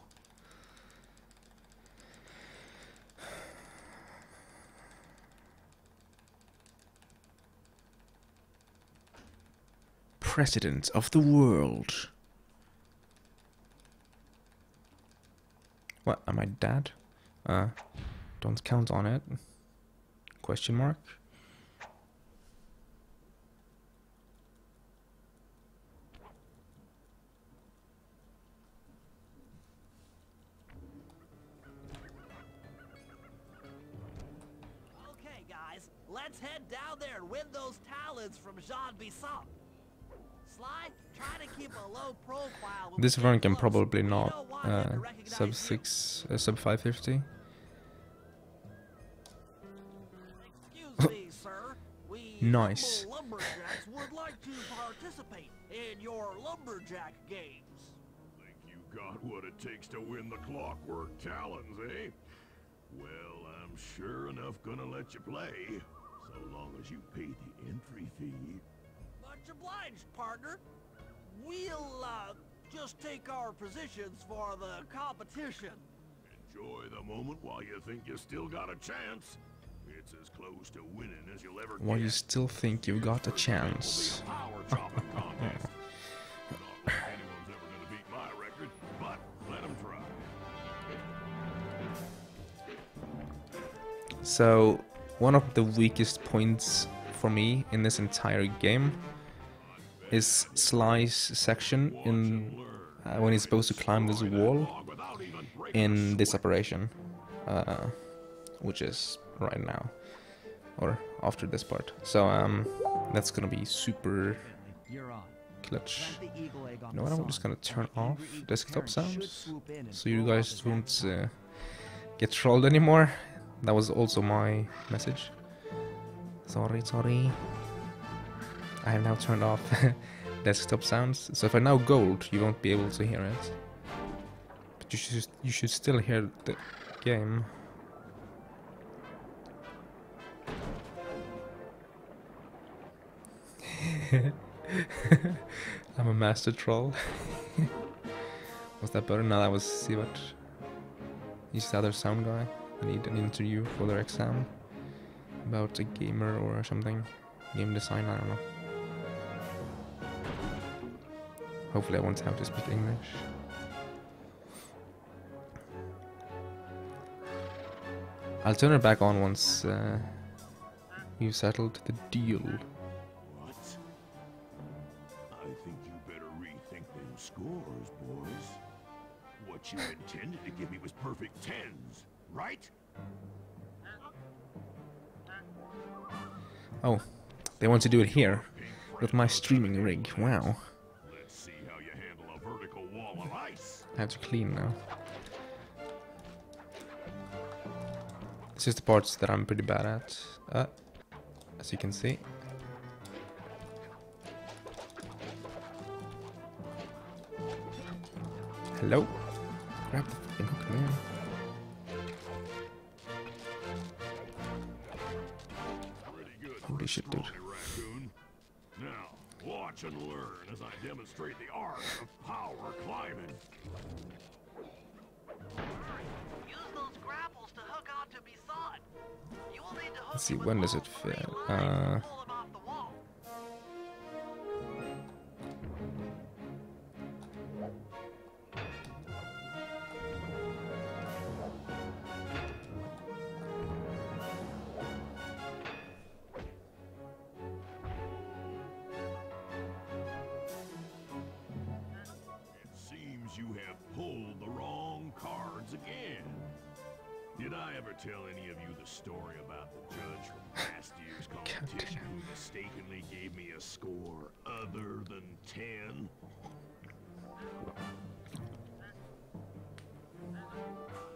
President of the world. What, am I dead? Don't count on it. Question mark. Okay, guys, let's head down there and win those talents from Jean Bisson. Sly, try to keep a low profile. This run can probably not sub 550. Excuse me, sir. We Nice. lumberjacks would like to participate in your lumberjack games. Think you got what it takes to win the clockwork talons, eh? Well, I'm sure enough gonna let you play, so long as you pay the entry fee. Much obliged, partner. We'll, just take our positions for the competition. Enjoy the moment while you think you still got a chance. It's as close to winning as you'll ever While get. you still think you've got a chance. Power chopping contest. Not like anyone's ever gonna beat my record, but let 'em try. So, one of the weakest points for me in this entire game is Sly's section in when he's supposed to climb this wall in this operation, which is right now or after this part. So that's gonna be super clutch. You know what? I'm just gonna turn off desktop sounds so you guys won't get trolled anymore. That was also my message. Sorry. I have now turned off desktop sounds, so if I now gold, you won't be able to hear it. But you should still hear the game. I'm a master troll. Was that better? No, that was see what. He's the other sound guy. I need an interview for their exam about a gamer or something. Game design, I don't know. Hopefully I won't have to speak English. I'll turn it back on once we've settled the deal. What? I think you better rethink them scores, boys. What you intended to give me was perfect tens, right? Oh, they want to do it here with my streaming rig. Wow. Let's see how you handle a vertical wall of ice. I have to clean now. This is the parts that I'm pretty bad at, as you can see. Hello? Grab the fucking hook, man. Holy shit, dude. Now, watch and learn as I demonstrate the art of power climbing. Use those grapples to hook onto Bisson. You will need to hook Let's see, when does it fit? pull him off the wall. Seems you have pulled the wrong cards again. Did I ever tell any of you the story about the judge from last year's competition who mistakenly gave me a score other than 10?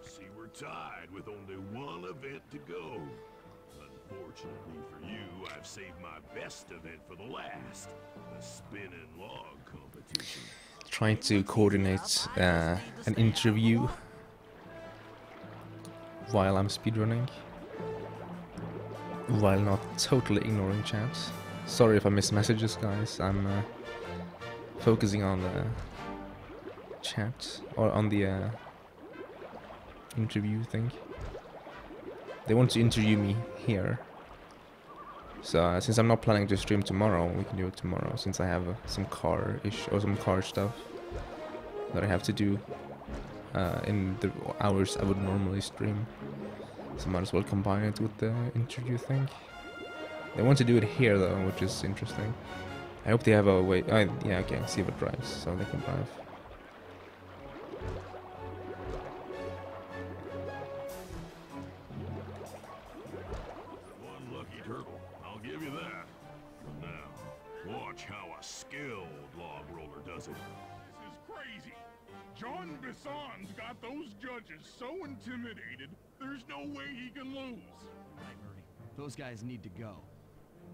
See, we're tied with only one event to go. Unfortunately for you, I've saved my best event for the last, the spinning log competition. Trying to coordinate an interview while I'm speedrunning, while not totally ignoring chat. Sorry if I miss messages, guys. I'm focusing on chat or on the interview thing. They want to interview me here. So since I'm not planning to stream tomorrow, we can do it tomorrow. Since I have some car stuff that I have to do in the hours I would normally stream. So might as well combine it with the interview thing. They want to do it here though, which is interesting. I hope they have a way. Yeah, okay. See what drives, so they can drive. One lucky turtle, I'll give you that. Now, watch how a skilled log roller does it. This is crazy. John Bisson's got those judges so intimidated, there's no way he can lose. Right, Murray. Those guys need to go.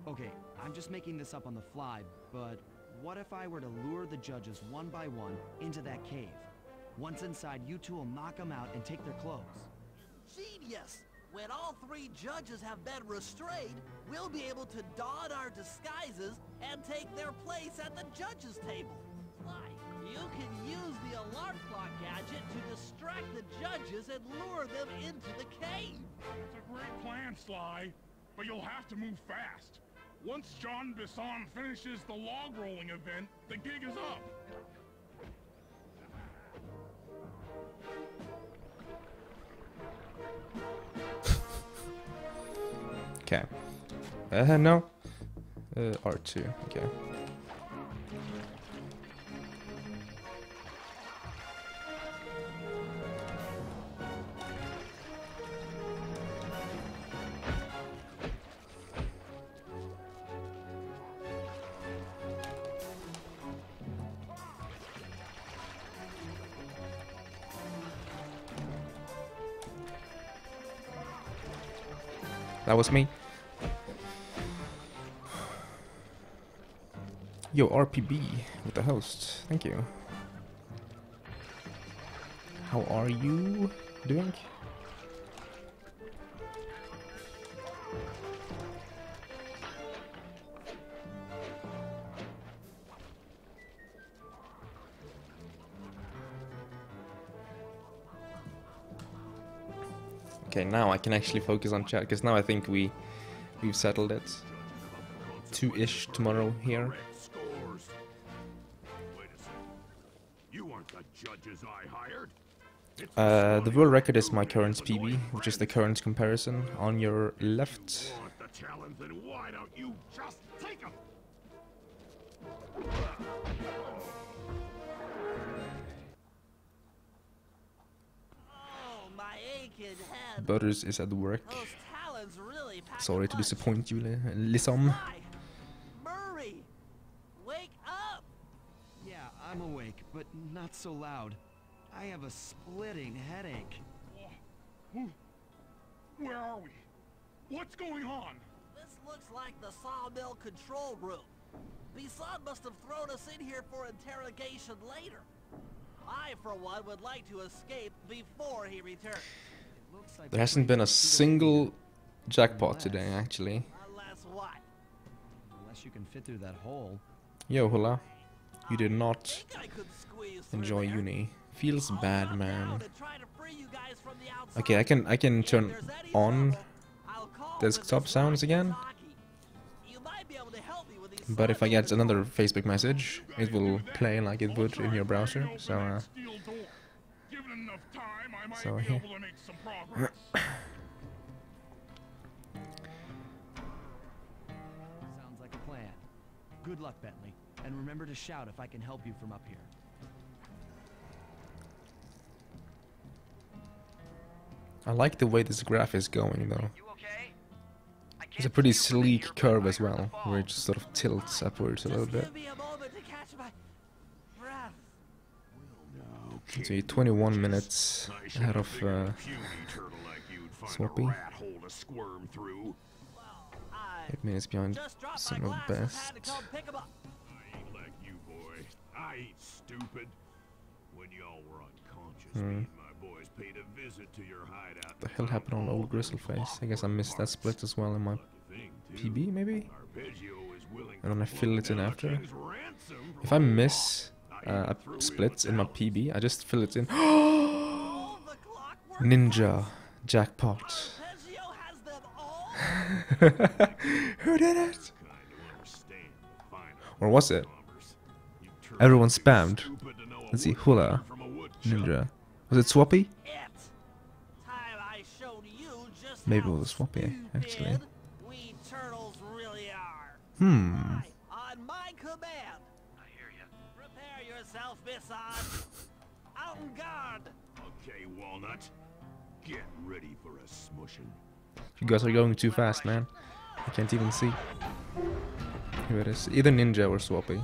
Okay, I'm just making this up on the fly, but what if I were to lure the judges one by one into that cave? Once inside, you two will knock them out and take their clothes. Genius! When all 3 judges have been restrained, we'll be able to don our disguises and take their place at the judges' table. Sly, you can use the alarm clock gadget to distract the judges and lure them into the cave. It's a great plan, Sly, but you'll have to move fast. Once John Bisson finishes the log rolling event, the gig is up. Okay. No. R2. Okay. That was me. Yo, RPB with the host. Thank you. How are you doing? Okay, now I can actually focus on chat, because now I think we've settled it. 2-ish tomorrow here. You aren't the judges I hired. The world record is my current PB, which is the current comparison on your left. Want the challenge, then why don't you just take 'em? Oh, my aching head. Butters is at work. Those talons really pack Sorry a to punch. disappoint you, Lissom. Murray, wake up! Yeah, I'm awake, but not so loud. I have a splitting headache. Where are we? What's going on? This looks like the sawmill control room. Bisson must have thrown us in here for interrogation later. I, for one, would like to escape before he returns. There hasn't been a single jackpot today, actually. Unless what? Unless you can fit through that hole. Yo, Hula. You did not enjoy uni. Feels bad, man. Okay, I can turn on desktop sounds again. But if I get another Facebook message, it will play like it would in your browser. So so here. Sounds like a plan. Good luck, Bentley. And remember to shout if I can help you from up here. I like the way this graph is going, though. It's a pretty sleek curve as well, where it just sort of tilts upwards a little bit. So you're 21 minutes ahead of Swappy. 8 minutes behind some of the best. I ain't stupid. When y'all were unconscious, me and my boys paid a visit to your hideout. What the hell happened on old Gristleface? I guess I missed that split as well in my PB, maybe? And then I fill it in after. If I miss splits in my PB. I just fill it in. Ninja jackpot. Who did it? Or was it? Everyone spammed. Let's see, hula, ninja. Was it Swappy? Maybe it was Swappy, actually. Hmm. On my command. I hear you. Prepare yourself, Bisson. On guard. Okay, Walnut. Get ready for a smushing. You guys are going too fast, man. I can't even see. Here it is. Either Ninja or Swappy.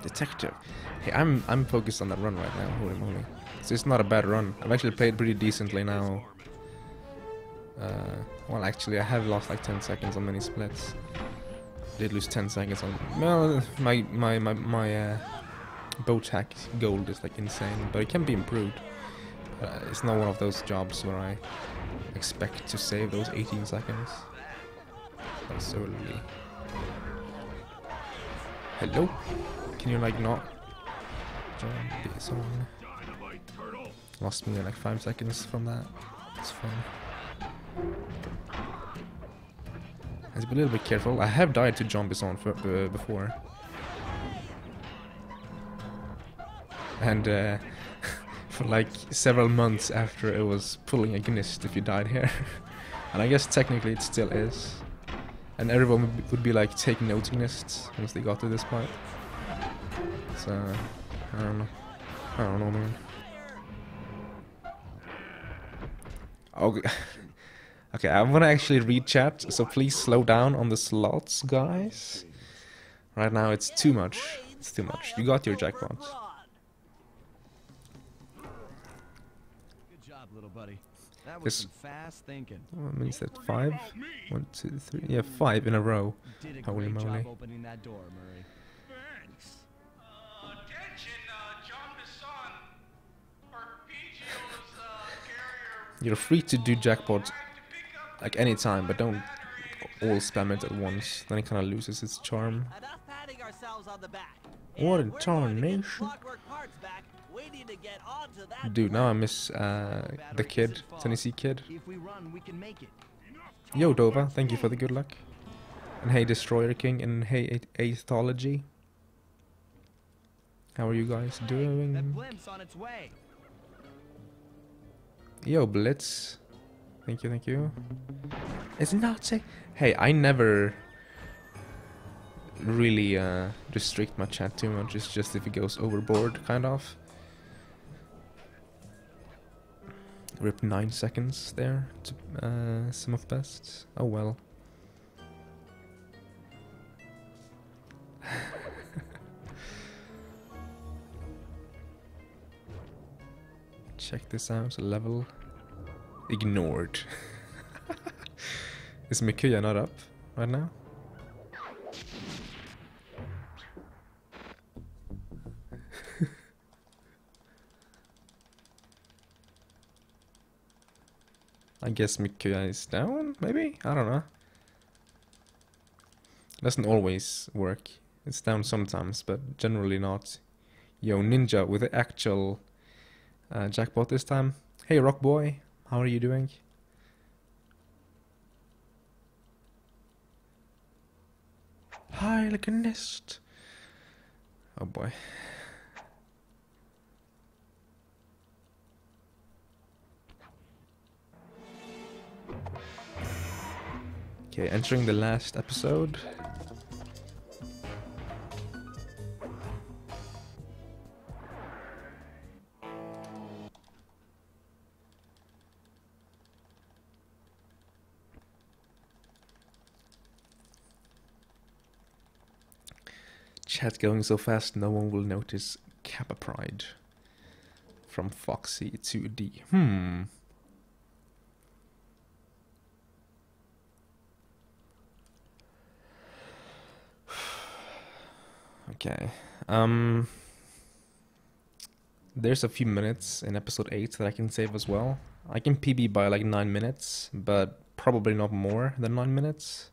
Detective. Hey, I'm focused on that run right now. Holy moly. So it's not a bad run. I've actually played pretty decently now. Well, actually, I have lost like 10 seconds on many splits. Did lose 10 seconds on. Well, my bow tack gold is like insane, but it can be improved. It's not one of those jobs where I expect to save those 18 seconds. That's so lovely. Hello? Can you like not jump this on? Lost me like 5 seconds from that. It's fine. I have to be a little bit careful. I have died to zombies on before. And for like several months after it was pulling a gnist if you died here. And I guess technically it still is. And everyone would be like taking notes gnists once they got to this part. So, I don't know. I don't know, man. Okay. Okay, I'm gonna actually read chat, so please slow down on the slots, guys. Right now it's too much. It's too much. You got your jackpot. Good job, little buddy. That was some fast thinking. What means that 5? 1, 2, 3. Yeah, 5 in a row. Holy moly. Opening that door, Murray. Thanks. Attention, John Bisson. Arpeggio's carrier. You're free to do jackpots like any time, but don't all spam it at once. Then it kind of loses its charm. Enough patting ourselves on the back. What in tarnation? Dude, now I miss the kid, Tennessee kid. Yo, Dova, thank you for the good luck. And hey, Destroyer King, and hey, Allergy. How are you guys doing? Yo, Blitz. Thank you, thank you. It's not say. Hey, I never really restrict my chat too much. It's just if it goes overboard, kind of. Rip 9 seconds there to some of best. Oh well. Check this out. Level ignored. Is Mikuya not up right now? I guess Mikuya is down, maybe? I don't know. It doesn't always work. It's down sometimes, but generally not. Yo, Ninja with the actual jackpot this time. Hey, Rock Boy, how are you doing? Hi, like a nest. Oh boy. Okay, entering the last episode. Chat going so fast no one will notice Kappa Pride. From Foxy to D. Okay. There's a few minutes in episode 8 that I can save as well. I can PB by like 9 minutes, but probably not more than 9 minutes.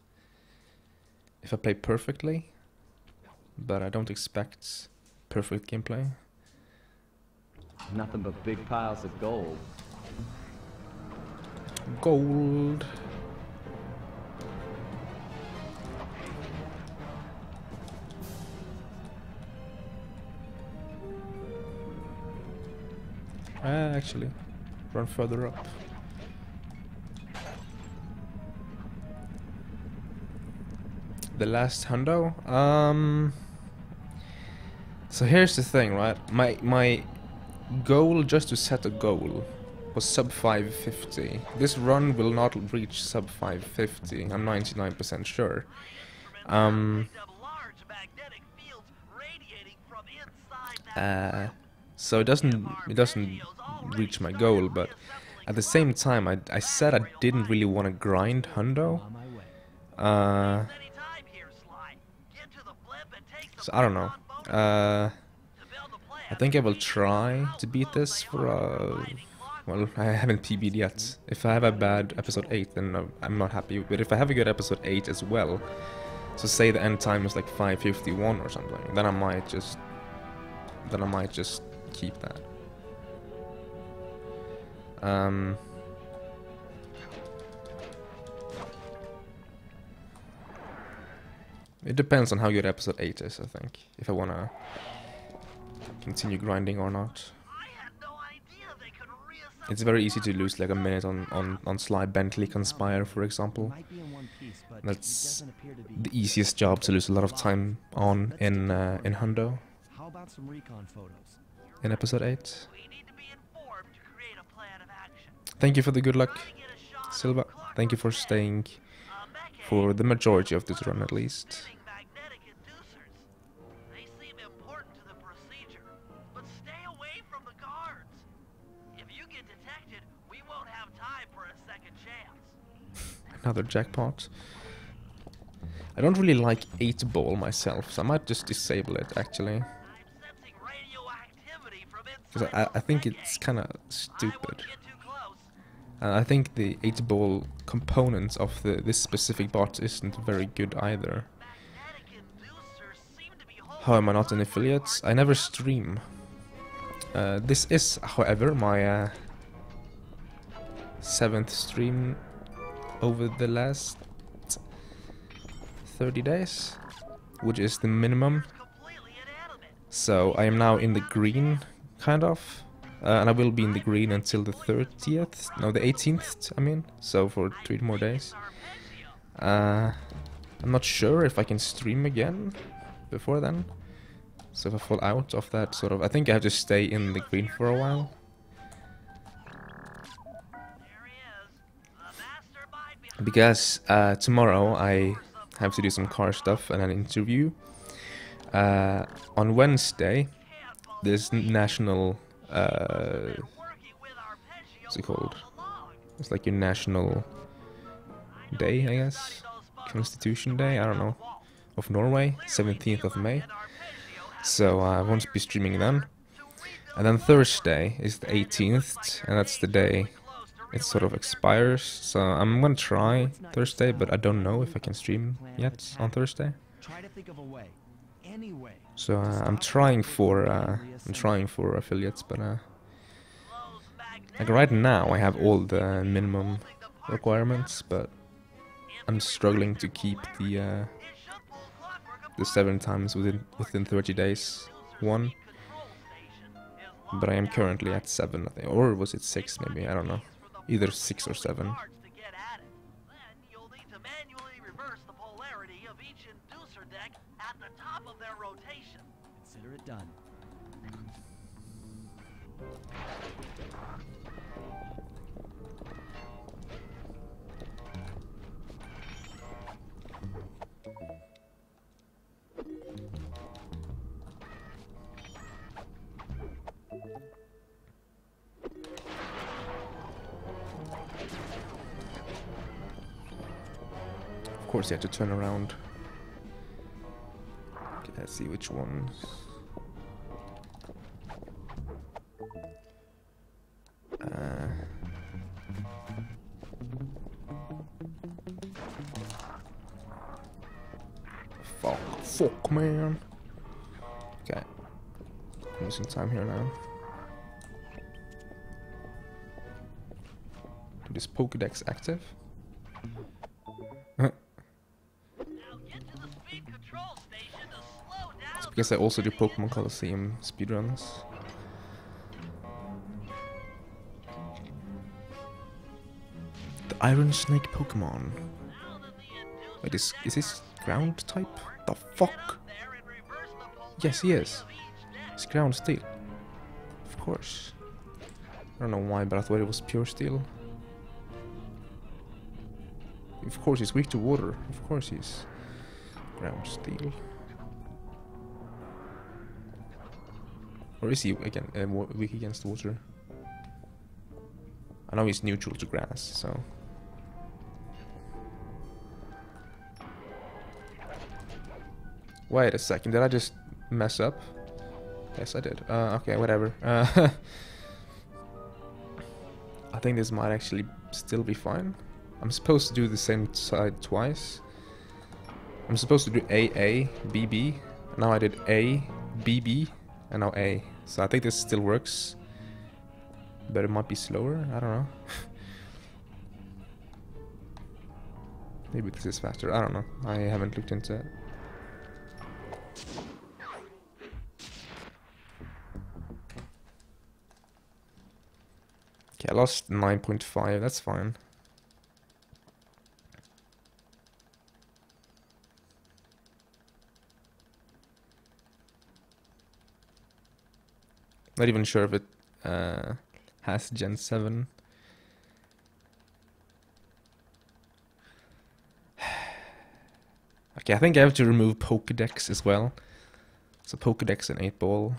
If I play perfectly. but I don't expect perfect gameplay. Nothing but big piles of gold. Gold. Actually, run further up. The last hundo? So here's the thing, right? My goal, just to set a goal, was sub 550. This run will not reach sub 550, I'm 99% sure. So it doesn't reach my goal, but at the same time I said I didn't really want to grind hundo. So I don't know. I think I will try to beat this for well, I haven't PB'd yet. If I have a bad episode 8, then no, I'm not happy. But if I have a good episode 8 as well, so say the end time is like 5:51 or something, then I might just keep that. It depends on how good episode 8 is, I think, if I wanna continue grinding or not. It's very easy to lose like a minute on Sly Bentley Conspire, for example. That's the easiest job to lose a lot of time on in hundo. How about some recon photos? In episode 8. Thank you for the good luck, Silva. Thank you for staying for the majority of this run at least. Another jackpot. I don't really like 8-ball myself, so I might just disable it actually. Because I think it's kind of stupid. I think the 8-ball components of this specific bot isn't very good either. How am I not an affiliate? I never stream. This is, however, my 7th stream over the last 30 days, which is the minimum. So I am now in the green, kind of. And I will be in the green until the 30th, no, the 18th, I mean, so for 3 more days. I'm not sure if I can stream again before then. So if I fall out of that sort of, I think I have to stay in the green for a while. Because tomorrow I have to do some car stuff and an interview. On Wednesday, there's national... what's it called? It's like your national day, I guess. Constitution Day, I don't know. Of Norway, 17th of May. So I won't be streaming then. And then Thursday is the 18th, and that's the day it sort of expires. So I'm gonna try Thursday, but I don't know if I can stream yet on Thursday. So I'm trying for affiliates, but like right now I have all the minimum requirements, but I'm struggling to keep the 7 times within 30 days one. But I am currently at 7, I think, or was it 6 maybe? I don't know. Either 6 or 7. Consider it done. Of course, you have to turn around. Okay, let's see which ones. Fuck, man. losing time here now. Is Pokédex active? It's because I also do Pokemon Coliseum speedruns. The Iron Snake Pokemon. Wait, is this ground type? The fuck? Yes, he is. It's ground steel. Of course. I don't know why, but I thought it was pure steel. Of course he's weak to water. Of course he's ground steel. Or is he again weak against water? I know he's neutral to grass, so. Wait a second, did I just mess up? Yes, I did. Okay, whatever. I think this might actually still be fine. I'm supposed to do the same side twice. I'm supposed to do A, B, B. Now I did A, B, B, and now A. So I think this still works. But it might be slower, I don't know. Maybe this is faster, I don't know. I haven't looked into it. Okay, I lost 9.5, that's fine. Not even sure if it has Gen 7. Okay, I think I have to remove Pokédex as well. So Pokédex and 8-ball.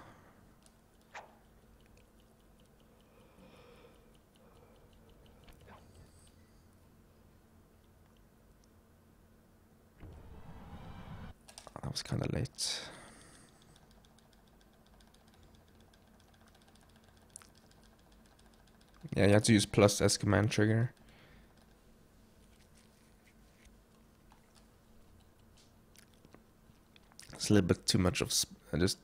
That was kind of late. Yeah, you have to use plus S command trigger. It's a little bit too much of just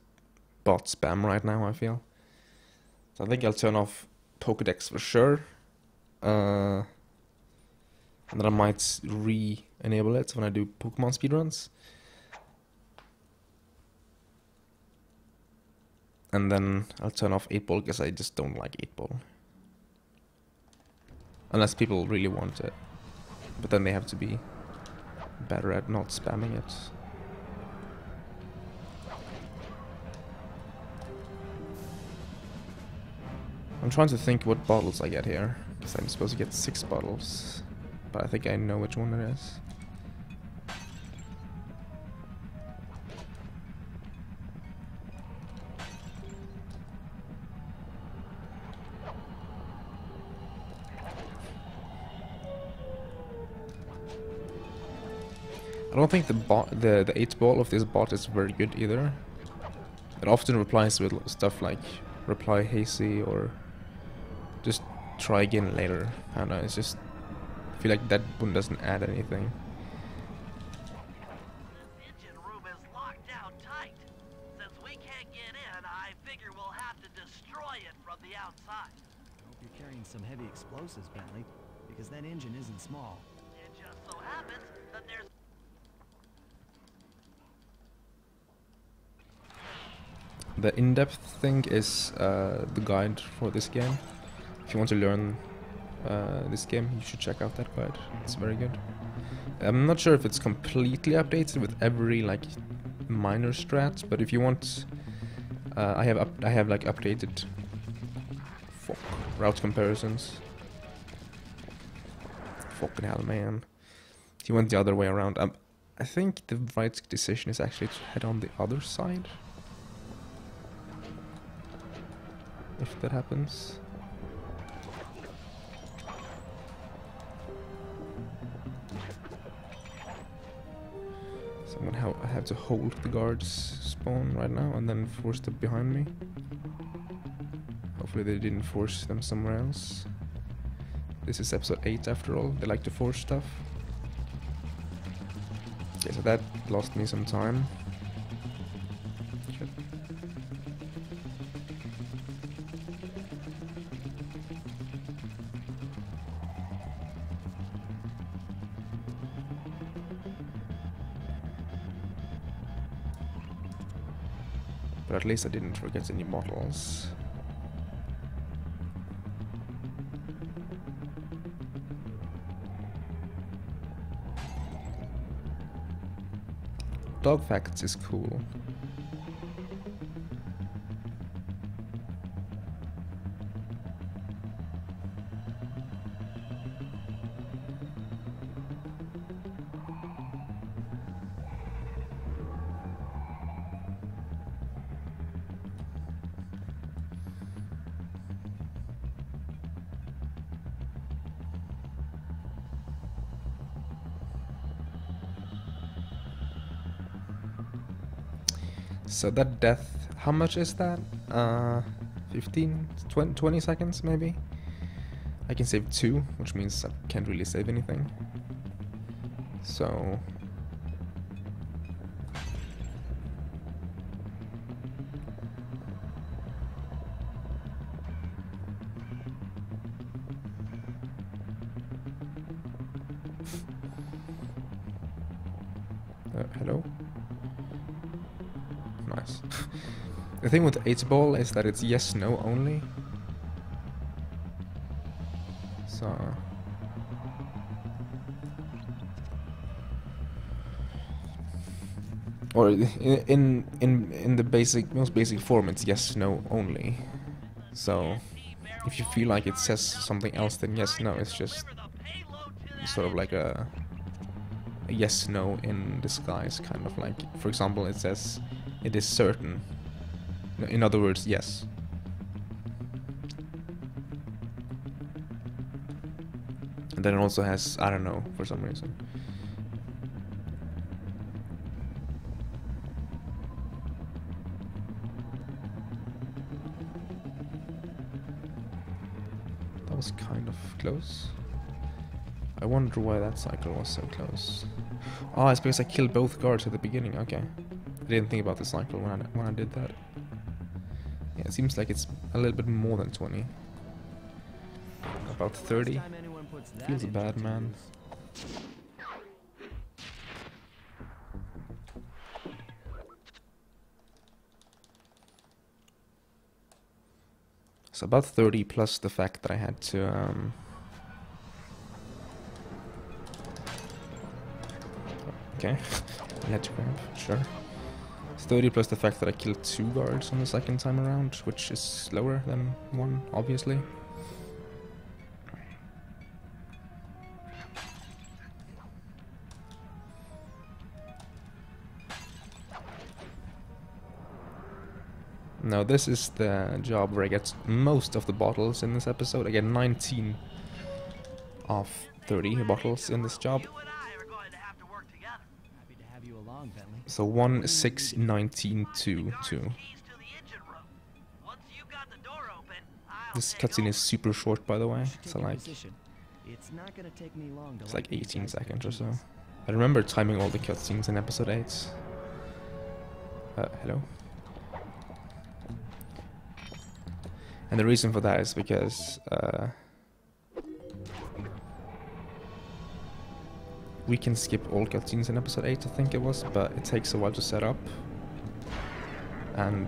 bot spam right now, I feel. So I think I'll turn off Pokédex for sure. And then I might re-enable it when I do Pokemon speedruns. And then I'll turn off 8-ball because I just don't like 8-ball. Unless people really want it. But then they have to be better at not spamming it. I'm trying to think what bottles I get here. Because I'm supposed to get 6 bottles. But I think I know which one it is. I don't think the 8-ball of this bot is very good either. It often replies with stuff like reply hazy or just try again later. I don't know, it's just I feel like that one doesn't add anything. Engine room is locked down tight. Since we can't get in, I figure we'll have to destroy it from the outside. Hope you're carrying some heavy explosives, Bentley, because that engine isn't small. It just so happens that there's The in-depth thing is the guide for this game. If you want to learn this game, you should check out that guide. It's very good. I'm not sure if it's completely updated with every like minor strat, but if you want, I have like updated route comparisons. Fucking hell, man! If you went the other way around, I think the right decision is actually to head on the other side. If that happens. So I'm gonna have to hold the guards spawn right now and then force them behind me. Hopefully they didn't force them somewhere else. This is episode 8 after all, they like to force stuff. Okay, so that lost me some time. But at least I didn't forget any bottles. Dog facts is cool. So that death, how much is that? 15, 20 seconds maybe? I can save 2, which means I can't really save anything. So... hello? Nice. The thing with 8-ball is that it's yes, no only. So... or in the most basic form, it's yes, no only. So if you feel like it says something else than yes, no, it's just sort of like a yes, no in disguise, kind of like, for example, it says it is certain. In other words, yes. And then it also has, I don't know, for some reason. That was kind of close. I wonder why that cycle was so close. Oh, it's because I killed both guards at the beginning. Okay. I didn't think about the cycle when I did that. Yeah, it seems like it's a little bit more than 20. About 30. Feels bad, man. So about 30 plus the fact that I had to okay. Ledge grab, sure. 30 plus the fact that I killed 2 guards on the second time around, which is slower than 1, obviously. Now this is the job where I get most of the bottles in this episode. I get 19 of 30 bottles in this job. So 1, 6, 19, 2, 2. This cutscene is super short, by the way. So like, it's like 18 seconds or so. I remember timing all the cutscenes in episode 8. Hello? And the reason for that is because we can skip all cutscenes in episode 8, I think it was, but it takes a while to set up. And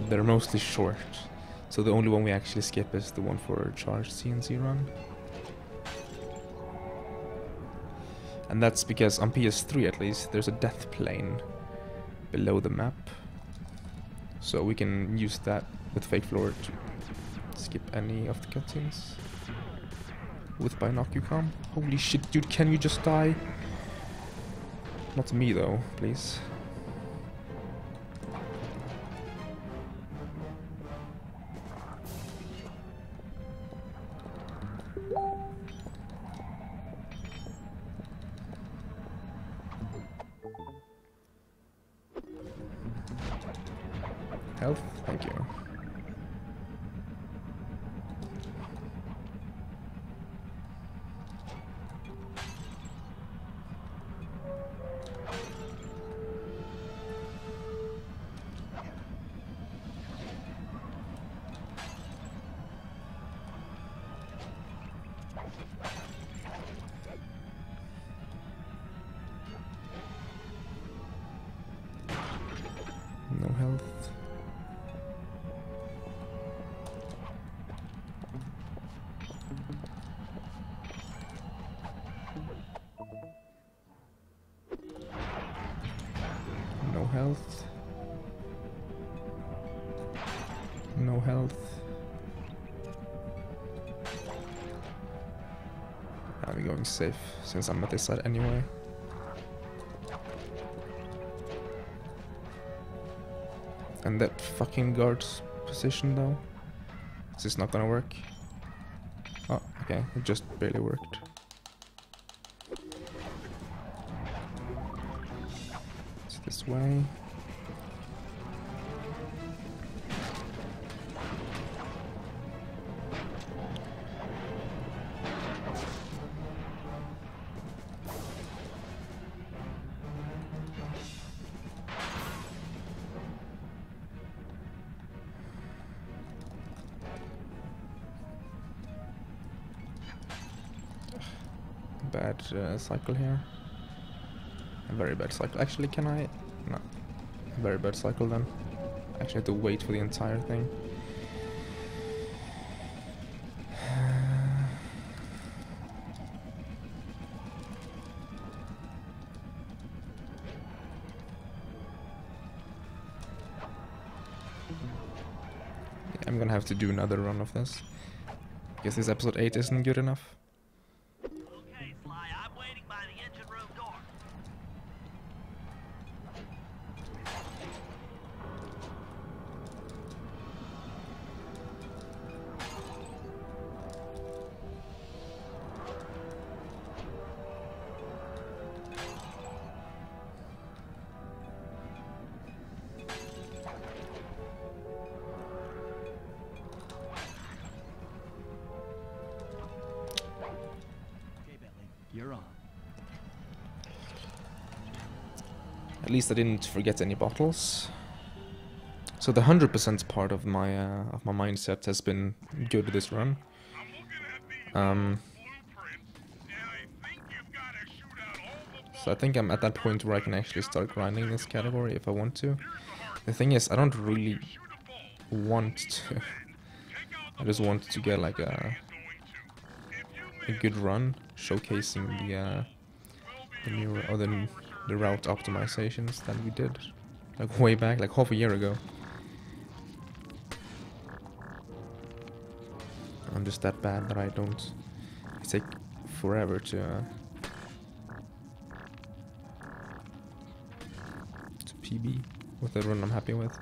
they're mostly short. So the only one we actually skip is the one for charged CNC run. And that's because on PS3 at least, there's a death plane below the map. So we can use that with Fake Floor to skip any of the cutscenes. With Binocucom. Holy shit, dude, can you just die? Not me though, please. Health, thank you. health. I'm going safe since I'm at this side anyway. And that fucking guard's position though. Is this not gonna work? Oh, okay, it just barely worked. It's this way. Bad cycle here. A very bad cycle. Actually, can I? No. A very bad cycle then. Actually, have to wait for the entire thing. Yeah, I'm gonna have to do another run of this. Guess this episode 8 isn't good enough. You're on. At least I didn't forget any bottles. So the 100% part of my mindset has been good this run. So I think I'm at that point where I can actually start grinding this category if I want to. The thing is, I don't really want to. I just want to get like a good run showcasing the new or the route optimizations that we did like way back, like half a year ago. I'm just that bad that I don't. It take forever to PB with the run I'm happy with.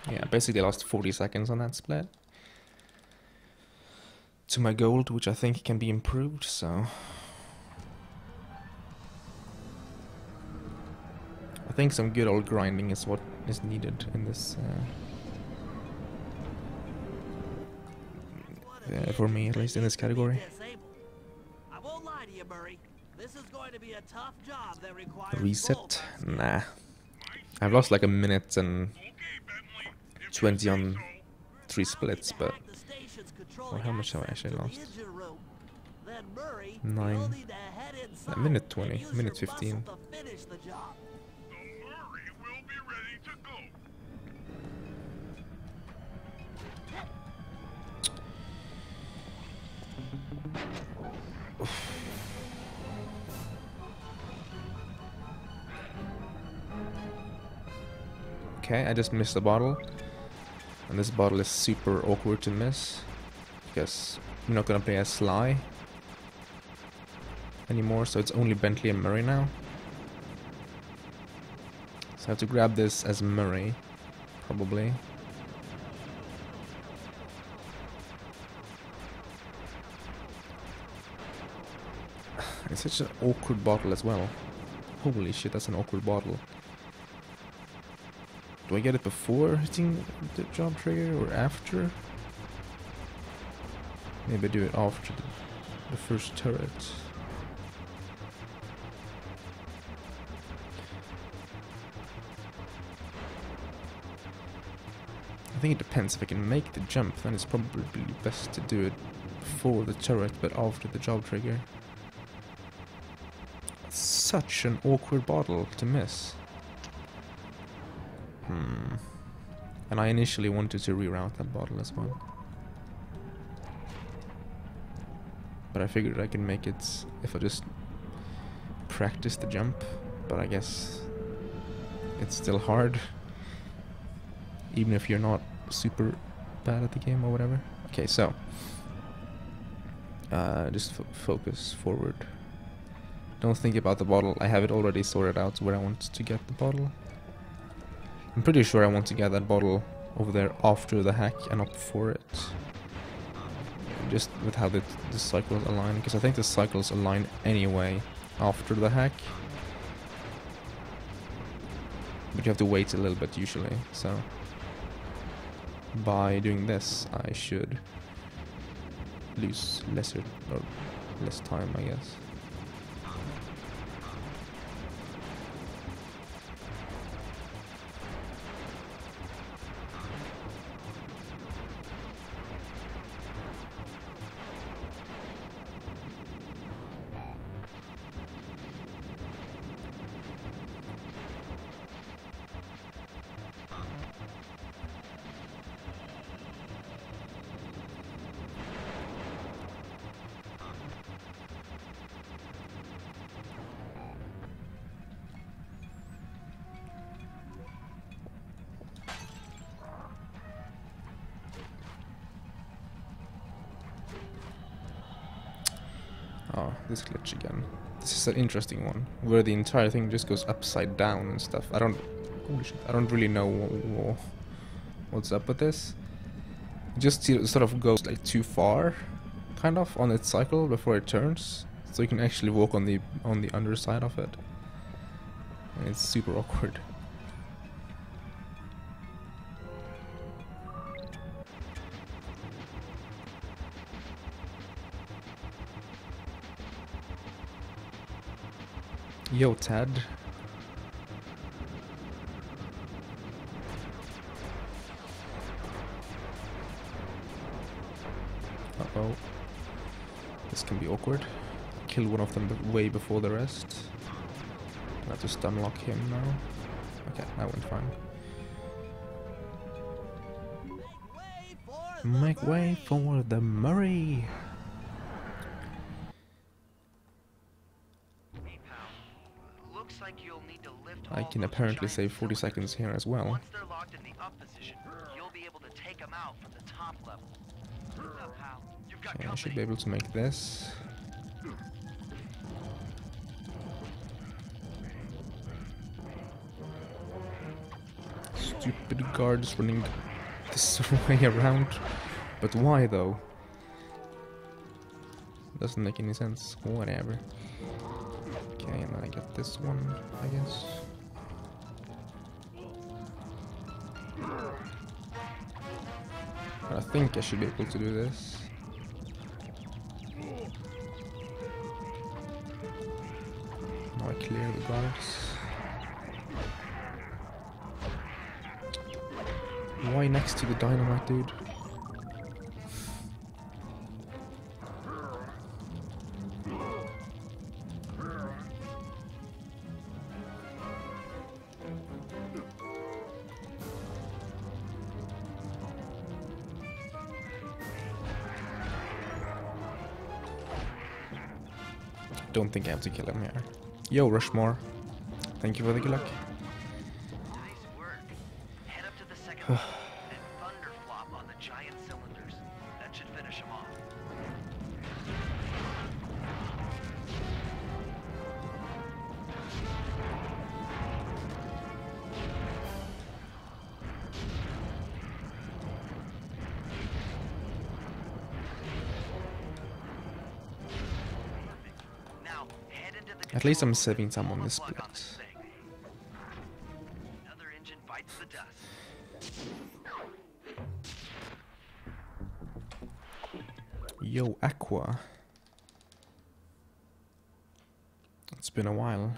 Yeah, basically lost 40 seconds on that split. To my gold, which I think can be improved, so... I think some good old grinding is what is needed in this... for me, at least in this category. I won't lie to you, Murray. This is going to be a tough job that requires reset? Nah. I've lost like a minute and 20 on 3 splits, but well, how much have I actually lost? 9. A minute 20, minute 15. Okay, I just missed a bottle. And this bottle is super awkward to miss. Because I'm not gonna play as Sly anymore, so it's only Bentley and Murray now. So I have to grab this as Murray, probably. It's such an awkward bottle as well. Holy shit, that's an awkward bottle. Do I get it before hitting the jump trigger or after? Maybe do it after the first turret. I think it depends. If I can make the jump, then it's probably best to do it before the turret, but after the job trigger. Such an awkward bottle to miss. And I initially wanted to reroute that bottle as well. But I figured I can make it if I just practice the jump. But I guess it's still hard. Even if you're not super bad at the game or whatever. Okay, so just focus forward. Don't think about the bottle. I have it already sorted out where I want to get the bottle. I'm pretty sure I want to get that bottle over there after the hack and not before it. Just with how the cycles align, because I think the cycles align anyway after the hack. But you have to wait a little bit usually, so by doing this I should lose less time, I guess. Oh, this glitch again. This is an interesting one, where the entire thing just goes upside down and stuff. Holy shit, I don't really know what's up with this. It just sort of goes like too far, kind of, on its cycle before it turns. So you can actually walk on the underside of it. And it's super awkward. Yo, Tad. Uh-oh. This can be awkward. Kill one of them way before the rest. I have to stun lock him now. Okay, that went fine. Make way for the Murray! I can apparently save 40 seconds here as well. Once they're locked in the up position, you'll be able to take them out from the top level. Okay, I should be able to make this. Stupid guards running this way around. But why though? Doesn't make any sense. Whatever. Okay, and then I get this one, I guess. I think I should be able to do this. Now I clear the guards. Why next to the dynamite, dude? Don't think I have to kill him here. Yo, Rushmore. Thank you for the good luck. Nice work. Head up to the second level and thunder flop on the giant cylinders. That should finish him off. Now, At least I'm saving time on this split. Another engine bites the dust. Yo, Aqua. It's been a while.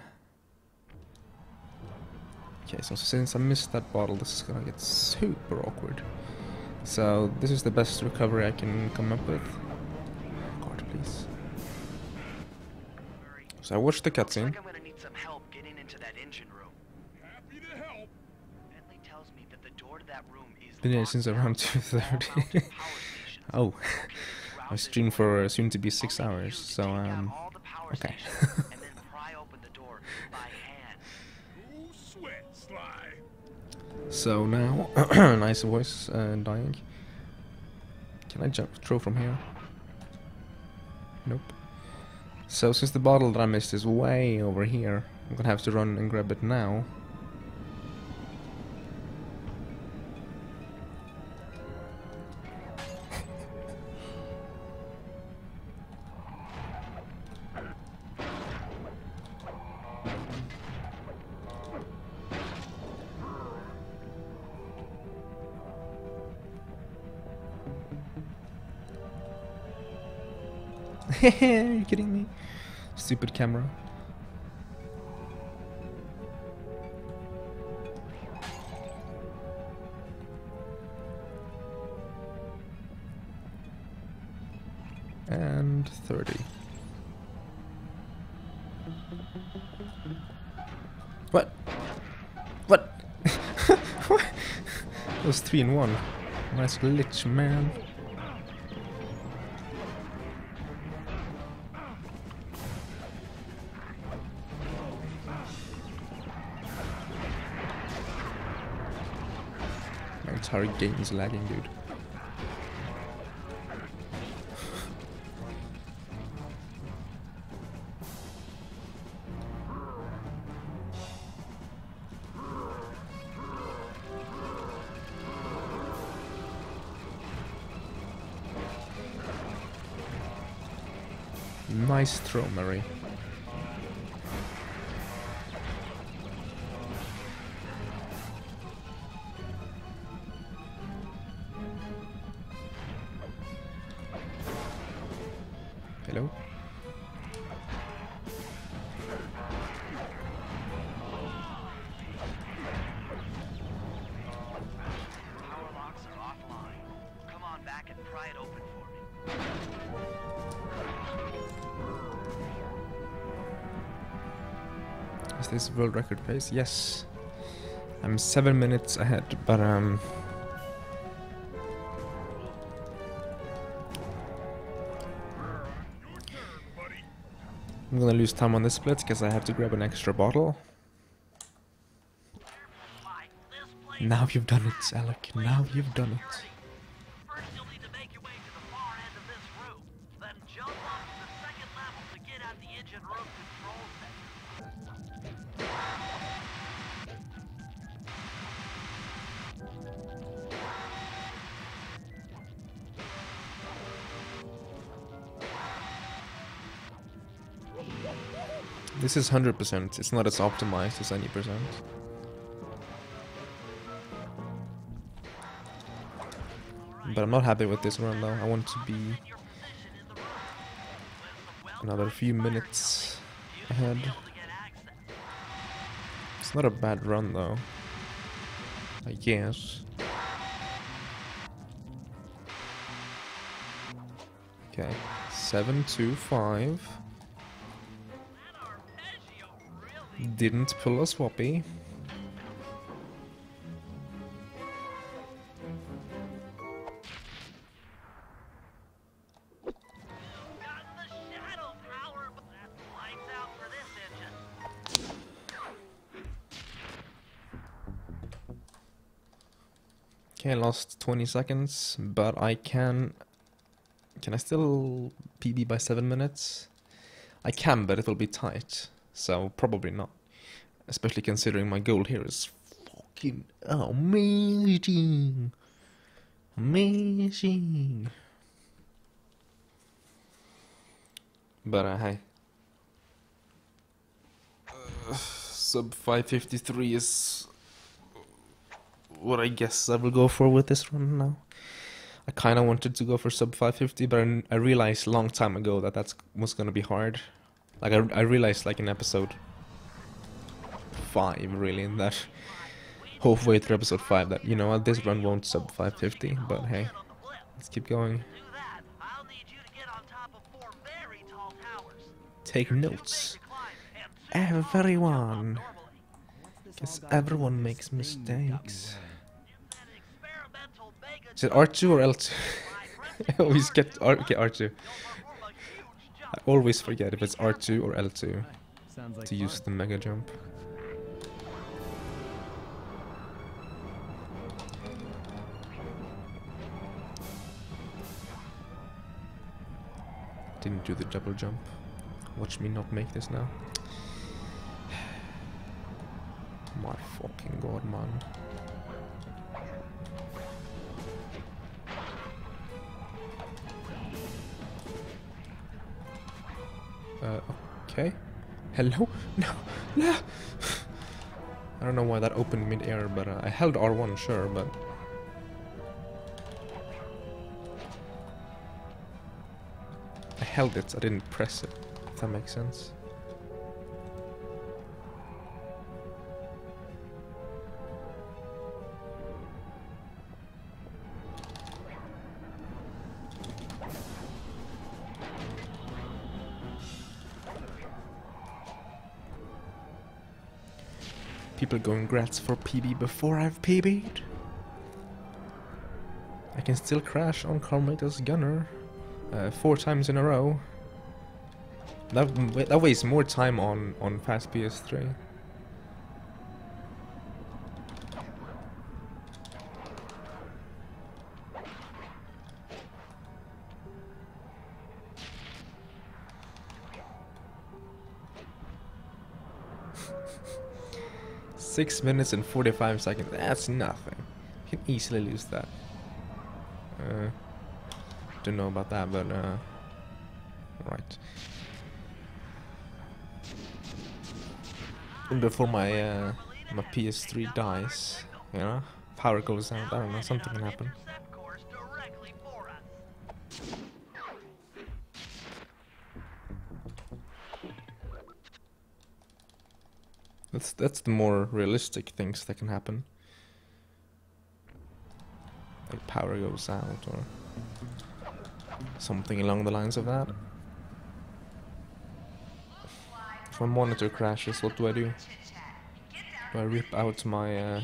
Okay, so since I missed that bottle, this is gonna get super awkward. So this is the best recovery I can come up with. God, please. So I watched the cutscene. Looks like I'm gonna need some help getting into that engine room. Happy to help. Bentley tells me that the door to that room is Been here locked since down around to a 2:30. Oh, I streamed for soon to be 6 hours. So okay. and then pry open the door by hand. No sweat, Sly. So now, nice voice dying. Can I throw from here? Nope. So since the bottle that I missed is way over here, I'm gonna have to run and grab it now. Are you kidding me? Stupid camera. And 30. What? What? What? That was 3 in 1. Nice glitch, man. My entire game is lagging, dude. Nice throw, Murray. Hello? Power locks are offline. Come on back and pry it open for me. Is this world record pace? Yes. I'm 7 minutes ahead, but I'm gonna lose time on this split because I have to grab an extra bottle. Now you've done it, Alec. Now you've done it. First, you'll need to make your way to the far end of this room, then jump up to the second level to get at the engine room control center. This is 100%. It's not as optimized as any percent. But I'm not happy with this run though. I want to be another few minutes ahead. It's not a bad run though, I guess. Okay, 725. Didn't pull a swappy. Okay, I lost 20 seconds, but I can I still PB by 7 minutes? I can, but it'll be tight, so probably not. Especially considering my goal here is fucking amazing. Amazing. But hey. Sub 553 is what I guess I will go for with this run now. I kind of wanted to go for sub 550, but I realized a long time ago that was gonna be hard. Like I realized like in episode 5 really, in that halfway through episode 5 that, you know what, this run won't sub 550, but hey, let's keep going. Take notes, everyone, because everyone makes mistakes. Is it R2 or L2? I always get R2. I always forget if it's R2 or L2 to use the mega jump. Didn't do the double jump. Watch me not make this now. My fucking god, man. Okay. Hello? No! No! I don't know why that opened mid-air, but I held R1, sure, but... I held it, I didn't press it, if that makes sense. People going grats for PB before I've PB'd. I can still crash on Carmita's gunner 4 times in a row. That wastes more time on fast PS3. Six minutes and 45 seconds. That's nothing. You can easily lose that. Don't know about that, but right. And before my my PS3 dies, you know, power goes out. I don't know, something can happen. That's the more realistic things that can happen. Like power goes out or something along the lines of that. If my monitor crashes, what do I do? Do I rip out my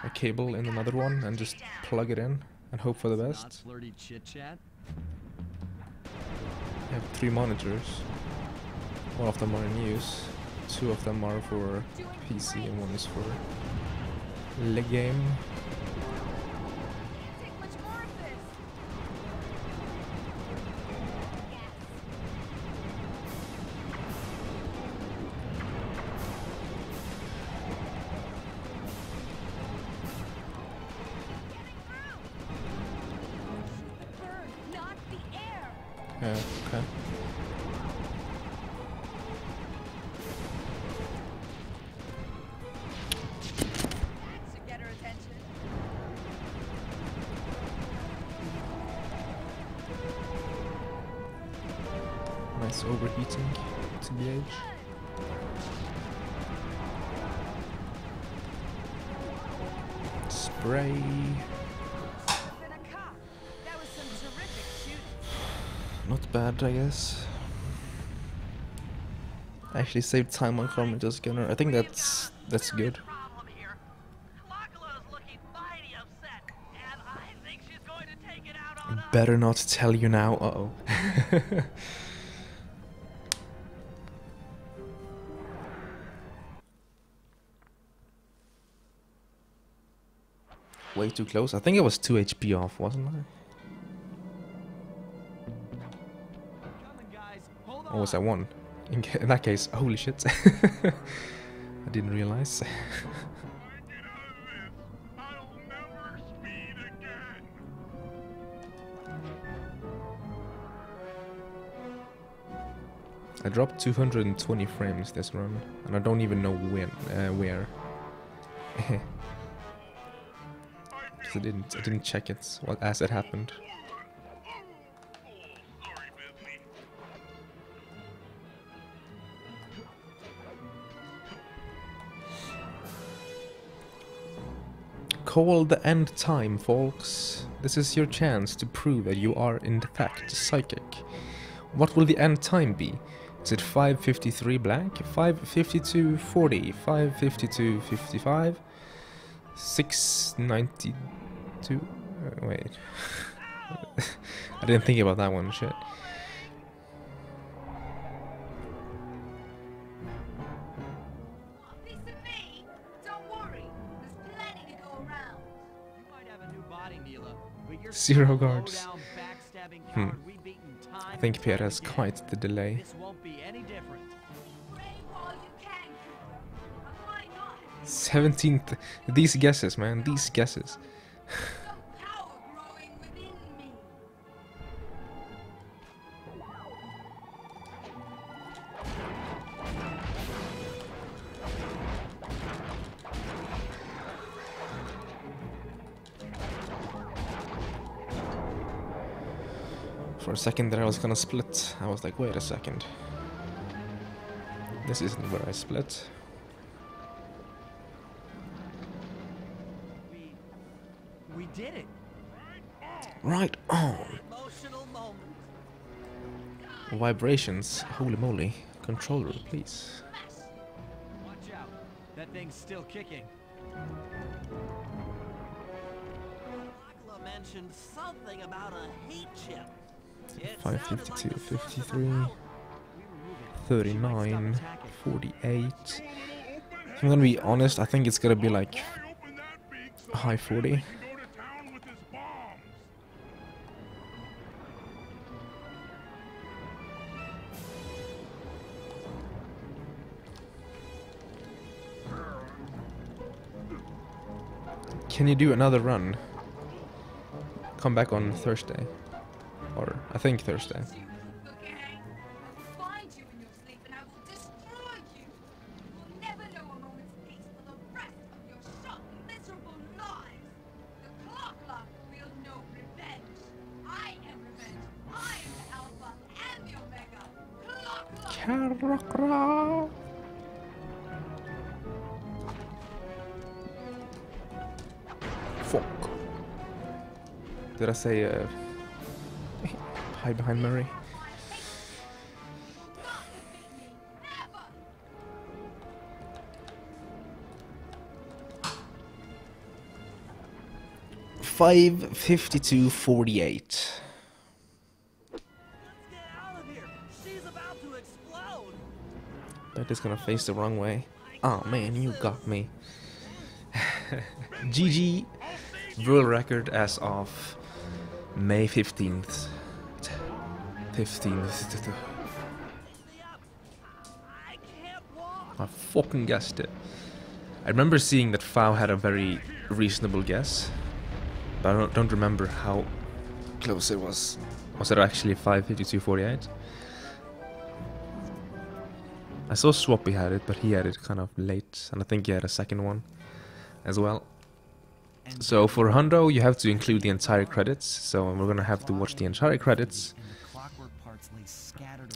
a cable in another one and just plug it in and hope for the best? I have 3 monitors. 1 of them are in use, 2 of them are for PC and 1 is for the game. Okay. Nice overheating to the edge. Spray. Not bad, I guess. I actually saved time on Carmita's gunner. I think that's good. Better not tell you now. Uh-oh. Way too close. I think I was 2 HP off, wasn't I? Or was I 1? In that case, holy shit. I didn't realize. I dropped 220 frames this run, and I don't even know when, where. Because I didn't check it as it happened. Call the end time, folks. This is your chance to prove that you are in fact psychic. What will the end time be? Is it 5:53 blank, 5:52:40, 5:52:55, 6:92? Wait, I didn't think about that one. Shit. Zero guards. I think Pierre has quite the delay. 17th. These guesses, man. These guesses. For a second there I was gonna split. I was like, wait a second. This isn't where I split. We did it. Right on. Vibrations. Holy moly. Controller, please. Watch out. That thing's still kicking. Mentioned something about a heat chip. 552, 53, 39, 48. If I'm gonna be honest, I think it's gonna be like high 40. Can you do another run? Come back on Thursday. Or, I think Thursday. Fuck. Did I say hide behind Murray? $552.48. That is gonna face the wrong way. Oh man, you got me. GG. World record as of May 15th. 15th. I fucking guessed it. I remember seeing that Fao had a very reasonable guess, but I don't remember how close it was. Was it actually 552.48? I saw Swappy had it, but he had it kind of late, and I think he had a second one as well. So for Hundo, you have to include the entire credits, so we're gonna have to watch the entire credits.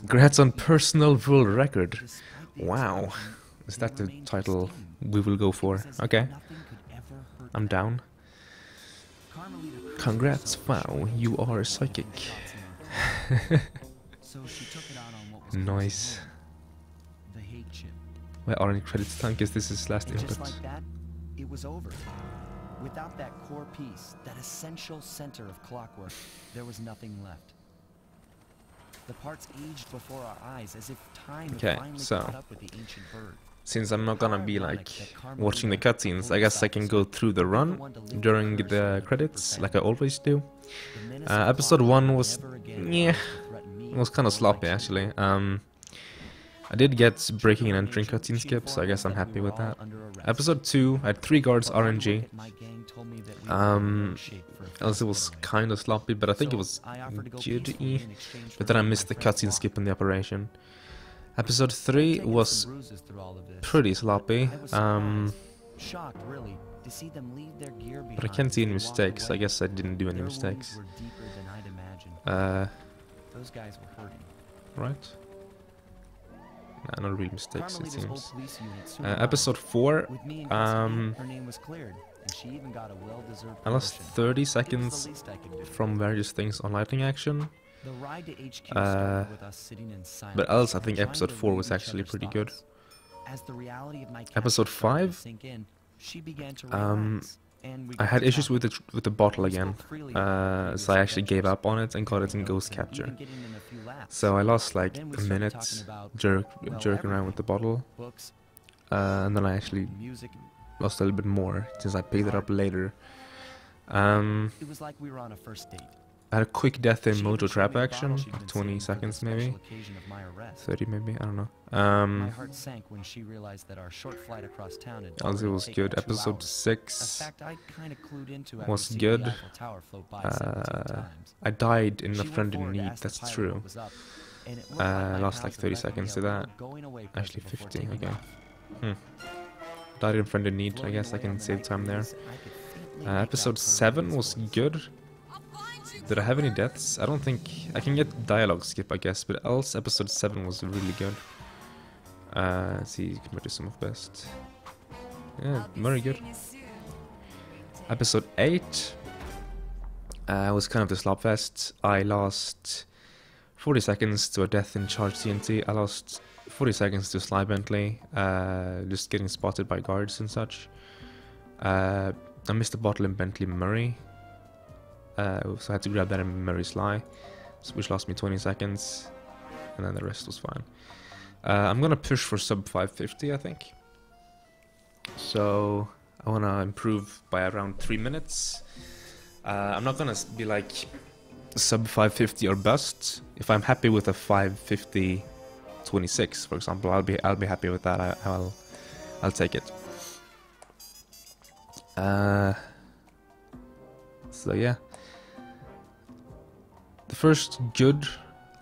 Congrats on personal world record. Wow. Is that the title we will go for? Okay. I'm down. Congrats, wow, you are a psychic. Nice. Where are any credits, Tank? Is this his last input? Just like that, it was over. Without that core piece, that essential center of clockwork, there was nothing left. The parts aged before our eyes as if time had finally caught up with the ancient bird. Since I'm not gonna be like watching the cutscenes, I guess I can go through the run during the credits, like I always do. Episode 1 was, yeah, it was kind of sloppy actually. I did get breaking and entering cutscene skips, so I guess I'm happy with that. Episode 2, I had 3 guards RNG. Else it was kind of sloppy, but I think it was good-y. But then I missed the cutscene skip in the operation. Episode 3 was pretty sloppy. Shocked, really, to see them leave their gear behind. But I can't see any mistakes. I guess I didn't do any mistakes. Were deeper than I'd imagined. Those guys were hurting. Right? Nah, not real mistakes, it seems. Episode 4, her name was cleared, and she even got a well-deserved I lost 30 seconds from various things on lightning action. The ride to HQ started with us sitting in silence, but else, I think episode 4 was actually pretty good. As the reality of my Episode 5, sink in, she began to relax, and we I had issues with the bottle again, so I actually gave up on it and got it in ghost capture. So I lost like a minute jerking around with the bottle, and then I actually lost a little bit more since I picked it up later. It was like we were on a first date. I had a quick death in Mojo Trap action, 20 seconds maybe, 30 maybe, I don't know. My heart sank when she realized that our short flight across town had Also, it was good. Episode 6 was good. I died in A Friend in Need, that's true. I lost like 30 seconds to that. Actually 50, okay. Died in Friend in Need, I guess I can save time there. Episode 7 was good. Did I have any deaths? I don't think... I can get dialogue skip, I guess, but else episode 7 was really good. Let's see, compared to some of best. Yeah, very good. Episode 8 was kind of the slop fest. I lost 40 seconds to a death in charge TNT. I lost 40 seconds to Sly Bentley, just getting spotted by guards and such. I missed a bottle in Bentley Murray. So I had to grab that in Murray Sly, which lost me 20 seconds, and then the rest was fine. I'm gonna push for sub 550, I think. So I wanna improve by around 3 minutes. I'm not gonna be like sub 550 or bust. If I'm happy with a 550 26, for example, I'll be happy with that. I'll take it. So yeah. The first good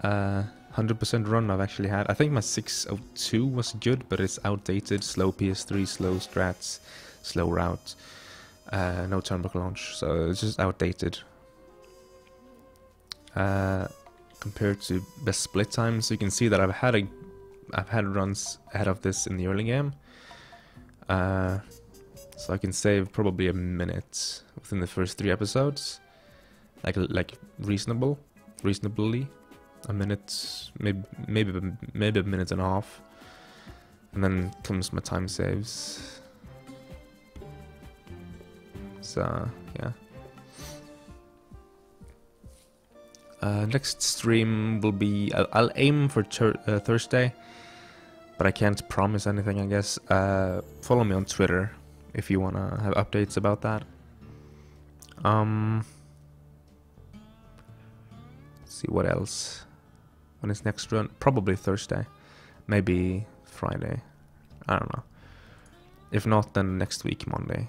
100% run I've actually had. I think my 602 was good, but it's outdated. Slow PS3, slow strats, slow route, no turnbuckle launch, so it's just outdated. Compared to best split time, so you can see that I've had runs ahead of this in the early game. So I can save probably a minute within the first 3 episodes, like reasonably, a minute, maybe a minute and a half, and then comes my time saves. So yeah. Next stream will be, I'll aim for Thursday, but I can't promise anything, I guess. Follow me on Twitter if you wanna have updates about that. Let's see what else. When is next run? Probably Thursday, maybe Friday. I don't know. If not, then next week, Monday.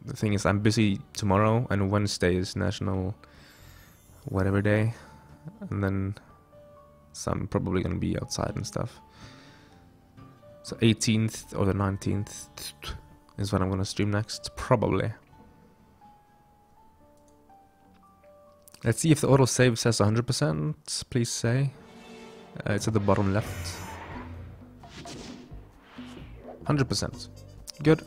The thing is, I'm busy tomorrow, and Wednesday is National whatever day, and then so I'm probably gonna be outside and stuff. So 18th or the 19th is when I'm gonna stream next, probably. Let's see if the autosave says 100%, please say. It's at the bottom left. 100%. Good.